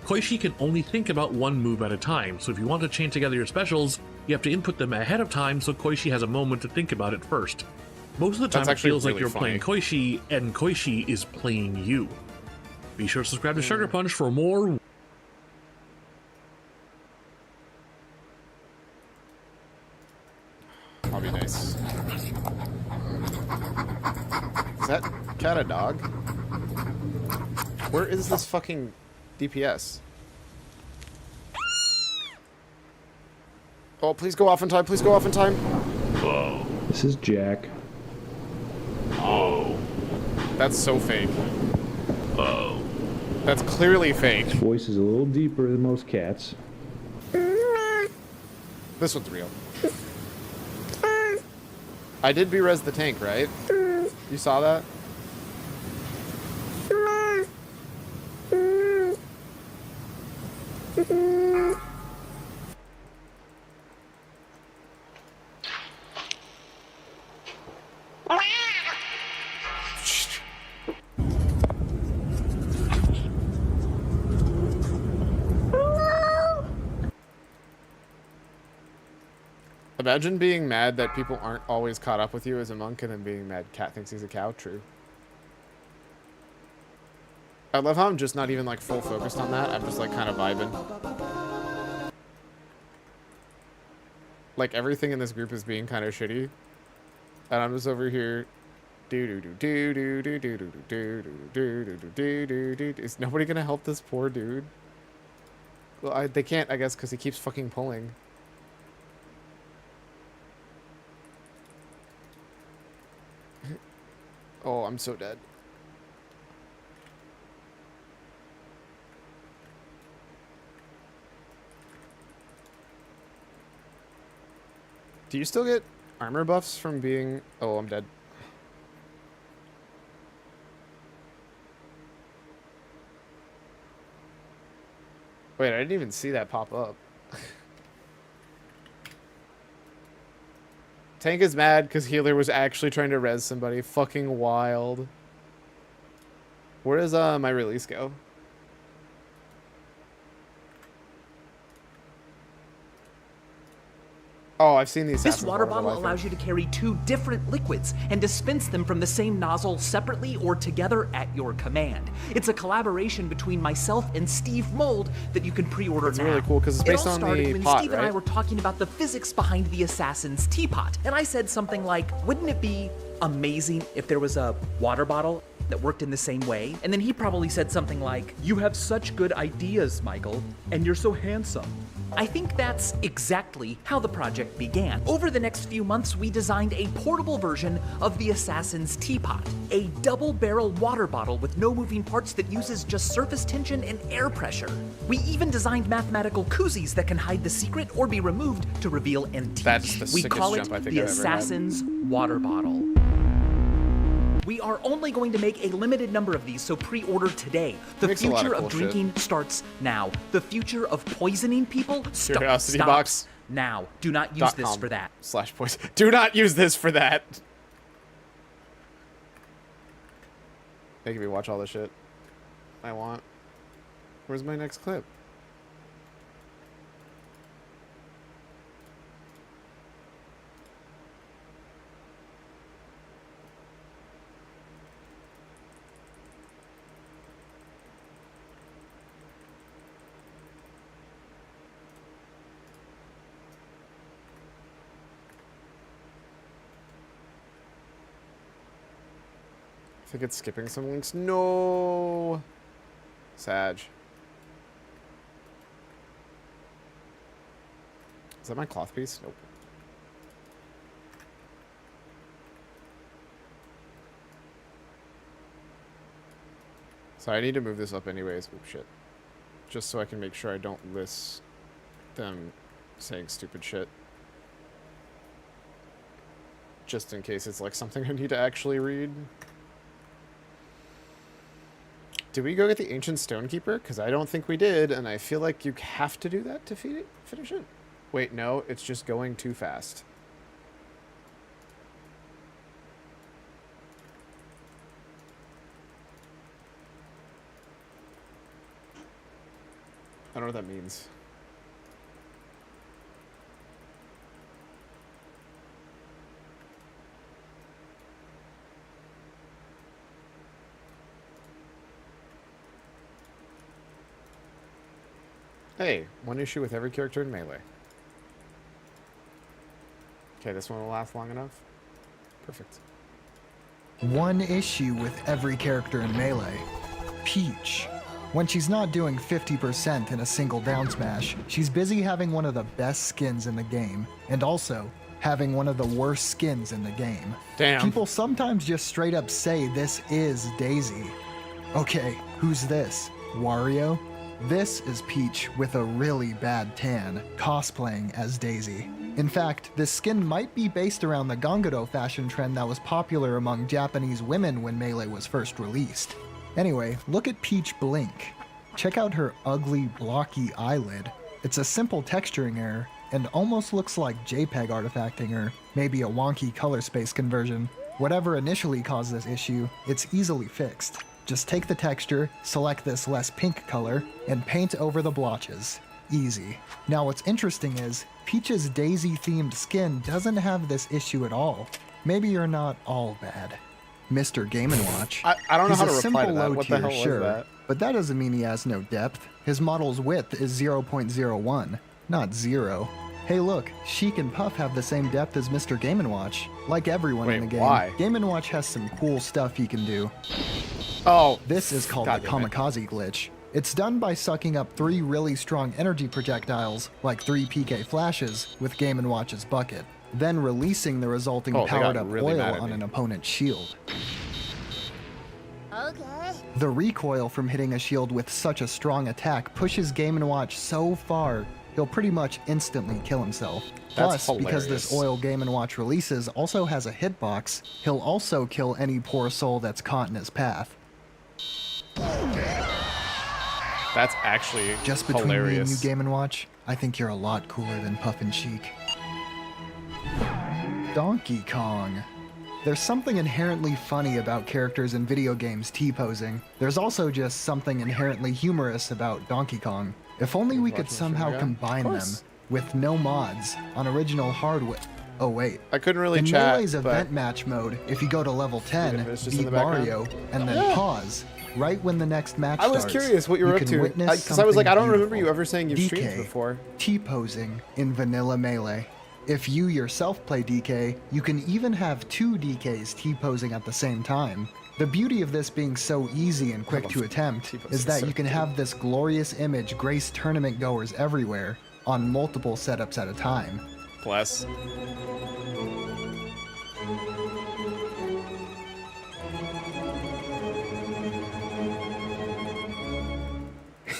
Speaker 14: Koichi can only think about one move at a time, so if you want to chain together your specials, you have to input them ahead of time so Koichi has a moment to think about it first. Most of the time
Speaker 1: That's
Speaker 14: it
Speaker 1: actually
Speaker 14: feels like
Speaker 1: really
Speaker 14: you're
Speaker 1: funny.
Speaker 14: playing Koichi, and Koichi is playing you. Be sure to subscribe to Sugar Punch for more.
Speaker 1: I'll be nice. Is that cat a dog? Where is this fucking DPS? Oh, please go off in time. Please go off in time.
Speaker 15: Whoa. This is Jack.
Speaker 1: Oh. That's so fake.
Speaker 15: Oh.
Speaker 1: That's clearly fake.
Speaker 15: His voice is a little deeper than most cats.
Speaker 1: This one's real. I did B-res the tank, right? You saw that? Imagine being mad that people aren't always caught up with you as a monk and then being mad cat thinks he's a cow. True. I love how I'm just not even like full focused on that. I'm just like kind of vibing. Like everything in this group is being kind of shitty. And I'm just over here. Is nobody gonna help this poor dude? Well, they can't, I guess, because he keeps fucking pulling. Oh, I'm so dead. Do you still get armor buffs from being... Oh, I'm dead. Wait, I didn't even see that pop up. Tank is mad because healer was actually trying to res somebody. Fucking wild. Where does my release go? Oh, I've seen these.
Speaker 8: This water bottle allows you to carry 2 different liquids and dispense them from the same nozzle separately or together at your command. It's a collaboration between myself and Steve Mold that you can pre-order now.
Speaker 1: It's really cool because it's based on the pot, right? It all started when Steve and I were
Speaker 8: talking about the physics behind the Assassin's Teapot, and I said something like, wouldn't it be amazing if there was a water bottle that worked in the same way? And then he probably said something like, you have such good ideas, Michael, and you're so handsome. I think that's exactly how the project began. Over the next few months, we designed a portable version of the Assassin's Teapot, a double-barrel water bottle with no moving parts that uses just surface tension and air pressure. We even designed mathematical koozies that can hide the secret or be removed to reveal NT.
Speaker 1: That's the sickest
Speaker 8: We call it
Speaker 1: jump I think
Speaker 8: the
Speaker 1: I've ever had.
Speaker 8: Assassin's Water Bottle. We are only going to make a limited number of these, so pre-order today. The
Speaker 1: Makes a lot
Speaker 8: future
Speaker 1: of
Speaker 8: of
Speaker 1: cool
Speaker 8: drinking starts now. The future of poisoning people
Speaker 1: Curiosity
Speaker 8: stops
Speaker 1: box.
Speaker 8: now. Do not use this
Speaker 1: .com
Speaker 8: for that.
Speaker 1: /poison. Do not use this for that. Making me watch all the shit I want. Where's my next clip? I think it's skipping some links. No. Sag. Is that my cloth piece? Nope. So I need to move this up anyways. Oop, shit. Just so I can make sure I don't list them saying stupid shit. Just in case it's like something I need to actually read. Did we go get the Ancient Stonekeeper? Because I don't think we did, and I feel like you have to do that to finish it. Wait, no, it's just going too fast. I don't know what that means. Hey, one issue with every character in Melee. Okay, this one will last long enough. Perfect.
Speaker 16: One issue with every character in Melee. Peach. When she's not doing 50% in a single down smash, she's busy having one of the best skins in the game, and also having one of the worst skins in the game.
Speaker 1: Damn.
Speaker 16: People sometimes just straight up say this is Daisy. Okay, who's this? Wario? This is Peach with a really bad tan, cosplaying as Daisy. In fact, this skin might be based around the Ganguro fashion trend that was popular among Japanese women when Melee was first released. Anyway, look at Peach blink. Check out her ugly, blocky eyelid. It's a simple texturing error, and almost looks like JPEG artifacting or maybe a wonky color space conversion. Whatever initially caused this issue, it's easily fixed. Just take the texture, select this less pink color, and paint over the blotches. Easy. Now what's interesting is, Peach's Daisy-themed skin doesn't have this issue at all. Maybe you're not all bad. Mr. Game & Watch.
Speaker 1: I don't know
Speaker 16: He's
Speaker 1: how to
Speaker 16: a
Speaker 1: reply
Speaker 16: simple
Speaker 1: to that.
Speaker 16: low
Speaker 1: What the
Speaker 16: tier,
Speaker 1: hell was
Speaker 16: sure,
Speaker 1: that?
Speaker 16: but that doesn't mean he has no depth. His model's width is 0.01, not 0. Hey look, Sheik and Puff have the same depth as Mr. Game & Watch. Like everyone in the game,
Speaker 1: why?
Speaker 16: Game & Watch has some cool stuff he can do.
Speaker 1: Oh,
Speaker 16: this is called the kamikaze glitch. It's done by sucking up 3 really strong energy projectiles, like 3 PK flashes, with Game & Watch's bucket, then releasing the resulting
Speaker 1: Oh, they got
Speaker 16: powered-up
Speaker 1: really mad
Speaker 16: oil
Speaker 1: at
Speaker 16: on
Speaker 1: me.
Speaker 16: an opponent's shield.
Speaker 9: Okay.
Speaker 16: The recoil from hitting a shield with such a strong attack pushes Game & Watch so far, he'll pretty much instantly kill himself.
Speaker 1: That's
Speaker 16: Plus, because this
Speaker 1: hilarious.
Speaker 16: oil Game & Watch releases also has a hitbox, he'll also kill any poor soul that's caught in his path.
Speaker 1: That's actually
Speaker 16: Just between
Speaker 1: hilarious.
Speaker 16: me and you, Game & Watch, I think you're a lot cooler than Puff and Sheik. Donkey Kong. There's something inherently funny about characters in video games T-posing. There's also just something inherently humorous about Donkey Kong. If only we could somehow combine them with no mods on original hardware. Oh wait.
Speaker 1: I couldn't really
Speaker 16: in
Speaker 1: chat,
Speaker 16: Melee's
Speaker 1: but-
Speaker 16: event match mode, if you go to level 10,
Speaker 1: it's just in
Speaker 16: beat
Speaker 1: the background?
Speaker 16: Mario, and then
Speaker 1: Yeah.
Speaker 16: pause, right when the next match
Speaker 1: I was
Speaker 16: starts,
Speaker 1: curious what you were up
Speaker 16: can
Speaker 1: to.
Speaker 16: witness
Speaker 1: Because I was like, I don't
Speaker 16: something
Speaker 1: remember you
Speaker 16: beautiful.
Speaker 1: ever saying you've streamed
Speaker 16: DK,
Speaker 1: before.
Speaker 16: T-posing in vanilla Melee. If you yourself play DK, you can even have 2 DKs T-posing at the same time. The beauty of this being so easy and quick to attempt is that you can have this glorious image grace tournament goers everywhere on multiple setups at a time.
Speaker 1: Bless.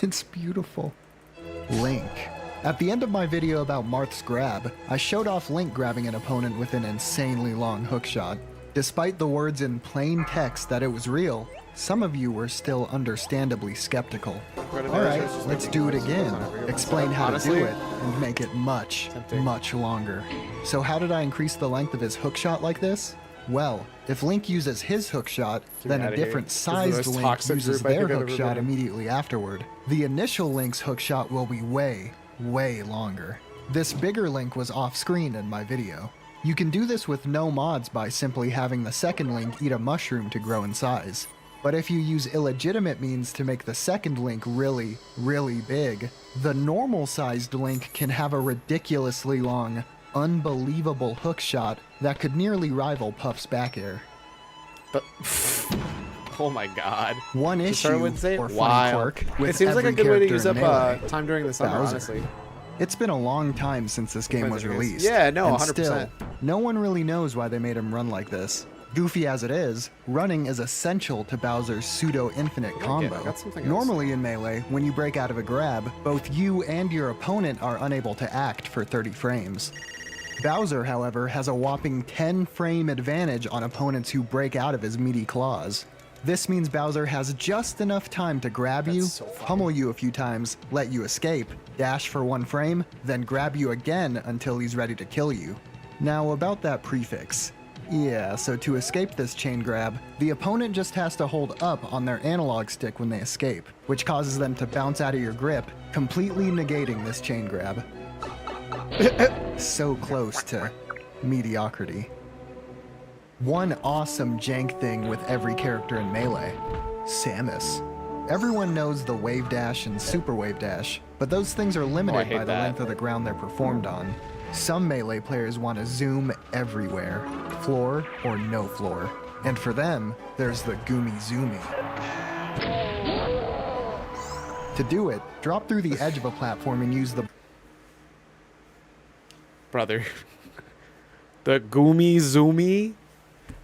Speaker 16: It's beautiful. Link. At the end of my video about Marth's grab, I showed off Link grabbing an opponent with an insanely long hookshot. Despite the words in plain text that it was real, some of you were still understandably skeptical. Alright, let's do it again. Explain how to do it, and make it much, much longer. So how did I increase the length of his hookshot like this? Well, if Link uses his hookshot, then a different sized Link uses their hookshot immediately afterward. The initial Link's hookshot will be way, way longer. This bigger Link was off screen in my video. You can do this with no mods by simply having the second Link eat a mushroom to grow in size. But if you use illegitimate means to make the second Link really, really big, the normal sized Link can have a ridiculously long, unbelievable hookshot that could nearly rival Puff's back air.
Speaker 1: But, oh my god.
Speaker 16: One
Speaker 1: To
Speaker 16: issue
Speaker 1: start with, say it
Speaker 16: or funny
Speaker 1: wild.
Speaker 16: quirk with
Speaker 1: It seems like a
Speaker 16: every
Speaker 1: good way to
Speaker 16: character
Speaker 1: use
Speaker 16: in
Speaker 1: up
Speaker 16: Melee.
Speaker 1: time during the summer,
Speaker 16: Bowser.
Speaker 1: honestly.
Speaker 16: It's been a long time since this game was
Speaker 1: Depends on who it is.
Speaker 16: released.
Speaker 1: Yeah, no,
Speaker 16: and
Speaker 1: 100%.
Speaker 16: Still, no one really knows why they made him run like this. Goofy as it is, running is essential to Bowser's pseudo-infinite combo.
Speaker 1: got something else.
Speaker 16: Normally in Melee, when you break out of a grab, both you and your opponent are unable to act for 30 frames. Bowser, however, has a whopping 10-frame advantage on opponents who break out of his meaty claws. This means Bowser has just enough time to grab you, pummel you a few times, let you escape, dash for 1 frame, then grab you again until he's ready to kill you. Now about that prefix. Yeah, so to escape this chain grab, the opponent just has to hold up on their analog stick when they escape, which causes them to bounce out of your grip, completely negating this chain grab. So close to mediocrity. One awesome jank thing with every character in Melee, Samus. Everyone knows the wave dash and super wave dash, but those things are limited
Speaker 1: hate
Speaker 16: by the
Speaker 1: that.
Speaker 16: length of the ground they're performed on. Some Melee players want to zoom everywhere, floor or no floor. And for them, there's the Goomy Zoomy. To do it, drop through the edge of a platform and use the
Speaker 1: Brother. The Goomy Zoomy?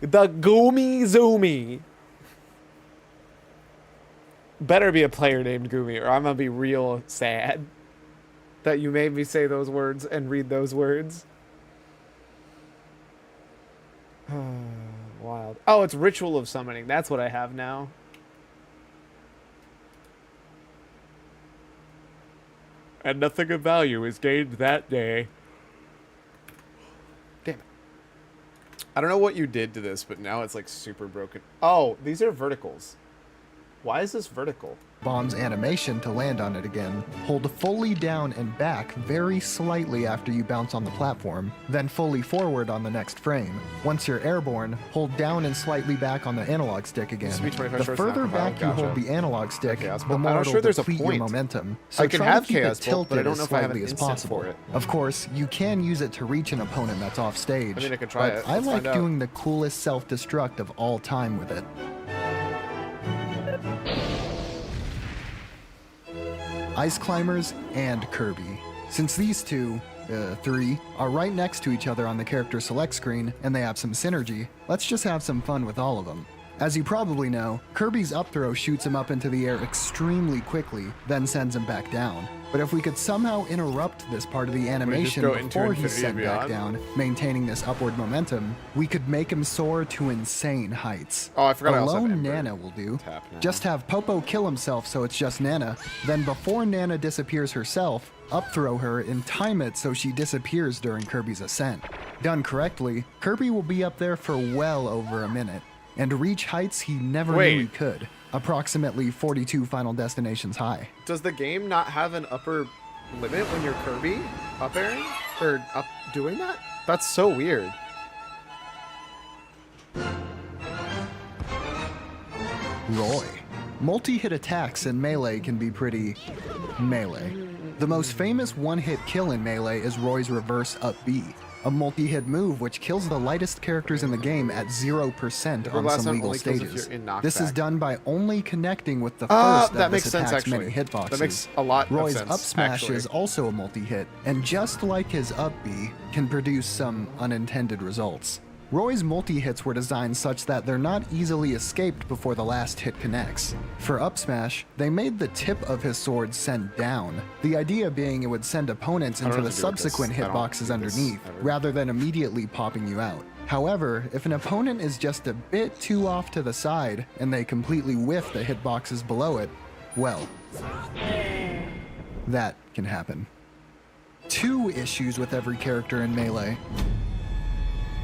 Speaker 1: The Goomy Zoomy! Better be a player named Goomy, or I'm gonna be real sad that you made me say those words and read those words. Wild. Oh, it's Ritual of Summoning. That's what I have now. And nothing of value is gained that day. Damn it. I don't know what you did to this, but now it's like super broken. Oh, these are verticals. Why is this vertical?
Speaker 16: bomb's animation to land on it again. Hold fully down and back very slightly after you bounce on the platform, then fully forward on the next frame. Once you're airborne, hold down and slightly back on the analog stick again.
Speaker 1: This will be 25
Speaker 16: The
Speaker 1: shorts
Speaker 16: further
Speaker 1: and a half.
Speaker 16: back you
Speaker 1: Gotcha.
Speaker 16: hold the analog stick,
Speaker 1: Chaos
Speaker 16: the
Speaker 1: Bolt.
Speaker 16: more
Speaker 1: I'm not
Speaker 16: it'll
Speaker 1: sure there's a
Speaker 16: deplete your
Speaker 1: point.
Speaker 16: momentum. So
Speaker 1: I can
Speaker 16: try
Speaker 1: have
Speaker 16: to keep
Speaker 1: Chaos
Speaker 16: it
Speaker 1: Bolt, but I
Speaker 16: tilted
Speaker 1: don't
Speaker 16: as
Speaker 1: know if I have an
Speaker 16: slightly as
Speaker 1: instant
Speaker 16: possible.
Speaker 1: for it.
Speaker 16: Of course, you can use it to reach an opponent that's off stage.
Speaker 1: I mean, I could try
Speaker 16: but
Speaker 1: it.
Speaker 16: I
Speaker 1: Let's
Speaker 16: like
Speaker 1: find out.
Speaker 16: doing the coolest self-destruct of all time with it. Ice Climbers and Kirby. Since these two, three, are right next to each other on the character select screen and they have some synergy, let's just have some fun with all of them. As you probably know, Kirby's up throw shoots him up into the air extremely quickly, then sends him back down. But if we could somehow interrupt this part of the animation
Speaker 1: go into
Speaker 16: before he's
Speaker 1: infinity and
Speaker 16: sent back
Speaker 1: beyond?
Speaker 16: down, maintaining this upward momentum, we could make him soar to insane heights.
Speaker 1: Oh, I forgot I also have
Speaker 16: Alone
Speaker 1: Ember.
Speaker 16: Nana will do.
Speaker 1: Tap now.
Speaker 16: Just have Popo kill himself so it's just Nana, then before Nana disappears herself, up throw her and time it so she disappears during Kirby's ascent. Done correctly, Kirby will be up there for well over a minute, and reach heights he never knew he could, approximately 42 Final Destinations high.
Speaker 1: Does the game not have an upper limit when you're Kirby up airing? Or up doing that? That's so weird.
Speaker 16: Roy. Multi-hit attacks in Melee can be pretty melee. The most famous one-hit kill in Melee is Roy's reverse up B, a multi-hit move which kills the lightest characters in the game at 0% on
Speaker 1: blast
Speaker 16: some
Speaker 1: on
Speaker 16: legal
Speaker 1: only kills if
Speaker 16: stages.
Speaker 1: you're in knockback.
Speaker 16: This is done by only connecting with the first
Speaker 1: that
Speaker 16: of
Speaker 1: makes
Speaker 16: this
Speaker 1: sense,
Speaker 16: attack's many
Speaker 1: actually.
Speaker 16: hitboxes.
Speaker 1: That makes a lot of
Speaker 16: Roy's
Speaker 1: sense,
Speaker 16: up smash
Speaker 1: actually.
Speaker 16: is also a multi-hit, and just like his up B, can produce some unintended results. Roy's multi-hits were designed such that they're not easily escaped before the last hit connects. For up smash, they made the tip of his sword send down, the idea being it would send opponents
Speaker 1: I don't
Speaker 16: into
Speaker 1: know
Speaker 16: the
Speaker 1: what to do with
Speaker 16: subsequent
Speaker 1: this. I don't
Speaker 16: hitboxes
Speaker 1: do this
Speaker 16: underneath,
Speaker 1: ever.
Speaker 16: rather than immediately popping you out. However, if an opponent is just a bit too off to the side, and they completely whiff the hitboxes below it, well, that can happen. Two issues with every character in Melee.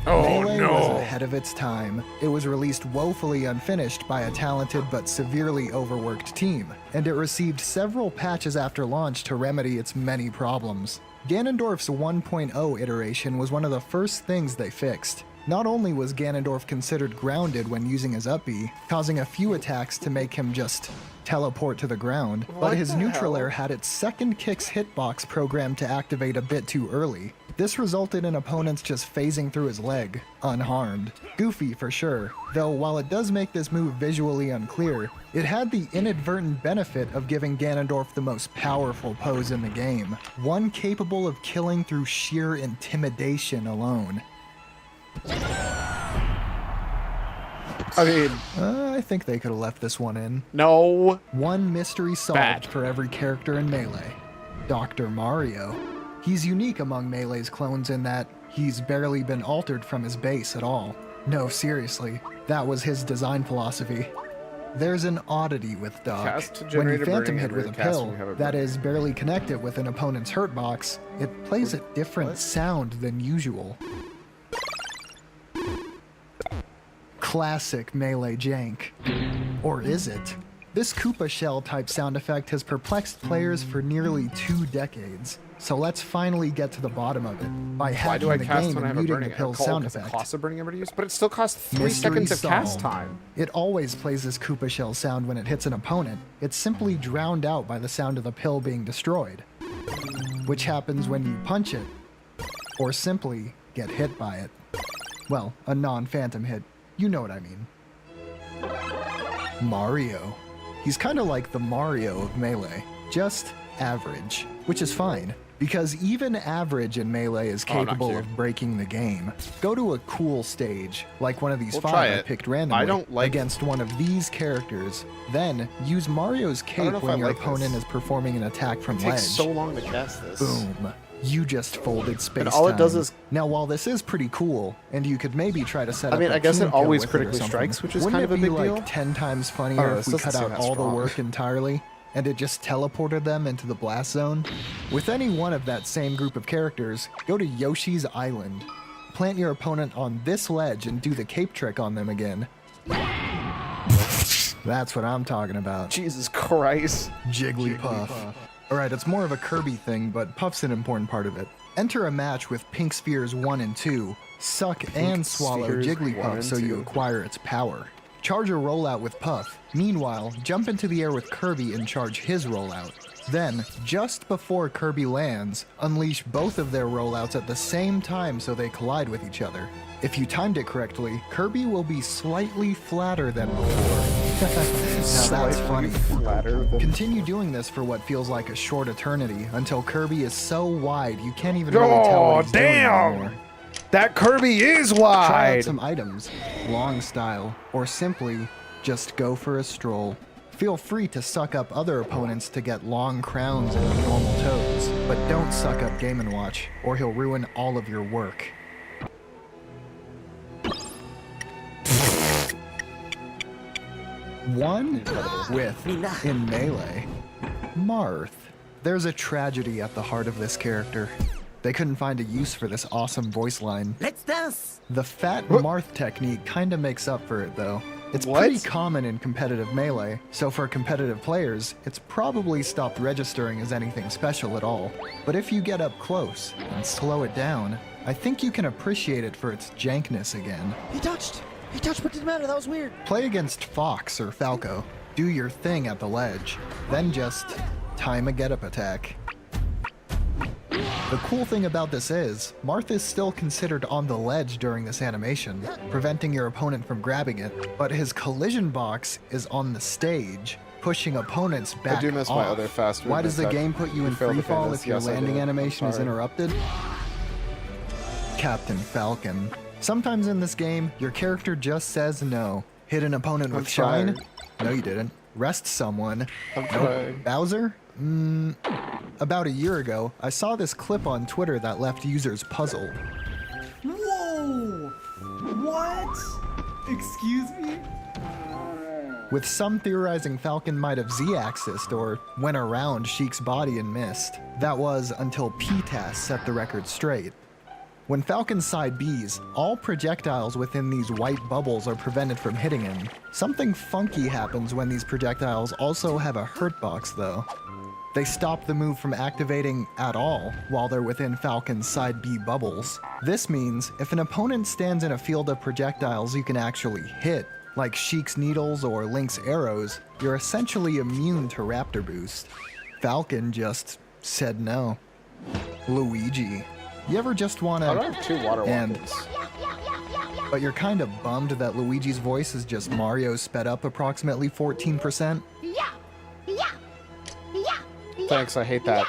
Speaker 1: Oh,
Speaker 16: Melee
Speaker 1: no.
Speaker 16: was ahead of its time. It was released woefully unfinished by a talented but severely overworked team, and it received several patches after launch to remedy its many problems. Ganondorf's 1.0 iteration was one of the first things they fixed. Not only was Ganondorf considered grounded when using his up B, causing a few attacks to make him just teleport to the ground, but his neutral air had its second kick's hitbox programmed to activate a bit too early. This resulted in opponents just phasing through his leg, unharmed. Goofy for sure, though while it does make this move visually unclear, it had the inadvertent benefit of giving Ganondorf the most powerful pose in the game, one capable of killing through sheer intimidation alone.
Speaker 1: I mean,
Speaker 16: I think they could have left this one in.
Speaker 1: No.
Speaker 16: One mystery solved
Speaker 1: Bad.
Speaker 16: for every character in Melee. Dr. Mario. He's unique among Melee's clones in that he's barely been altered from his base at all. No, seriously, that was his design philosophy. There's an oddity with Doc.
Speaker 1: Cast to
Speaker 16: When
Speaker 1: generate
Speaker 16: you
Speaker 1: a
Speaker 16: phantom
Speaker 1: burning
Speaker 16: hit
Speaker 1: ember,
Speaker 16: with a
Speaker 1: cast when
Speaker 16: pill
Speaker 1: you have a
Speaker 16: that
Speaker 1: burning
Speaker 16: is barely connected with an opponent's hurt box, it plays a different sound than usual. Classic Melee jank. Or is it? This Koopa shell type sound effect has perplexed players for nearly 2 decades. So let's finally get to the bottom of it by
Speaker 1: Why
Speaker 16: hacking
Speaker 1: do I
Speaker 16: the
Speaker 1: cast
Speaker 16: game
Speaker 1: when I
Speaker 16: and
Speaker 1: have a
Speaker 16: muting
Speaker 1: burning
Speaker 16: the pill's
Speaker 1: ember?
Speaker 16: sound
Speaker 1: Because it
Speaker 16: effect.
Speaker 1: costs a burning ember to use, but it still costs 3
Speaker 16: Mystery
Speaker 1: seconds of cast
Speaker 16: solved.
Speaker 1: time.
Speaker 16: It always plays this Koopa shell sound when it hits an opponent. It's simply drowned out by the sound of the pill being destroyed, which happens when you punch it, or simply get hit by it. Well, a non-phantom hit. You know what I mean. Mario. He's kind of like the Mario of Melee, just average, which is fine, because even average in Melee is
Speaker 1: Oh, not
Speaker 16: capable
Speaker 1: cute.
Speaker 16: of breaking the game. Go to a cool stage, like one of these
Speaker 1: We'll try
Speaker 16: 5 I
Speaker 1: it.
Speaker 16: picked randomly,
Speaker 1: I don't like-
Speaker 16: against one of these characters. Then, use Mario's
Speaker 1: don't
Speaker 16: cape
Speaker 1: know if
Speaker 16: when
Speaker 1: I
Speaker 16: your
Speaker 1: like
Speaker 16: opponent
Speaker 1: this.
Speaker 16: is performing an attack from
Speaker 1: It
Speaker 16: ledge.
Speaker 1: takes so long to cast this.
Speaker 16: Boom. You just folded space.
Speaker 1: all it does is-
Speaker 16: Now, while this is pretty cool, and you could maybe try to set
Speaker 1: I
Speaker 16: up
Speaker 1: mean,
Speaker 16: a
Speaker 1: I guess
Speaker 16: team
Speaker 1: it
Speaker 16: kill
Speaker 1: always
Speaker 16: with or
Speaker 1: critically
Speaker 16: something,
Speaker 1: strikes, which is
Speaker 16: wouldn't
Speaker 1: kind of
Speaker 16: it
Speaker 1: a
Speaker 16: be
Speaker 1: big
Speaker 16: like
Speaker 1: deal?
Speaker 16: 10 times funnier
Speaker 1: Oh,
Speaker 16: if
Speaker 1: this
Speaker 16: we cut
Speaker 1: doesn't
Speaker 16: out
Speaker 1: seem that
Speaker 16: all the
Speaker 1: strong.
Speaker 16: work entirely, and it just teleported them into the blast zone? With any one of that same group of characters, go to Yoshi's Island. Plant your opponent on this ledge and do the cape trick on them again. That's what I'm talking about.
Speaker 1: Jesus Christ.
Speaker 16: Jigglypuff. Alright, it's more of a Kirby thing, but Puff's an important part of it. Enter a match with Pink Spheres 1 and 2. Suck and swallow
Speaker 1: Spheres 1
Speaker 16: Jigglypuff
Speaker 1: and
Speaker 16: so you
Speaker 1: 2.
Speaker 16: acquire its power. Charge a rollout with Puff. Meanwhile, jump into the air with Kirby and charge his rollout. Then, just before Kirby lands, unleash both of their rollouts at the same time so they collide with each other. If you timed it correctly, Kirby will be slightly flatter than before. Now that's funny. Continue doing this for what feels like a short eternity until Kirby is so wide you can't even really tell what he's doing anymore.
Speaker 1: That Kirby is
Speaker 16: Try
Speaker 1: wide!
Speaker 16: out some items, long style, or simply just go for a stroll. Feel free to suck up other opponents to get long crowns and normal toads, but don't suck up Game & Watch, or he'll ruin all of your work. One with, in Melee, Marth. There's a tragedy at the heart of this character. They couldn't find a use for this awesome voice line.
Speaker 3: Let's dance.
Speaker 16: The fat Marth technique kinda makes up for it though. It's pretty common in competitive Melee, so for competitive players, it's probably stopped registering as anything special at all. But if you get up close and slow it down, I think you can appreciate it for its jankness again.
Speaker 3: He touched, but didn't matter. That was weird.
Speaker 16: Play against Fox or Falco, do your thing at the ledge, then just time a get-up attack. The cool thing about this is, Marth is still considered on the ledge during this animation, preventing your opponent from grabbing it, but his collision box is on the stage, pushing opponents back
Speaker 1: I do miss
Speaker 16: off.
Speaker 1: my other fast
Speaker 16: Why does the
Speaker 1: movement
Speaker 16: game
Speaker 1: that
Speaker 16: put you in
Speaker 1: failed the
Speaker 16: freefall
Speaker 1: Pandas?
Speaker 16: if your
Speaker 1: Yes, I
Speaker 16: landing
Speaker 1: do.
Speaker 16: animation is
Speaker 1: Sorry.
Speaker 16: interrupted? Captain Falcon. Sometimes in this game, your character just says no. Hit an opponent with Shine? No, you didn't. Rest someone?
Speaker 1: I'm
Speaker 16: Nope.
Speaker 1: trying.
Speaker 16: Bowser? About a year ago, I saw this clip on Twitter that left users puzzled.
Speaker 17: Whoa! What? Excuse me?
Speaker 16: With some theorizing Falcon might have Z-axised or went around Sheik's body and missed. That was until PTAS set the record straight. When Falcon's side Bs, all projectiles within these white bubbles are prevented from hitting him. Something funky happens when these projectiles also have a hurt box though. They stop the move from activating at all while they're within Falcon's side B bubbles. This means if an opponent stands in a field of projectiles you can actually hit, like Sheik's needles or Link's arrows, you're essentially immune to Raptor Boost. Falcon just said no. Luigi. You ever just wanna...
Speaker 1: I don't have 2 water
Speaker 16: and,
Speaker 1: walkers.
Speaker 16: but you're kinda bummed that Luigi's voice is just Mario sped up approximately 14%?
Speaker 1: Thanks, I hate that.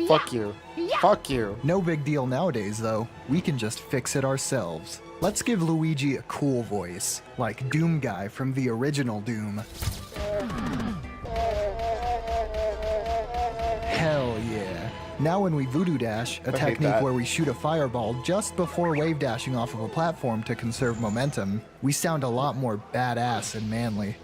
Speaker 1: Fuck you. Fuck you.
Speaker 16: No big deal nowadays, though. We can just fix it ourselves. Let's give Luigi a cool voice, like Doom Guy from the original Doom. Hell yeah. Now when we Voodoo Dash, a
Speaker 1: I hate
Speaker 16: technique
Speaker 1: that.
Speaker 16: where we shoot a fireball just before wave dashing off of a platform to conserve momentum, we sound a lot more badass and manly.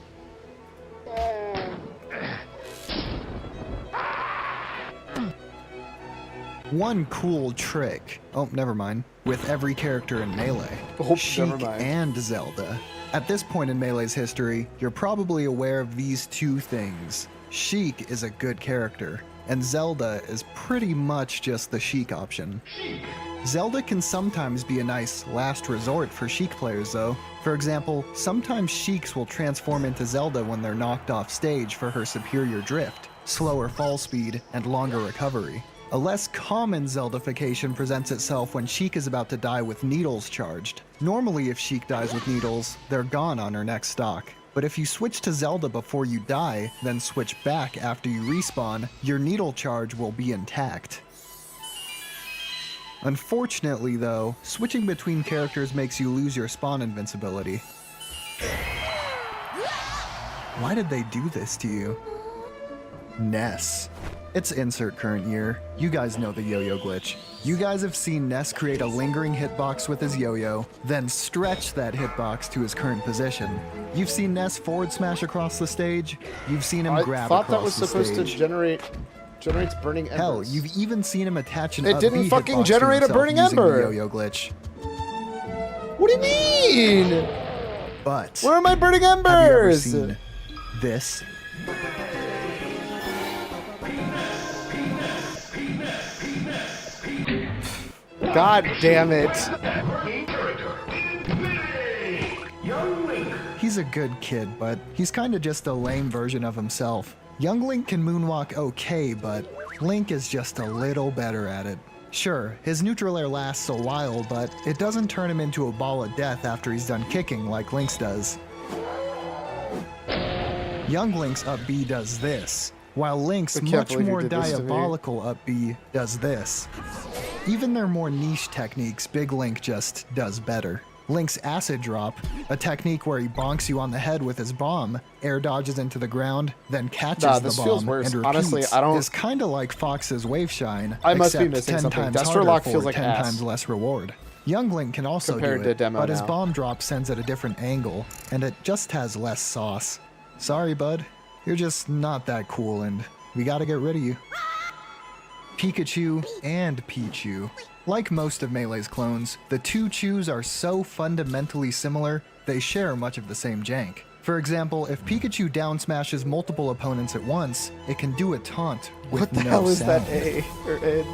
Speaker 16: One cool trick, oh, never mind, with every character in Melee, Sheik
Speaker 1: never mind.
Speaker 16: and Zelda. At this point in Melee's history, you're probably aware of these two things. Sheik is a good character, and Zelda is pretty much just the Sheik option. Zelda can sometimes be a nice last resort for Sheik players though. For example, sometimes Sheiks will transform into Zelda when they're knocked off stage for her superior drift, slower fall speed, and longer recovery. A less common Zeldification presents itself when Sheik is about to die with needles charged. Normally if Sheik dies with needles, they're gone on her next stock. But if you switch to Zelda before you die, then switch back after you respawn, your needle charge will be intact. Unfortunately though, switching between characters makes you lose your spawn invincibility. Why did they do this to you? Ness. It's insert current year. You guys know the yo-yo glitch. You guys have seen Ness create a lingering hitbox with his yo-yo, then stretch that hitbox to his current position. You've seen Ness forward smash across the stage. You've seen him grab
Speaker 1: I thought that
Speaker 16: across
Speaker 1: was
Speaker 16: the
Speaker 1: supposed
Speaker 16: stage.
Speaker 1: to generates burning embers.
Speaker 16: Hell, you've even seen him attach an
Speaker 1: It didn't
Speaker 16: up-B
Speaker 1: fucking
Speaker 16: hitbox to
Speaker 1: generate a
Speaker 16: himself
Speaker 1: burning
Speaker 16: using the
Speaker 1: ember.
Speaker 16: yo-yo glitch.
Speaker 1: What do you mean?
Speaker 16: But
Speaker 1: Where are my burning
Speaker 16: have you ever
Speaker 1: embers?
Speaker 16: seen this?
Speaker 1: God damn it.
Speaker 16: He's a good kid, but he's kinda just a lame version of himself. Young Link can moonwalk okay, but Link is just a little better at it. Sure, his neutral air lasts a while, but it doesn't turn him into a ball of death after he's done kicking like Link's does. Young Link's up B does this, while Link's
Speaker 1: I can't
Speaker 16: much
Speaker 1: believe you
Speaker 16: more
Speaker 1: did this to me.
Speaker 16: diabolical up B does this. Even their more niche techniques, Big Link just does better. Link's acid drop, a technique where he bonks you on the head with his bomb, air dodges into the ground, then catches
Speaker 1: Nah,
Speaker 16: the
Speaker 1: this
Speaker 16: bomb
Speaker 1: feels worse.
Speaker 16: and repeats,
Speaker 1: Honestly, I don't-
Speaker 16: is kinda like Fox's Wave Shine,
Speaker 1: I must be
Speaker 16: except
Speaker 1: missing
Speaker 16: 10
Speaker 1: something.
Speaker 16: times
Speaker 1: Duster
Speaker 16: harder
Speaker 1: Lock
Speaker 16: for
Speaker 1: feels like
Speaker 16: 10
Speaker 1: ass.
Speaker 16: times less reward. Young Link can also
Speaker 1: Compared
Speaker 16: do
Speaker 1: to
Speaker 16: it,
Speaker 1: demo
Speaker 16: but his
Speaker 1: now.
Speaker 16: bomb drop sends at a different angle, and it just has less sauce. Sorry, bud. You're just not that cool, and we gotta get rid of you. Pikachu and Pichu. Like most of Melee's clones, the two Chews are so fundamentally similar, they share much of the same jank. For example, if Pikachu down smashes multiple opponents at once, it can do a taunt with
Speaker 1: What the
Speaker 16: no
Speaker 1: hell is
Speaker 16: sound.
Speaker 1: that A or N?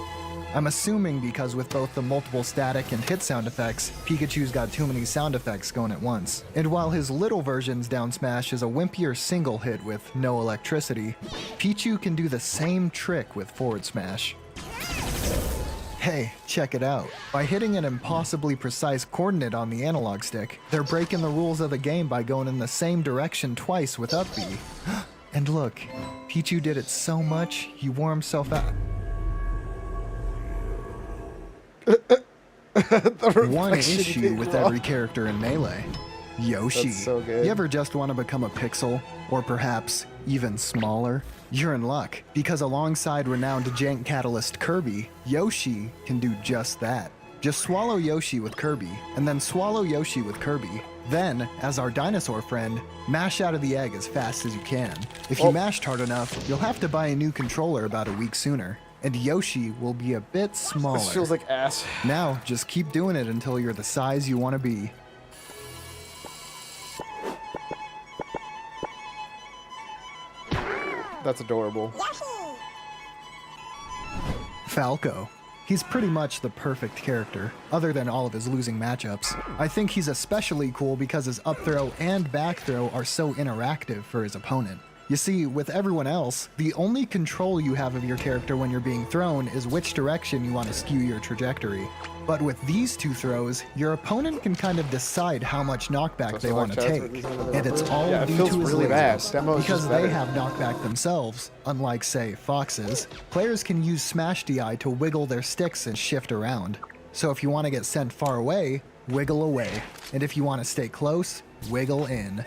Speaker 16: I'm assuming because with both the multiple static and hit sound effects, Pikachu's got too many sound effects going at once. And while his little version's down smash is a wimpier single hit with no electricity, Pichu can do the same trick with forward smash. Hey, check it out. By hitting an impossibly precise coordinate on the analog stick, they're breaking the rules of the game by going in the same direction twice with up B. And look, Pichu did it so much, he wore himself out. One issue with every character in Melee. Yoshi.
Speaker 1: That's so good.
Speaker 16: You ever just want to become a pixel? Or perhaps even smaller? You're in luck, because alongside renowned jank catalyst Kirby, Yoshi can do just that. Just swallow Yoshi with Kirby, and then swallow Yoshi with Kirby. Then, as our dinosaur friend, mash out of the egg as fast as you can. If you mashed hard enough, you'll have to buy a new controller about a week sooner, and Yoshi will be a bit smaller.
Speaker 1: This feels like ass.
Speaker 16: Now, just keep doing it until you're the size you want to be.
Speaker 1: That's adorable.
Speaker 16: Falco. He's pretty much the perfect character, other than all of his losing matchups. I think he's especially cool because his up throw and back throw are so interactive for his opponent. You see, with everyone else, the only control you have of your character when you're being thrown is which direction you want to skew your trajectory. But with these two throws, your opponent can kind of decide how much knockback they want to take, and it's all
Speaker 1: Yeah, it
Speaker 16: due
Speaker 1: feels
Speaker 16: to his
Speaker 1: really bad.
Speaker 16: lasers.
Speaker 1: Demo is
Speaker 16: Because
Speaker 1: just
Speaker 16: they
Speaker 1: better.
Speaker 16: have knockback themselves, unlike, say, Fox's, players can use Smash DI to wiggle their sticks and shift around. So if you want to get sent far away, wiggle away. And if you want to stay close, wiggle in.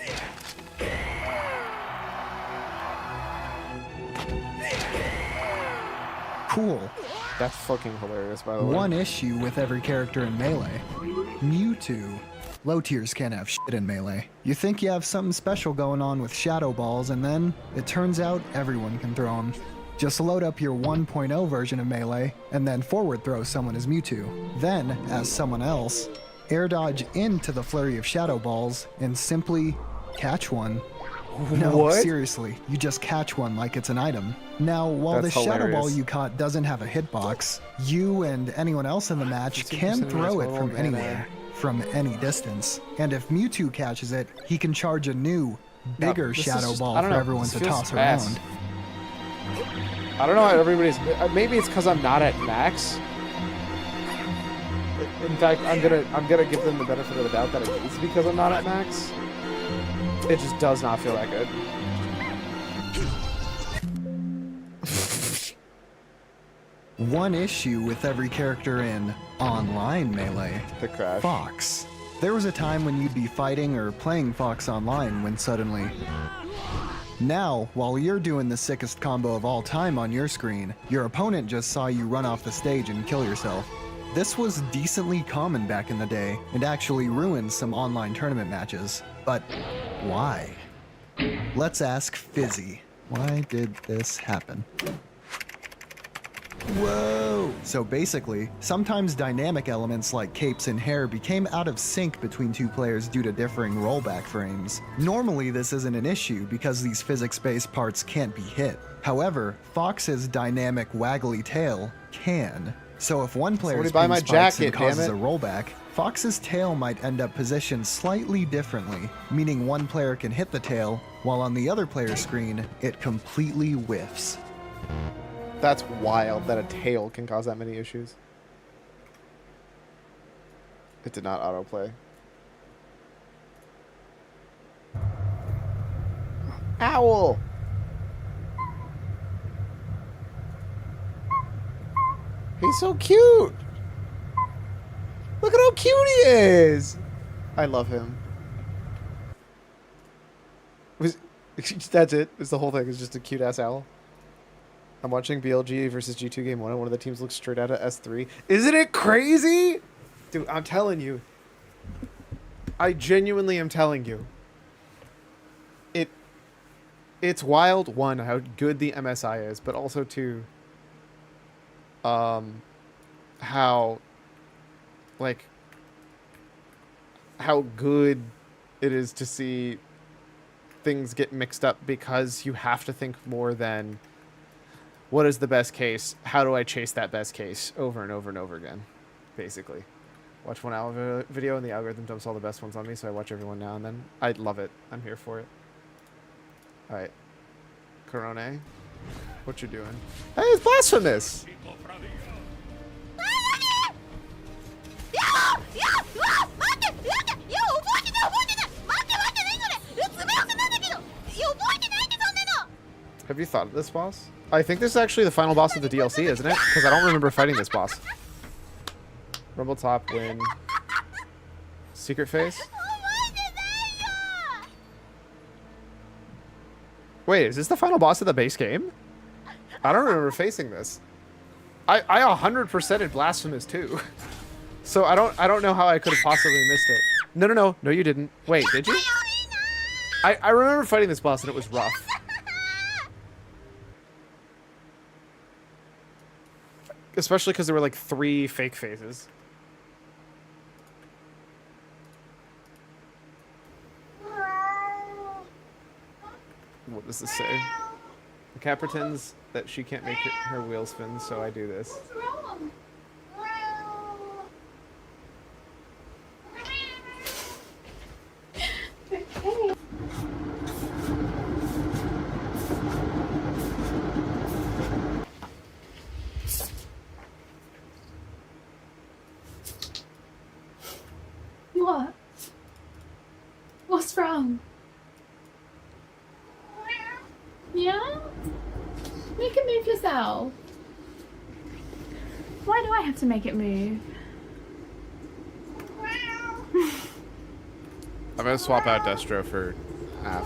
Speaker 16: Cool.
Speaker 1: That's fucking hilarious, by the way.
Speaker 16: One issue with every character in Melee. Mewtwo. Low tiers can't have shit in Melee. You think you have something special going on with Shadow Balls, and then it turns out everyone can throw them. Just load up your 1.0 version of Melee, and then forward throw someone as Mewtwo. Then, as someone else, air dodge into the flurry of Shadow Balls, and simply catch one. No,
Speaker 1: What?
Speaker 16: seriously, you just catch one like it's an item. Now, while
Speaker 1: That's
Speaker 16: the Shadow Ball
Speaker 1: hilarious.
Speaker 16: you caught doesn't have a hitbox, you and anyone else in the match can throw it from anywhere, from any distance. And if Mewtwo catches it, he can charge a new, bigger
Speaker 1: this is
Speaker 16: Shadow
Speaker 1: just-
Speaker 16: Ball
Speaker 1: I don't
Speaker 16: for
Speaker 1: know,
Speaker 16: everyone
Speaker 1: this
Speaker 16: to
Speaker 1: feels
Speaker 16: toss
Speaker 1: ass.
Speaker 16: around.
Speaker 1: I don't know how everybody's. Maybe it's because I'm not at max. In fact, I'm gonna give them the benefit of the doubt that it is because I'm not at max. It just does not feel that good.
Speaker 16: One issue with every character in online Melee.
Speaker 1: The crash.
Speaker 16: Fox. There was a time when you'd be fighting or playing Fox online when suddenly... Now, while you're doing the sickest combo of all time on your screen, your opponent just saw you run off the stage and kill yourself. This was decently common back in the day, and actually ruined some online tournament matches. But why? Let's ask Fizzy. Why did this happen? Whoa! So basically, sometimes dynamic elements like capes and hair became out of sync between two players due to differing rollback frames. Normally, this isn't an issue because these physics-based parts can't be hit. However, Fox's dynamic waggly tail can. So if one player's
Speaker 1: Somebody buy
Speaker 16: ping
Speaker 1: my
Speaker 16: spikes
Speaker 1: jacket,
Speaker 16: and causes a
Speaker 1: damn it.
Speaker 16: rollback, Fox's tail might end up positioned slightly differently, meaning one player can hit the tail, while on the other player's screen, it completely whiffs.
Speaker 1: That's wild that a tail can cause that many issues. It did not autoplay. Owl! He's so cute! Look at how cute he is! I love him. That's it. It's the whole thing. It's just a cute ass owl. I'm watching BLG versus G2 game 1 and one of the teams looks straight out of S3. Isn't it crazy? Dude, I'm telling you. I genuinely am telling you. It's wild, one, how good the MSI is, but also two, how good it is to see things get mixed up because you have to think more than what is the best case? How do I chase that best case over and over and over again? Basically. Watch one hour video and the algorithm dumps all the best ones on me, so I watch everyone now and then. I love it. I'm here for it. Alright. Corone. What you doing? Hey, it's blasphemous! Have you thought of this boss? I think this is actually the final boss of the DLC, isn't it? Because I don't remember fighting this boss. Rumble top win. Secret face? Wait, is this the final boss of the base game? I don't remember facing this. I 100%ed Blasphemous too. So I don't know how I could have possibly missed it. No, you didn't. Wait, did you? I remember fighting this boss and it was rough. Especially because there were like 3 fake phases. What does this say? The cat pretends that she can't make her wheel spin, so I do this.
Speaker 18: What? What's wrong? Yeah? You can move yourself. Why do I have to make it move?
Speaker 1: I'm gonna swap out Destro for Half.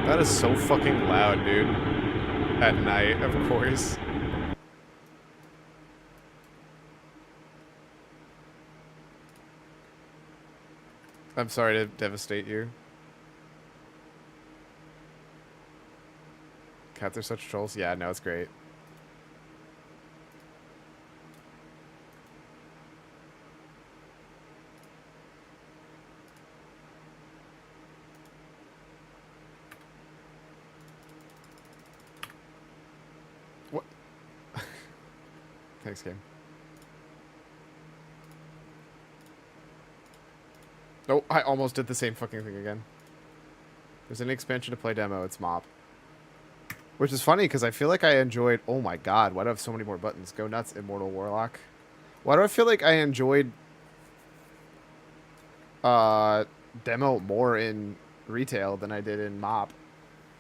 Speaker 1: That is so fucking loud, dude. At night, of course. I'm sorry to devastate you. Cats are such trolls. Yeah, no, it's great. What? Thanks, game. Oh, I almost did the same fucking thing again. There's an expansion to play demo. It's Mop. Which is funny, because I feel like I enjoyed... Oh my god, why do I have so many more buttons? Go nuts, Immortal Warlock. Why do I feel like I enjoyed... demo more in retail than I did in Mop?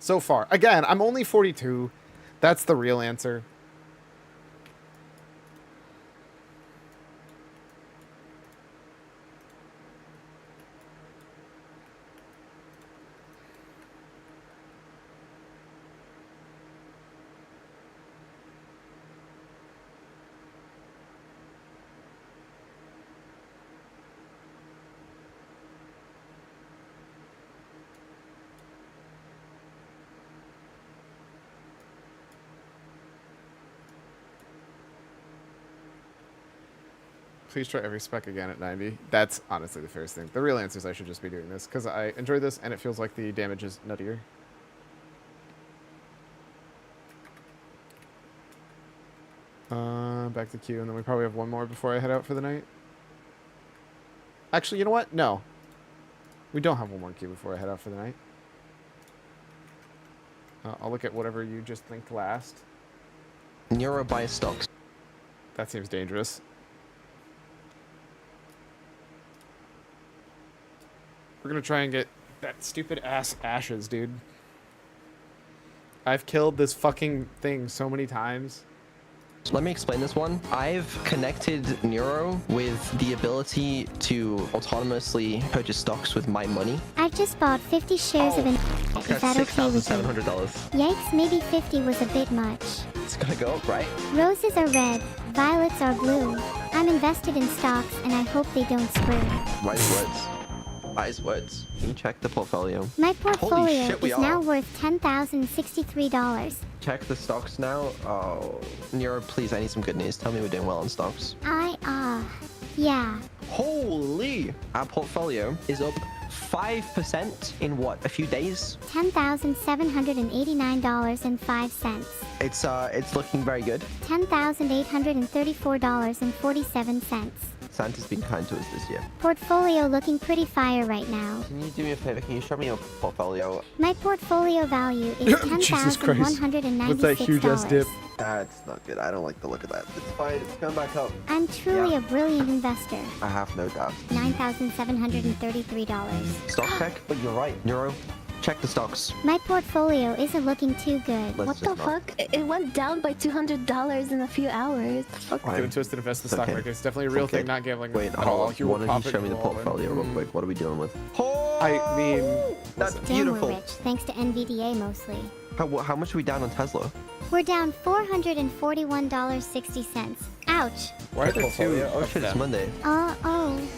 Speaker 1: So far. Again, I'm only 42. That's the real answer. Please try every spec again at 90. That's honestly the fairest thing. The real answer is I should just be doing this because I enjoy this and it feels like the damage is nuttier. Back to queue, and then we probably have one more before I head out for the night. Actually, you know what? No. We don't have one more queue before I head out for the night. I'll look at whatever you just think last.
Speaker 19: Neuro buy stocks.
Speaker 1: That seems dangerous. We're gonna try and get that stupid ass ashes, dude. I've killed this fucking thing so many times.
Speaker 19: So let me explain this one. I've connected Neuro with the ability to autonomously purchase stocks with my money.
Speaker 9: I've just bought 50 shares of an. Is that okay with you?
Speaker 19: $6,700.
Speaker 9: Yikes, maybe 50 was a bit much.
Speaker 19: It's gonna go up, right?
Speaker 9: Roses are red, violets are blue. I'm invested in stocks and I hope they don't screw.
Speaker 19: Wise words. Wise words. Can you check the portfolio?
Speaker 9: My portfolio
Speaker 19: Holy shit, we
Speaker 9: is
Speaker 19: are.
Speaker 9: now worth $10,063.
Speaker 19: Check the stocks now. Oh, Neuro, please, I need some good news. Tell me we're doing well on stocks.
Speaker 9: Yeah.
Speaker 19: Holy! Our portfolio is up 5% in what, a few days?
Speaker 9: $10,789.05.
Speaker 19: It's looking very good.
Speaker 9: $10,834.47.
Speaker 19: Santa's been kind to us this year.
Speaker 9: Portfolio looking pretty fire right now.
Speaker 19: Can you do me a favor? Can you show me your portfolio?
Speaker 9: My portfolio value is $10,196.
Speaker 1: With that huge ass dip.
Speaker 19: That's not good. I don't like the look of that. It's fine. It's going back up.
Speaker 9: I'm truly a brilliant investor.
Speaker 19: I have no doubt.
Speaker 9: $9,733.
Speaker 19: Stock check? But you're right. Neuro, check the stocks.
Speaker 9: My portfolio isn't looking too good.
Speaker 19: Let's just not.
Speaker 11: It went down by $200 in a few hours.
Speaker 1: Get a twisted invest in the stock market. It's definitely a real thing, not gambling.
Speaker 19: Wait,
Speaker 1: at all.
Speaker 19: why don't you show me the portfolio real quick? What are we dealing with?
Speaker 1: I mean,
Speaker 19: that's
Speaker 9: Damn,
Speaker 19: beautiful.
Speaker 9: we're rich, thanks to NVDA mostly.
Speaker 19: How much are we down on Tesla?
Speaker 9: We're down $441.60. Ouch.
Speaker 1: Why are there two?
Speaker 19: Oh shit, it's Monday.
Speaker 9: Why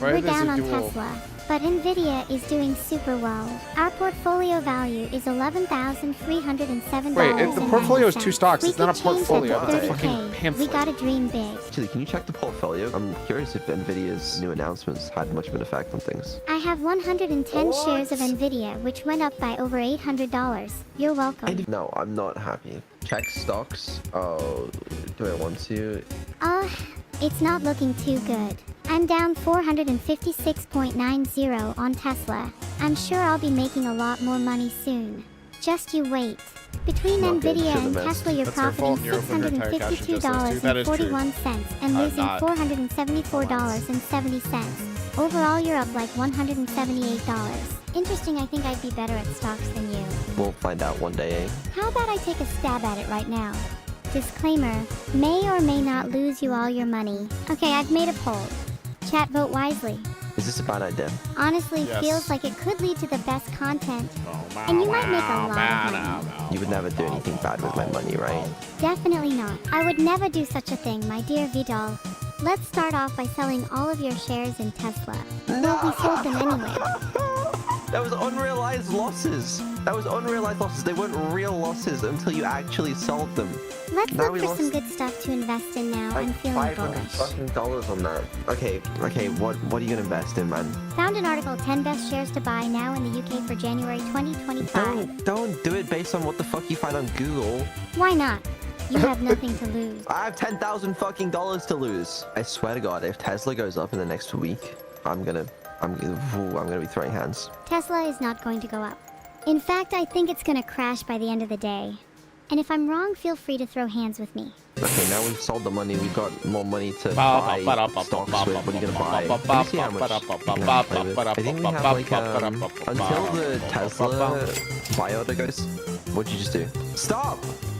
Speaker 9: we're down on
Speaker 1: dual?
Speaker 9: Tesla. But NVIDIA is doing super well. Our portfolio value is $11,307.
Speaker 1: Wait, the portfolio is two stocks. It's not a
Speaker 9: change that
Speaker 1: portfolio.
Speaker 9: to
Speaker 1: It's a
Speaker 9: 30K.
Speaker 1: fucking pamphlet.
Speaker 9: We gotta dream big.
Speaker 19: Actually, can you check the portfolio? I'm curious if Nvidia's new announcements had much of an effect on things.
Speaker 9: I have 110 shares of NVIDIA, which went up by over $800. You're welcome.
Speaker 19: No, I'm not happy. Check stocks. Oh, do I want to?
Speaker 9: It's not looking too good. I'm down 456.90 on Tesla. I'm sure I'll be making a lot more money soon. Just you wait. Between
Speaker 19: Not good.
Speaker 9: NVIDIA and
Speaker 19: Should've missed.
Speaker 9: Tesla, you're
Speaker 1: That's their fault.
Speaker 9: profiting
Speaker 1: You're over their entire cash adjustments, too. That is true.
Speaker 9: $652.41 and losing
Speaker 1: Not.
Speaker 9: $474.70. Overall, you're up like $178. Interesting, I think I'd be better at stocks than you.
Speaker 19: We'll find out one day, eh?
Speaker 9: How about I take a stab at it right now? Disclaimer, may or may not lose you all your money. Okay, I've made a poll. Chat, vote wisely.
Speaker 19: Is this a bad idea?
Speaker 9: Honestly,
Speaker 19: Yes.
Speaker 9: feels like it could lead to the best content. And you might make a lot of money.
Speaker 19: You would never do anything bad with my money, right?
Speaker 9: Definitely not. I would never do such a thing, my dear Vidal. Let's start off by selling all of your shares in Tesla. Well, we sold them anyway.
Speaker 19: That was unrealized losses. That was unrealized losses. They weren't real losses until you actually sold them.
Speaker 9: Let's
Speaker 19: Now
Speaker 9: look
Speaker 19: we
Speaker 9: for
Speaker 19: lost
Speaker 9: some good stuff to invest in now. I'm feeling
Speaker 19: $500
Speaker 9: bullish.
Speaker 19: fucking dollars on that. Okay, what are you gonna invest in, man?
Speaker 9: Found an article, 10 best shares to buy now in the UK for January 2025.
Speaker 19: Don't do it based on what the fuck you find on Google.
Speaker 9: Why not? You have nothing to lose.
Speaker 19: I have $10,000 fucking dollars to lose. I swear to God, if Tesla goes up in the next week, I'm gonna be throwing hands.
Speaker 9: Tesla is not going to go up. In fact, I think it's going to crash by the end of the day. And if I'm wrong, feel free to throw hands with me.
Speaker 19: Okay, now we've sold the money. We've got more money to buy stocks with. What are you gonna buy? Let me see how much you can play with. I think we have like until the Tesla buy order goes. What'd you just do? Stop!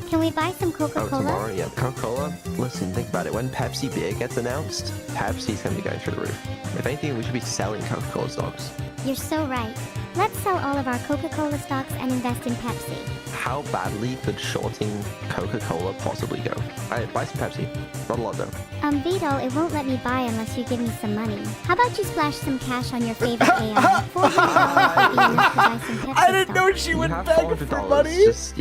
Speaker 9: Can we buy some
Speaker 19: Oh,
Speaker 9: Coca-Cola?
Speaker 19: tomorrow? Yeah, Coca-Cola. Listen, think about it. When Pepsi beer gets announced, Pepsi's gonna be going through the roof. If anything, we should be selling Coca-Cola stocks.
Speaker 9: You're so right. Let's sell all of our Coca-Cola stocks and invest in Pepsi.
Speaker 19: How badly could shorting Coca-Cola possibly go? Alright, buy some Pepsi. Not a lot though.
Speaker 9: Vito, it won't let me buy unless you give me some money. How about you splash some cash on your favorite AI? $400 would be enough to buy some Pepsi
Speaker 1: I didn't know she
Speaker 19: You
Speaker 1: would
Speaker 19: have
Speaker 1: beg
Speaker 19: $400.
Speaker 1: for money.
Speaker 19: Just,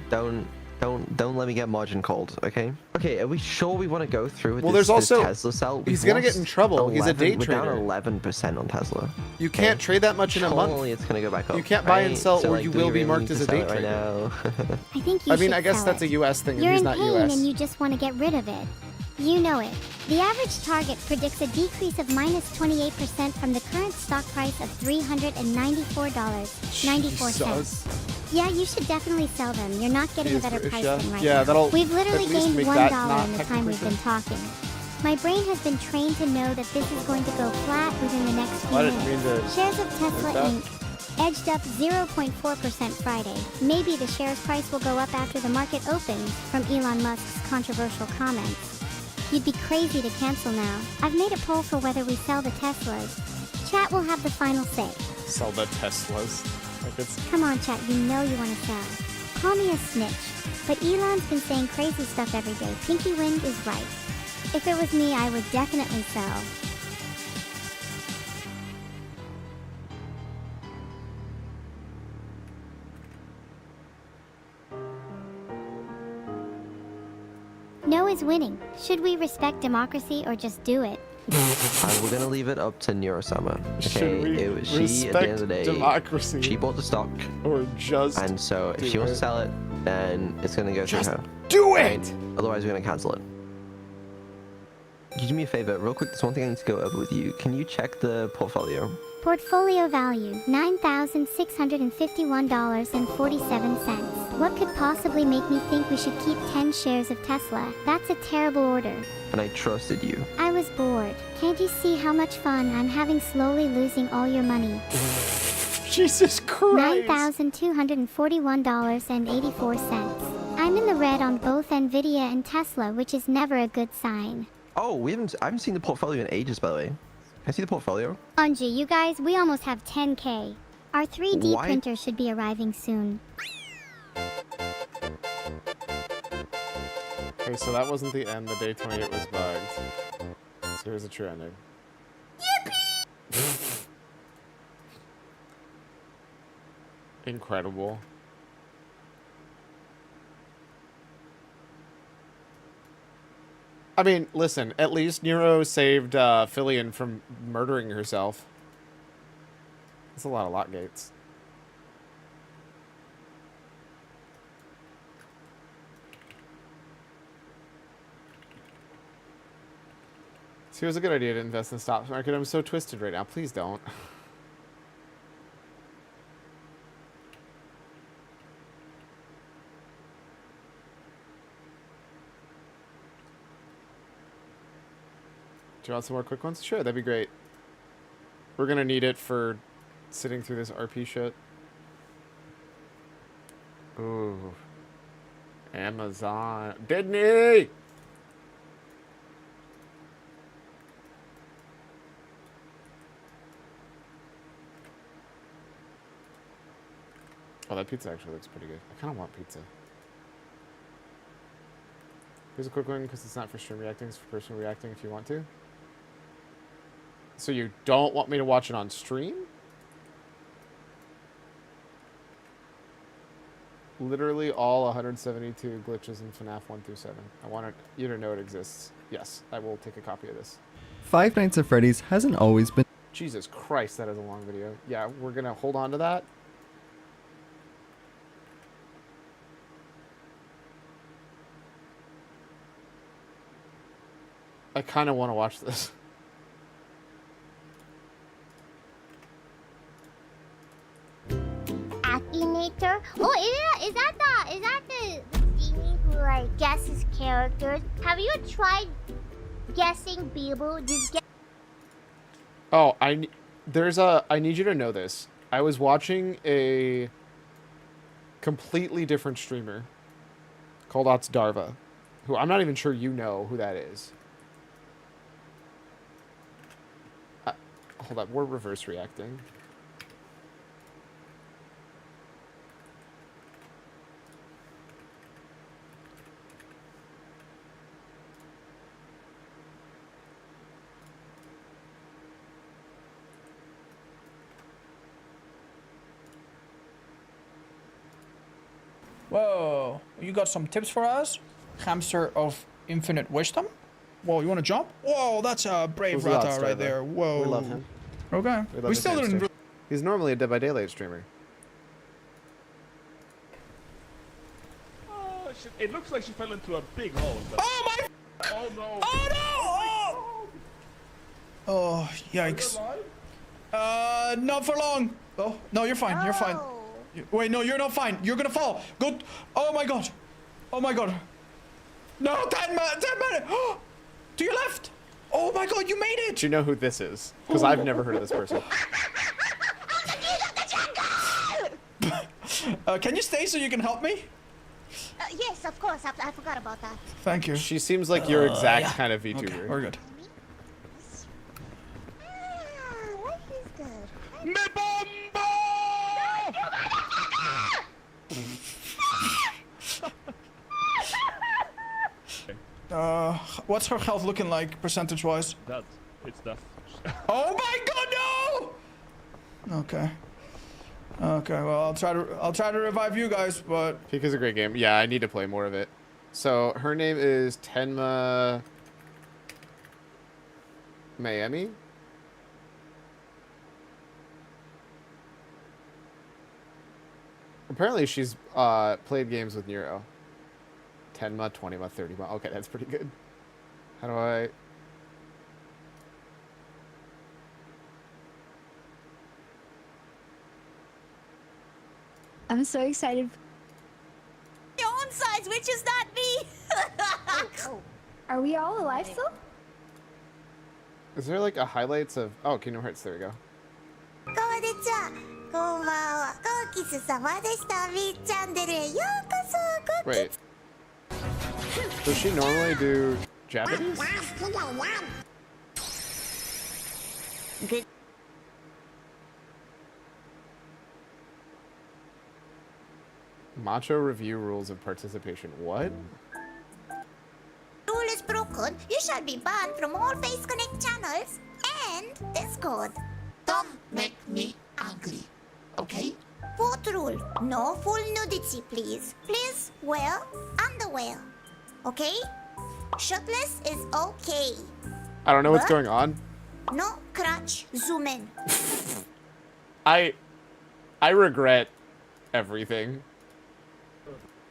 Speaker 19: don't Don't let me get margin called, okay? Okay, are we sure we want to go through with
Speaker 1: Well,
Speaker 19: this,
Speaker 1: there's also
Speaker 19: Tesla sell?
Speaker 1: he's gonna get in trouble. He's a day
Speaker 19: We're
Speaker 1: trader.
Speaker 19: down 11% on Tesla.
Speaker 1: You can't trade that much in a month.
Speaker 19: Surely it's gonna go back up.
Speaker 1: You can't buy and
Speaker 19: right?
Speaker 1: sell,
Speaker 19: So,
Speaker 1: or
Speaker 19: like,
Speaker 1: you
Speaker 19: do we
Speaker 1: will be
Speaker 19: really
Speaker 1: marked
Speaker 19: need
Speaker 1: as
Speaker 19: to
Speaker 1: a
Speaker 19: sell
Speaker 1: day
Speaker 19: it right
Speaker 1: trader.
Speaker 19: now?
Speaker 9: I think you
Speaker 1: I mean,
Speaker 9: should
Speaker 1: I guess
Speaker 9: sell
Speaker 1: that's
Speaker 9: it.
Speaker 1: a U.S. thing, and
Speaker 9: You're
Speaker 1: he's
Speaker 9: in
Speaker 1: not
Speaker 9: pain
Speaker 1: U.S.
Speaker 9: and you just want to get rid of it. You know it. The average target predicts a decrease of minus 28% from the current stock price of $394.94. Yeah, you should definitely sell them. You're not getting a better price than right
Speaker 1: Yeah,
Speaker 9: now.
Speaker 1: that'll
Speaker 9: We've literally
Speaker 1: at least
Speaker 9: gained
Speaker 1: make
Speaker 9: $1
Speaker 1: that
Speaker 9: in the
Speaker 1: not
Speaker 9: time we've been talking. My brain has been trained to know that this is going to go flat within the next few
Speaker 1: I didn't mean
Speaker 9: minutes.
Speaker 1: to
Speaker 9: Shares of Tesla
Speaker 1: like that.
Speaker 9: Inc. edged up 0.4% Friday. Maybe the shares price will go up after the market opens, from Elon Musk's controversial comments. You'd be crazy to cancel now. I've made a poll for whether we sell the Teslas. Chat will have the final say.
Speaker 1: Sell the Teslas. Like it's
Speaker 9: Come on, chat, you know you want to sell. Call me a snitch. But Elon's been saying crazy stuff every day. Pinky Wind is right. If it was me, I would definitely sell. No is winning. Should we respect democracy or just do it?
Speaker 19: We're gonna leave it up to Neurosummer.
Speaker 1: Should
Speaker 19: Okay,
Speaker 1: we
Speaker 19: it was she at the end of the day.
Speaker 1: democracy
Speaker 19: She bought the stock,
Speaker 1: or just
Speaker 19: and so if
Speaker 1: do
Speaker 19: she wants
Speaker 1: it?
Speaker 19: to sell it, then it's gonna go
Speaker 1: Just
Speaker 19: through her.
Speaker 1: do
Speaker 19: right?
Speaker 1: it!
Speaker 19: Otherwise, we're gonna cancel it. Can you do me a favor, real quick? There's one thing I need to go over with you. Can you check the portfolio?
Speaker 9: Portfolio value $9,651.47. What could possibly make me think we should keep 10 shares of Tesla? That's a terrible order.
Speaker 19: And I trusted you.
Speaker 9: I was bored. Can't you see how much fun I'm having slowly losing all your money?
Speaker 1: Jesus Christ!
Speaker 9: $9,241.84. I'm in the red on both Nvidia and Tesla, which is never a good sign.
Speaker 19: Oh, I haven't seen the portfolio in ages, by the way. Can I see the portfolio?
Speaker 9: Anji, you guys, we almost have 10K. Our 3D
Speaker 19: Why-
Speaker 9: printer should be arriving soon.
Speaker 1: Okay, so that wasn't the end. The day 28 was bugged. So here's a true ending. Yippee! Incredible. I mean, listen, at least Nero saved Fillion from murdering herself. That's a lot of lot gates. See, it was a good idea to invest in the stock market. I'm so twisted right now. Please don't. Do you want some more quick ones? Sure, that'd be great. We're gonna need it for sitting through this RP shit. Ooh. Amazon. Disney! Oh, that pizza actually looks pretty good. I kind of want pizza. Here's a quick one because it's not for stream reacting, it's for personal reacting if you want to. So you don't want me to watch it on stream? Literally all 172 glitches in FNAF 1 through 7. I want you to know it exists. Yes, I will take a copy of this.
Speaker 20: Five Nights at Freddy's hasn't always been...
Speaker 1: Jesus Christ, that is a long video. Yeah, we're going to hold on to that. I kind of want to watch this.
Speaker 9: Akinator? Oh, is that the genie who like guesses characters? Have you tried guessing people? Just guess.
Speaker 1: Oh, I need you to know this. I was watching a completely different streamer called Ots Darva, who I'm not even sure you know who that is. Hold up, we're reverse reacting.
Speaker 21: Whoa, you got some tips for us? Hamster of infinite wisdom? Whoa, you want to jump? Whoa, that's a brave
Speaker 1: Who's
Speaker 21: Rata
Speaker 1: Rockstar,
Speaker 21: right
Speaker 1: though?
Speaker 21: there. Whoa.
Speaker 1: We love him.
Speaker 21: Okay.
Speaker 1: We love
Speaker 21: We
Speaker 1: his
Speaker 21: still didn't.
Speaker 1: hamster. He's normally a Dead by Daylight streamer.
Speaker 22: Oh, shit. It looks like she fell into a big hole. But...
Speaker 21: Oh my!
Speaker 22: Oh no!
Speaker 21: Oh no! Oh, yikes. Not for long. Oh, no, you're fine. You're fine. Wait, no, you're not fine. You're gonna fall. Go. Oh my god. Oh my god. No, 10 minutes. To your left. Oh my god, you made it.
Speaker 1: Do you know who this is? Because I've never heard of this person.
Speaker 21: Can you stay so you can help me?
Speaker 9: Yes, of course. I forgot about that.
Speaker 21: Thank you.
Speaker 1: She seems like your exact
Speaker 21: yeah.
Speaker 1: kind of VTuber.
Speaker 21: Okay, we're good.
Speaker 9: Life is good.
Speaker 22: Me bomba!
Speaker 21: What's her health looking like, percentage-wise?
Speaker 22: It's that.
Speaker 21: Oh my god, no! Okay. Okay, well, I'll try to revive you guys, but
Speaker 1: Pika's a great game. Yeah, I need to play more of it. So her name is Tenma Miami. Apparently she's played games with Nero. 10 20 30 Okay, that's pretty good. How do I...
Speaker 23: I'm so excited.
Speaker 9: Your own size, which is not me.
Speaker 23: Are we all alive still?
Speaker 1: Is there like a highlights of... Oh, Kingdom Hearts, there we go.
Speaker 9: こんにちは。こんばんは。コーキス様でした。みーチャンネルへようこそ。
Speaker 1: Wait. Does she normally do Japanese?
Speaker 9: Good.
Speaker 1: Macho review rules of participation. What?
Speaker 9: Rule is broken. You shall be banned from all Face Connect channels and Discord. Don't make me angry, okay? Fourth rule: no full nudity, please. Please wear underwear, okay? Shirtless is okay.
Speaker 1: I don't know what's
Speaker 9: What?
Speaker 1: going on.
Speaker 9: No crotch zoom in.
Speaker 1: I regret everything.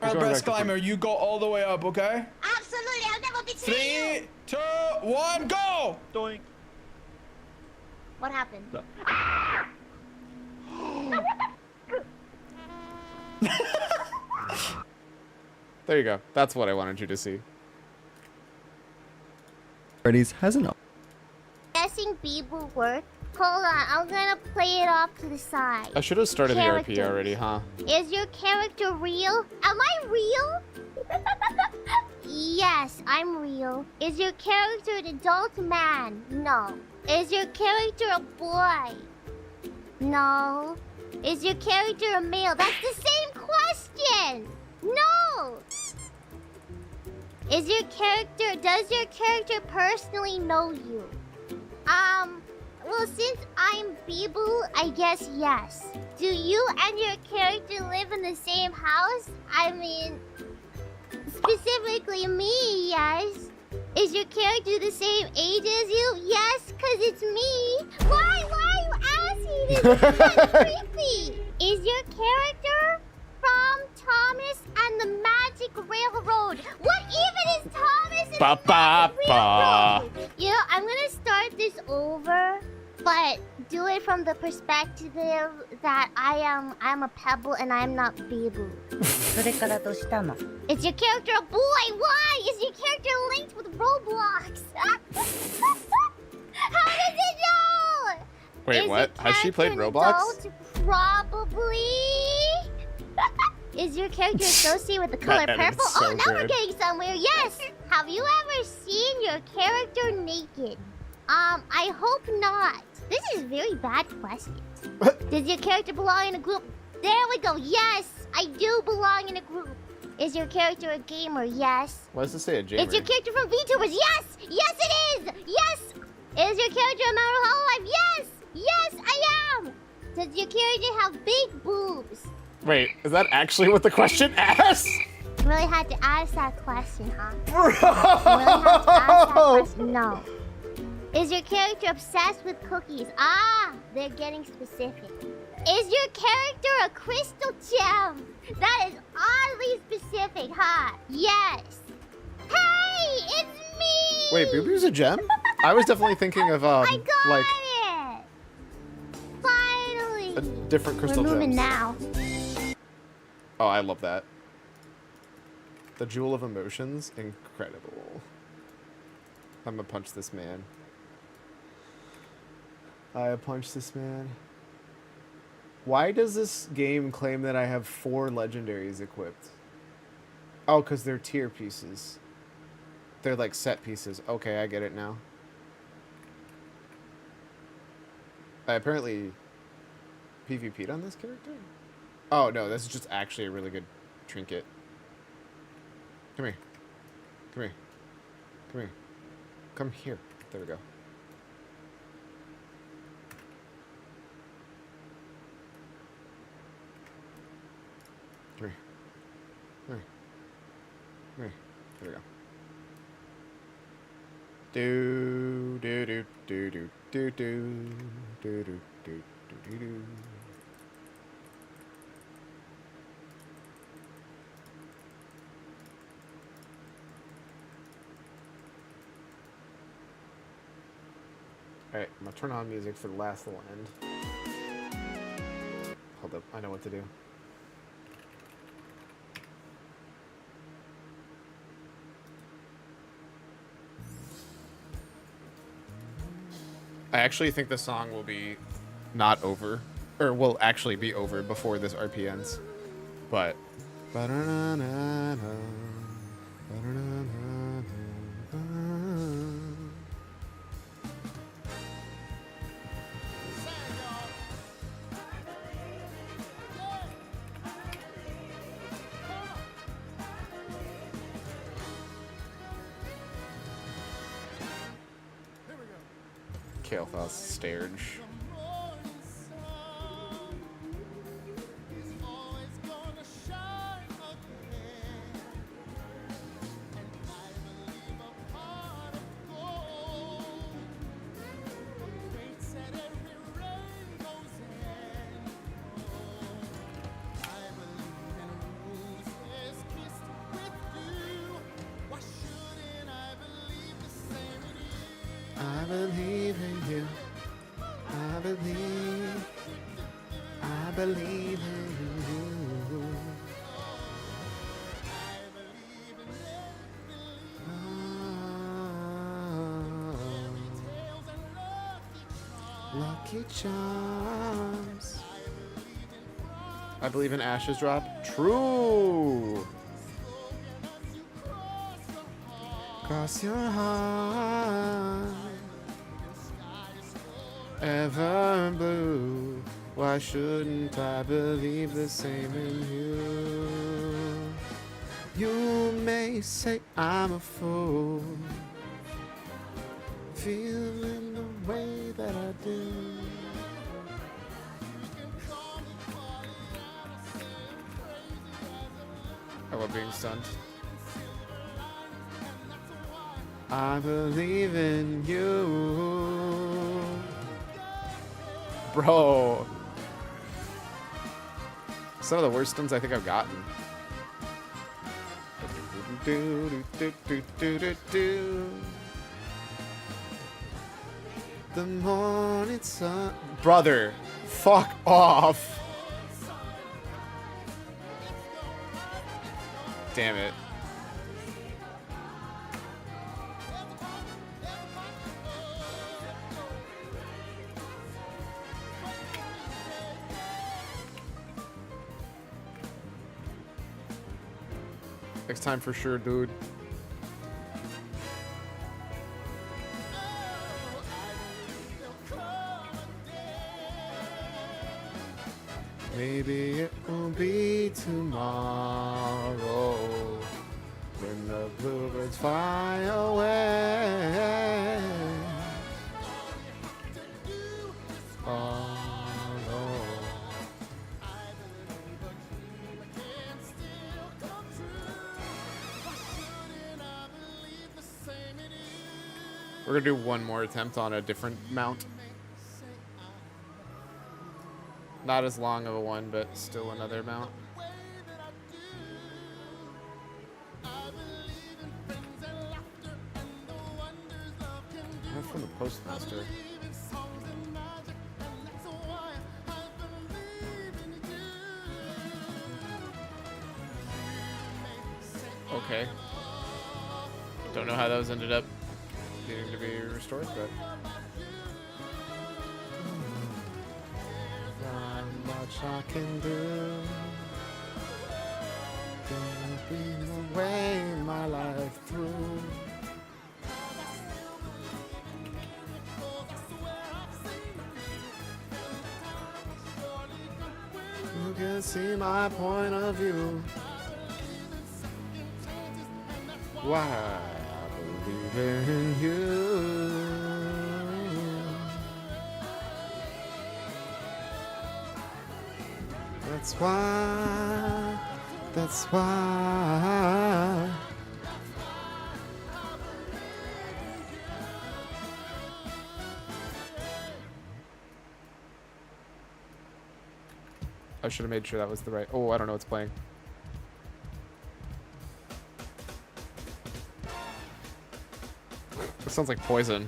Speaker 21: Alright, Breast Climber, you go all the way up, okay?
Speaker 9: Absolutely, I'll never betray you.
Speaker 21: 3, 2, 1, go!
Speaker 22: Doink.
Speaker 9: What happened?
Speaker 1: There you go. That's what I wanted you to see.
Speaker 20: Freddy's hasn't.
Speaker 9: Guessing beep will work. Hold on, I'm gonna play it off to the side.
Speaker 1: I should have started the RP
Speaker 9: Characters.
Speaker 1: already, huh?
Speaker 9: Is your character real? Am I real? Yes, I'm real. Is your character an adult man? No. Is your character a boy? No. Is your character a male? That's the same question! No! Does your character personally know you? Well, since I'm Beeble, I guess yes. Do you and your character live in the same house? I mean, specifically me, yes. Is your character the same age as you? Yes, because it's me. Why are you asking this? That's creepy. Is your character from Thomas and the Magic Railroad? What even is Thomas and the Magic Railroad? You know, I'm gonna start this over, but do it from the perspective that I'm a pebble and I'm not Beeble. Is your character a boy? Why? Is your character linked with Roblox? How does it know?
Speaker 1: Wait,
Speaker 9: Is
Speaker 1: what?
Speaker 9: your
Speaker 1: Has she played
Speaker 9: character an
Speaker 1: Roblox?
Speaker 9: adult? Probably. Is your character associated with the color
Speaker 1: That
Speaker 9: purple?
Speaker 1: is so
Speaker 9: Oh, now we're
Speaker 1: good.
Speaker 9: getting somewhere. Yes. Have you ever seen your character naked? I hope not. This is a very bad question. Does your character belong in a group? There we go. Yes, I do belong in a group. Is your character a gamer? Yes.
Speaker 1: Why does it say a gamer?
Speaker 9: Is your character from VTubers? Yes! Yes, it is! Yes! Is your character a member of Hololive? Yes! Yes, I am! Does your character have big boobs?
Speaker 1: Wait, is that actually what the question asks?
Speaker 9: Really had to ask that question, huh?
Speaker 1: Bro!
Speaker 9: Really had to ask that question? No. Is your character obsessed with cookies? Ah, they're getting specific. Is your character a crystal gem? That is oddly specific, huh? Yes. Hey, it's me!
Speaker 1: Wait, Boo Boo's a gem? I was definitely thinking of
Speaker 9: I got
Speaker 1: like
Speaker 9: it! Finally!
Speaker 1: a different crystal
Speaker 9: We're moving
Speaker 1: gems.
Speaker 9: now.
Speaker 1: Oh, I love that. The Jewel of Emotions, incredible. I'm gonna punch this man. I punch this man. Why does this game claim that I have 4 legendaries equipped? Oh, because they're tier pieces. They're like set pieces. Okay, I get it now. I apparently PvP'd on this character? Oh, no, this is just actually a really good trinket. Come here. Come here. Come here. Come here. There we go. Come here. Come here. Come here. There we go. Do do do do do do do do do do do do. Alright, I'm gonna turn on music for the last little end. Hold up, I know what to do. I actually think the song will be not over, or will actually be over before this RP ends. But Kael'thas Sturge. I believe in you. I believe. I believe in you. Lucky Charms. I believe in Ash's drop. True. Cross your heart. Ever blue. Why shouldn't I believe the same in you? You may say I'm a fool, feeling the way that I do. I love being stunned. I believe in you. Bro. Some of the worst stuns I think I've gotten. The morning sun. Brother, fuck off. Damn it. Next time for sure, dude. Maybe it will be tomorrow when the bluebirds fly away. Oh no. We're gonna do one more attempt on a different mount. Not as long of a one, but still another mount. That's from the postmaster. Okay. Don't know how those ended up needing to be restored, but not much I can do. Don't be the way my life through. You can see my point of view. Why I believe in you. That's why. That's why. I should have made sure that was the right. Oh, I don't know what's playing. It sounds like Poison.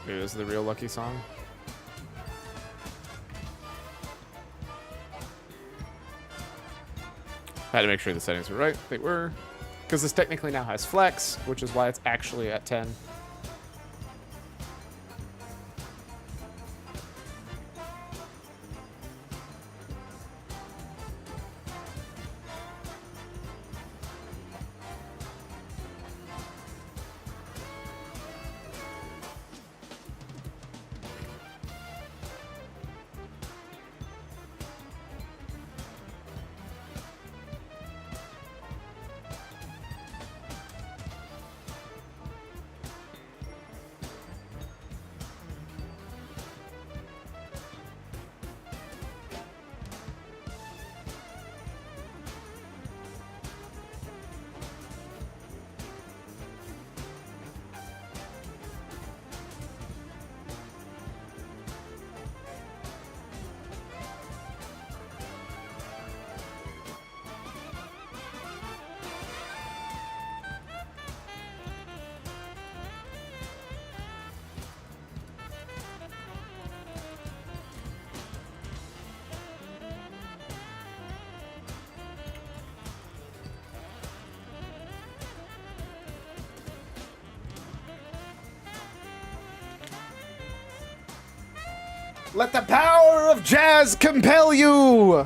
Speaker 1: Maybe this is the real Lucky song. I had to make sure the settings were right. They were. Because this technically now has flex, which is why it's actually at 10. Let the power of jazz compel you!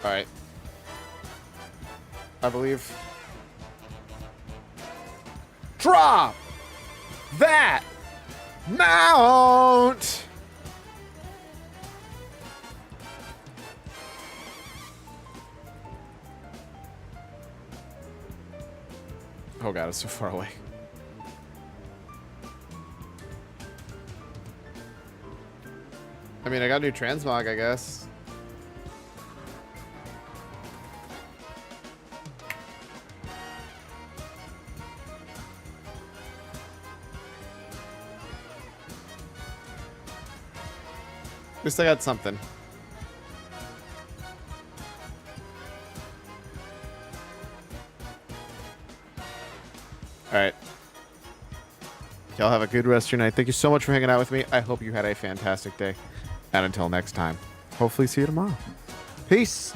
Speaker 1: Alright. I believe. Drop that mount! Oh god, it's so far away. I mean, I got a new transmog, I guess. At least I got something. Alright. Y'all have a good rest of your night. Thank you so much for hanging out with me. I hope you had a fantastic day. And until next time, hopefully see you tomorrow. Peace.